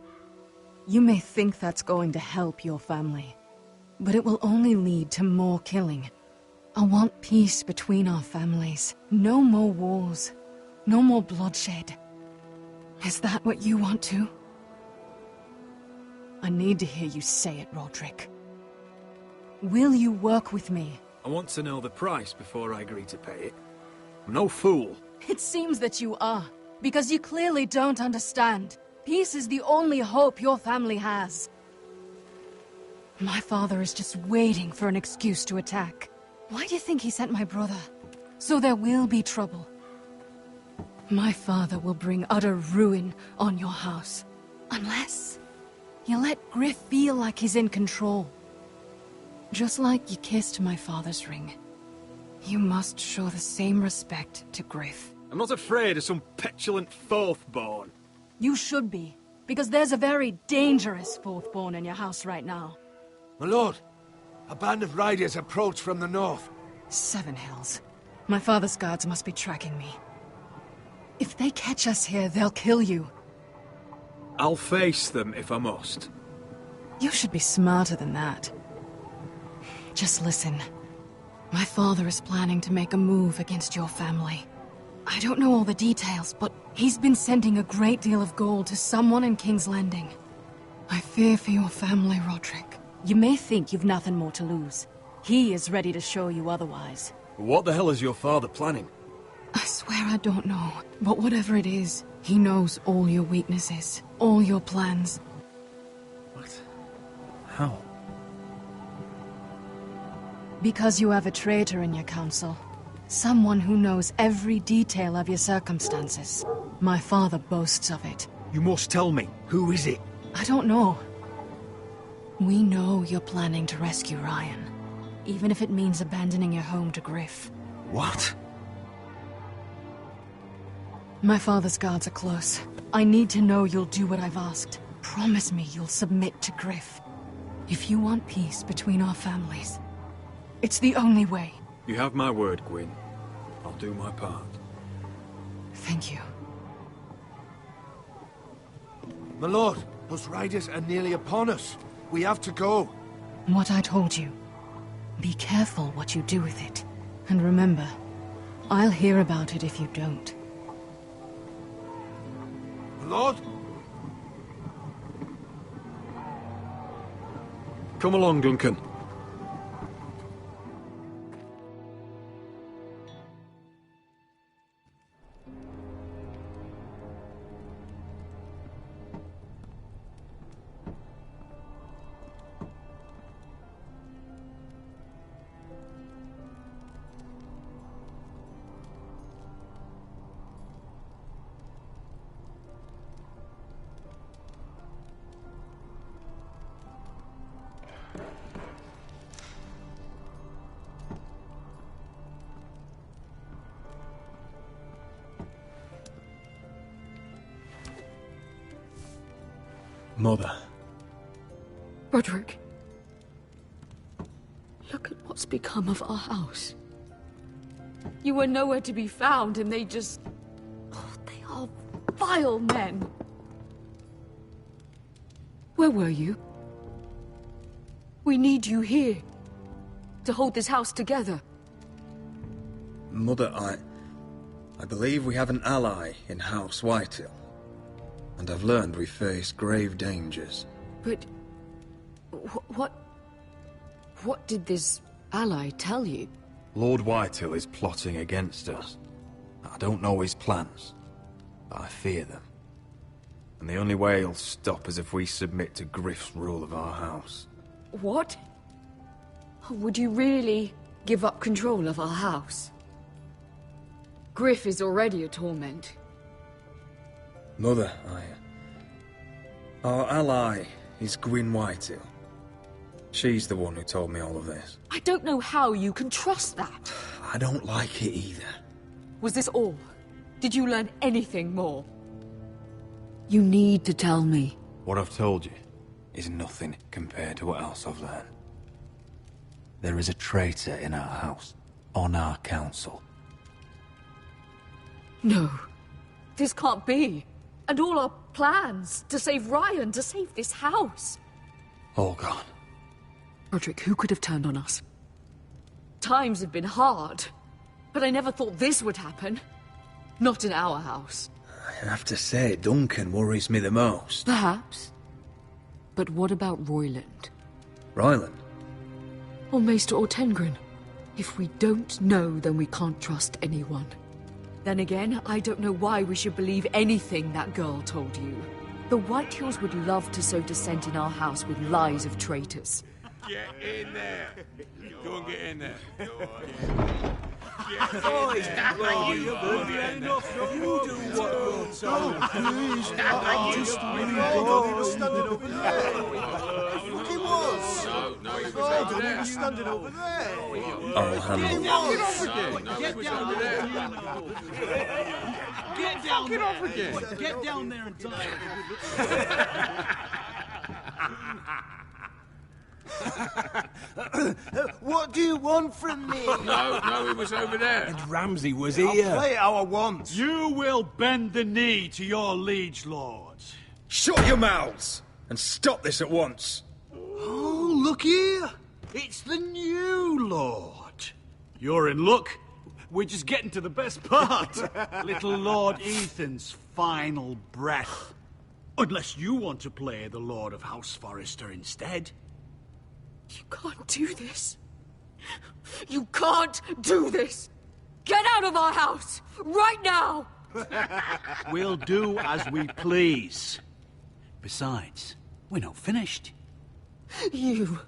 You may think that's going to help your family. But it will only lead to more killing. I want peace between our families. No more wars. No more bloodshed. Is that what you want too? I need to hear you say it, Roderick. Will you work with me? I want to know the price before I agree to pay it. I'm no fool. It seems that you are, because you clearly don't understand. Peace is the only hope your family has. My father is just waiting for an excuse to attack. Why do you think he sent my brother? So there will be trouble. My father will bring utter ruin on your house. Unless you let Griff feel like he's in control. Just like you kissed my father's ring. You must show the same respect to Griff. I'm not afraid of some petulant fourthborn. You should be, because there's a very dangerous fourthborn in your house right now. My lord, a band of riders approach from the north. 7 Hills. My father's guards must be tracking me. If they catch us here, they'll kill you. I'll face them if I must. You should be smarter than that. Just listen. My father is planning to make a move against your family. I don't know all the details, but he's been sending a great deal of gold to someone in King's Landing. I fear for your family, Roderick. You may think you've nothing more to lose. He is ready to show you otherwise. What the hell is your father planning? I swear I don't know, but whatever it is, he knows all your weaknesses, all your plans. What? How? Because you have a traitor in your council. Someone who knows every detail of your circumstances. My father boasts of it. You must tell me. Who is it? I don't know. We know you're planning to rescue Ryan. Even if it means abandoning your home to Griff. What? My father's guards are close. I need to know you'll do what I've asked. Promise me you'll submit to Griff. If you want peace between our families, it's the only way. You have my word, Gwyn. I'll do my part. Thank you. My lord, those riders are nearly upon us. We have to go. What I told you. Be careful what you do with it. And remember, I'll hear about it if you don't. My lord? Come along, Duncan. Mother. Roderick. Look at what's become of our house. You were nowhere to be found, and they just... Oh, they are vile men. Where were you? We need you here. To hold this house together. Mother, I believe we have an ally in House Whitehill. And I've learned we face grave dangers. But... What did this ally tell you? Lord Whitehill is plotting against us. I don't know his plans, but I fear them. And the only way he'll stop is if we submit to Griff's rule of our house. What? Would you really give up control of our house? Griff is already a torment. Mother, our ally is Gwyn Whitehill. She's the one who told me all of this. I don't know how you can trust that. I don't like it either. Was this all? Did you learn anything more? You need to tell me. What I've told you is nothing compared to what else I've learned. There is a traitor in our house, on our council. No, this can't be. And all our plans to save Ryan, to save this house. All gone. Roderick, who could have turned on us? Times have been hard, but I never thought this would happen. Not in our house. I have to say, Duncan worries me the most. Perhaps. But what about Royland? Royland? Or Maester Ortengren? If we don't know, then we can't trust anyone. Then again, I don't know why we should believe anything that girl told you. The Whitehills would love to sow dissent in our house with lies of traitors. Get in there. Go and get in there. I'll handle it. Get down there. Get down there and die. What do you want from me? No, it was over there. And Ramsay was I'll play how I want. You will bend the knee to your liege lord. Shut your mouths and stop this at once. Oh, look here. It's the new lord. You're in luck. We're just getting to the best part. Little Lord Ethan's final breath. Unless you want to play the Lord of House Forrester instead. You can't do this. You can't do this. Get out of our house, right now! We'll do as we please. Besides, we're not finished. You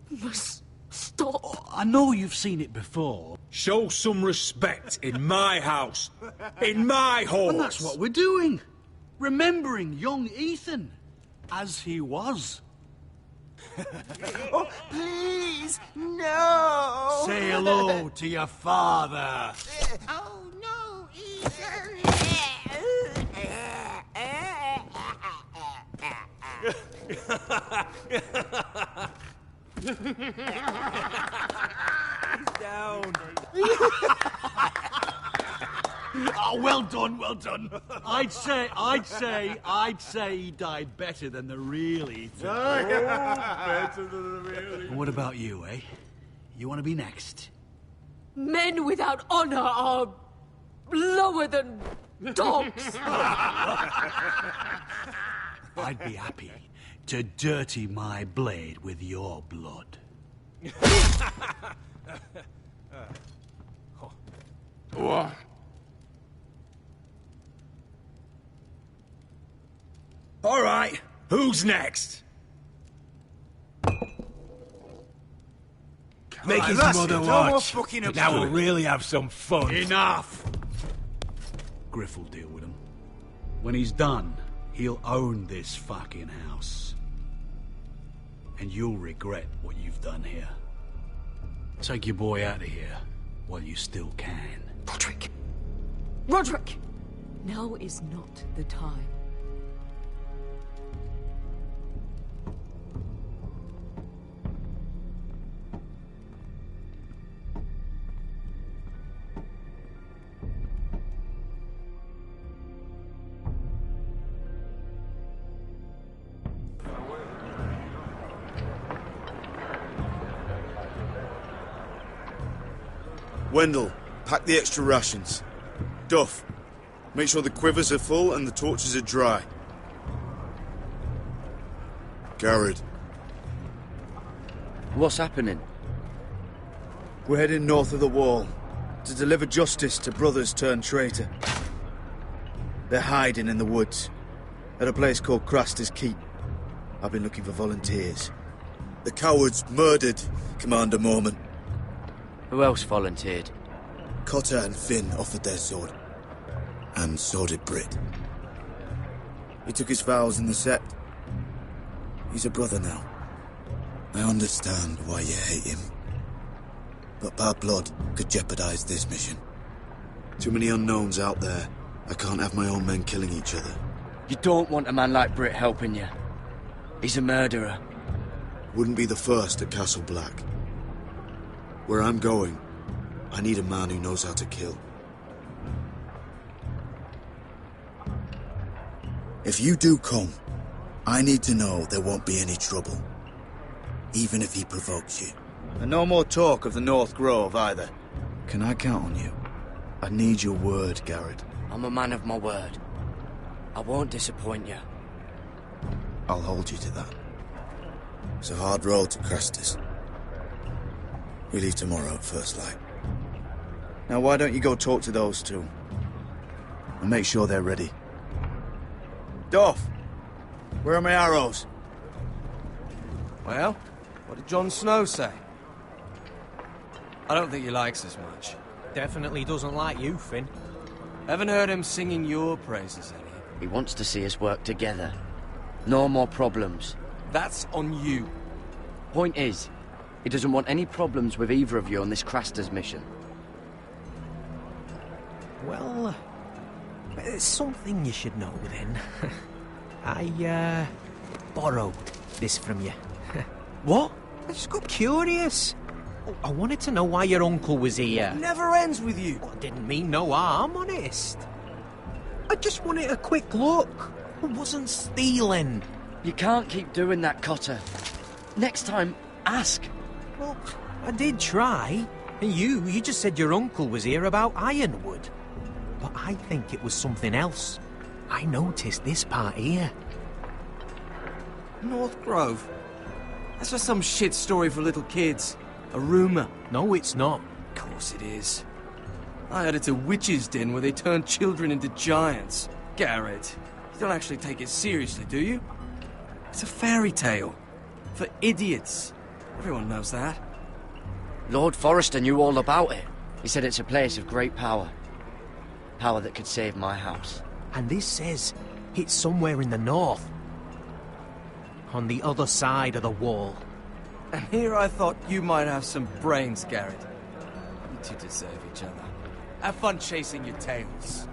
must stop. I know you've seen it before. Show some respect in my house. In my home. And that's what we're doing. Remembering young Ethan. As he was. Oh, please, no! Say hello to your father. Oh, no, Ethan! Oh, well done, well done. I'd say he died better than the real Ethan. Better than the real What about you, eh? You want to be next? Men without honor are lower than dogs. I'd be happy to dirty my blade with your blood. What? All right, who's next? Make his that's mother it. No more watch. fucking up Now to we'll it. really have some fun. Enough! Griff will deal with him. When he's done, he'll own this fucking house. And you'll regret what you've done here. Take your boy out of here while you still can. Roderick! Roderick! Now is not the time. Wendell, pack the extra rations. Duff, make sure the quivers are full and the torches are dry. Garrett. What's happening? We're heading north of the wall to deliver justice to brothers turned traitor. They're hiding in the woods at a place called Craster's Keep. I've been looking for volunteers. The cowards murdered Commander Mormon. Who else volunteered? Cotter and Finn offered their sword. And so did Britt. He took his vows in the Sept. He's a brother now. I understand why you hate him. But bad blood could jeopardize this mission. Too many unknowns out there. I can't have my own men killing each other. You don't want a man like Britt helping you. He's a murderer. Wouldn't be the first at Castle Black. Where I'm going, I need a man who knows how to kill. If you do come, I need to know there won't be any trouble. Even if he provokes you. And no more talk of the North Grove, either. Can I count on you? I need your word, Garrett. I'm a man of my word. I won't disappoint you. I'll hold you to that. It's a hard road to Crestus. We leave tomorrow at first light. Now why don't you go talk to those two? And make sure they're ready. Duff! Where are my arrows? Well, what did Jon Snow say? I don't think he likes us much. Definitely doesn't like you, Finn. Haven't heard him singing your praises any. He wants to see us work together. No more problems. That's on you. Point is, he doesn't want any problems with either of you on this Craster's mission. Well, there's something you should know then. I, borrowed this from you. What? I just got curious. I wanted to know why your uncle was here. It never ends with you. I didn't mean no harm, honest. I just wanted a quick look. I wasn't stealing. You can't keep doing that, Cotter. Next time, ask. Well, I did try. And you just said your uncle was here about Ironwood. But I think it was something else. I noticed this part here. North Grove? That's just some shit story for little kids. A rumour. No, it's not. Of course it is. I heard it's a witch's den where they turn children into giants. Garrett, you don't actually take it seriously, do you? It's a fairy tale. For idiots. Everyone knows that. Lord Forrester knew all about it. He said it's a place of great power. Power that could save my house. And this says it's somewhere in the north. On the other side of the wall. And here I thought you might have some brains, Garrett. You two deserve each other. Have fun chasing your tails.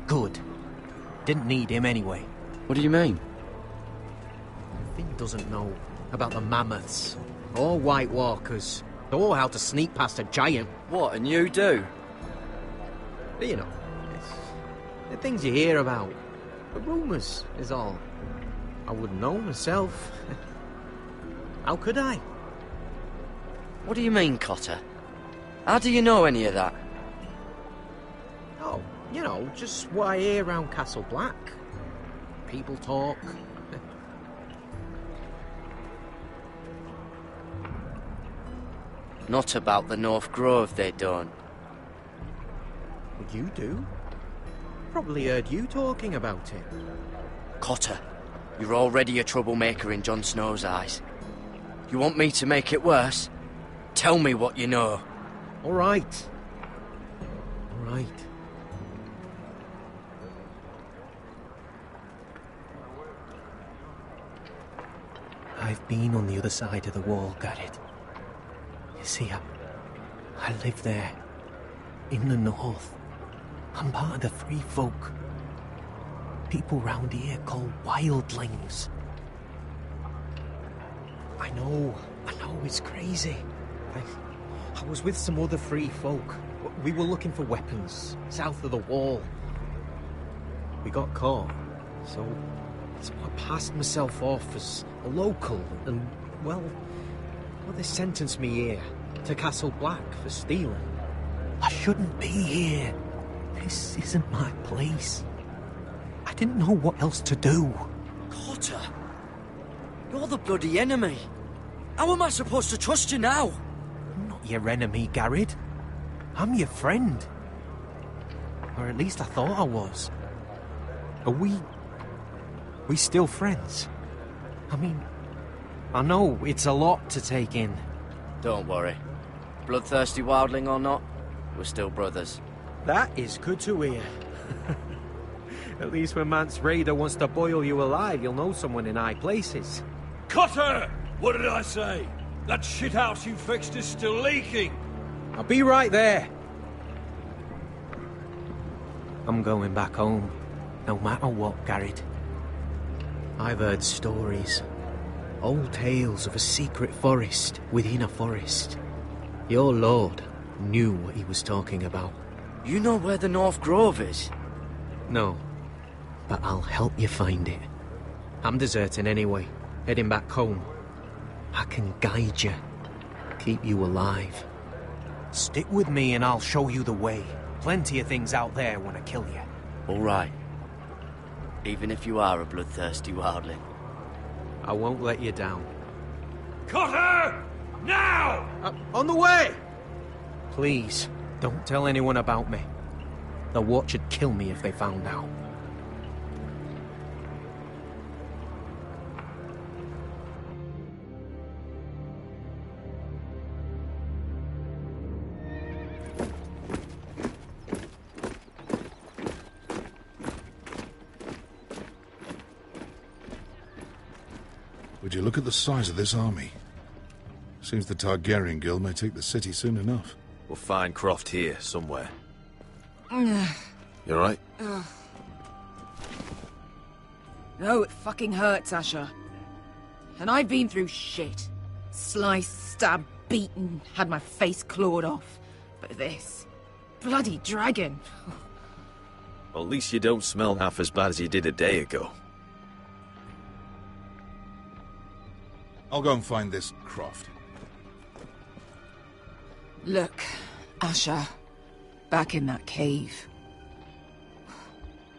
Good. Didn't need him anyway. What do you mean? Finn doesn't know about the mammoths, or White Walkers, or how to sneak past a giant. What, and you do? But, you know, it's the things you hear about. The rumours is all. I wouldn't know myself. How could I? What do you mean, Cotter? How do you know any of that? Oh, you know, just what I hear around Castle Black. People talk. Not about the North Grove, they don't. Well, you do? Probably heard you talking about it. Cotter, you're already a troublemaker in Jon Snow's eyes. You want me to make it worse? Tell me what you know. All right. All right. I've been on the other side of the wall, Garrett. You see, I live there, in the north. I'm part of the free folk. People round here call wildlings. I know, it's crazy. I was with some other free folk. We were looking for weapons, south of the wall. We got caught, so I passed myself off as a local, and, well, they sentenced me here, to Castle Black, for stealing. I shouldn't be here. This isn't my place. I didn't know what else to do. Cotter, you're the bloody enemy. How am I supposed to trust you now? I'm not your enemy, Garrett. I'm your friend. Or at least I thought I was. Are we still friends? I mean, I know it's a lot to take in. Don't worry. Bloodthirsty wildling or not, we're still brothers. That is good to hear. At least when Mance Raider wants to boil you alive, you'll know someone in high places. Cotter! What did I say? That shithouse you fixed is still leaking! I'll be right there. I'm going back home, no matter what, Garrett. I've heard stories. Old tales of a secret forest within a forest. Your lord knew what he was talking about. You know where the North Grove is? No, but I'll help you find it. I'm deserting anyway, heading back home. I can guide you, keep you alive. Stick with me and I'll show you the way. Plenty of things out there want to kill you. All right. Even if you are a bloodthirsty wildling. I won't let you down. Cotter! Now! On the way! Please, don't tell anyone about me. The Watch would kill me if they found out. Would you look at the size of this army? Seems the Targaryen Guild may take the city soon enough. We'll find Croft here, somewhere. You alright? No, it fucking hurts, Asher. And I've been through shit. Sliced, stabbed, beaten, had my face clawed off. But this... bloody dragon. Well, at least you don't smell half as bad as you did a day ago. I'll go and find this Croft. Look, Asher. Back in that cave.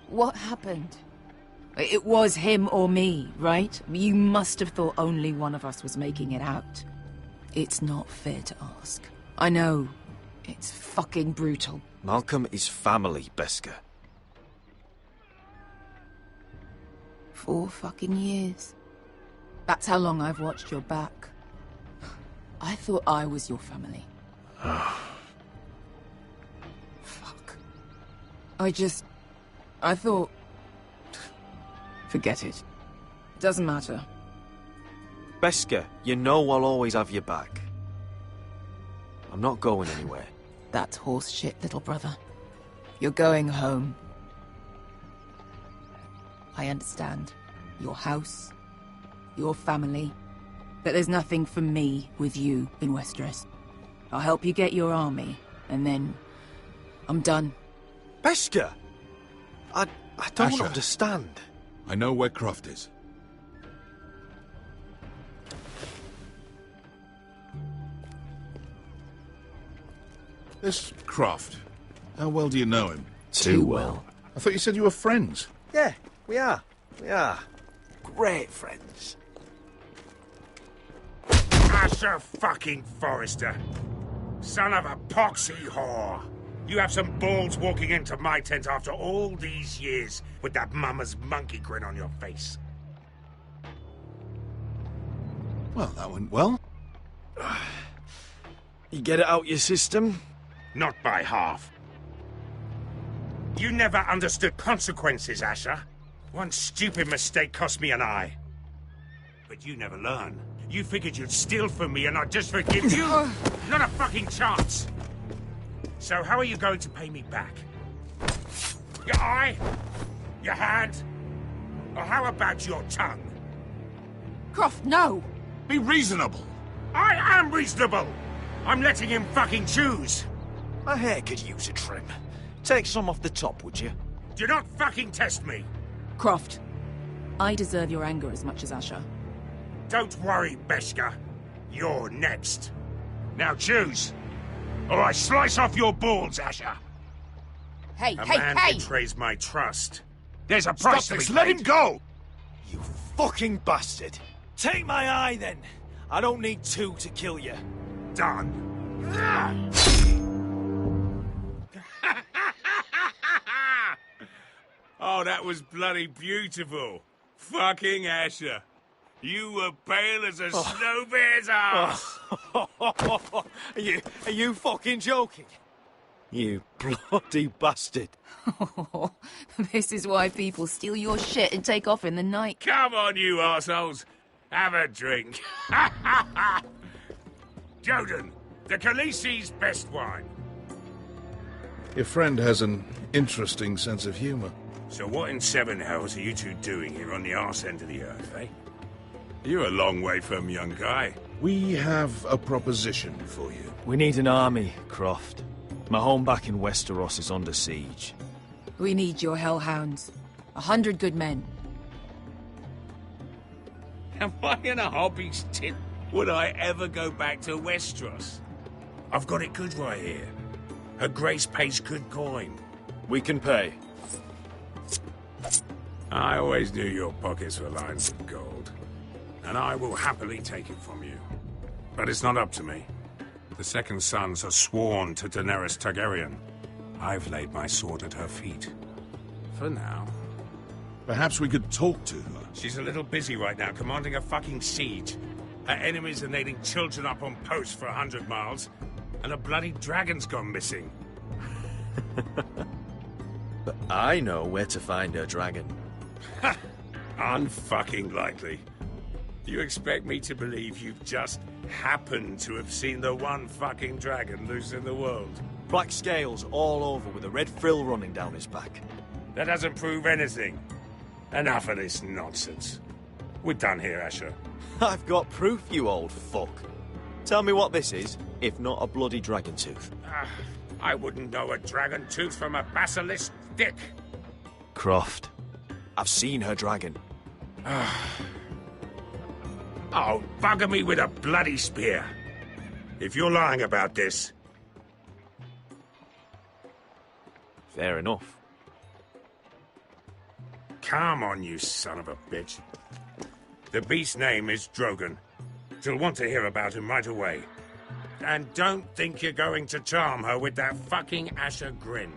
What happened? It was him or me, right? You must have thought only one of us was making it out. It's not fair to ask. I know. It's fucking brutal. Malcolm is family, Beskar. 4 fucking years. That's how long I've watched your back. I thought I was your family. Fuck. I thought... Forget it. Doesn't matter. Beskar, you know I'll always have your back. I'm not going anywhere. That's horse shit, little brother. You're going home. I understand. Your house, your family. But there's nothing for me with you in Westeros. I'll help you get your army, and then I'm done. Beskha! I don't Asher. understand. I know where Croft is. This Croft, how well do you know him? Too well. I thought you said you were friends. Yeah, we are. We are. Great friends. Asher fucking Forrester. Son of a poxy whore. You have some balls walking into my tent after all these years with that mama's monkey grin on your face. Well, that went well. You get it out your system? Not by half. You never understood consequences, Asher. One stupid mistake cost me an eye. But you never learn. You figured you'd steal from me and I'd just forgive you? Not a fucking chance! So how are you going to pay me back? Your eye? Your hand? Or how about your tongue? Croft, no! Be reasonable! I am reasonable! I'm letting him fucking choose! My hair could use a trim. Take some off the top, would you? Do not fucking test me! Croft, I deserve your anger as much as Asher. Don't worry, Beskha. You're next. Now choose, or I slice off your balls, Asher. Hey, A hey, man hey! betrays my trust. There's a price Stop to this! be Let paid. him go! You fucking bastard! Take my eye, then! I don't need two to kill you. Done. Oh, that was bloody beautiful. Fucking Asher. You were pale as a snow bear's ass. Are you fucking joking? You bloody bastard. This is why people steal your shit and take off in the night. Come on, you arseholes. Have a drink. Joden, the Khaleesi's best wine. Your friend has an interesting sense of humor. So what in seven hells are you two doing here on the arse end of the earth, eh? You're a long way from, young guy. We have a proposition for you. We need an army, Croft. My home back in Westeros is under siege. We need your hellhounds. 100 good men. Am I in a hobby's tit? Would I ever go back to Westeros? I've got it good right here. Her Grace pays good coin. We can pay. I always knew your pockets were lined with gold. And I will happily take it from you. But it's not up to me. The Second Sons are sworn to Daenerys Targaryen. I've laid my sword at her feet. For now. Perhaps we could talk to her. She's a little busy right now, commanding a fucking siege. Her enemies are nailing children up on posts for 100 miles. And a bloody dragon's gone missing. But I know where to find her dragon. Unfucking likely. You expect me to believe you've just happened to have seen the one fucking dragon loose in the world? Black scales all over with a red frill running down his back. That doesn't prove anything. Enough of this nonsense. We're done here, Asher. I've got proof, you old fuck. Tell me what this is, if not a bloody dragon tooth. I wouldn't know a dragon tooth from a basilisk dick. Croft, I've seen her dragon. Oh, bugger me with a bloody spear. If you're lying about this... Fair enough. Come on, you son of a bitch. The beast's name is Drogon. She'll want to hear about him right away. And don't think you're going to charm her with that fucking Asher grin.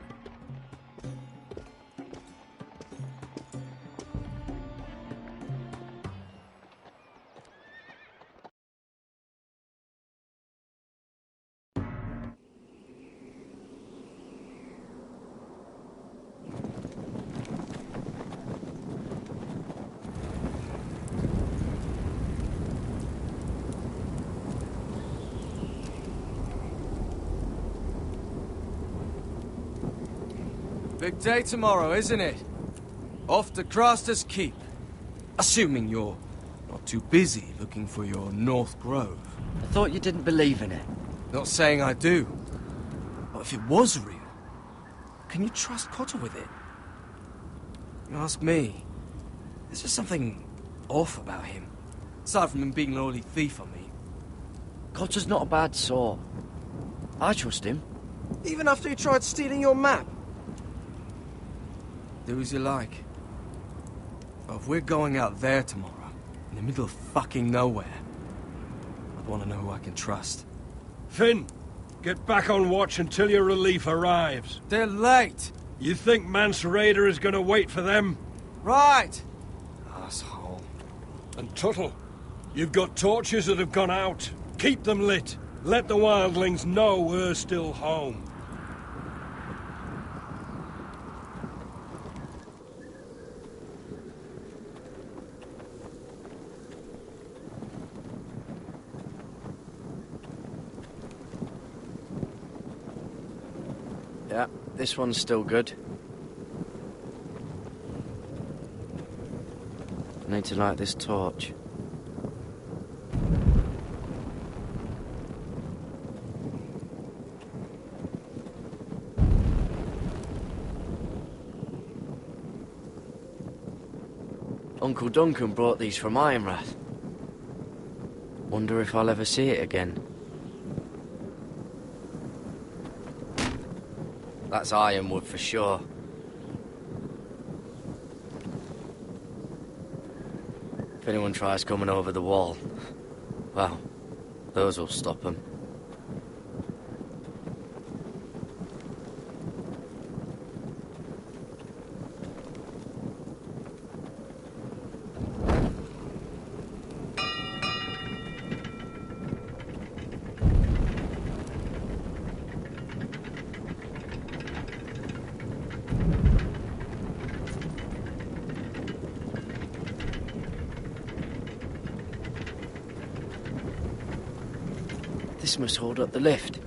Big day tomorrow, isn't it? Off to Craster's Keep. Assuming you're not too busy looking for your North Grove. I thought you didn't believe in it. Not saying I do. But if it was real, Can you trust Cotter with it? You ask me, there's just something off about him. Aside from him being an early thief, I mean. Cotter's not a bad sort. I trust him. Even after he tried stealing your map? Do as you like. But if we're going out there tomorrow, in the middle of fucking nowhere, I'd want to know who I can trust. Finn, get back on watch until your relief arrives. They're late. You think Mance Rayder is going to wait for them? Right. Asshole. And Tuttle, you've got torches that have gone out. Keep them lit. Let the wildlings know we're still home. Yeah, this one's still good. I need to light this torch. Uncle Duncan brought these from Ironrath. Wonder if I'll ever see it again. That's ironwood for sure. If anyone tries coming over the wall, well, those will stop them. This must hold up the lift.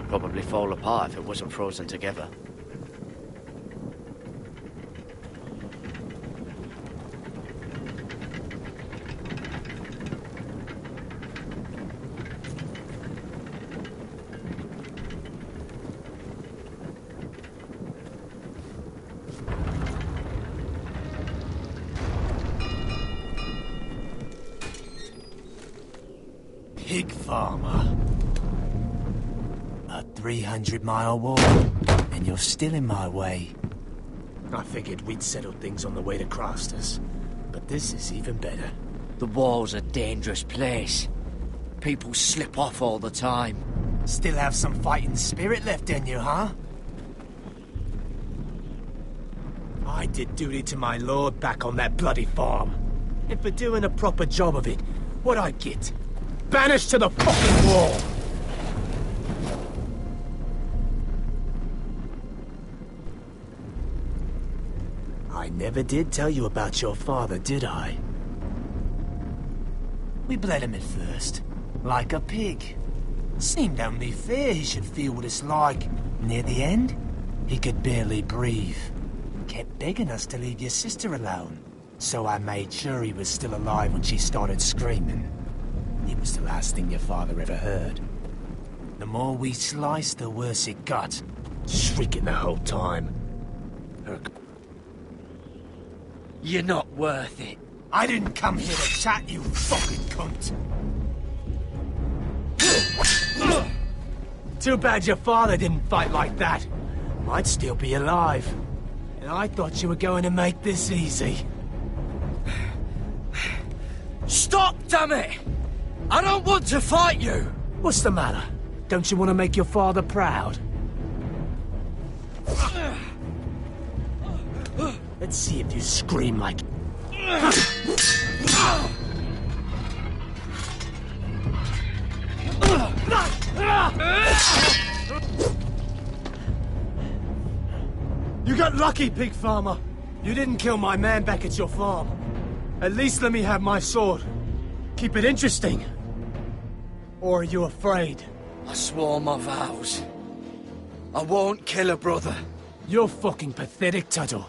Probably fall apart if it wasn't frozen together. Pig farmer. A 300-mile walk, and you're still in my way. I figured we'd settled things on the way to Crasters, but this is even better. The wall's a dangerous place. People slip off all the time. Still have some fighting spirit left in you, huh? I did duty to my lord back on that bloody farm. And for doing a proper job of it, what'd I get? Banished to the fucking wall! I never did tell you about your father, did I? We bled him at first, like a pig. Seemed only fair he should feel what it's like. Near the end, he could barely breathe. Kept begging us to leave your sister alone, so I made sure he was still alive when she started screaming. It was the last thing your father ever heard. The more we sliced, the worse it got. Shrieking the whole time. You're not worth it. I didn't come here to chat, you fucking cunt. Too bad your father didn't fight like that. Might still be alive. And I thought you were going to make this easy. Stop, damn it! I don't want to fight you! What's the matter? Don't you want to make your father proud? Let's see if you scream like... You got lucky, pig farmer. You didn't kill my man back at your farm. At least let me have my sword. Keep it interesting. Or are you afraid? I swore my vows. I won't kill a brother. You're fucking pathetic, Tuttle.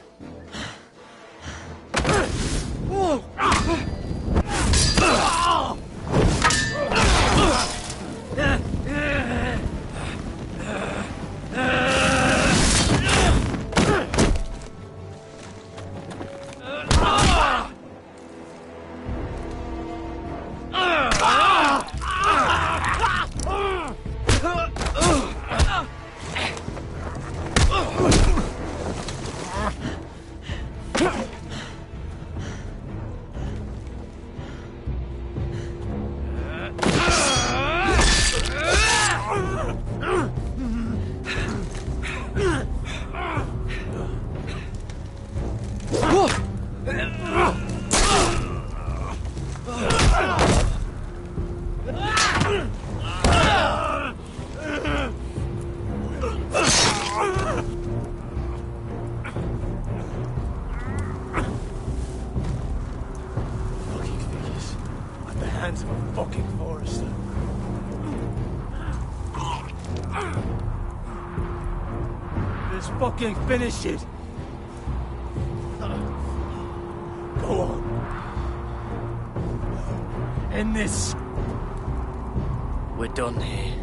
Just fucking finish it. Go on. End this. We're done here.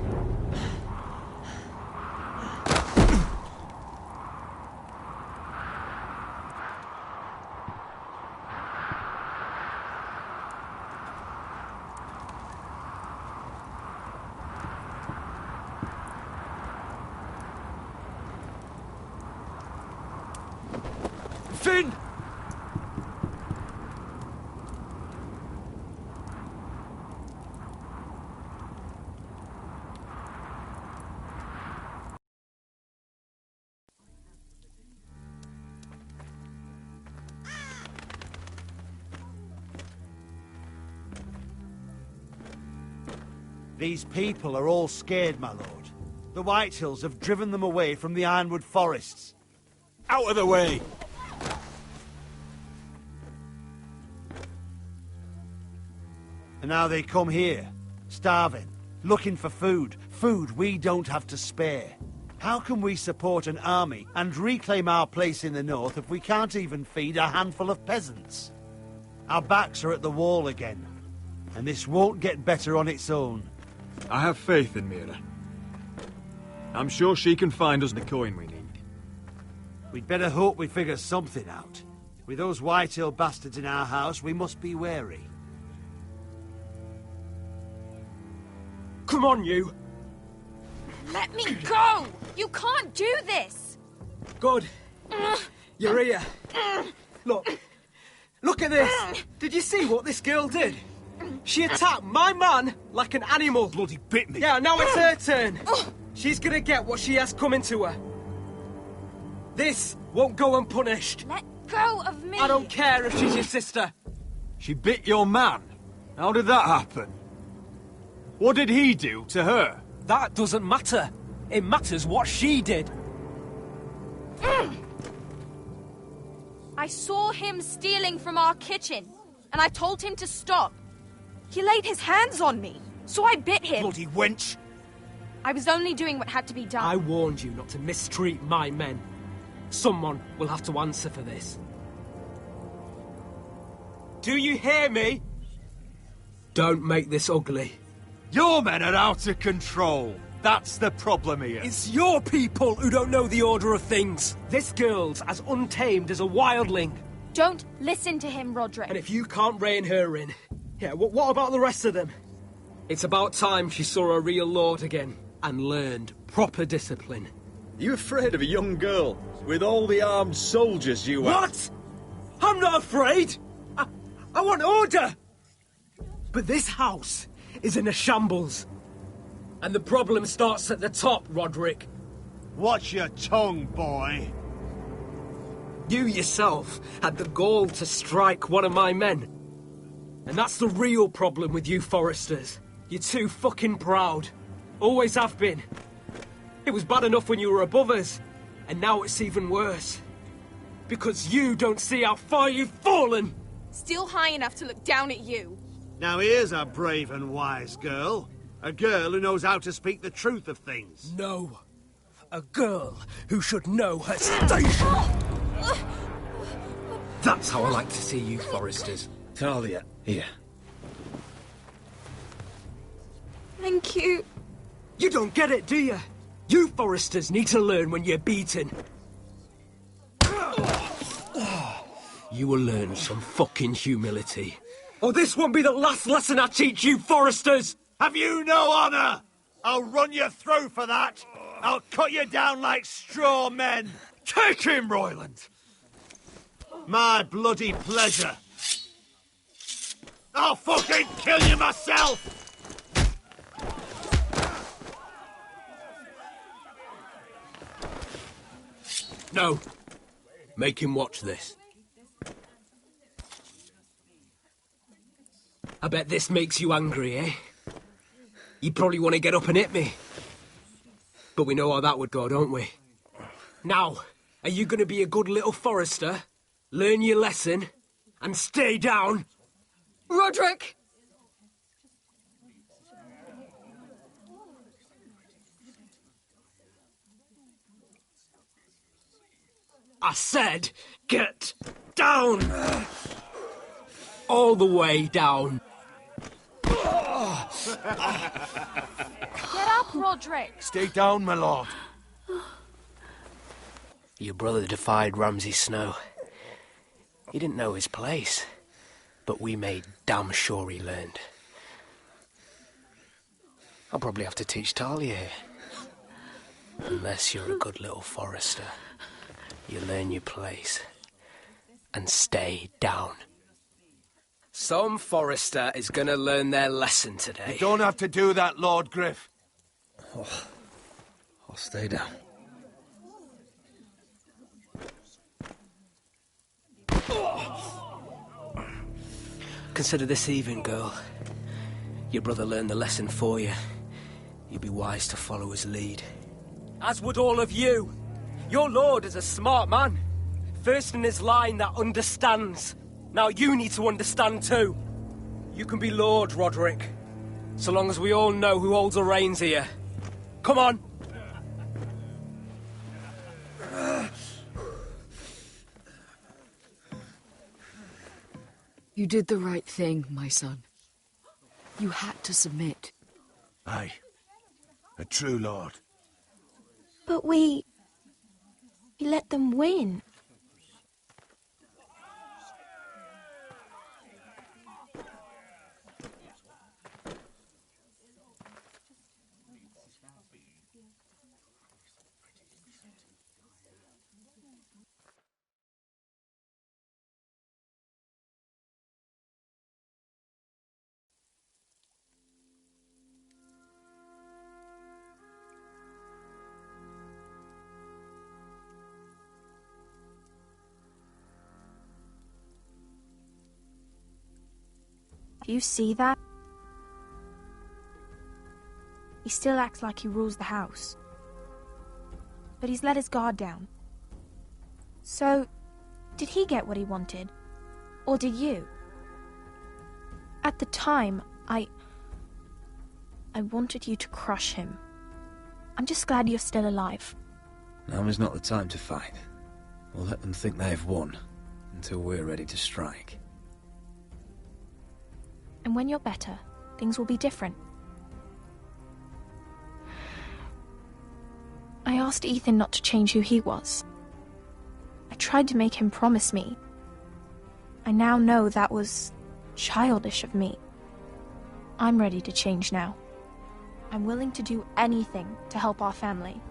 Finn! These people are all scared, my lord. The Whitehills have driven them away from the Ironwood forests. Out of the way! And now they come here, starving, looking for food. Food we don't have to spare. How can we support an army and reclaim our place in the north if we can't even feed a handful of peasants? Our backs are at the wall again, and this won't get better on its own. I have faith in Mira. I'm sure she can find us the coin we need. We'd better hope we figure something out. With those Whitehill bastards in our house, we must be wary. Come on, you! Let me go! You can't do this! Good. You're here. Look at this! Did you see what this girl did? She attacked my man like an animal. Bloody bit me. Yeah, now it's her turn. She's gonna get what she has coming to her. This won't go unpunished. Let go of me! I don't care if she's your sister. She bit your man? How did that happen? What did he do to her? That doesn't matter. It matters what she did. I saw him stealing from our kitchen, and I told him to stop. He laid his hands on me, so I bit him. Bloody wench! I was only doing what had to be done. I warned you not to mistreat my men. Someone will have to answer for this. Do you hear me? Don't make this ugly. Your men are out of control. That's the problem here. It's your people who don't know the order of things. This girl's as untamed as a wildling. Don't listen to him, Roderick. And if you can't rein her in, yeah, what about the rest of them? It's about time she saw a real lord again and learned proper discipline. You afraid of a young girl with all the armed soldiers you have? What? I'm not afraid. I want order. But this house is in a shambles. And the problem starts at the top, Roderick. Watch your tongue, boy. You yourself had the gall to strike one of my men. And that's the real problem with you Foresters. You're too fucking proud. Always have been. It was bad enough when you were above us, and now it's even worse. Because you don't see how far you've fallen! Still high enough to look down at you. Now here's a brave and wise girl. A girl who knows how to speak the truth of things. No. A girl who should know her station! That's how I like to see you Foresters. Talia, here. Thank you. You don't get it, do you? You Foresters need to learn when you're beaten. You will learn some fucking humility. Or this won't be the last lesson I teach you Foresters! Have you no honor? I'll run your throat for that. I'll cut you down like straw men. Take him, Royland! My bloody pleasure. I'll fucking kill you myself! No. Make him watch this. I bet this makes you angry, eh? You probably want to get up and hit me. But we know how that would go, don't we? Now, are you going to be a good little Forester, learn your lesson, and stay down? Roderick! I said, get down! All the way down. Get up, Roderick! Stay down, my lord. Your brother defied Ramsay Snow. He didn't know his place, but we made damn sure he learned. I'll probably have to teach Talia here. Unless you're a good little forester. You learn your place. And stay down. Some forester is gonna learn their lesson today. You don't have to do that, Lord Griff. Oh, I'll stay down. Consider this even, girl. Your brother learned the lesson for you. You'd be wise to follow his lead. As would all of you. Your lord is a smart man. First in his line that understands. Now you need to understand too. You can be Lord, Roderick. So long as we all know who holds the reins here. Come on! You did the right thing, my son. You had to submit. Aye. A true lord. But we let them win. Do you see that? He still acts like he rules the house. But he's let his guard down. So, did he get what he wanted? Or did you? At the time, I wanted you to crush him. I'm just glad you're still alive. Now is not the time to fight. We'll let them think they've won, until we're ready to strike. And when you're better, things will be different. I asked Ethan not to change who he was. I tried to make him promise me. I now know that was childish of me. I'm ready to change now. I'm willing to do anything to help our family.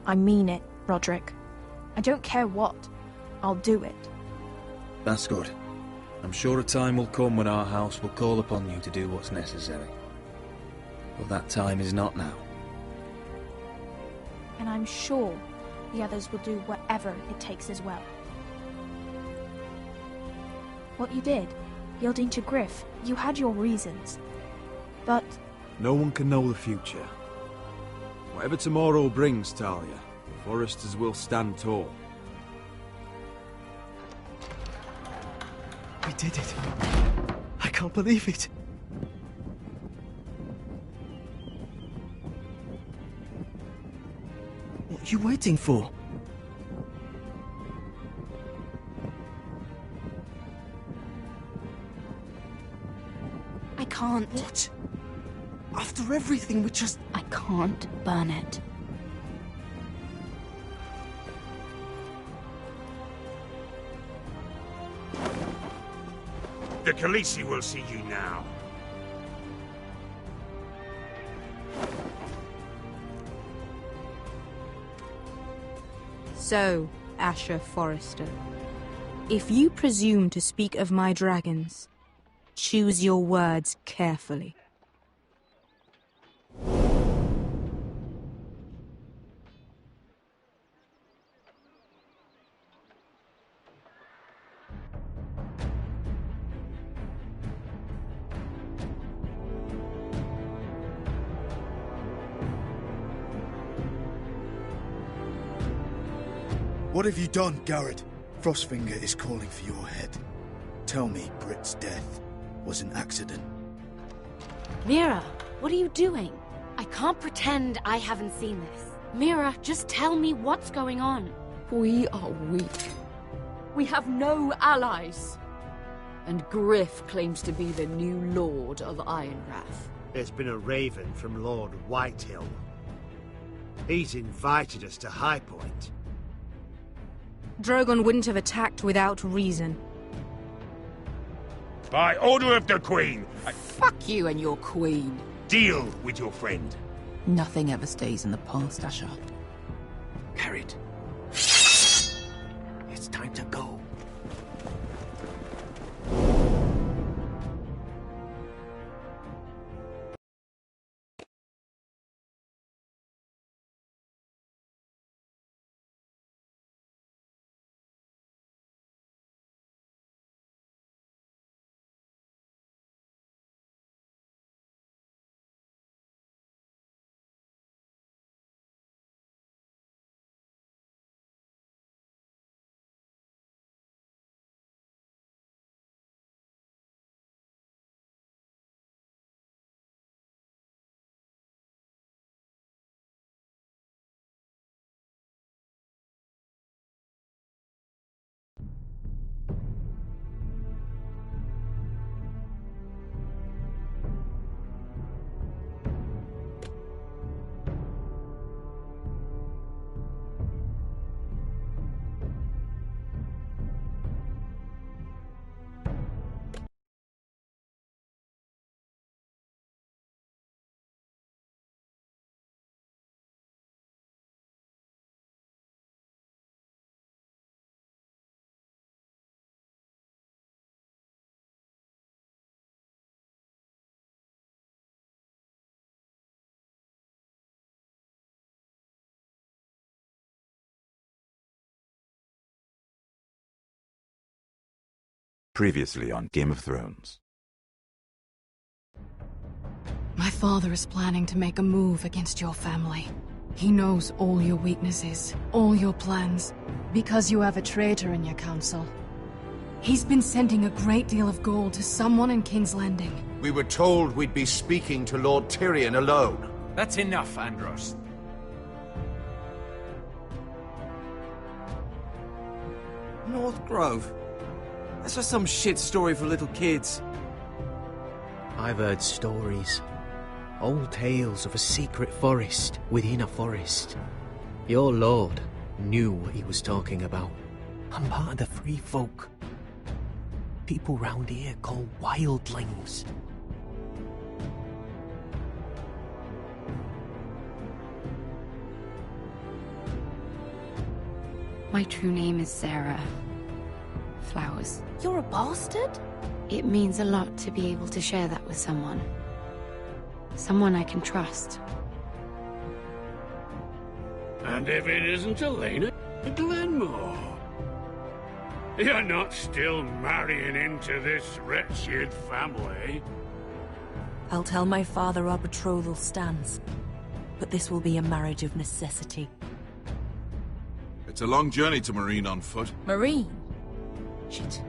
I mean it, Roderick. I don't care what. I'll do it. That's good. I'm sure a time will come when our house will call upon you to do what's necessary. But that time is not now. And I'm sure the others will do whatever it takes as well. What you did, yielding to Griff, you had your reasons. But No one can know the future. Whatever tomorrow brings, Talia, the foresters will stand tall. We did it. I can't believe it. What are you waiting for? I can't. What? After everything we just... I can't burn it. The Khaleesi will see you now. So, Asher Forrester, if you presume to speak of my dragons, choose your words carefully. What have you done, Garrett? Frostfinger is calling for your head. Tell me Britt's death was an accident. Mira, what are you doing? I can't pretend I haven't seen this. Mira, just tell me what's going on. We are weak. We have no allies. And Griff claims to be the new Lord of Ironrath. There's been a raven from Lord Whitehill. He's invited us to High Point. Drogon wouldn't have attacked without reason. By order of the Queen, Fuck you and your queen. deal with your friend. Nothing ever stays in the past, Asher. Carried. It's time to go. Previously on Game of Thrones. My father is planning to make a move against your family. He knows all your weaknesses, all your plans, because you have a traitor in your council. He's been sending a great deal of gold to someone in King's Landing. We were told we'd be speaking to Lord Tyrion alone. That's enough, Andros. North Grove? That's just some shit story for little kids. I've heard stories. Old tales of a secret forest within a forest. Your lord knew what he was talking about. I'm part of the free folk. People round here call wildlings. My true name is Sarah. Flowers. You're a bastard? It means a lot to be able to share that with someone. Someone I can trust. And if it isn't Elena Glenmore? You're not still marrying into this wretched family? I'll tell my father our betrothal stands, but this will be a marriage of necessity. It's a long journey to Marine on foot. Marine? Shit.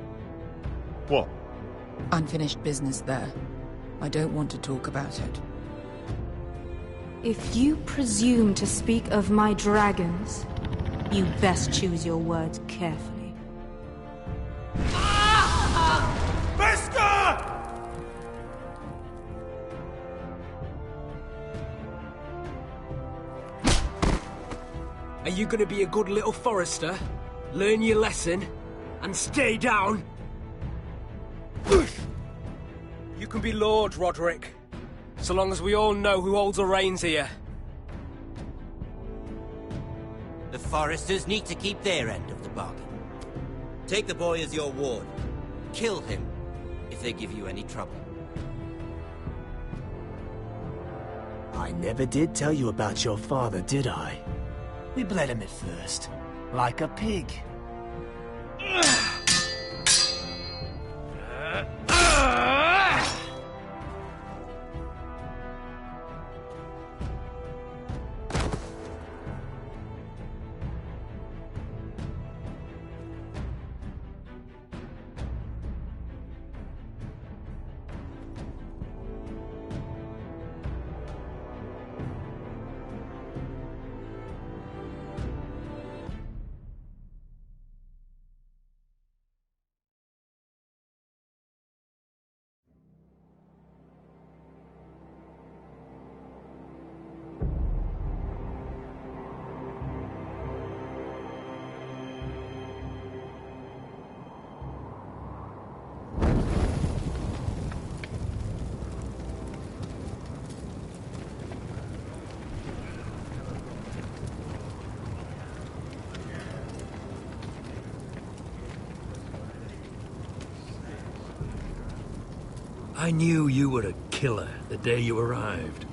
What? Unfinished business there. I don't want to talk about it. If you presume to speak of my dragons, you best choose your words carefully. Bester! Are you gonna be a good little forester? Learn your lesson? And stay down? You can be Lord, Roderick. So long as we all know who holds the reins here. The foresters need to keep their end of the bargain. Take the boy as your ward. Kill him if they give you any trouble. I never did tell you about your father, did I? We bled him at first, like a pig. I knew you were a killer the day you arrived.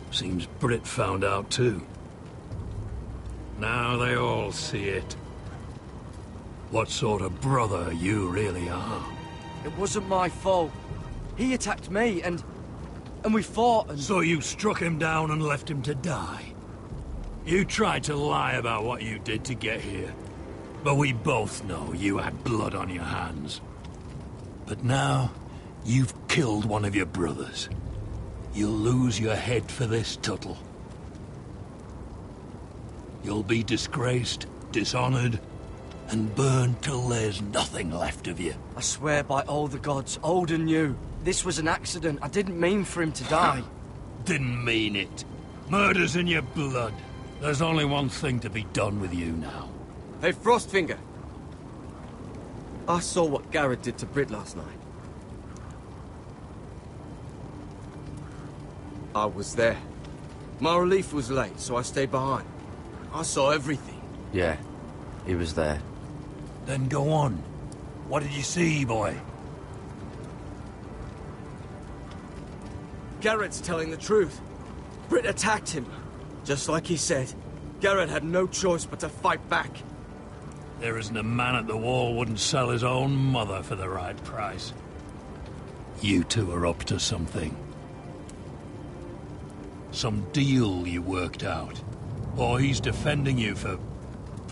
Seems Britt found out too. Now they all see it. What sort of brother you really are. It wasn't my fault. He attacked me, and we fought, and... So you struck him down and left him to die? You tried to lie about what you did to get here. But we both know you had blood on your hands. But now, you've killed one of your brothers. You'll lose your head for this, Tuttle. You'll be disgraced, dishonored, and burned till there's nothing left of you. I swear by all the gods, old and new, this was an accident. I didn't mean for him to die. Didn't mean it. Murder's in your blood. There's only one thing to be done with you now. Hey, Frostfinger. I saw what Garrett did to Britt last night. I was there. My relief was late, so I stayed behind. I saw everything. Yeah, he was there. Then go on. What did you see, boy? Garrett's telling the truth. Britt attacked him. Just like he said. Garrett had no choice but to fight back. There isn't a man at the wall wouldn't sell his own mother for the right price. You two are up to something. Some deal you worked out. Or he's defending you for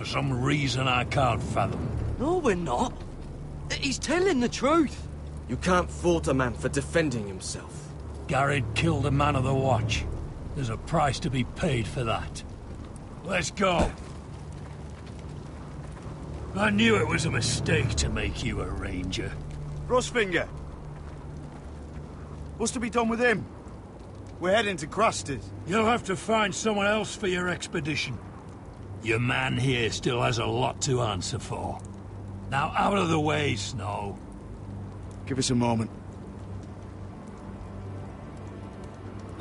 some reason I can't fathom. No, we're not. He's telling the truth. You can't fault a man for defending himself. Garrett killed a man of the watch. There's a price to be paid for that. Let's go. I knew it was a mistake to make you a ranger. Frostfinger. What's to be done with him? We're heading to Craster's. You'll have to find someone else for your expedition. Your man here still has a lot to answer for. Now out of the way, Snow. Give us a moment.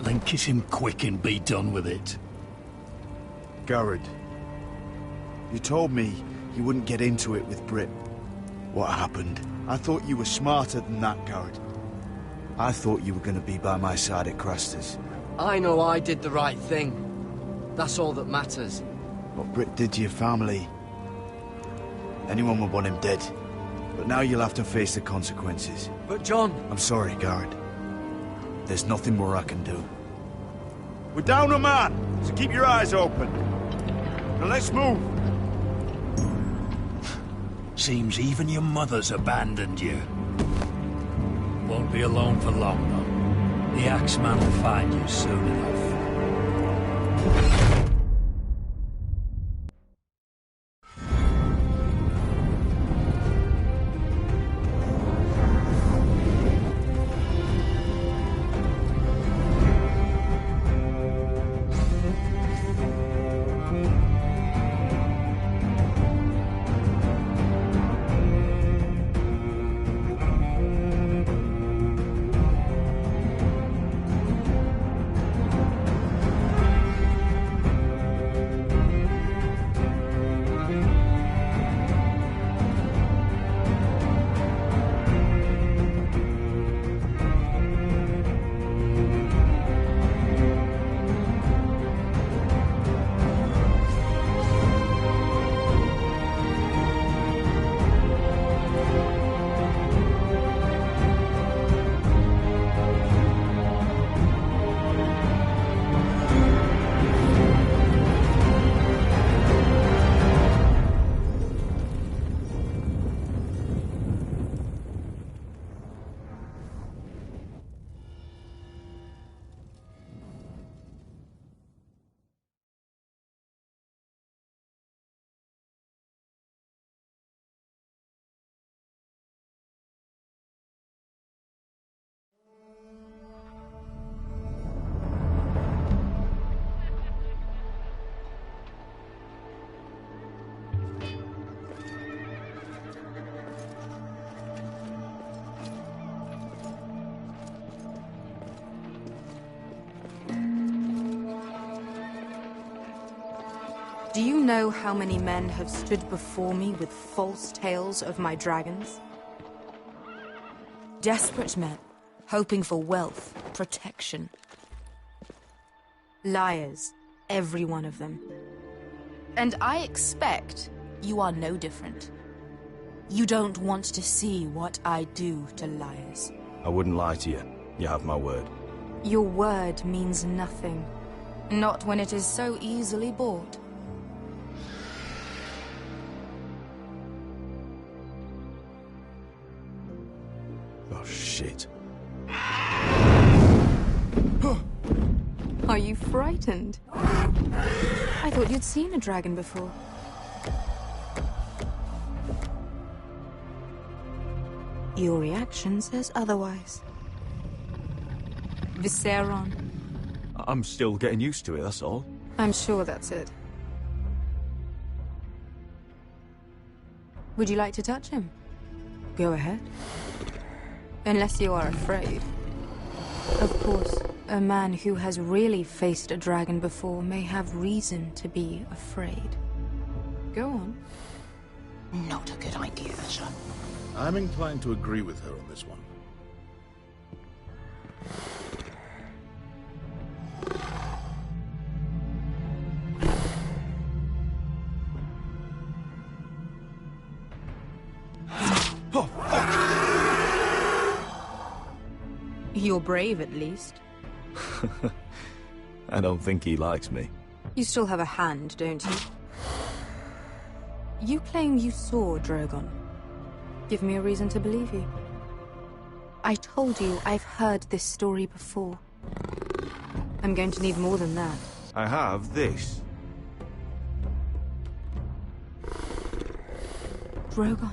Then kiss him quick and be done with it. Garrett, you told me you wouldn't get into it with Britt. What happened? I thought you were smarter than that, Garrett. I thought you were going to be by my side at Craster's. I know I did the right thing. That's all that matters. What Britt did to your family, anyone would want him dead. But now you'll have to face the consequences. But John... I'm sorry, Garrett. There's nothing more I can do. We're down a man, so keep your eyes open. Now let's move. Seems even your mother's abandoned you. Won't be alone for long, though. The Axeman will find you soon enough. Do you know how many men have stood before me with false tales of my dragons? Desperate men, hoping for wealth, protection. Liars, every one of them. And I expect you are no different. You don't want to see what I do to liars. I wouldn't lie to you. You have my word. Your word means nothing. Not when it is so easily bought. Oh, shit. Are you frightened? I thought you'd seen a dragon before. Your reaction says otherwise. Viseron. I'm still getting used to it, that's all. I'm sure that's it. Would you like to touch him? Go ahead. Unless you are afraid. Of course, a man who has really faced a dragon before may have reason to be afraid. Go on. Not a good idea, Asher. I'm inclined to agree with her on this one. You're brave, at least. I don't think he likes me. You still have a hand, don't you? You claim you saw Drogon. Give me a reason to believe you. I told you I've heard this story before. I'm going to need more than that. I have this. Drogon.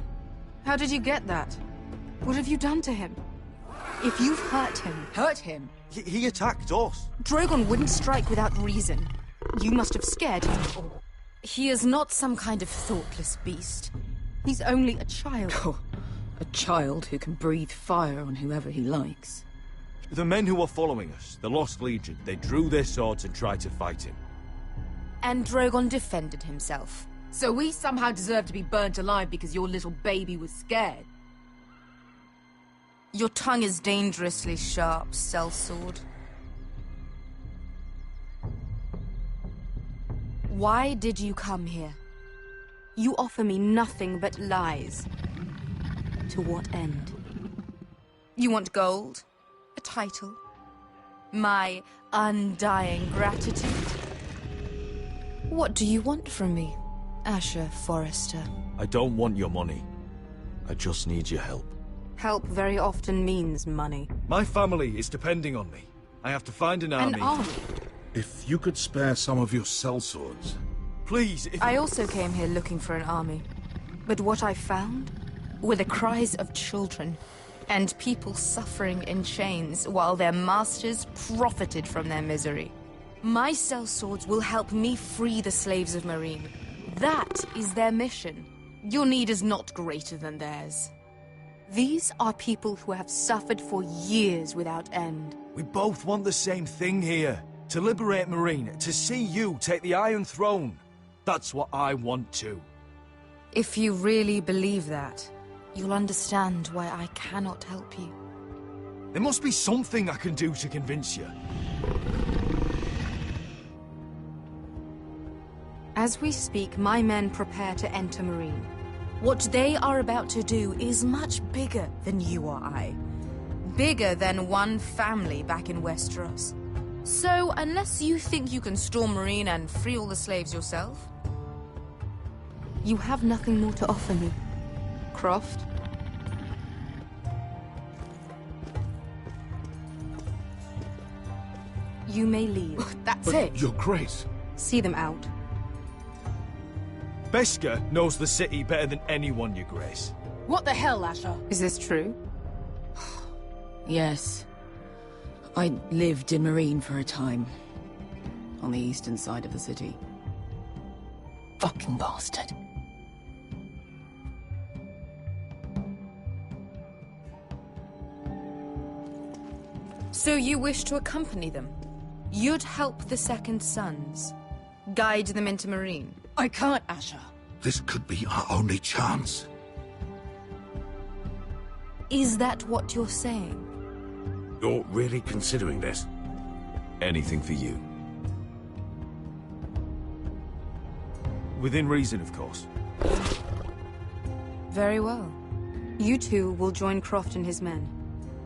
How did you get that? What have you done to him? If you've hurt him... Hurt him? He attacked us. Drogon wouldn't strike without reason. You must have scared him. He is not some kind of thoughtless beast. He's only a child. Oh, a child who can breathe fire on whoever he likes. The men who were following us, the Lost Legion, they drew their swords and tried to fight him. And Drogon defended himself. So we somehow deserve to be burnt alive because your little baby was scared? Your tongue is dangerously sharp, sellsword. Why did you come here? You offer me nothing but lies. To what end? You want gold? A title? My undying gratitude? What do you want from me, Asher Forrester? I don't want your money. I just need your help. Help very often means money. My family is depending on me. I have to find an army. An army? If you could spare some of your sellswords. Please, I also came here looking for an army. But what I found were the cries of children and people suffering in chains while their masters profited from their misery. My sellswords will help me free the slaves of Marine. That is their mission. Your need is not greater than theirs. These are people who have suffered for years without end. We both want the same thing here. To liberate Marine, to see you take the Iron Throne. That's what I want too. If you really believe that, you'll understand why I cannot help you. There must be something I can do to convince you. As we speak, my men prepare to enter Marine. What they are about to do is much bigger than you or I. Bigger than one family back in Westeros. So, unless you think you can storm Marine and free all the slaves yourself, you have nothing more to offer me, Croft. You may leave. That's it. Your Grace. See them out. Beskha knows the city better than anyone, Your Grace. What the hell, Asher? Is this true? Yes. I lived in Marine for a time. On the eastern side of the city. Fucking bastard. So you wish to accompany them? You'd help the Second Sons? Guide them into Marine? I can't, Asher. This could be our only chance. Is that what you're saying? You're really considering this? Anything for you. Within reason, of course. Very well. You two will join Croft and his men.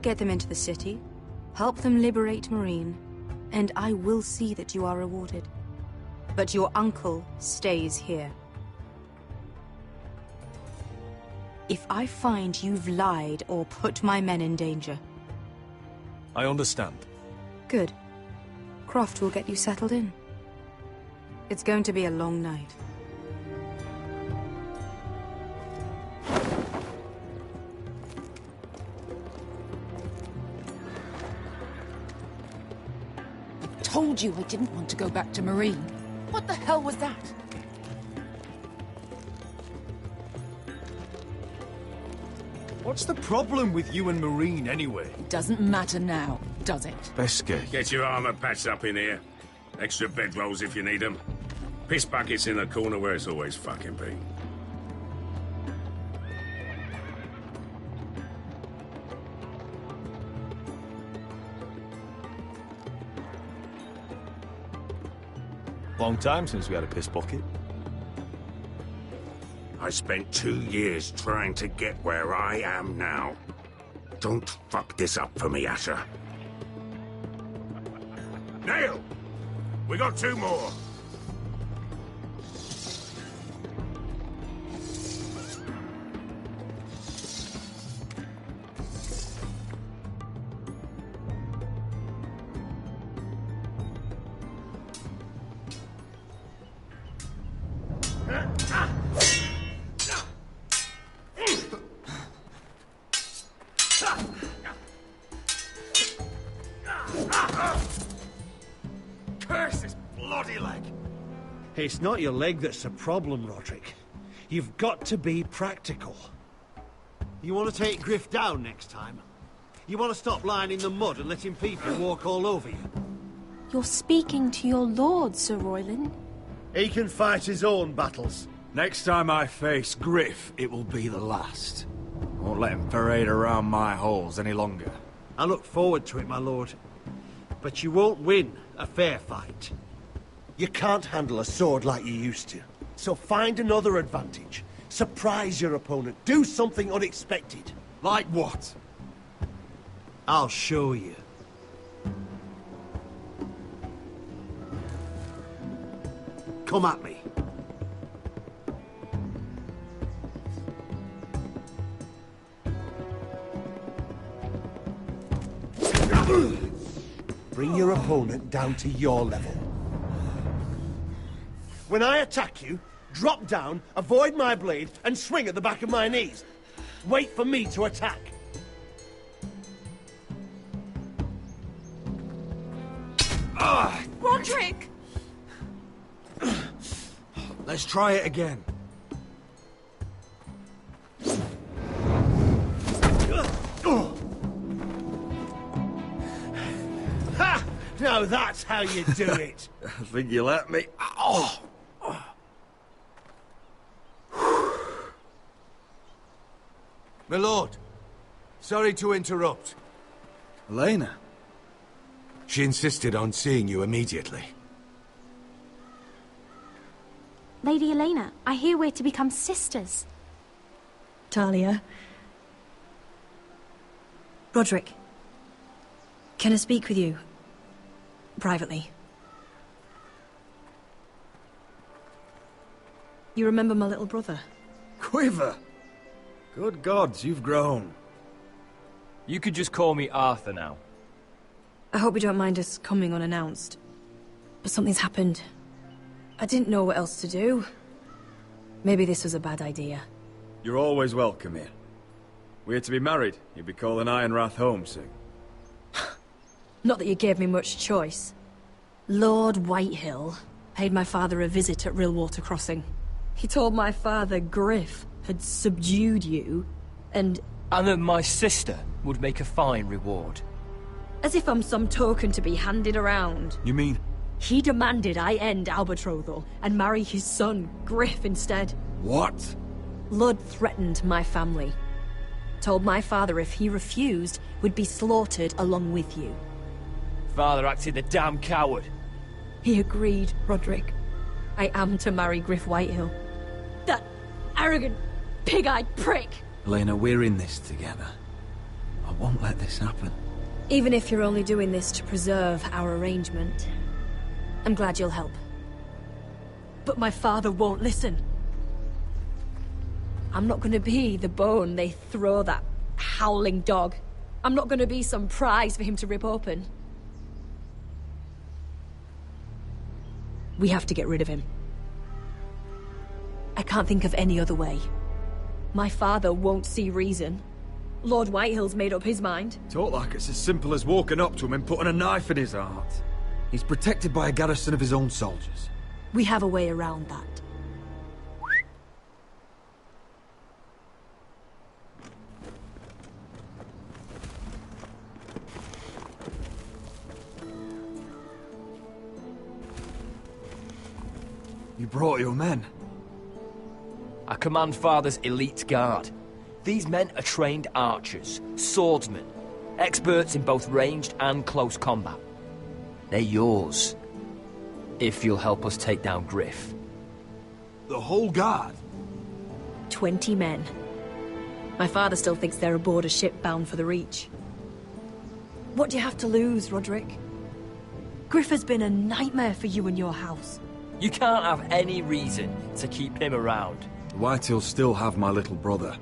Get them into the city, help them liberate Marine, and I will see that you are rewarded. But your uncle stays here. If I find you've lied or put my men in danger... I understand. Good. Croft will get you settled in. It's going to be a long night. I told you I didn't want to go back to Marine. What the hell was that? What's the problem with you and Marine, anyway? It doesn't matter now, does it? Beskay. Get your armor patched up in here. Extra bedrolls if you need them. Piss buckets in the corner where it's always fucking been. Long time since we had a piss bucket. I spent 2 years trying to get where I am now. Don't fuck this up for me, Asher. Nail! We got 2 more. Curse this bloody leg! It's not your leg that's the problem, Roderick. You've got to be practical. You want to take Griff down next time? You want to stop lying in the mud and letting people walk all over you? You're speaking to your lord, Sir Royland. He can fight his own battles. Next time I face Griff, it will be the last. I won't let him parade around my halls any longer. I look forward to it, my lord. But you won't win a fair fight. You can't handle a sword like you used to. So find another advantage. Surprise your opponent. Do something unexpected. Like what? I'll show you. Come at me. Bring your opponent down to your level. When I attack you, drop down, avoid my blade, and swing at the back of my knees. Wait for me to attack. Roderick! Let's try it again. Ha! Now that's how you do it. I think you let me. Oh! My lord, sorry to interrupt. Elena? She insisted on seeing you immediately. Lady Elena, I hear we're to become sisters. Talia. Roderick. Can I speak with you? Privately. You remember my little brother? Quiver! Good gods, you've grown. You could just call me Arthur now. I hope you don't mind us coming unannounced. But something's happened. I didn't know what else to do. Maybe this was a bad idea. You're always welcome here. We're to be married. You'll be calling Ironrath home soon. Not that you gave me much choice. Lord Whitehill paid my father a visit at Rillwater Crossing. He told my father Griff had subdued you, and that my sister would make a fine reward. as if I'm some token to be handed around. You mean? He demanded I end our betrothal and marry his son, Griff, instead. What? Lud threatened my family. Told my father if he refused, we'd be slaughtered along with you. Father acted the damn coward. He agreed, Roderick. I am to marry Griff Whitehill. That arrogant, pig-eyed prick! Elena, we're in this together. I won't let this happen. Even if you're only doing this to preserve our arrangement, I'm glad you'll help. But my father won't listen. I'm not gonna be the bone they throw that howling dog. I'm not gonna be some prize for him to rip open. We have to get rid of him. I can't think of any other way. My father won't see reason. Lord Whitehill's made up his mind. Talk like it's as simple as walking up to him and putting a knife in his heart. He's protected by a garrison of his own soldiers. We have a way around that. You brought your men. I command Father's elite guard. These men are trained archers, swordsmen, experts in both ranged and close combat. They're yours, if you'll help us take down Griff. The whole guard? 20 men. My father still thinks they're aboard a ship bound for the Reach. What do you have to lose, Roderick? Griff has been a nightmare for you and your house. You can't have any reason to keep him around. The Whitehills still have my little brother.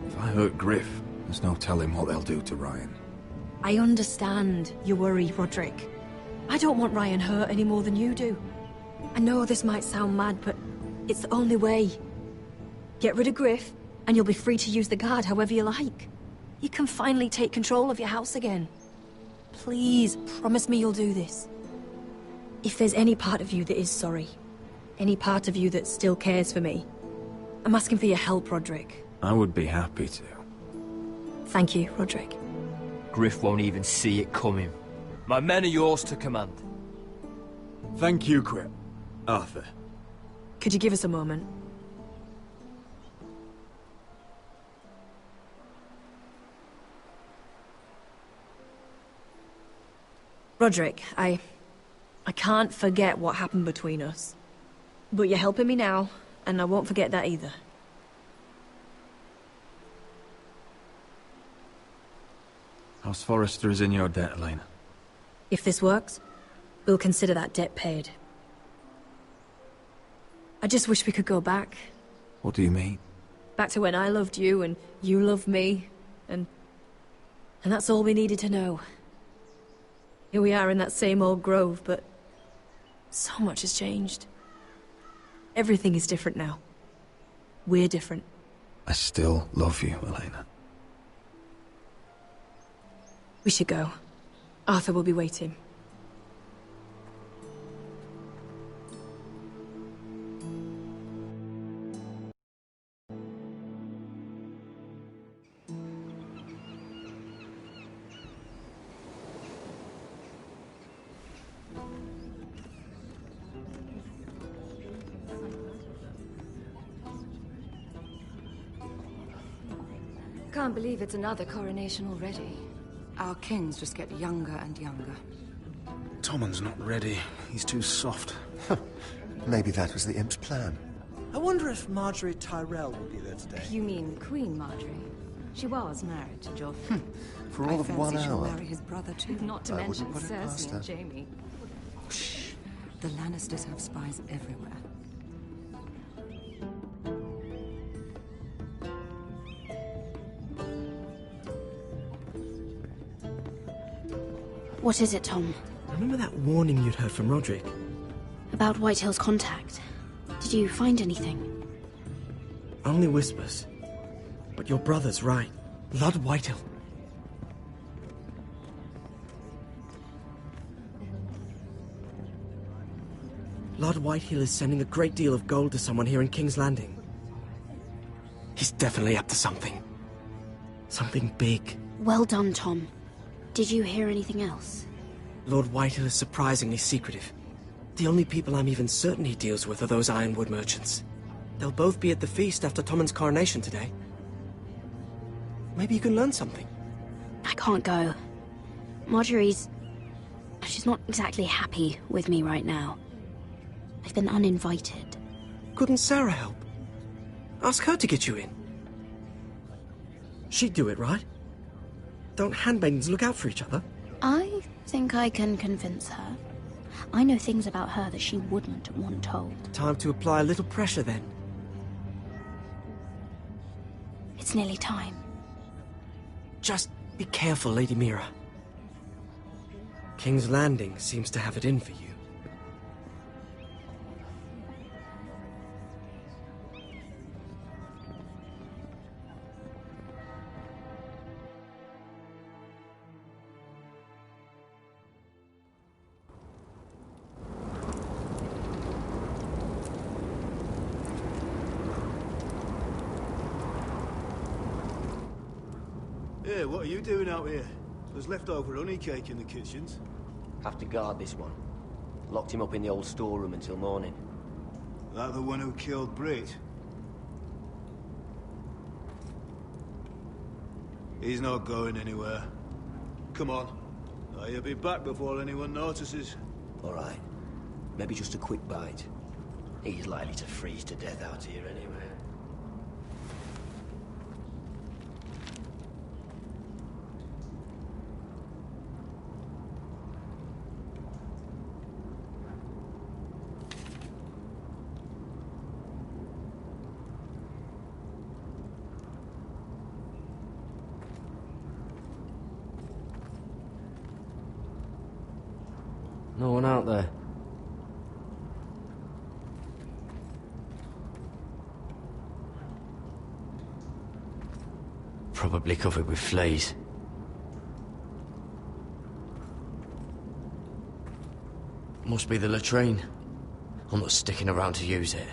If I hurt Griff, there's no telling what they'll do to Ryan. I understand your worry, Roderick. I don't want Ryan hurt any more than you do. I know this might sound mad, but it's the only way. Get rid of Griff, and you'll be free to use the guard however you like. You can finally take control of your house again. Please, promise me you'll do this. If there's any part of you that is sorry, any part of you that still cares for me, I'm asking for your help, Roderick. I would be happy to. Thank you, Roderick. Griff won't even see it coming. My men are yours to command. Thank you, Quip. Arthur. Could you give us a moment? Roderick, I can't forget what happened between us. But you're helping me now, and I won't forget that either. House Forrester is in your debt, Elena. If this works, we'll consider that debt paid. I just wish we could go back. What do you mean? Back to when I loved you, and you loved me, and that's all we needed to know. Here we are in that same old grove, but so much has changed. Everything is different now. We're different. I still love you, Elena. We should go. Arthur will be waiting. Can't believe it's another coronation already. Our kings just get younger and younger. Tommen's not ready. He's too soft. Maybe that was the imp's plan. I wonder if Marjorie Tyrell will be there today. You mean Queen Marjorie? She was married to Joffrey. For all of 1 she'll hour. marry his brother too. Not to I mention wouldn't put it past Cersei her. and Jaime. Shh. The Lannisters have spies everywhere. What is it, Tom? Remember that warning you'd heard from Roderick? About Whitehill's contact. Did you find anything? Only whispers. But your brother's right. Lord Whitehill. Lord Whitehill is sending a great deal of gold to someone here in King's Landing. He's definitely up to something. Something big. Well done, Tom. Did you hear anything else? Lord Whitehill is surprisingly secretive. The only people I'm even certain he deals with are those ironwood merchants. They'll both be at the feast after Tommen's coronation today. Maybe you can learn something. I can't go. She's not exactly happy with me right now. I've been uninvited. Couldn't Sarah help? Ask her to get you in. She'd do it, right? Don't handmaidens look out for each other? I think I can convince her. I know things about her that she wouldn't want told. Time to apply a little pressure then. It's nearly time. Just be careful, Lady Mira. King's Landing seems to have it in for you. Hey, what are you doing out here? There's leftover honey cake in the kitchens. Have to guard this one. Locked him up in the old storeroom until morning. That the one who killed Brit? He's not going anywhere. Come on. He'll be back before anyone notices. All right. Maybe just a quick bite. He's likely to freeze to death out here anyway. No one out there. Probably covered with fleas. Must be the latrine. I'm not sticking around to use it.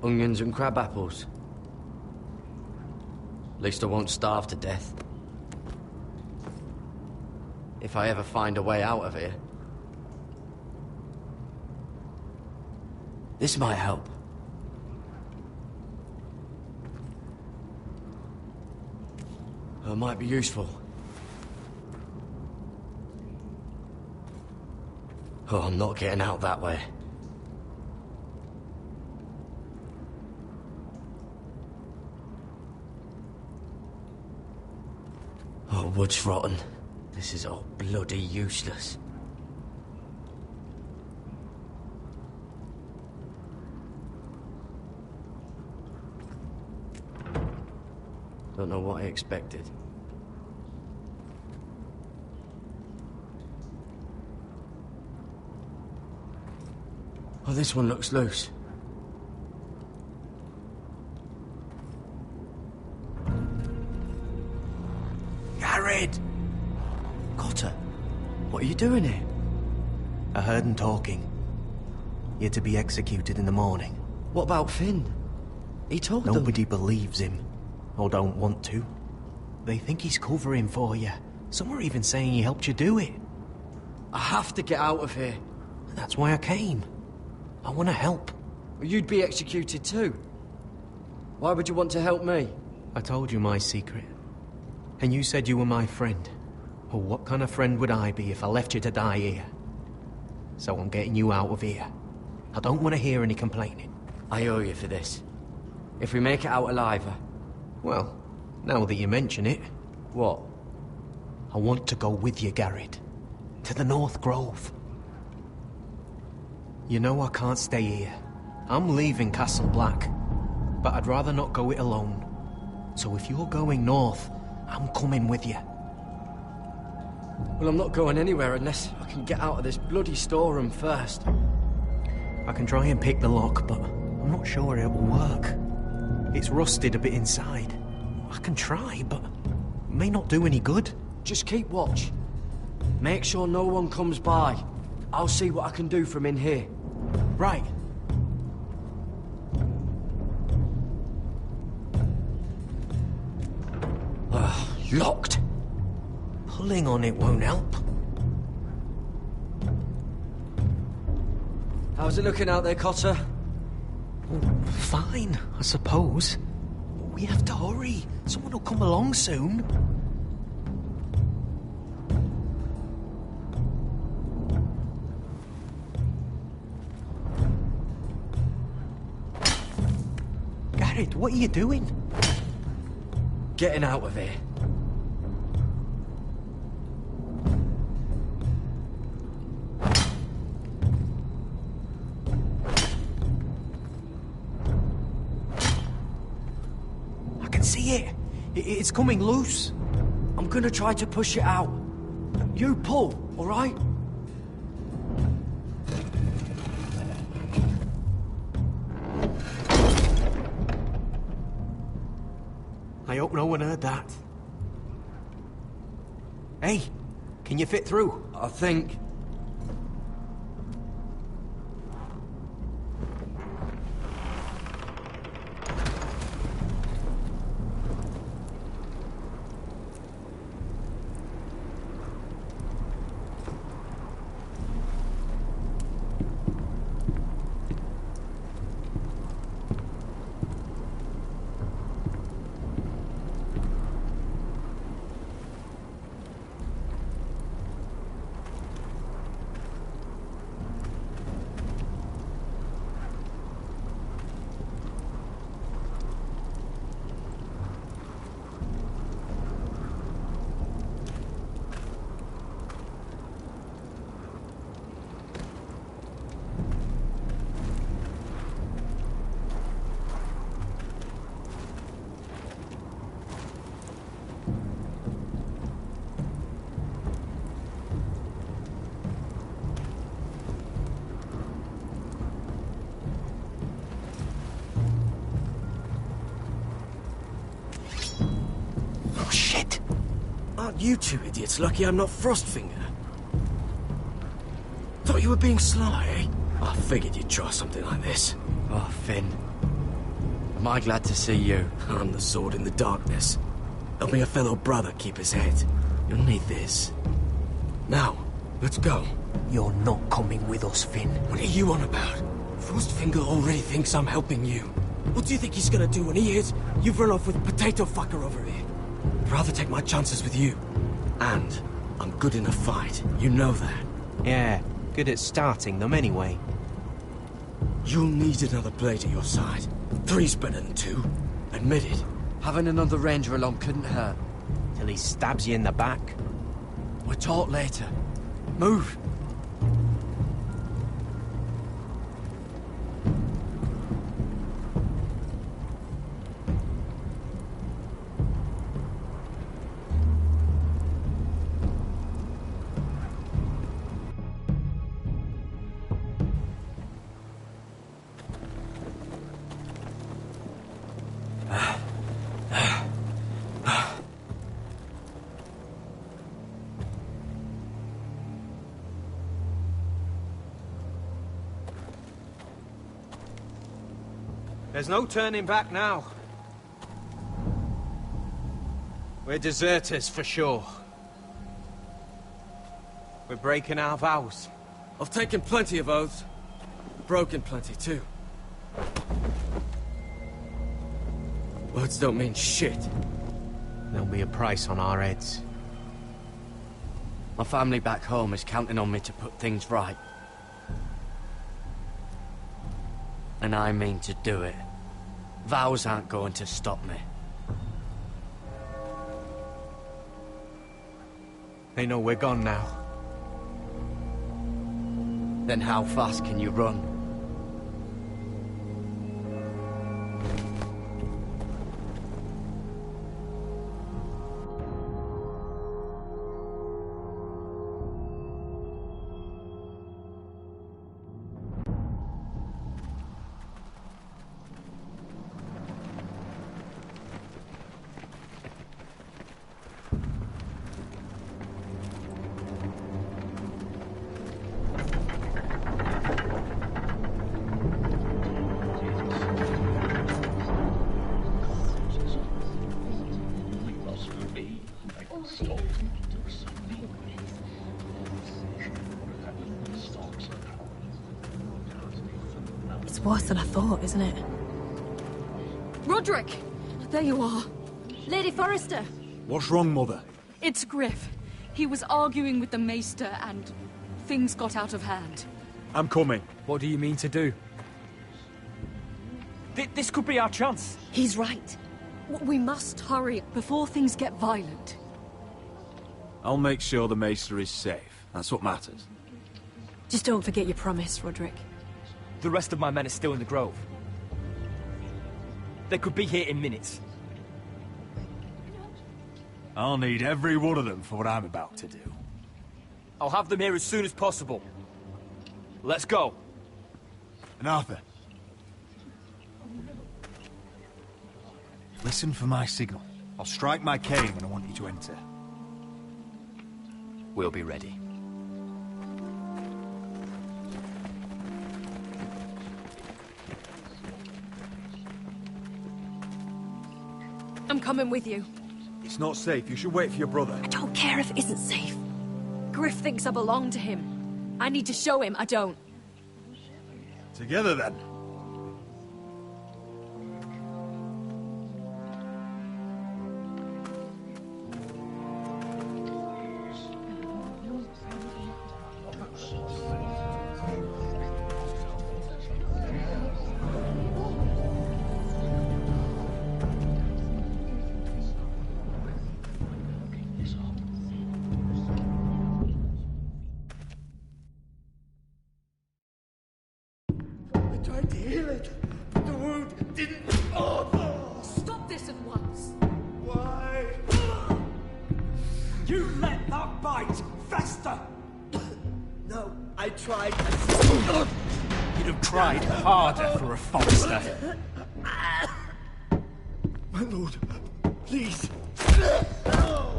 Onions and crab apples. At least I won't starve to death. If I ever find a way out of here. This might help. It might be useful. Oh, I'm not getting out that way. Oh, wood's rotten. This is all bloody useless. Don't know what I expected. Oh, this one looks loose. Garrett! Cotter, what are you doing here? I heard him talking. You're to be executed in the morning. What about Finn? He told them. Nobody believes him. Or don't want to. They think he's covering for you. Some are even saying he helped you do it. I have to get out of here. That's why I came. I want to help. You'd be executed too. Why would you want to help me? I told you my secret. And you said you were my friend. Well, what kind of friend would I be if I left you to die here? So I'm getting you out of here. I don't want to hear any complaining. I owe you for this. If we make it out alive... Well, now that you mention it... What? I want to go with you, Garrett. To the North Grove. You know I can't stay here. I'm leaving Castle Black. But I'd rather not go it alone. So if you're going north, I'm coming with you. Well, I'm not going anywhere unless I can get out of this bloody storeroom first. I can try and pick the lock, but I'm not sure it will work. It's rusted a bit inside. I can try, but it may not do any good. Just keep watch. Make sure no one comes by. I'll see what I can do from in here. Right. Locked. Pulling on it won't help. How's it looking out there, Cotter? Fine, I suppose. We have to hurry. Someone will come along soon. Garrett, what are you doing? Getting out of here. I can see it. It's coming loose. I'm gonna try to push it out. You pull, all right? I hope no one heard that. Hey, can you fit through? I think. Aren't you two idiots lucky I'm not Frostfinger? Thought you were being sly, eh? I figured you'd try something like this. Oh, Finn. Am I glad to see you? I'm the sword in the darkness. Helping a fellow brother keep his head. You'll need this. Now, let's go. You're not coming with us, Finn. What are you on about? Frostfinger already thinks I'm helping you. What do you think he's gonna do when he hears you've run off with Potato Fucker over here? I'd rather take my chances with you. And I'm good in a fight. You know that. Yeah, good at starting them anyway. You'll need another blade at your side. 3's better than 2. Admit it. Having another ranger along couldn't hurt. Till he stabs you in the back. We'll talk later. Move! There's no turning back now. We're deserters for sure. We're breaking our vows. I've taken plenty of oaths. Broken plenty too. Words don't mean shit. There'll be a price on our heads. My family back home is counting on me to put things right. And I mean to do it. Vows aren't going to stop me. They know we're gone now. Then how fast can you run? worse than I thought, isn't it? Roderick! There you are. Lady Forrester! What's wrong, Mother? It's Griff. He was arguing with the Maester and things got out of hand. I'm coming. What do you mean to do? This could be our chance. He's right. We must hurry before things get violent. I'll make sure the Maester is safe. That's what matters. Just don't forget your promise, Roderick. The rest of my men are still in the grove. They could be here in minutes. I'll need every one of them for what I'm about to do. I'll have them here as soon as possible. Let's go. And Arthur. Listen for my signal. I'll strike my cane when I want you to enter. We'll be ready. I'm coming with you. It's not safe. You should wait for your brother. I don't care if it isn't safe. Griff thinks I belong to him. I need to show him I don't. Together, then. Tried to heal it. The wound didn't. Oh! Stop this at once. Why? You let that bite fester! No, I tried. You'd have tried harder for a Forrester. My lord, please.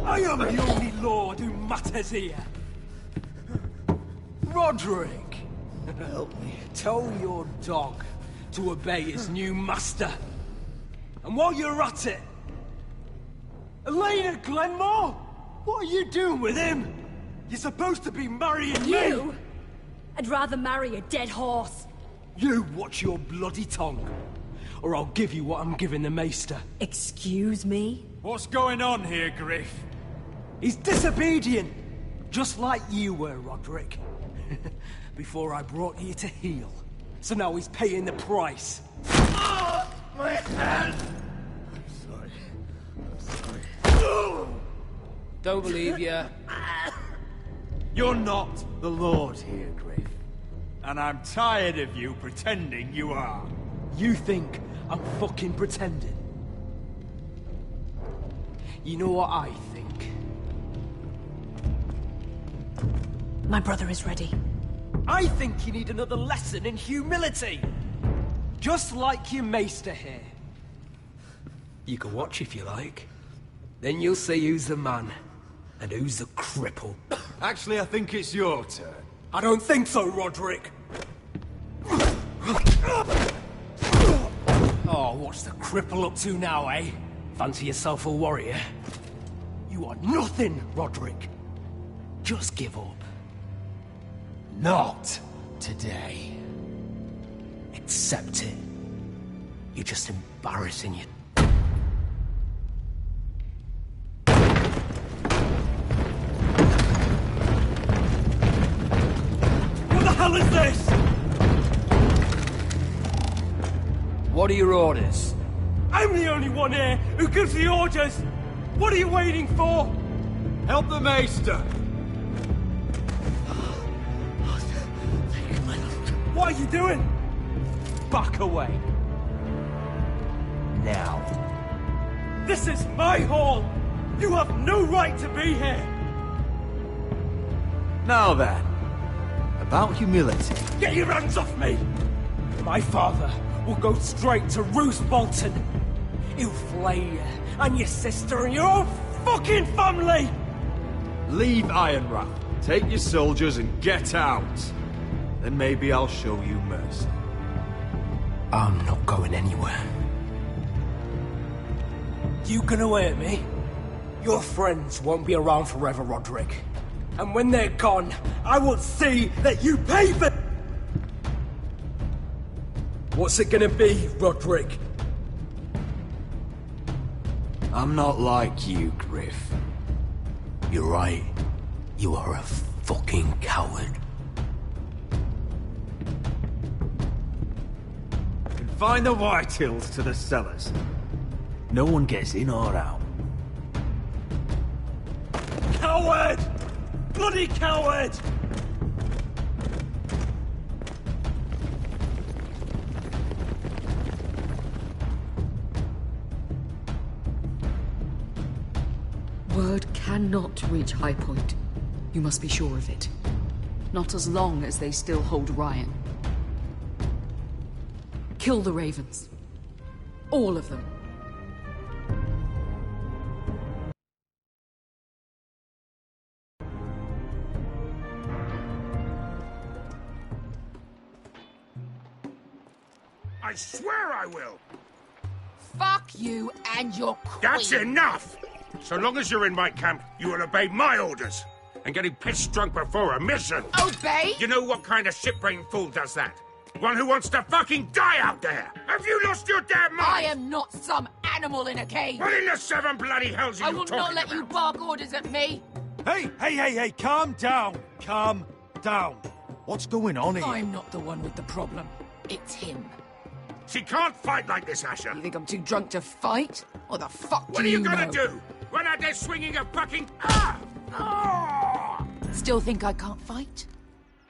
I am the only lord who matters here. Roderick! Help me. Tell your dog to obey his new master. And while you're at it... Elena Glenmore? What are you doing with him? You're supposed to be marrying me! I'd rather marry a dead horse. You watch your bloody tongue, or I'll give you what I'm giving the Maester. Excuse me? What's going on here, Griff? He's disobedient, just like you were, Roderick. Before I brought you to heel. So now he's paying the price. Oh, my hand! I'm sorry. Don't believe you. You're not the Lord here, Griff. And I'm tired of you pretending you are. You think I'm fucking pretending? You know what I think? My brother is ready. I think you need another lesson in humility. Just like your Maester here. You can watch if you like. Then you'll see who's the man, and who's the cripple. Actually, I think it's your turn. I don't think so, Roderick. Oh, what's the cripple up to now, eh? Fancy yourself a warrior? You are nothing, Roderick. Just give up. Not today. Accept it. You're just embarrassing you. What the hell is this? What are your orders? I'm the only one here who gives the orders. What are you waiting for? Help the Maester. What are you doing? Back away. Now. This is my hall! You have no right to be here! Now then, about humility. Get your hands off me! My father will go straight to Roose Bolton. He'll flay you, and your sister, and your whole fucking family! Leave Ironrath, take your soldiers and get out. Then maybe I'll show you mercy. I'm not going anywhere. You gonna hurt me? Your friends won't be around forever, Roderick. And when they're gone, I will see that you pay for... What's it gonna be, Roderick? I'm not like you, Griff. You're right. You are a fucking coward. Confine the Whitehills to the cellars. No one gets in or out. Coward! Bloody coward! Word cannot reach High Point. You must be sure of it. Not as long as they still hold Ryan. Kill the Ravens. All of them. I swear I will! Fuck you and your queen. That's enough! So long as you're in my camp, you will obey my orders. And getting pissed drunk before a mission. Obey? You know what kind of shit-brained fool does that? One who wants to fucking die out there! Have you lost your damn mind? I am not some animal in a cage. What in the seven bloody hells are I you will talking not let about? you bark orders at me. Hey, calm down. Calm down. What's going on here? I'm not the one with the problem. It's him. She can't fight like this, Asher. You think I'm too drunk to fight? Or the fuck What do are you know? gonna do? Run out there swinging a fucking... Still think I can't fight?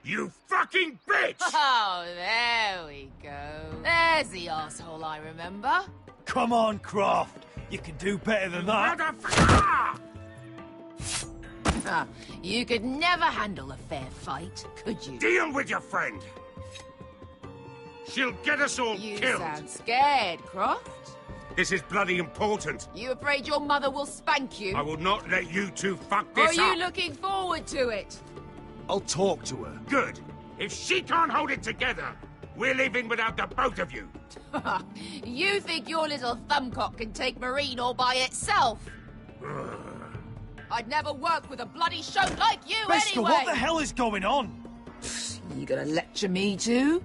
You fucking bitch! Oh, there we go. There's the asshole I remember. Come on, Croft. You can do better than that. Motherfucker! You could never handle a fair fight, could you? Deal with your friend. She'll get us all You killed. sound scared, Croft. This is bloody important. You afraid your mother will spank you? I will not let you two fuck Or this are you up. looking forward to it? I'll talk to her. Good. If she can't hold it together, we're leaving without the both of you. You think your little thumbcock can take Marine all by itself? I'd never work with a bloody show like you Beskha, anyway! what the hell is going on? You gonna lecture me too?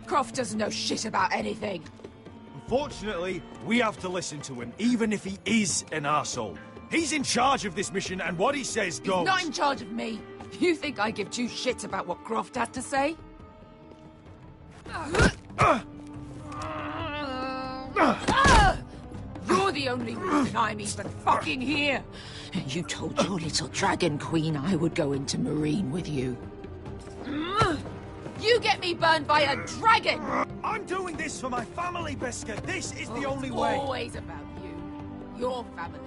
Croft doesn't know shit about anything. Unfortunately, we have to listen to him, even if he is an arsehole. He's in charge of this mission, and what he says goes. He's not in charge of me. You think I give two shits about what Croft has to say? You're the only reason I'm even fucking here. You told your little dragon queen I would go into Marine with you. You get me burned by a dragon! I'm doing this for my family, Beskha. This is the only It's way. always about you. Your family.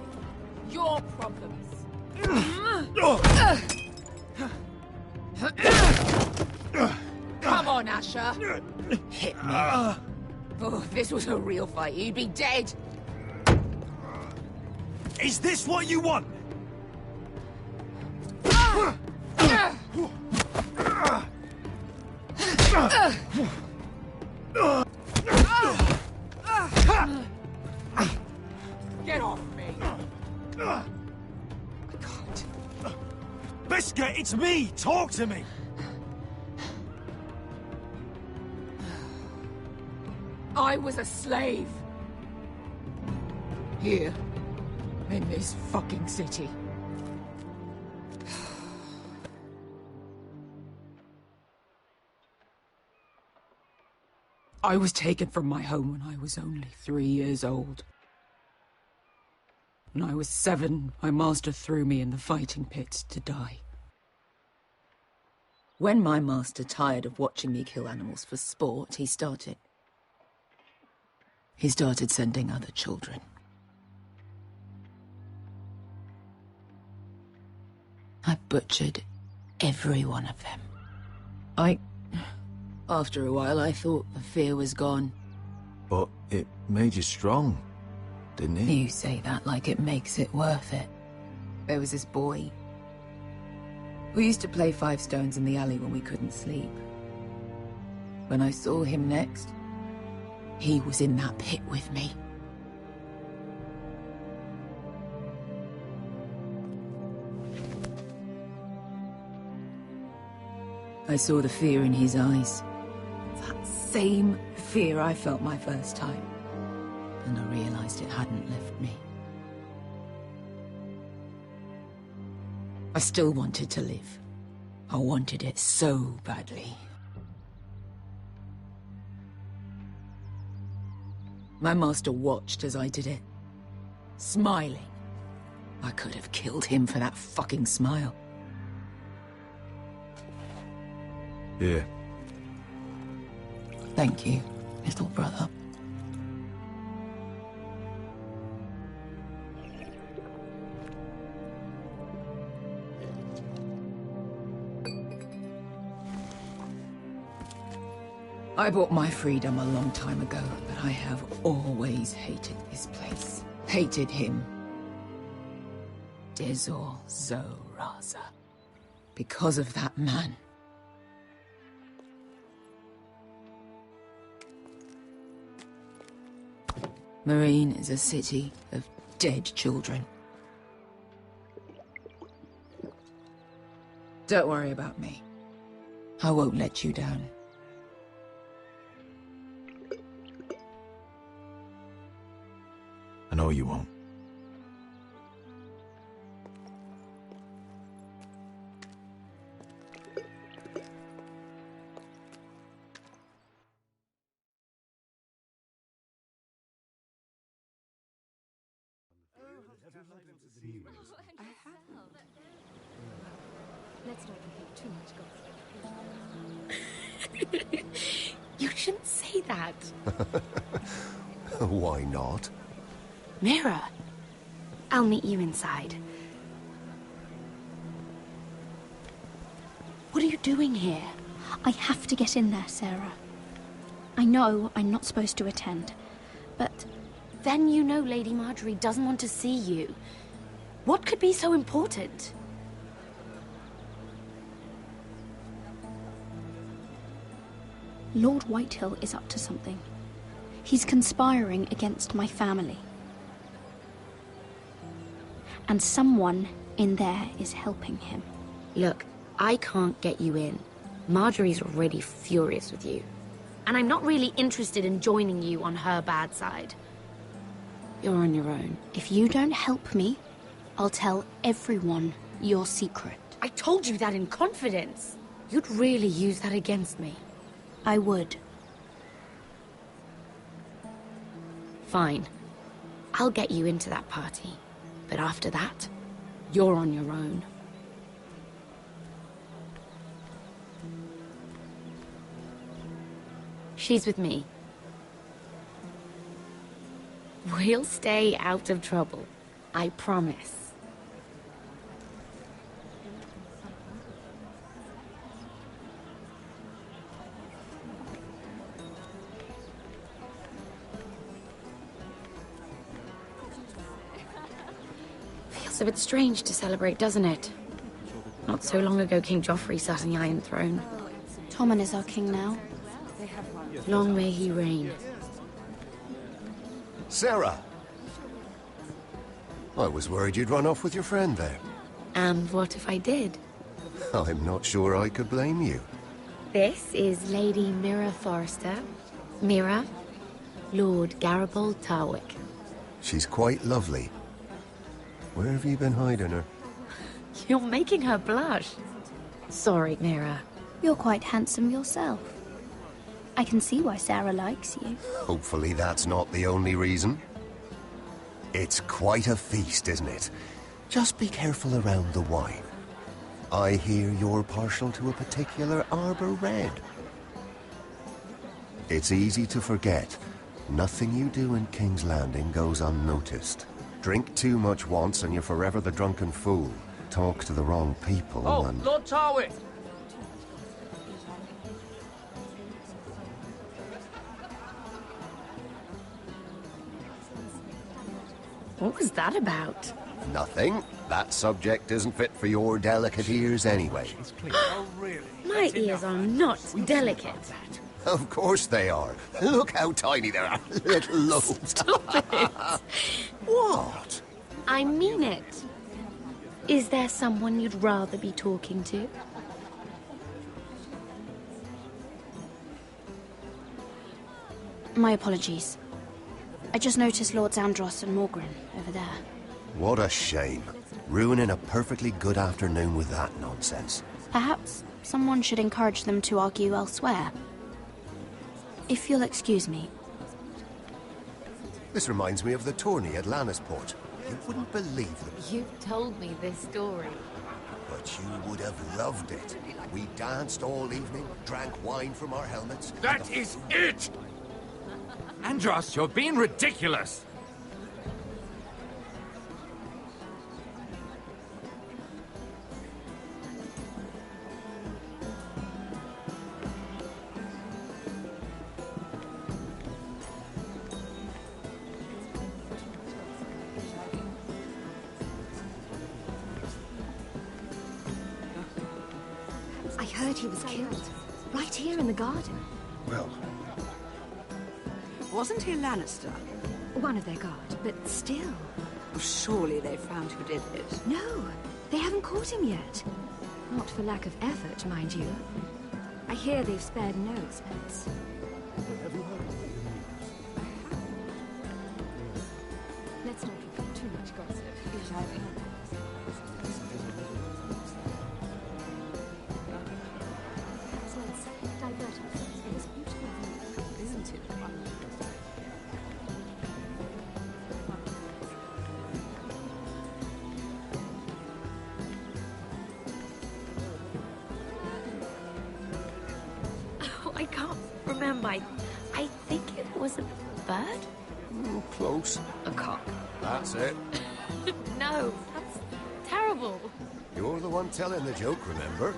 Your problems. Come on, Asher. Hit me. Oh, if this was a real fight, you'd be dead. Is this what you want? Get off me. I can't. Beskha, it's me! Talk to me! I was a slave. Here. In this fucking city. I was taken from my home when I was only 3 years old. When I was 7, my master threw me in the fighting pits to die. When my master tired of watching me kill animals for sport, he started sending other children. I butchered every one of them. After a while, I thought the fear was gone. But it made you strong, didn't it? You say that like it makes it worth it. There was this boy. We used to play 5 stones in the alley when we couldn't sleep. When I saw him next, he was in that pit with me. I saw the fear in his eyes. That same fear I felt my first time. And I realized it hadn't left me. I still wanted to live. I wanted it so badly. My master watched as I did it, smiling. I could have killed him for that fucking smile. Here. Thank you, little brother. I bought my freedom a long time ago, but I have always hated this place. Hated him. Rosario. Because of that man. Marine is a city of dead children. Don't worry about me. I won't let you down. I know you won't. Let's not compete too much, You shouldn't say that. Why not? Mira, I'll meet you inside. What are you doing here? I have to get in there, Sarah. I know I'm not supposed to attend, but... Then you know Lady Marjorie doesn't want to see you. What could be so important? Lord Whitehill is up to something. He's conspiring against my family. And someone in there is helping him. Look, I can't get you in. Marjorie's already furious with you. And I'm not really interested in joining you on her bad side. You're on your own. If you don't help me, I'll tell everyone your secret. I told you that in confidence. You'd really use that against me. I would. Fine. I'll get you into that party. But after that, you're on your own. She's with me. We'll stay out of trouble. I promise. Feels a bit strange to celebrate, doesn't it? Not so long ago, King Joffrey sat on the Iron Throne. Tommen is our king now. Long may he reign. Sarah! I was worried you'd run off with your friend there. And what if I did? I'm not sure I could blame you. This is Lady Mira Forrester. Mira, Lord Garibald Tarwick. She's quite lovely. Where have you been hiding her? You're making her blush. Sorry, Mira. You're quite handsome yourself. I can see why Sarah likes you. Hopefully that's not the only reason. It's quite a feast, isn't it? Just be careful around the wine. I hear you're partial to a particular Arbor Red. It's easy to forget. Nothing you do in King's Landing goes unnoticed. Drink too much once and you're forever the drunken fool. Talk to the wrong people and... Lord Tarwick! What was that about? Nothing. That subject isn't fit for your delicate ears anyway. Oh, really? My ears are not delicate. Of course they are. Look how tiny they are. Little lobes. Stop it. What? I mean it. Is there someone you'd rather be talking to? My apologies. I just noticed Lords Andros and Morgren over there. What a shame. Ruining a perfectly good afternoon with that nonsense. Perhaps someone should encourage them to argue elsewhere. If you'll excuse me. This reminds me of the tourney at Lannisport. You wouldn't believe them. You've told me this story. But you would have loved it. We danced all evening, drank wine from our helmets. That is it! Andros, you're being ridiculous! I heard he was killed. Right here in the garden. Well... Wasn't he Lannister? One of their guard, but still. Surely they found who did it. No, they haven't caught him yet. Not for lack of effort, mind you. I hear they've spared no expense. Let's not repeat too much gossip. Let's divert ourselves from this beautiful view, isn't it? I can't remember. I think it was a bird? Close. A cock. That's it. No, that's terrible. You're the one telling the joke, remember?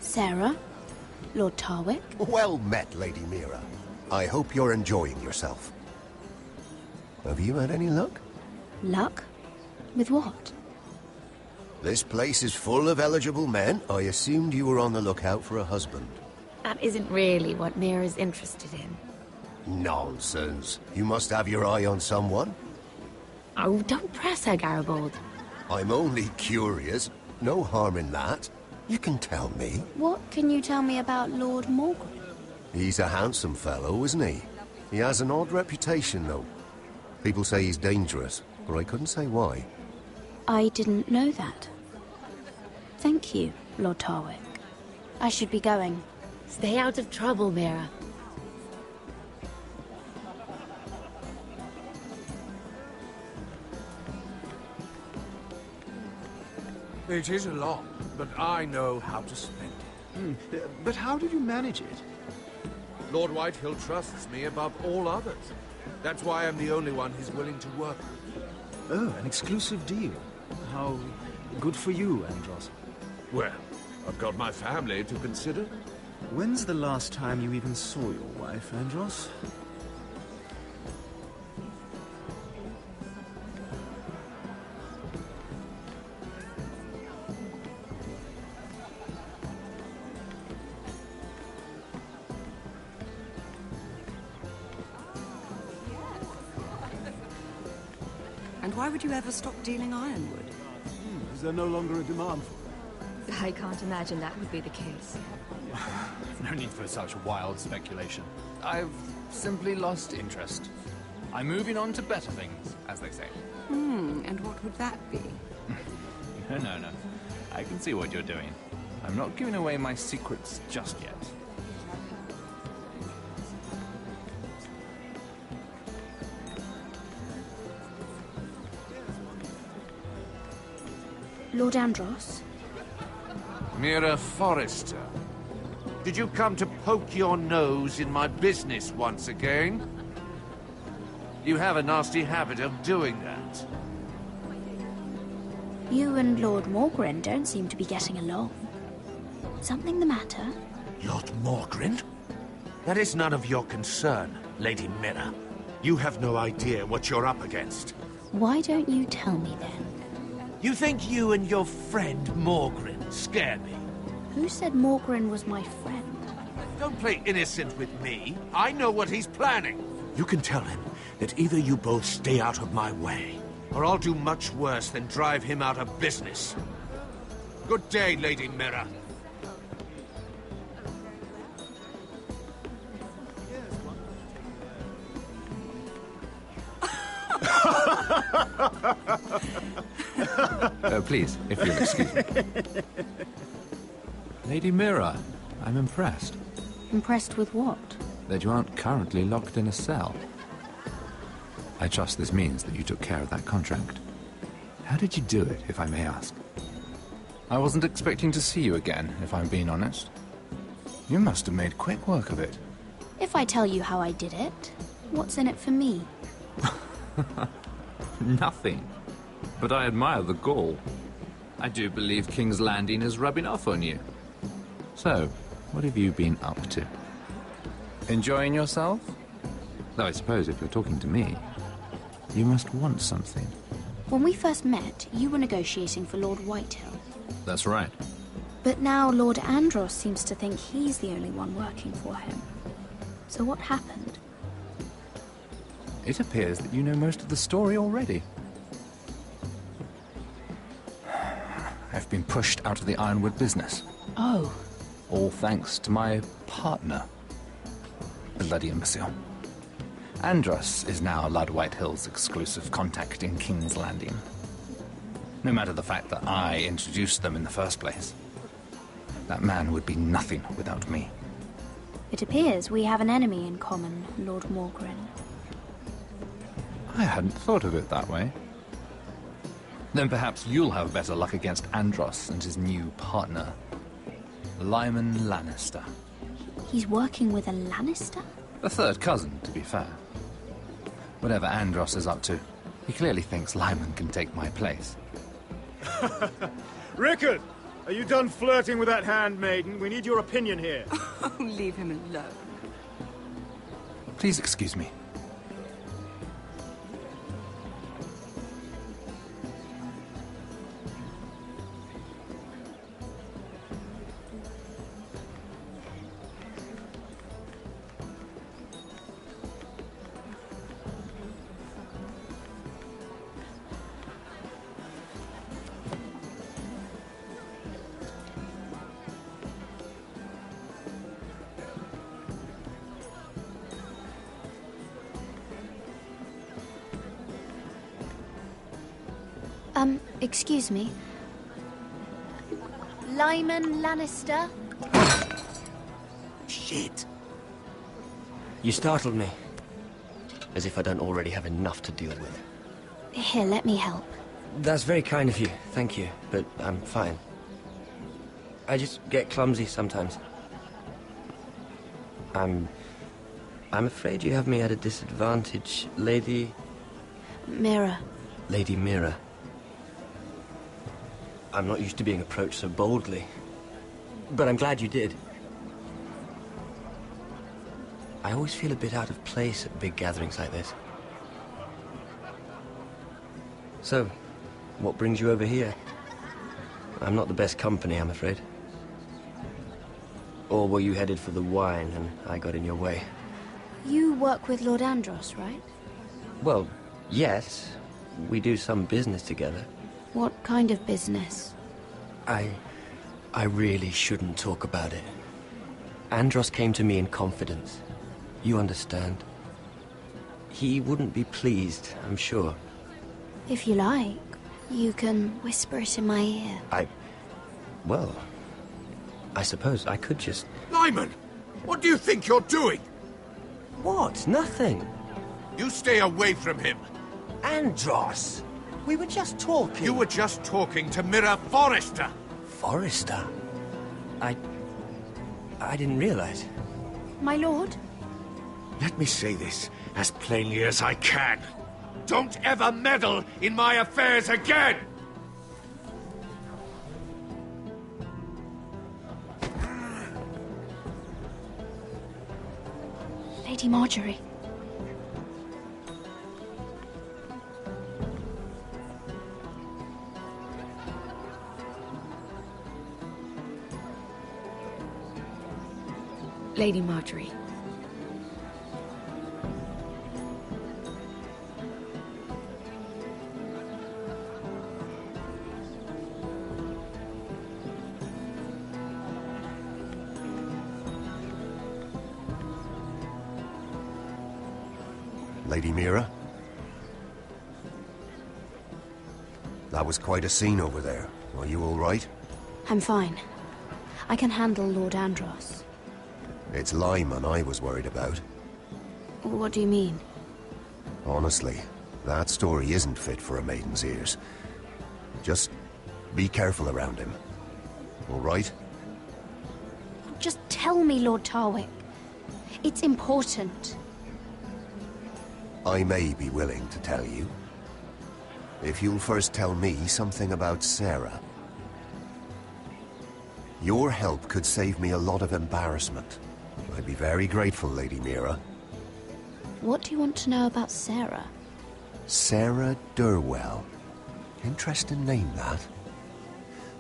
Sarah? Lord Tarwick? Well met, Lady Mira. I hope you're enjoying yourself. Have you had any luck? Luck? With what? This place is full of eligible men. I assumed you were on the lookout for a husband. That isn't really what Mira's interested in. Nonsense. You must have your eye on someone. Oh, don't press her, Garibaldi. I'm only curious. No harm in that. You can tell me. What can you tell me about Lord Morgren? He's a handsome fellow, isn't he? He has an odd reputation, though. People say he's dangerous, but I couldn't say why. I didn't know that. Thank you, Lord Tarwick. I should be going. Stay out of trouble, Mira. It is a lot, but I know how to spend it. But how did you manage it? Lord Whitehill trusts me above all others. That's why I'm the only one he's willing to work with. Oh, an exclusive deal. How good for you, Andros. Well, I've got my family to consider. When's the last time you even saw your wife, Andros? And why would you ever stop dealing ironwood? Is there no longer a demand for it? I can't imagine that would be the case. No need for such wild speculation. I've simply lost interest. I'm moving on to better things, as they say. And what would that be? No. I can see what you're doing. I'm not giving away my secrets just yet. Lord Andros? Mira Forrester. Did you come to poke your nose in my business once again? You have a nasty habit of doing that. You and Lord Morgren don't seem to be getting along. Something the matter? Lord Morgren? That is none of your concern, Lady Mira. You have no idea what you're up against. Why don't you tell me then? You think you and your friend Morgren scare me? Who said Morgren was my friend? Don't play innocent with me. I know what he's planning. You can tell him that either you both stay out of my way, or I'll do much worse than drive him out of business. Good day, Lady Mira. Please, if you'll excuse me. Lady Mira, I'm impressed. Impressed with what? That you aren't currently locked in a cell. I trust this means that you took care of that contract. How did you do it, if I may ask? I wasn't expecting to see you again, if I'm being honest. You must have made quick work of it. If I tell you how I did it, what's in it for me? Nothing. But I admire the gall. I do believe King's Landing is rubbing off on you. So, what have you been up to? Enjoying yourself? Though I suppose if you're talking to me, you must want something. When we first met, you were negotiating for Lord Whitehill. That's right. But now Lord Andros seems to think he's the only one working for him. So what happened? It appears that you know most of the story already. I've been pushed out of the ironwood business. Oh. All thanks to my partner. Bloody imbecile. Andros is now Lord Whitehill's exclusive contact in King's Landing. No matter the fact that I introduced them in the first place. That man would be nothing without me. It appears we have an enemy in common, Lord Morgren. I hadn't thought of it that way. Then perhaps you'll have better luck against Andros and his new partner, Lyman Lannister. He's working with a Lannister? A third cousin, to be fair. Whatever Andros is up to, he clearly thinks Lyman can take my place. Rickard! Are you done flirting with that handmaiden? We need your opinion here. Oh, leave him alone. Please excuse me. Excuse me. Lyman Lannister? Shit. You startled me. As if I don't already have enough to deal with. Here, let me help. That's very kind of you, thank you, but I'm fine. I just get clumsy sometimes. I'm afraid you have me at a disadvantage, Lady... Mira. Lady Mira. I'm not used to being approached so boldly. But I'm glad you did. I always feel a bit out of place at big gatherings like this. So, what brings you over here? I'm not the best company, I'm afraid. Or were you headed for the wine and I got in your way? You work with Lord Andros, right? Well, yes. We do some business together. What kind of business? I really shouldn't talk about it. Andros came to me in confidence. You understand? He wouldn't be pleased, I'm sure. If you like, you can whisper it in my ear. Well, I suppose I could just... Lyman! What do you think you're doing? What? Nothing. You stay away from him. Andros! We were just talking. You were just talking to Mira Forrester. Forrester? I didn't realize. My lord? Let me say this as plainly as I can. Don't ever meddle in my affairs again! Lady Marjorie. Lady Marjorie. Lady Mira? That was quite a scene over there. Are you all right? I'm fine. I can handle Lord Andros. It's Lyman I was worried about. What do you mean? Honestly, that story isn't fit for a maiden's ears. Just be careful around him. All right? Just tell me, Lord Tarwick. It's important. I may be willing to tell you. If you'll first tell me something about Sarah. Your help could save me a lot of embarrassment. I'd be very grateful, Lady Mira. What do you want to know about Sarah? Sarah Durwell. Interesting name, that.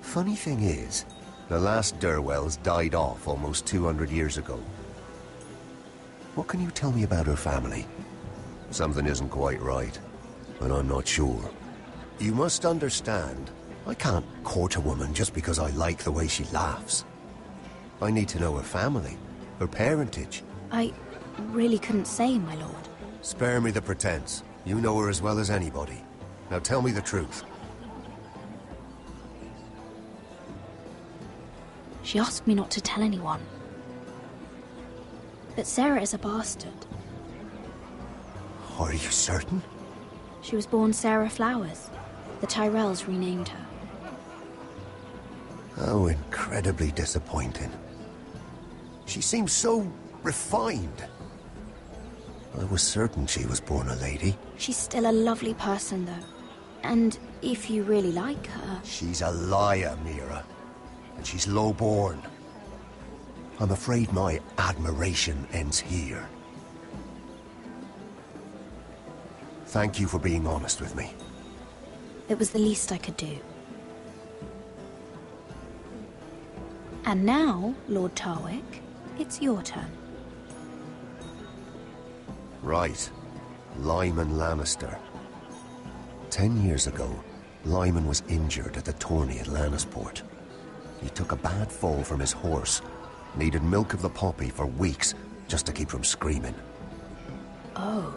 Funny thing is, the last Durwells died off almost 200 years ago. What can you tell me about her family? Something isn't quite right, but I'm not sure. You must understand, I can't court a woman just because I like the way she laughs. I need to know her family, her parentage. I really couldn't say, my lord. Spare me the pretense. You know her as well as anybody. Now tell me the truth. She asked me not to tell anyone. But Sarah is a bastard. Are you certain? She was born Sarah Flowers. The Tyrells renamed her. How incredibly disappointing. She seems so refined. I was certain she was born a lady. She's still a lovely person, though. And if you really like her... She's a liar, Mira. And she's low-born. I'm afraid my admiration ends here. Thank you for being honest with me. It was the least I could do. And now, Lord Tarwick, it's your turn. Right. Lyman Lannister. 10 years ago, Lyman was injured at the tourney at Lannisport. He took a bad fall from his horse. Needed milk of the poppy for weeks just to keep from screaming. Oh.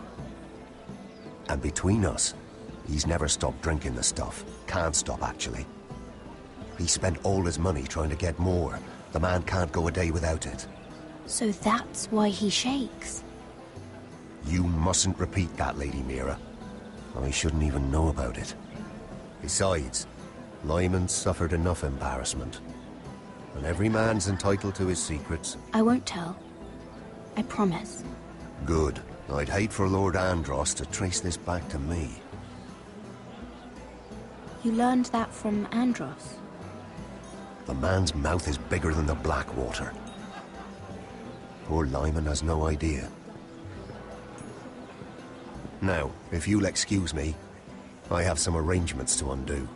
And between us, he's never stopped drinking the stuff. Can't stop, actually. He spent all his money trying to get more. The man can't go a day without it. So that's why he shakes. You mustn't repeat that, Lady Mira. I shouldn't even know about it. Besides, Lyman suffered enough embarrassment. And every man's entitled to his secrets. I won't tell. I promise. Good. I'd hate for Lord Andros to trace this back to me. You learned that from Andros? The man's mouth is bigger than the Blackwater. Poor Lyman has no idea. Now, if you'll excuse me, I have some arrangements to undo.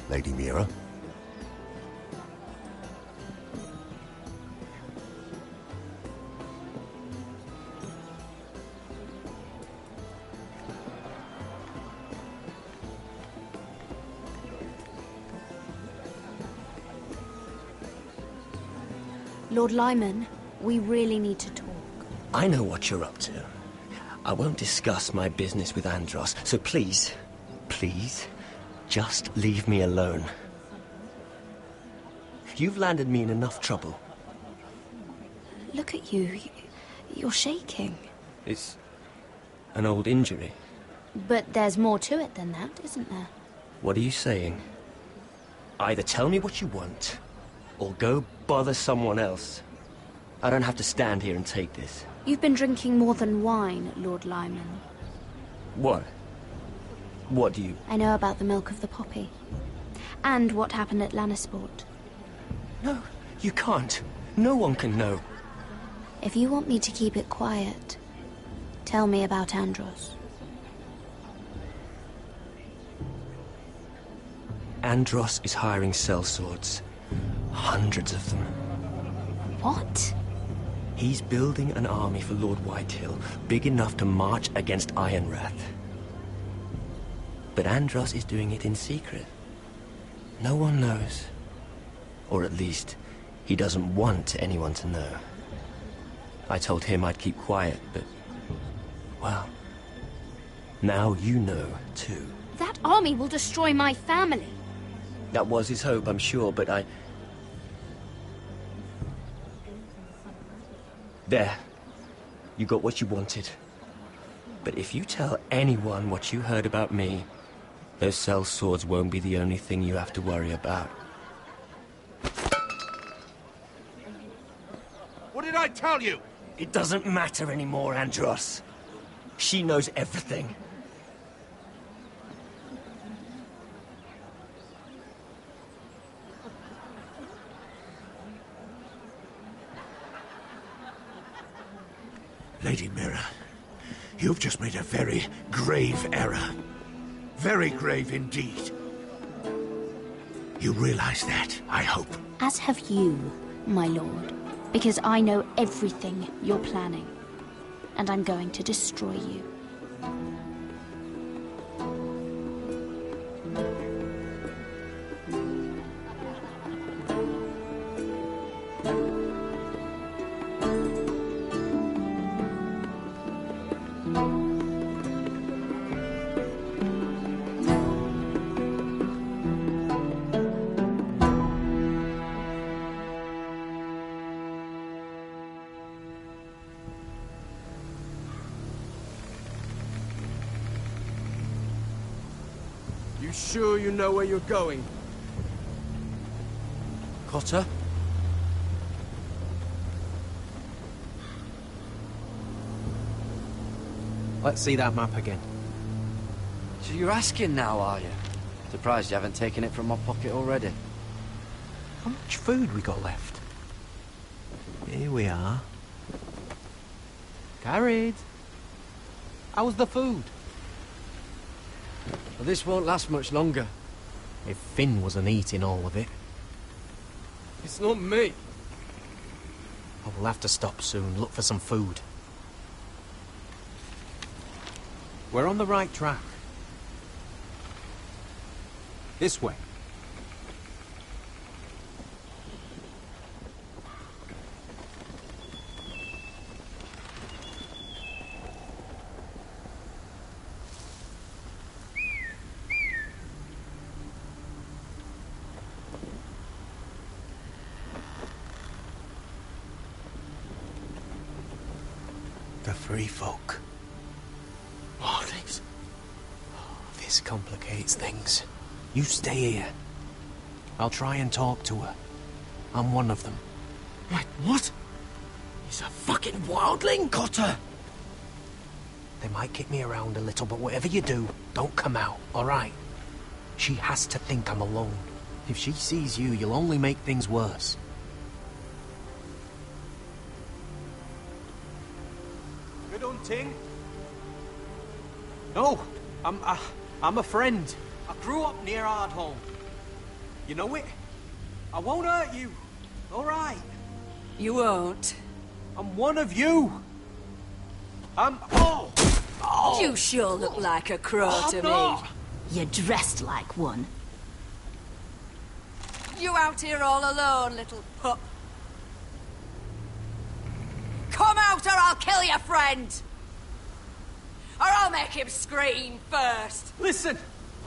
Lady Mira? Lord Lyman, we really need to talk. I know what you're up to. I won't discuss my business with Andros, so please, just leave me alone. You've landed me in enough trouble. Look at you. You're shaking. It's an old injury. But there's more to it than that, isn't there? What are you saying? Either tell me what you want, or go bother someone else. I don't have to stand here and take this. You've been drinking more than wine, Lord Lyman. What? What do you... I know about the milk of the poppy. And what happened at Lannisport. No, you can't. No one can know. If you want me to keep it quiet, tell me about Andros. Andros is hiring sellswords. Hundreds of them. What? He's building an army for Lord Whitehill, big enough to march against Ironrath. But Andros is doing it in secret. No one knows. Or at least, he doesn't want anyone to know. I told him I'd keep quiet, but... well... now you know, too. That army will destroy my family. That was his hope, I'm sure, but I... There. You got what you wanted. But if you tell anyone what you heard about me, those cell swords won't be the only thing you have to worry about. What did I tell you? It doesn't matter anymore, Andros. She knows everything. Lady Mira, you've just made a very grave error. Very grave indeed. You realize that, I hope. As have you, my lord. Because I know everything you're planning. And I'm going to destroy you. You sure you know where you're going? Cotter? Let's see that map again. So you're asking now, are you? Surprised you haven't taken it from my pocket already. How much food we got left? Here we are. Carried. How's the food? Well, this won't last much longer. If Finn wasn't eating all of it. It's not me. I will have to stop soon, look for some food. We're on the right track. This way. The free folk. Wildlings? This complicates things. You stay here. I'll try and talk to her. I'm one of them. Wait, what? He's a fucking wildling? Cotter! They might kick me around a little, but whatever you do, don't come out, alright? She has to think I'm alone. If she sees you, you'll only make things worse. Good hunting. No, I'm a friend. I grew up near Ardholm. You know it? I won't hurt you. All right. You won't. I'm one of you. Oh! You sure look like a crow to me. You're dressed like one. You out here all alone, little pup? Come out or I'll kill your friend! Or I'll make him scream first. Listen,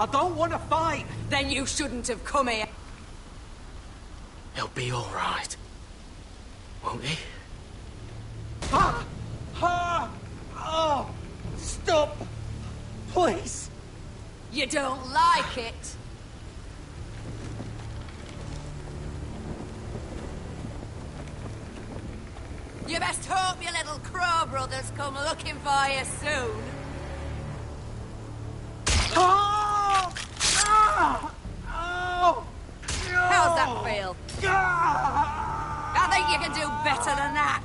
I don't want to fight. Then you shouldn't have come here. He'll be all right. Won't he? Oh! Stop! Please! You don't like it? You best hope your little crow brothers come looking for you soon. Oh! Ah! Oh! How's that feel? I think you can do better than that.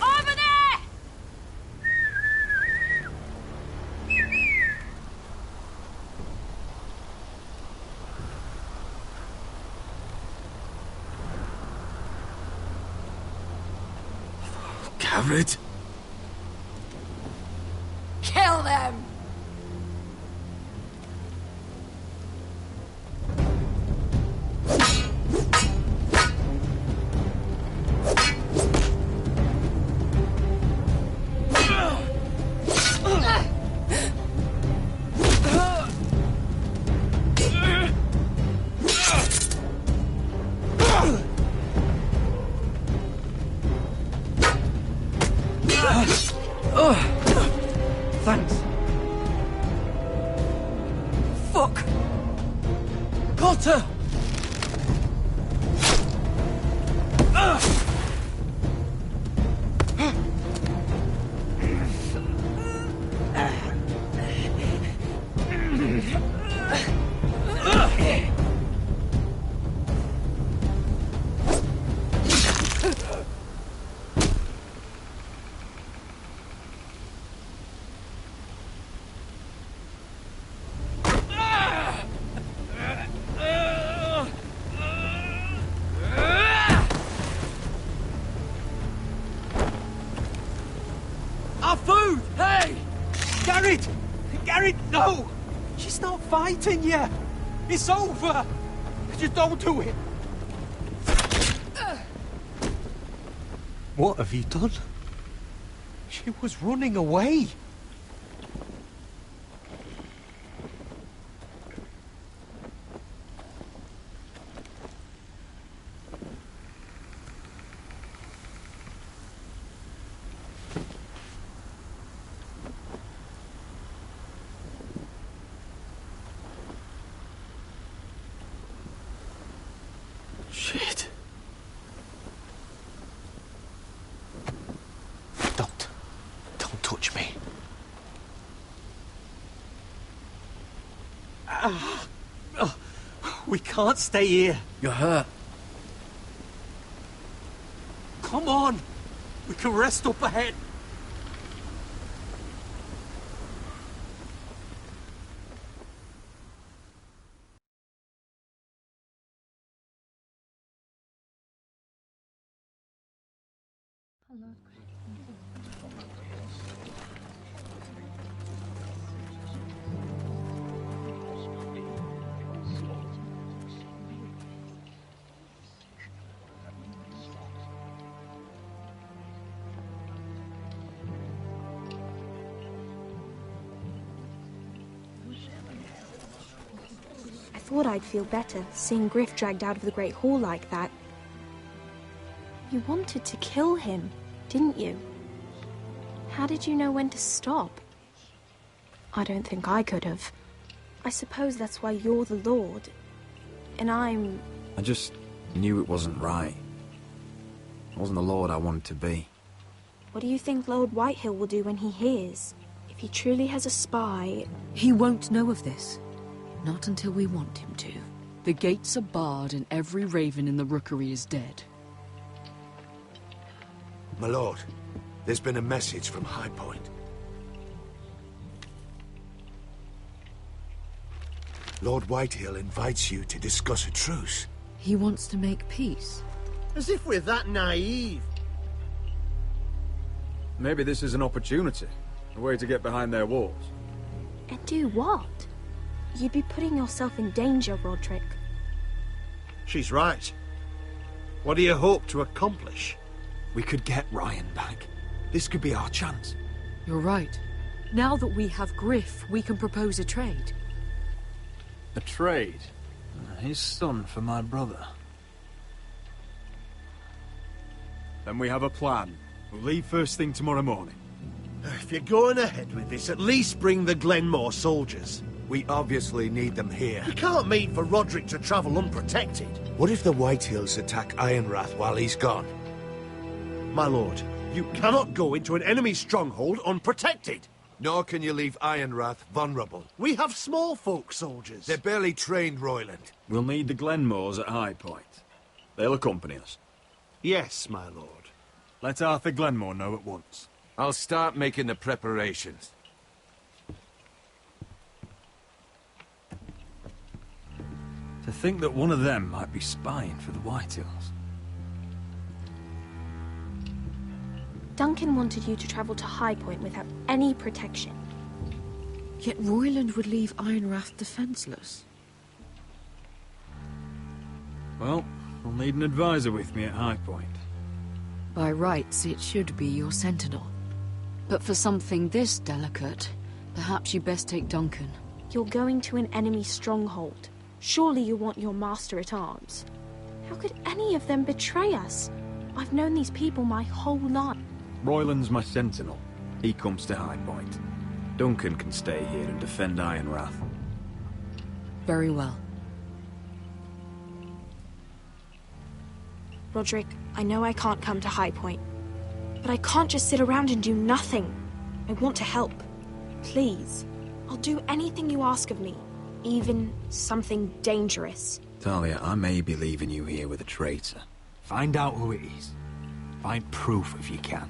Over there! Garrett? kill them! Thanks. Fuck! Potter! Our food! Hey! Garrett! Garrett, no! She's not fighting yet! It's over! Just don't do it! What have you done? She was running away! Shit. Don't touch me. We can't stay here. You're hurt. Come on. We can rest up ahead. I thought I'd feel better, seeing Griff dragged out of the Great Hall like that. You wanted to kill him, didn't you? How did you know when to stop? I don't think I could have. I suppose that's why you're the Lord, and I'm... I just knew it wasn't right. I wasn't the Lord I wanted to be. What do you think Lord Whitehill will do when he hears? If he truly has a spy... He won't know of this. Not until we want him to. The gates are barred and every raven in the rookery is dead. My lord, there's been a message from High Point. Lord Whitehill invites you to discuss a truce. He wants to make peace. As if we're that naive. Maybe this is an opportunity. A way to get behind their walls. And do what? You'd be putting yourself in danger, Roderick. She's right. What do you hope to accomplish? We could get Ryan back. This could be our chance. You're right. Now that we have Griff, we can propose a trade. A trade? His son for my brother. Then we have a plan. We'll leave first thing tomorrow morning. If you're going ahead with this, at least bring the Glenmore soldiers. We obviously need them here. You can't mean for Roderick to travel unprotected. What if the Whitehills attack Ironrath while he's gone? My lord, you cannot go into an enemy stronghold unprotected. Nor can you leave Ironrath vulnerable. We have small folk soldiers. They're barely trained, Royland. We'll need the Glenmores at High Point. They'll accompany us. Yes, my lord. Let Arthur Glenmore know at once. I'll start making the preparations. To think that one of them might be spying for the Whitehills. Duncan wanted you to travel to High Point without any protection. Yet Royland would leave Ironrath defenseless. Well, I'll need an advisor with me at High Point. By rights, it should be your sentinel. But for something this delicate, perhaps you best take Duncan. You're going to an enemy stronghold. Surely you want your master-at-arms. How could any of them betray us? I've known these people my whole life. Royland's my sentinel. He comes to High Point. Duncan can stay here and defend Ironrath. Very well. Roderick, I know I can't come to High Point, but I can't just sit around and do nothing. I want to help. Please. I'll do anything you ask of me, even something dangerous. Talia, I may be leaving you here with a traitor. Find out who it is. Find proof if you can.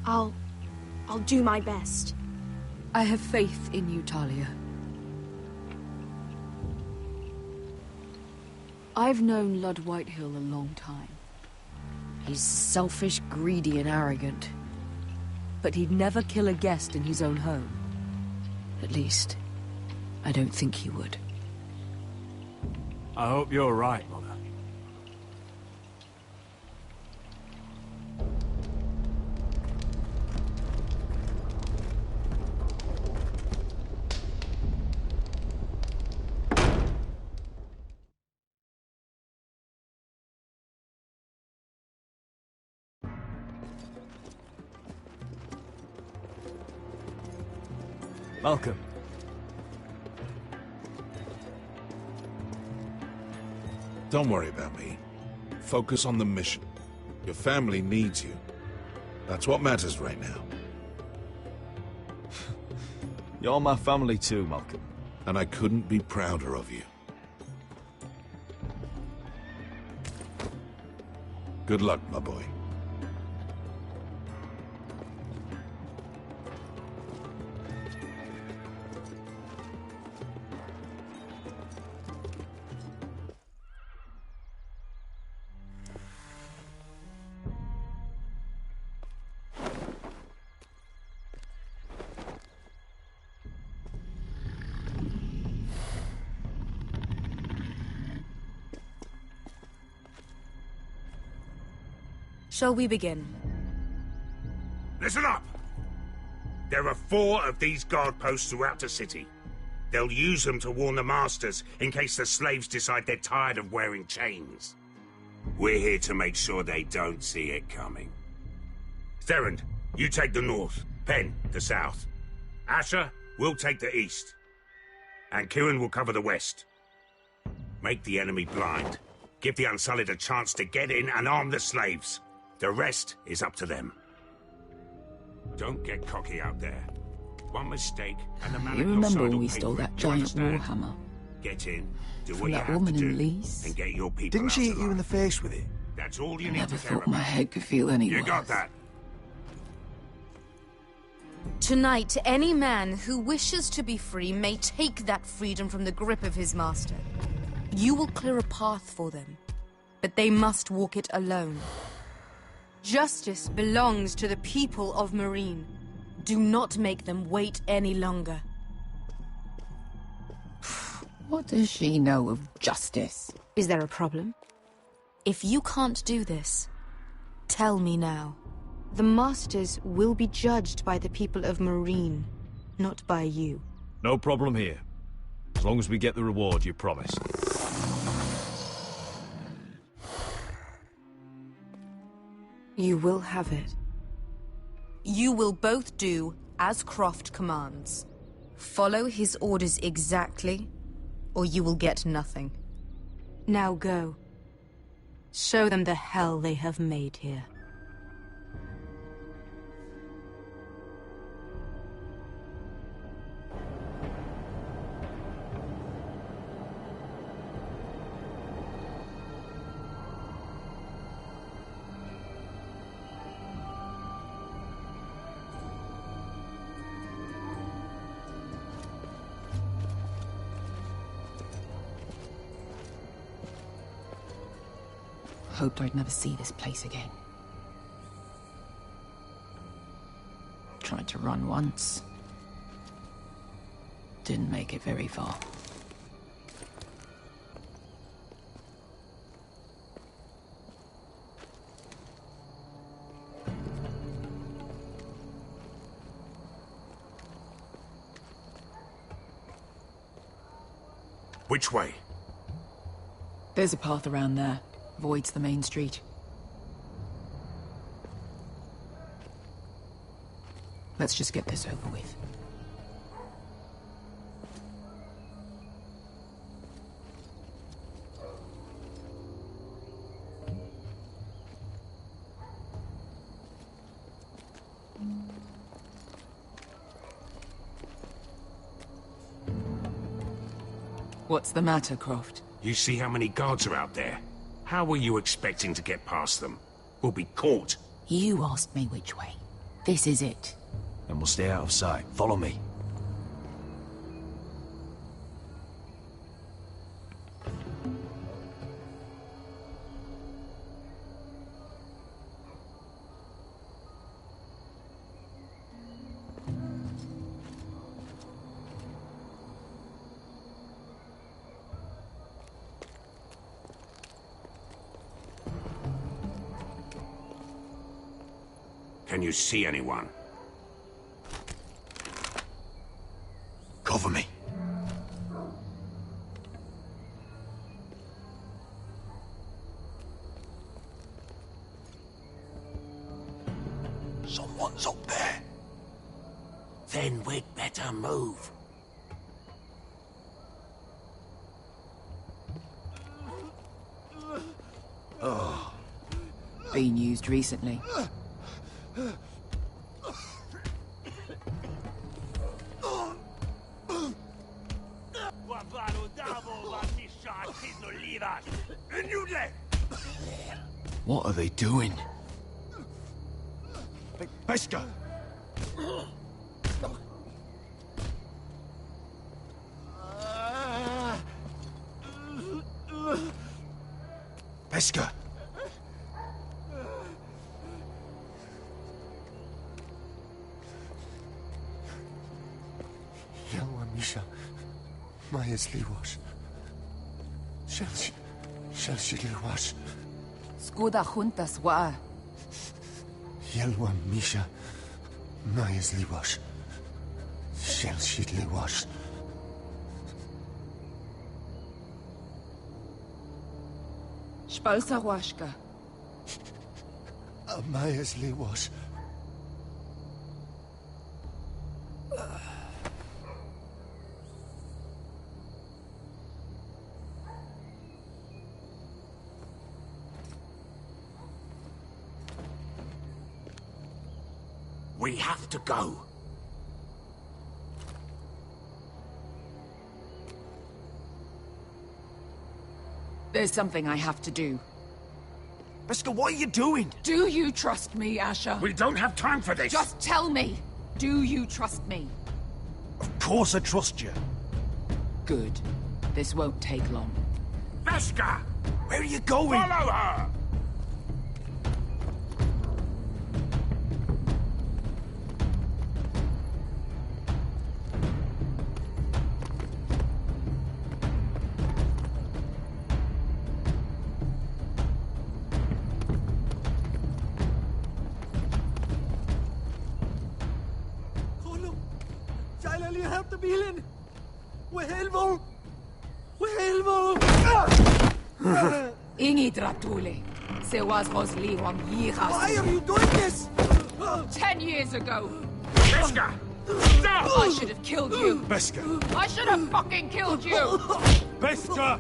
I'll do my best. I have faith in you, Talia. I've known Lud Whitehill a long time. He's selfish, greedy, and arrogant. But he'd never kill a guest in his own home. At least, I don't think he would. I hope you're right, Mother. Welcome. Don't worry about me. Focus on the mission. Your family needs you. That's what matters right now. You're my family too, Malcolm. And I couldn't be prouder of you. Good luck, my boy. Shall we begin? Listen up! There are 4 of these guard posts throughout the city. They'll use them to warn the masters in case the slaves decide they're tired of wearing chains. We're here to make sure they don't see it coming. Therend, you take the north. Penn, the south. Asher, we'll take the east. And Kieran will cover the west. Make the enemy blind. Give the Unsullied a chance to get in and arm the slaves. The rest is up to them. Don't get cocky out there. One mistake, and the man You at your remember side when will we pay stole for that it. giant You understand? warhammer? Get in, do From what you that have to woman in do, Lee's? and get your people Didn't out she hit you in alive. the face with it? That's all you I need never to care thought my about. head could feel any You worse. got that? Tonight, any man who wishes to be free may take that freedom from the grip of his master. You will clear a path for them, but they must walk it alone. Justice belongs to the people of Marine. Do not make them wait any longer. What does she know of justice? Is there a problem? If you can't do this, tell me now. The Masters will be judged by the people of Marine, not by you. No problem here. As long as we get the reward you promised. You will have it. You will both do as Croft commands. Follow his orders exactly, or you will get nothing. Now go. Show them the hell they have made here. Hoped I'd never see this place again. Tried to run once. Didn't make it very far. Which way? There's a path around there. Avoids the main street. Let's just get this over with. What's the matter, Croft? You see how many guards are out there? How were you expecting to get past them? We'll be caught. You asked me which way. This is it. And we'll stay out of sight. Follow me. Can you see anyone? Cover me. Someone's up there. Then we'd better move. Oh. Been used recently. What are they doing? Pesca! Pesca! Yelwa Misha, Maya's Liwash. Shelshi Liwash. Skuda juntas wa. Yelwa Misha, Maya's Liwash. Shelshi Liwash. Spalsa washka. Maya's Liwash. We have to go. There's something I have to do. Pesca, what are you doing? Do you trust me, Asher? We don't have time for this. Just tell me. Do you trust me? Of course I trust you. Good. This won't take long. Pesca! Where are you going? Follow her! Ingi Dratule. Se was Rosli Wang Yiras. Why are you doing this? 10 years ago. Pesca! Stop! I should have killed you. Pesca! I should have fucking killed you. Pesca!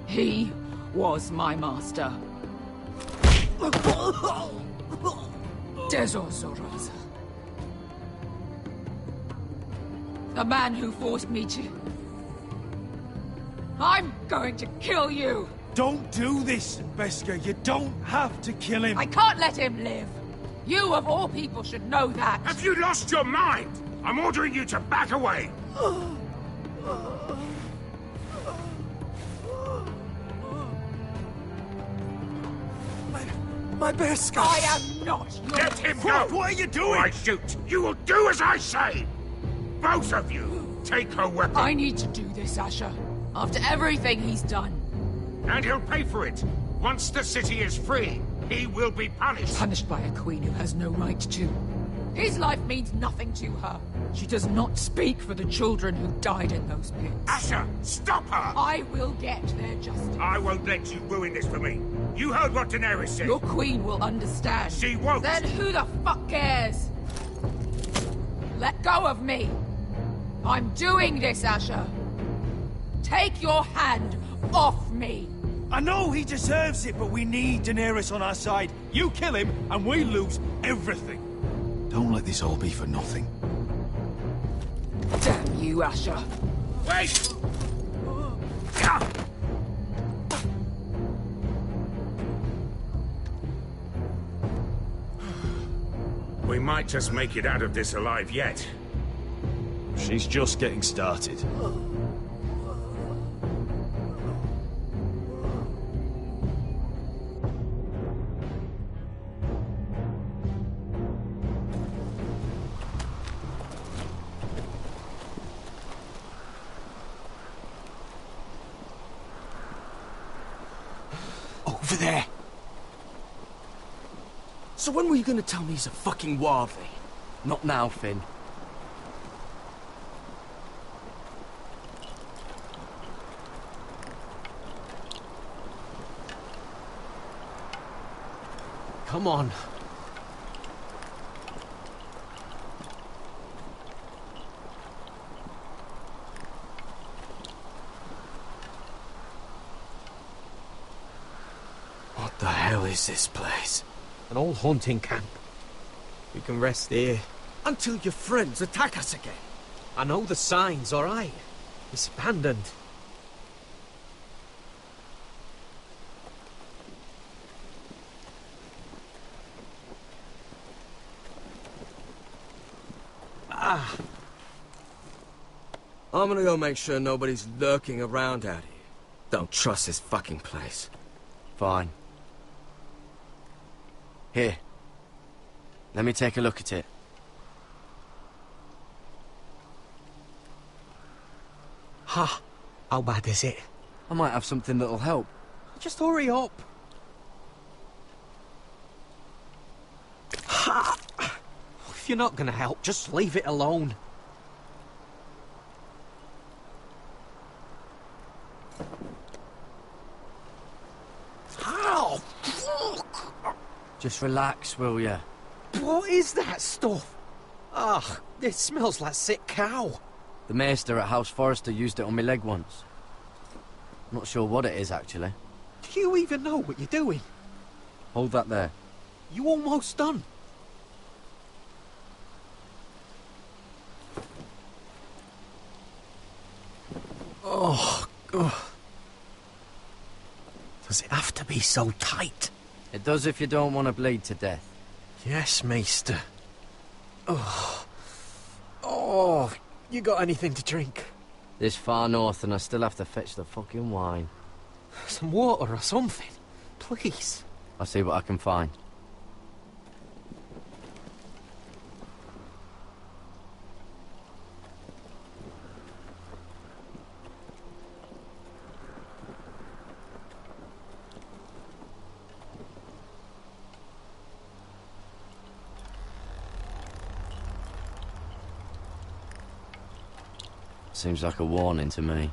He was my master. Desosorosa. The man who forced me to... I'm going to kill you! Don't do this, Pesca. You don't have to kill him. I can't let him live. You, of all people, should know that. Have you lost your mind? I'm ordering you to back away. My best guy! I am not your... Let him go! What are you doing? Or I shoot! You will do as I say! Both of you, take her weapon. I need to do this, Asher. After everything he's done. And he'll pay for it. Once the city is free, he will be punished. Punished by a queen who has no right to. His life means nothing to her. She does not speak for the children who died in those pits. Asher, stop her! I will get their justice. I won't let you ruin this for me. You heard what Daenerys said. Your queen will understand. She won't. Then who the fuck cares? Let go of me. I'm doing this, Asher. Take your hand off me. I know he deserves it, but we need Daenerys on our side. You kill him, and we lose everything. Don't let this all be for nothing. Damn you, Asher. Wait! We might just make it out of this alive yet. She's just getting started. Over there. So when were you gonna tell me he's a fucking Warvey? Not now, Finn. Come on. What the hell is this place? An old hunting camp. We can rest here. Until your friends attack us again. I know the signs, alright? It's abandoned. I'm gonna go make sure nobody's lurking around out here. Don't trust this fucking place. Fine. Here. Let me take a look at it. Ha! How bad is it? I might have something that'll help. Just hurry up. Ha! If you're not gonna help, just leave it alone. Ow! Fuck! Just relax, will ya? What is that stuff? Ah, it smells like sick cow. The maester at House Forrester used it on my leg once. Not sure what it is, actually. Do you even know what you're doing? Hold that there. You almost done. Oh, God. Does it have to be so tight? It does if you don't want to bleed to death. Yes, Maester. Oh. Oh, you got anything to drink? This far north and I still have to fetch the fucking wine. Some water or something, please. I'll see what I can find. Seems like a warning to me.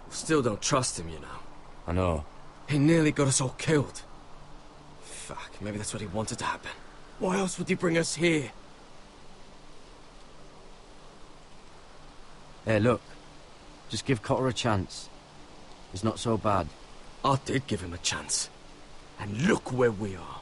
Still don't trust him, you know. I know. He nearly got us all killed. Fuck, maybe that's what he wanted to happen. Why else would he bring us here? Hey, look. Just give Cotter a chance. He's not so bad. I did give him a chance. And look where we are.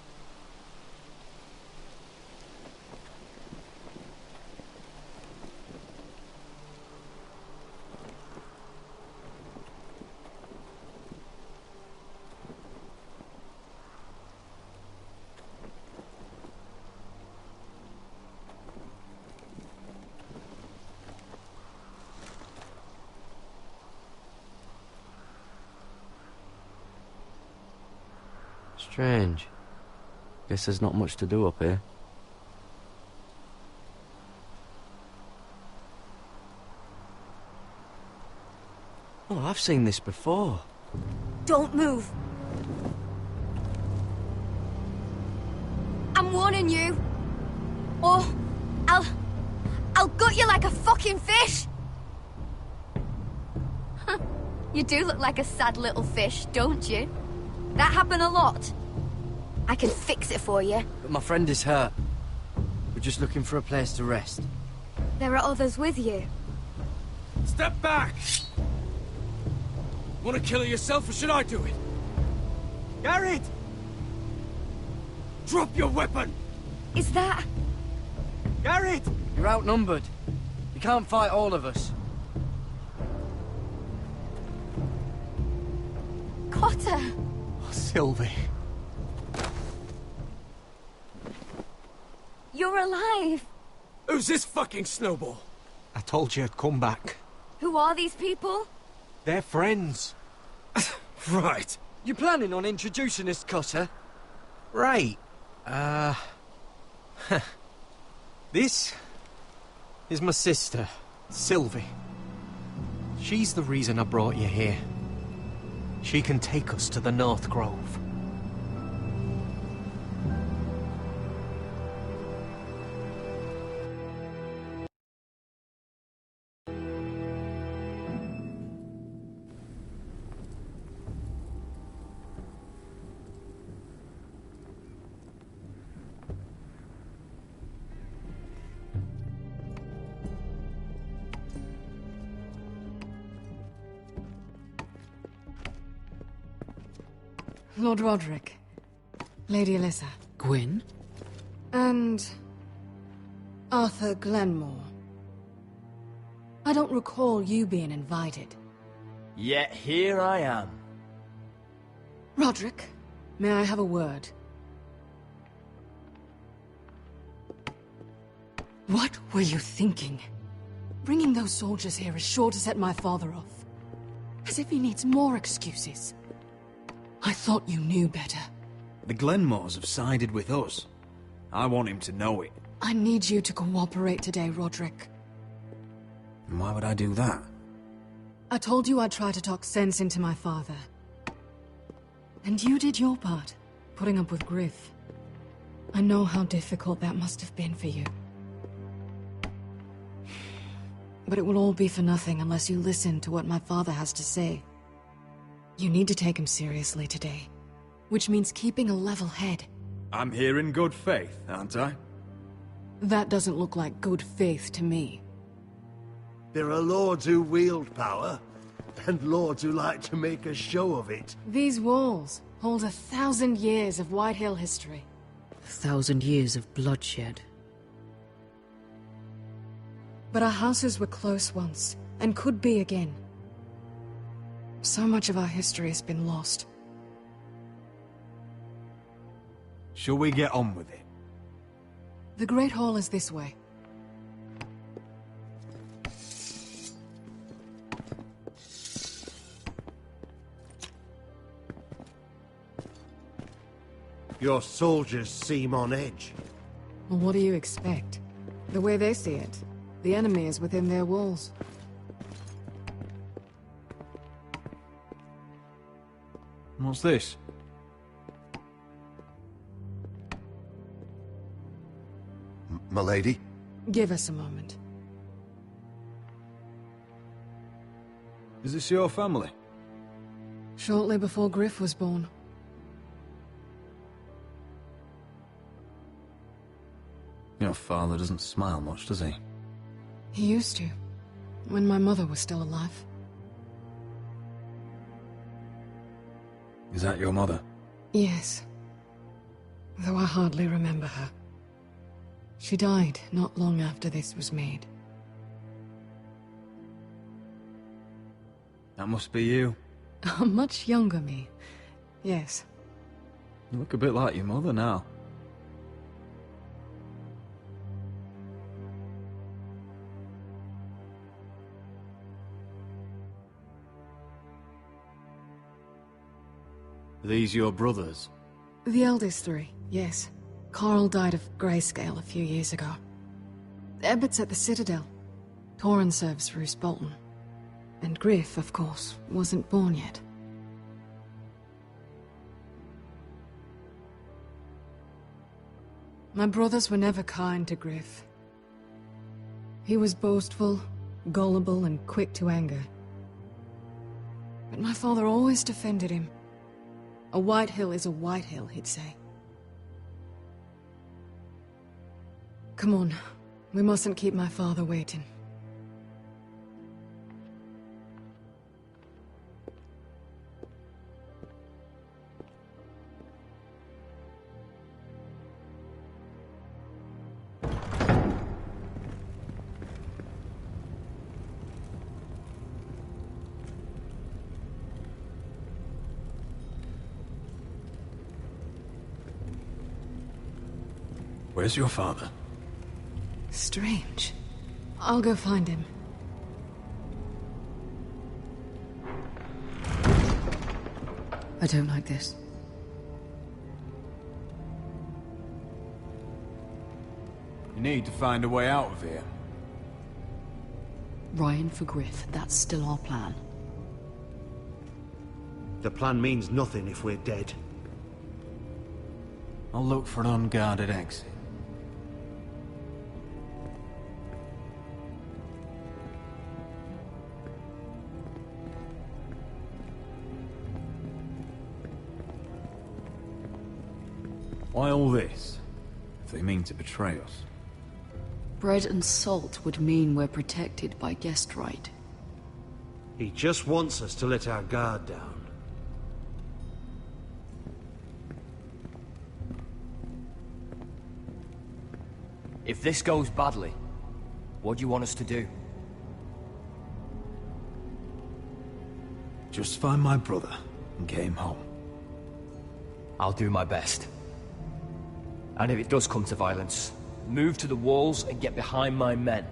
Strange. Guess there's not much to do up here. Oh, I've seen this before. Don't move. I'm warning you. Or I'll gut you like a fucking fish. You do look like a sad little fish, don't you? That happened a lot. I can fix it for you. But my friend is hurt. We're just looking for a place to rest. There are others with you. Step back! Want to kill her yourself, or should I do it? Garrett! Drop your weapon! Is that... Garrett! You're outnumbered. You can't fight all of us. Cotter! Oh, Sylvie. You're alive! Who's this fucking snowball? I told you I'd come back. Who are these people? They're friends. Right. You planning on introducing us, Cotter? Right. This is my sister, Sylvie. She's the reason I brought you here. She can take us to the North Grove. Lord Roderick, Lady Alyssa. Gwyn? And... Arthur Glenmore. I don't recall you being invited. Yet here I am. Roderick, may I have a word? What were you thinking? Bringing those soldiers here is sure to set my father off. As if he needs more excuses. I thought you knew better. The Glenmores have sided with us. I want him to know it. I need you to cooperate today, Roderick. And why would I do that? I told you I'd try to talk sense into my father. And you did your part, putting up with Griff. I know how difficult that must have been for you. But it will all be for nothing unless you listen to what my father has to say. You need to take him seriously today, which means keeping a level head. I'm here in good faith, aren't I? That doesn't look like good faith to me. There are lords who wield power, and lords who like to make a show of it. These walls hold 1,000 years of Whitehill history. 1,000 years of bloodshed. But our houses were close once, and could be again. So much of our history has been lost. Shall we get on with it? The Great Hall is this way. Your soldiers seem on edge. Well, what do you expect? The way they see it, the enemy is within their walls. What's this? Milady? Give us a moment. Is this your family? Shortly before Griff was born. Your father doesn't smile much, does he? He used to, when my mother was still alive. Is that your mother? Yes. Though I hardly remember her. She died not long after this was made. That must be you. A much younger me. Yes. You look a bit like your mother now. Are these your brothers? The eldest three, yes. Carl died of grayscale a few years ago. Ebbett's at the Citadel. Torrin serves Roose Bolton. And Griff, of course, wasn't born yet. My brothers were never kind to Griff. He was boastful, gullible, and quick to anger. But my father always defended him. A White Hill is a White Hill, he'd say. Come on, we mustn't keep my father waiting. Where's your father? Strange. I'll go find him. I don't like this. You need to find a way out of here. Ryan for Griff, that's still our plan. The plan means nothing if we're dead. I'll look for an unguarded exit. Why all this, if they mean to betray us? Bread and salt would mean we're protected by guest right. He just wants us to let our guard down. If this goes badly, what do you want us to do? Just find my brother and get him home. I'll do my best. And if it does come to violence, move to the walls and get behind my men.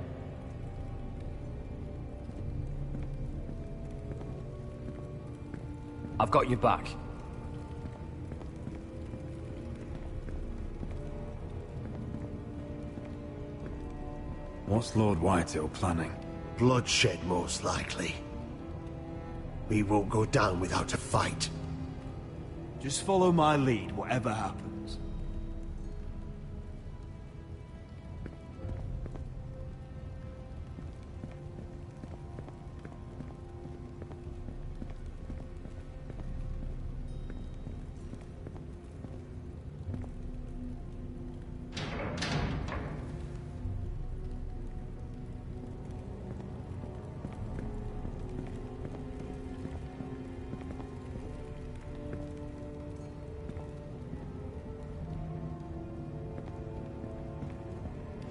I've got your back. What's Lord Whitehill planning? Bloodshed, most likely. We won't go down without a fight. Just follow my lead, whatever happens.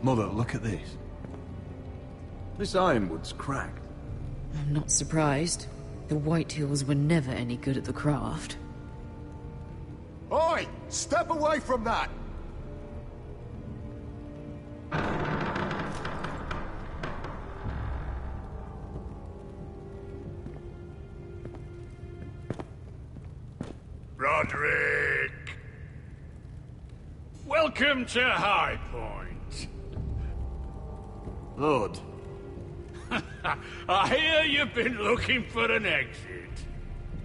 Mother, look at this. This ironwood's cracked. I'm not surprised. The Whitehills were never any good at the craft. Oi! Step away from that! Roderick! Welcome to High Point. Lord. I hear you've been looking for an exit.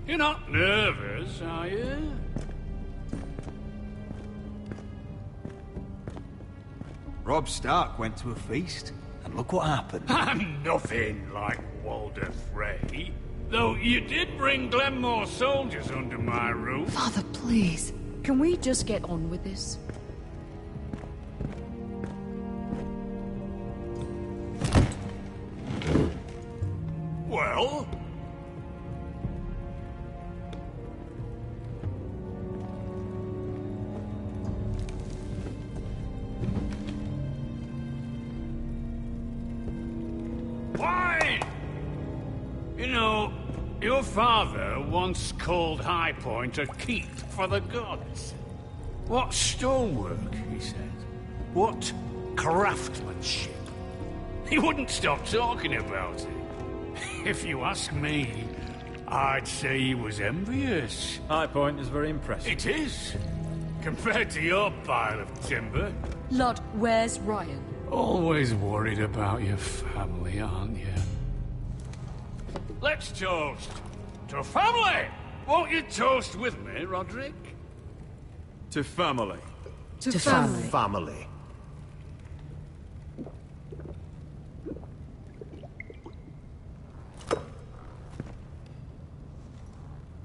You're not nervous, are you? Robb Stark went to a feast, and look what happened. I'm nothing like Walder Frey. Though you did bring Glenmore soldiers under my roof. Father, please. Can we just get on with this? Well? Why? You know, your father once called High Point a keep for the gods. What stonework, he said. What craftsmanship. He wouldn't stop talking about it. If you ask me, I'd say he was envious. High Point is very impressive. It is. compared to your pile of timber. Lord, where's Ryan? Always worried about your family, aren't you? Let's toast to family! Won't you toast with me, Roderick? To family. To family. Family.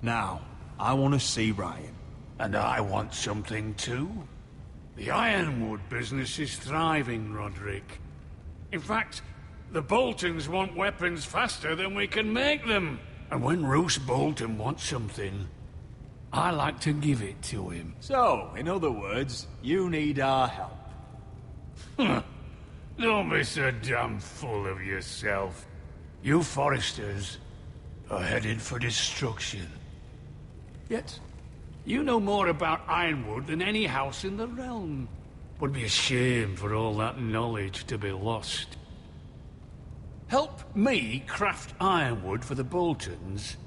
Now, I want to see Ryan. And I want something too. The ironwood business is thriving, Roderick. In fact, the Boltons want weapons faster than we can make them. And when Roose Bolton wants something, I like to give it to him. So, in other words, you need our help. Don't be so damn full of yourself. You Foresters are headed for destruction. Yet, you know more about Ironwood than any house in the realm. Would be a shame for all that knowledge to be lost. Help me craft ironwood for the Boltons,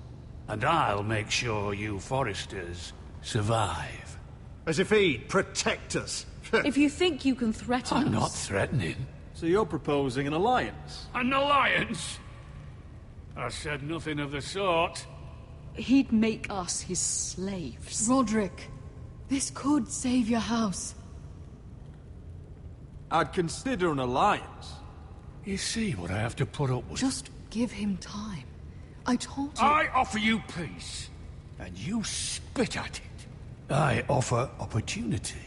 and I'll make sure you Foresters survive. As if he'd protect us. If you think you can threaten us... I'm not threatening. So you're proposing an alliance? An alliance? I said nothing of the sort. He'd make us his slaves. Roderick, this could save your house. I'd consider an alliance. You see what I have to put up with? Just give him time. I told you... I offer you peace, and you spit at it. I offer opportunity,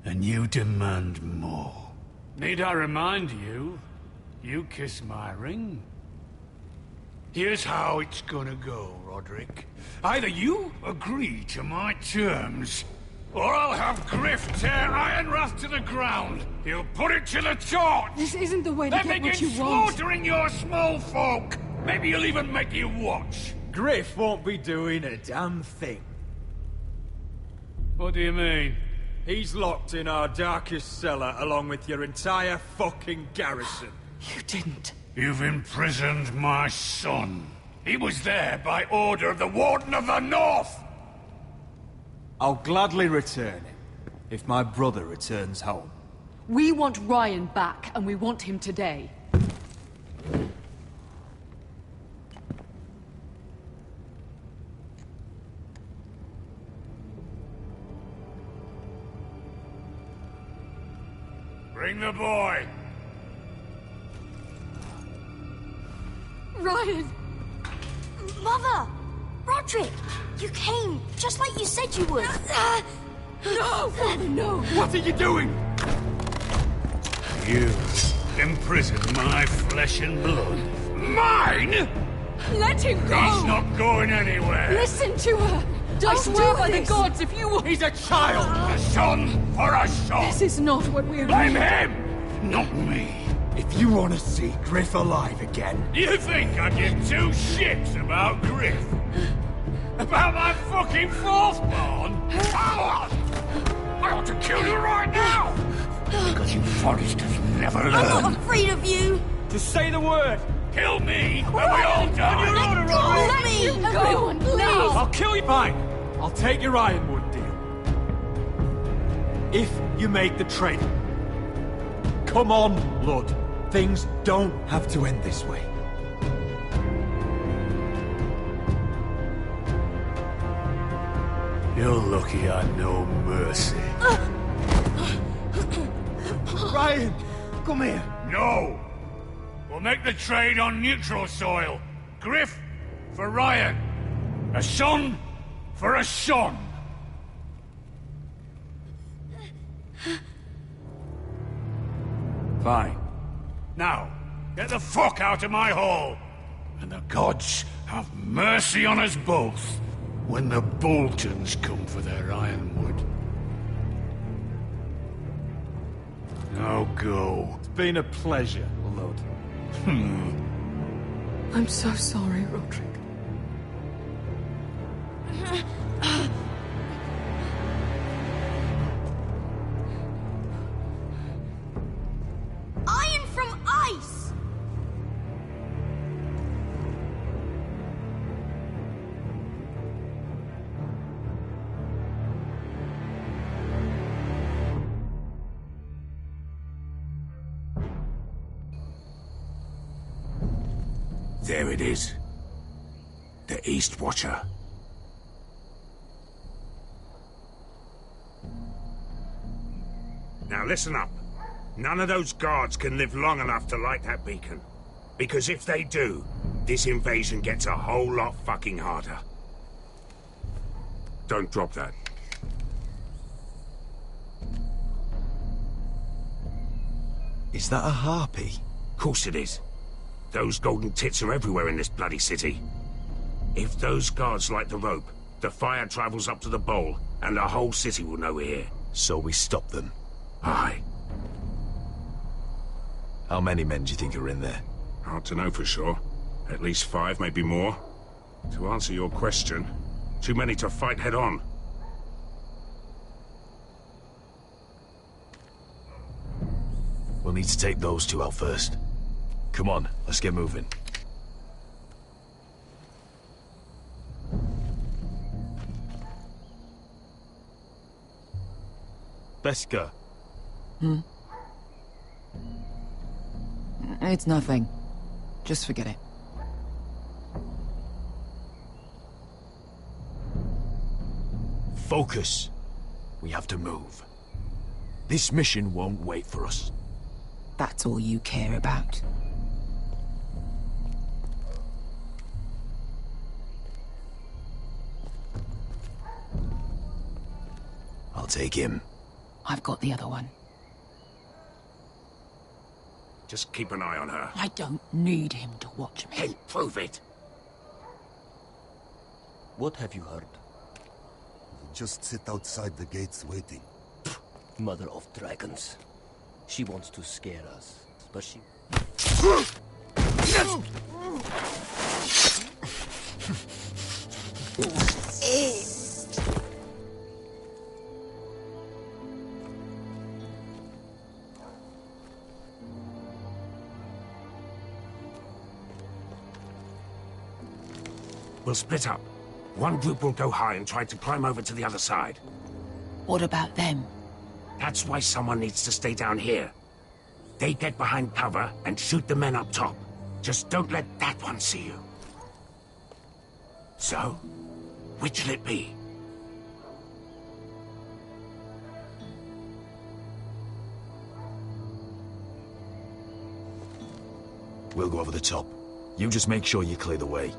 and you demand more. Need I remind you, you kiss my ring? Here's how it's gonna go, Roderick. Either you agree to my terms, or I'll have Griff tear Ironwrath to the ground. He'll put it to the torch. This isn't the way to then get what you begin want. slaughtering your small folk. Maybe he'll even make you watch. Griff won't be doing a damn thing. What do you mean? He's locked in our darkest cellar along with your entire fucking garrison. You didn't. You've imprisoned my son. He was there by order of the Warden of the North. I'll gladly return him, if my brother returns home. We want Ryan back, and we want him today. Bring the boy. Ryan! Mother! Roderick! You came, just like you said you would. No! No! What are you doing? You imprisoned my flesh and blood. Mine? Let him go! He's not going anywhere. Listen to her! I swear by the gods, if you were... He's a child! A son for a son! This is not what we Blame agreed. him! Not me. If you want to see Griff alive again... You think I give two shits about Griff? About my fucking fourthborn? I ought to kill you right now! Because you Foresters never learn. I'm not afraid of you! Just say the word! Kill me, and we all die! Let me! Everyone, please! I'll kill you! Fine! I'll take your ironwood deal. If you make the trade. Come on, Lud. Things don't have to end this way. You're lucky I know mercy. Ryan, come here. No! We'll make the trade on neutral soil. Griff for Ryan. A son for a son. Fine. Now, get the fuck out of my hall. And the gods have mercy on us both when the Boltons come for their ironwood. Now go. It's been a pleasure, Lud. I'm so sorry, Roderick. Iron from ice! There it is. The East Watcher. Now listen up. None of those guards can live long enough to light that beacon. Because if they do, this invasion gets a whole lot fucking harder. Don't drop that. Is that a harpy? Course it is. Those golden tits are everywhere in this bloody city. If those guards light the rope, the fire travels up to the bowl, and the whole city will know we're here. So we stop them? Aye. How many men do you think are in there? Hard to know for sure. At least 5, maybe more. To answer your question, too many to fight head on. We'll need to take those 2 out first. Come on, let's get moving. Beska. It's nothing. Just forget it. Focus. We have to move. This mission won't wait for us. That's all you care about. I'll take him. I've got the other one. Just keep an eye on her. I don't need him to watch me. Then prove it. What have you heard? Just sit outside the gates waiting. Mother of dragons. She wants to scare us, but she... We'll split up. One group will go high and try to climb over to the other side. What about them? That's why someone needs to stay down here. They get behind cover and shoot the men up top. Just don't let that one see you. So, which'll it be? We'll go over the top. You just make sure you clear the way.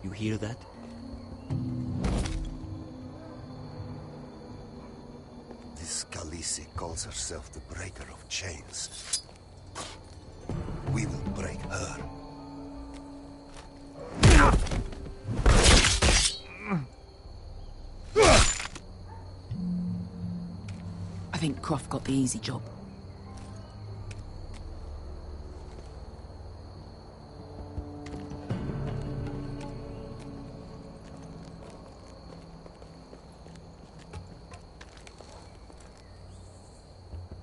You hear that? This Khaleesi calls herself the Breaker of Chains. We will break her. I think Croft got the easy job.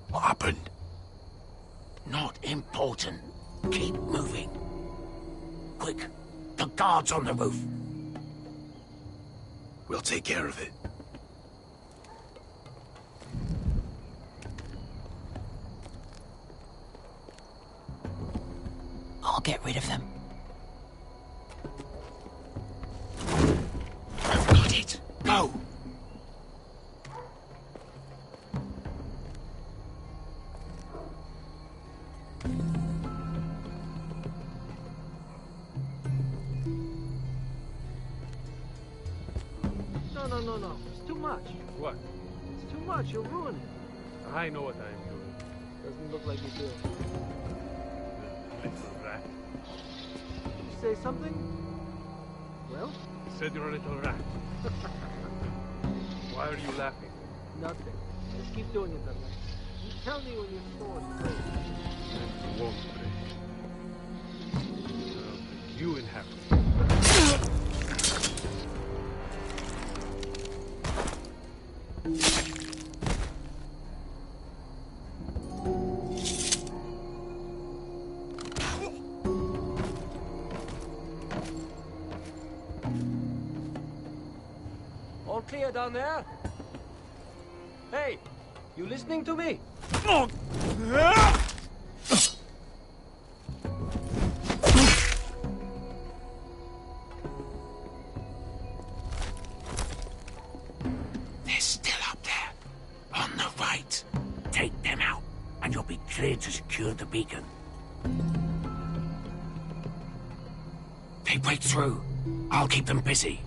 What happened? Not important. Keep moving. Quick, the guards on the roof. We'll take care of it. I'll get rid of them. I've got it. Go! No. It's too much. What? It's too much. You'll ruin it. I know what I am doing. Doesn't look like you do. Little rat. Did you say something? Well? I said you're a little rat. Why are you laughing? Nothing. Just keep doing it that way. You tell me when your sword breaks. And you won't break. You inhabit. All clear down there? Hey, you listening to me? They're still up there. On the right. Take them out, and you'll be cleared to secure the beacon. They break through. I'll keep them busy.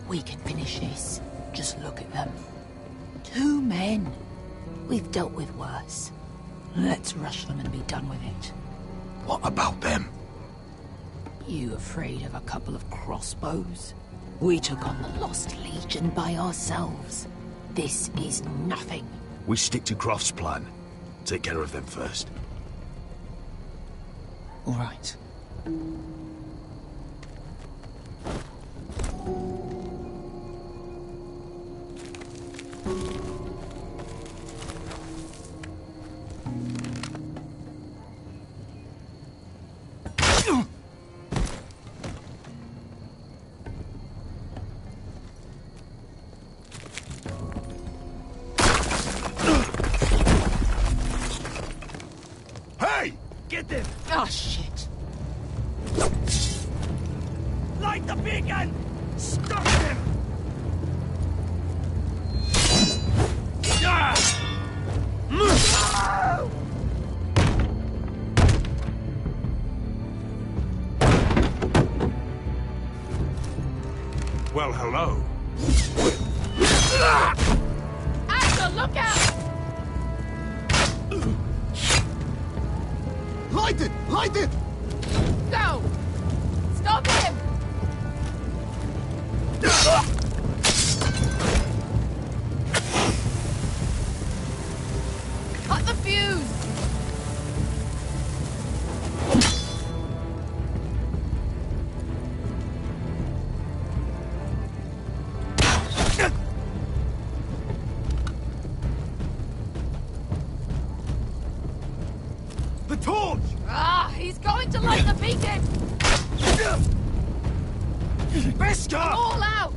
We can finish this. Just look at them. 2 men. We've dealt with worse. Let's rush them and be done with it. What about them? You afraid of a couple of crossbows? We took on the Lost Legion by ourselves. This is nothing. We stick to Croft's plan. Take care of them first. All right. Get them! Oh, shit. Light the beacon! Stop them! Well, hello. Asher, look out! Light it! Light it! Go! Stop him! Cut the fuse! The torch! Ah, he's going to light the beacon! Beskar! All out!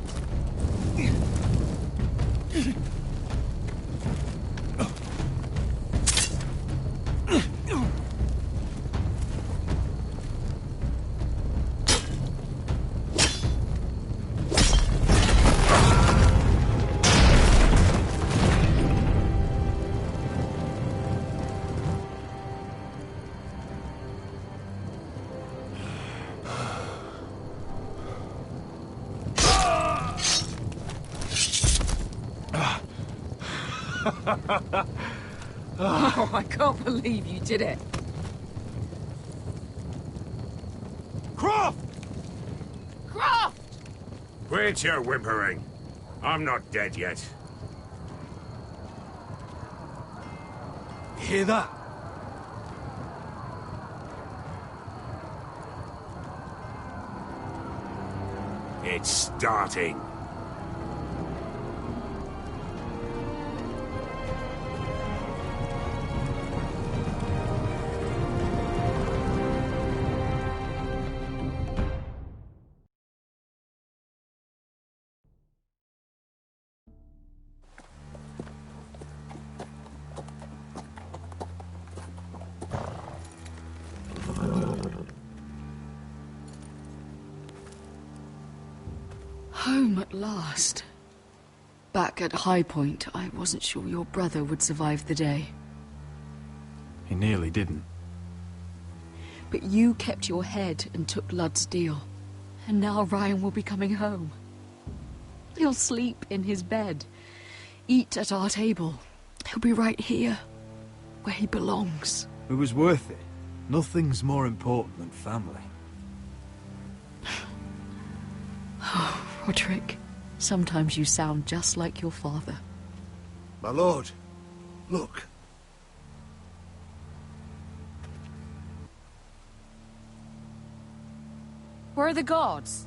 Oh, I can't believe you did it. Croft! Croft! Quit your whimpering. I'm not dead yet. You hear that? It's starting. Home at last. Back at High Point, I wasn't sure your brother would survive the day. He nearly didn't. But you kept your head and took Ludd's deal. And now Ryan will be coming home. He'll sleep in his bed, eat at our table. He'll be right here, where he belongs. It was worth it. Nothing's more important than family. Oh, Roderick, sometimes you sound just like your father. My lord, look. Where are the guards?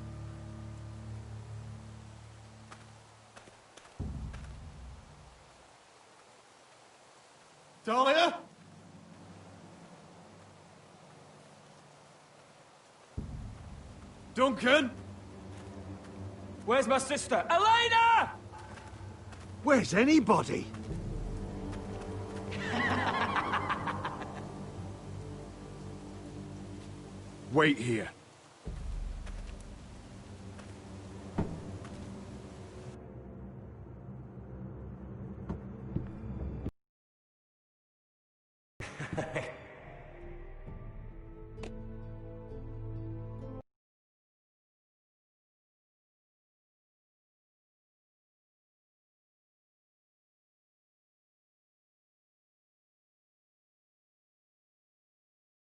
Talia? Duncan? Where's my sister? Elena! Where's anybody? Wait here.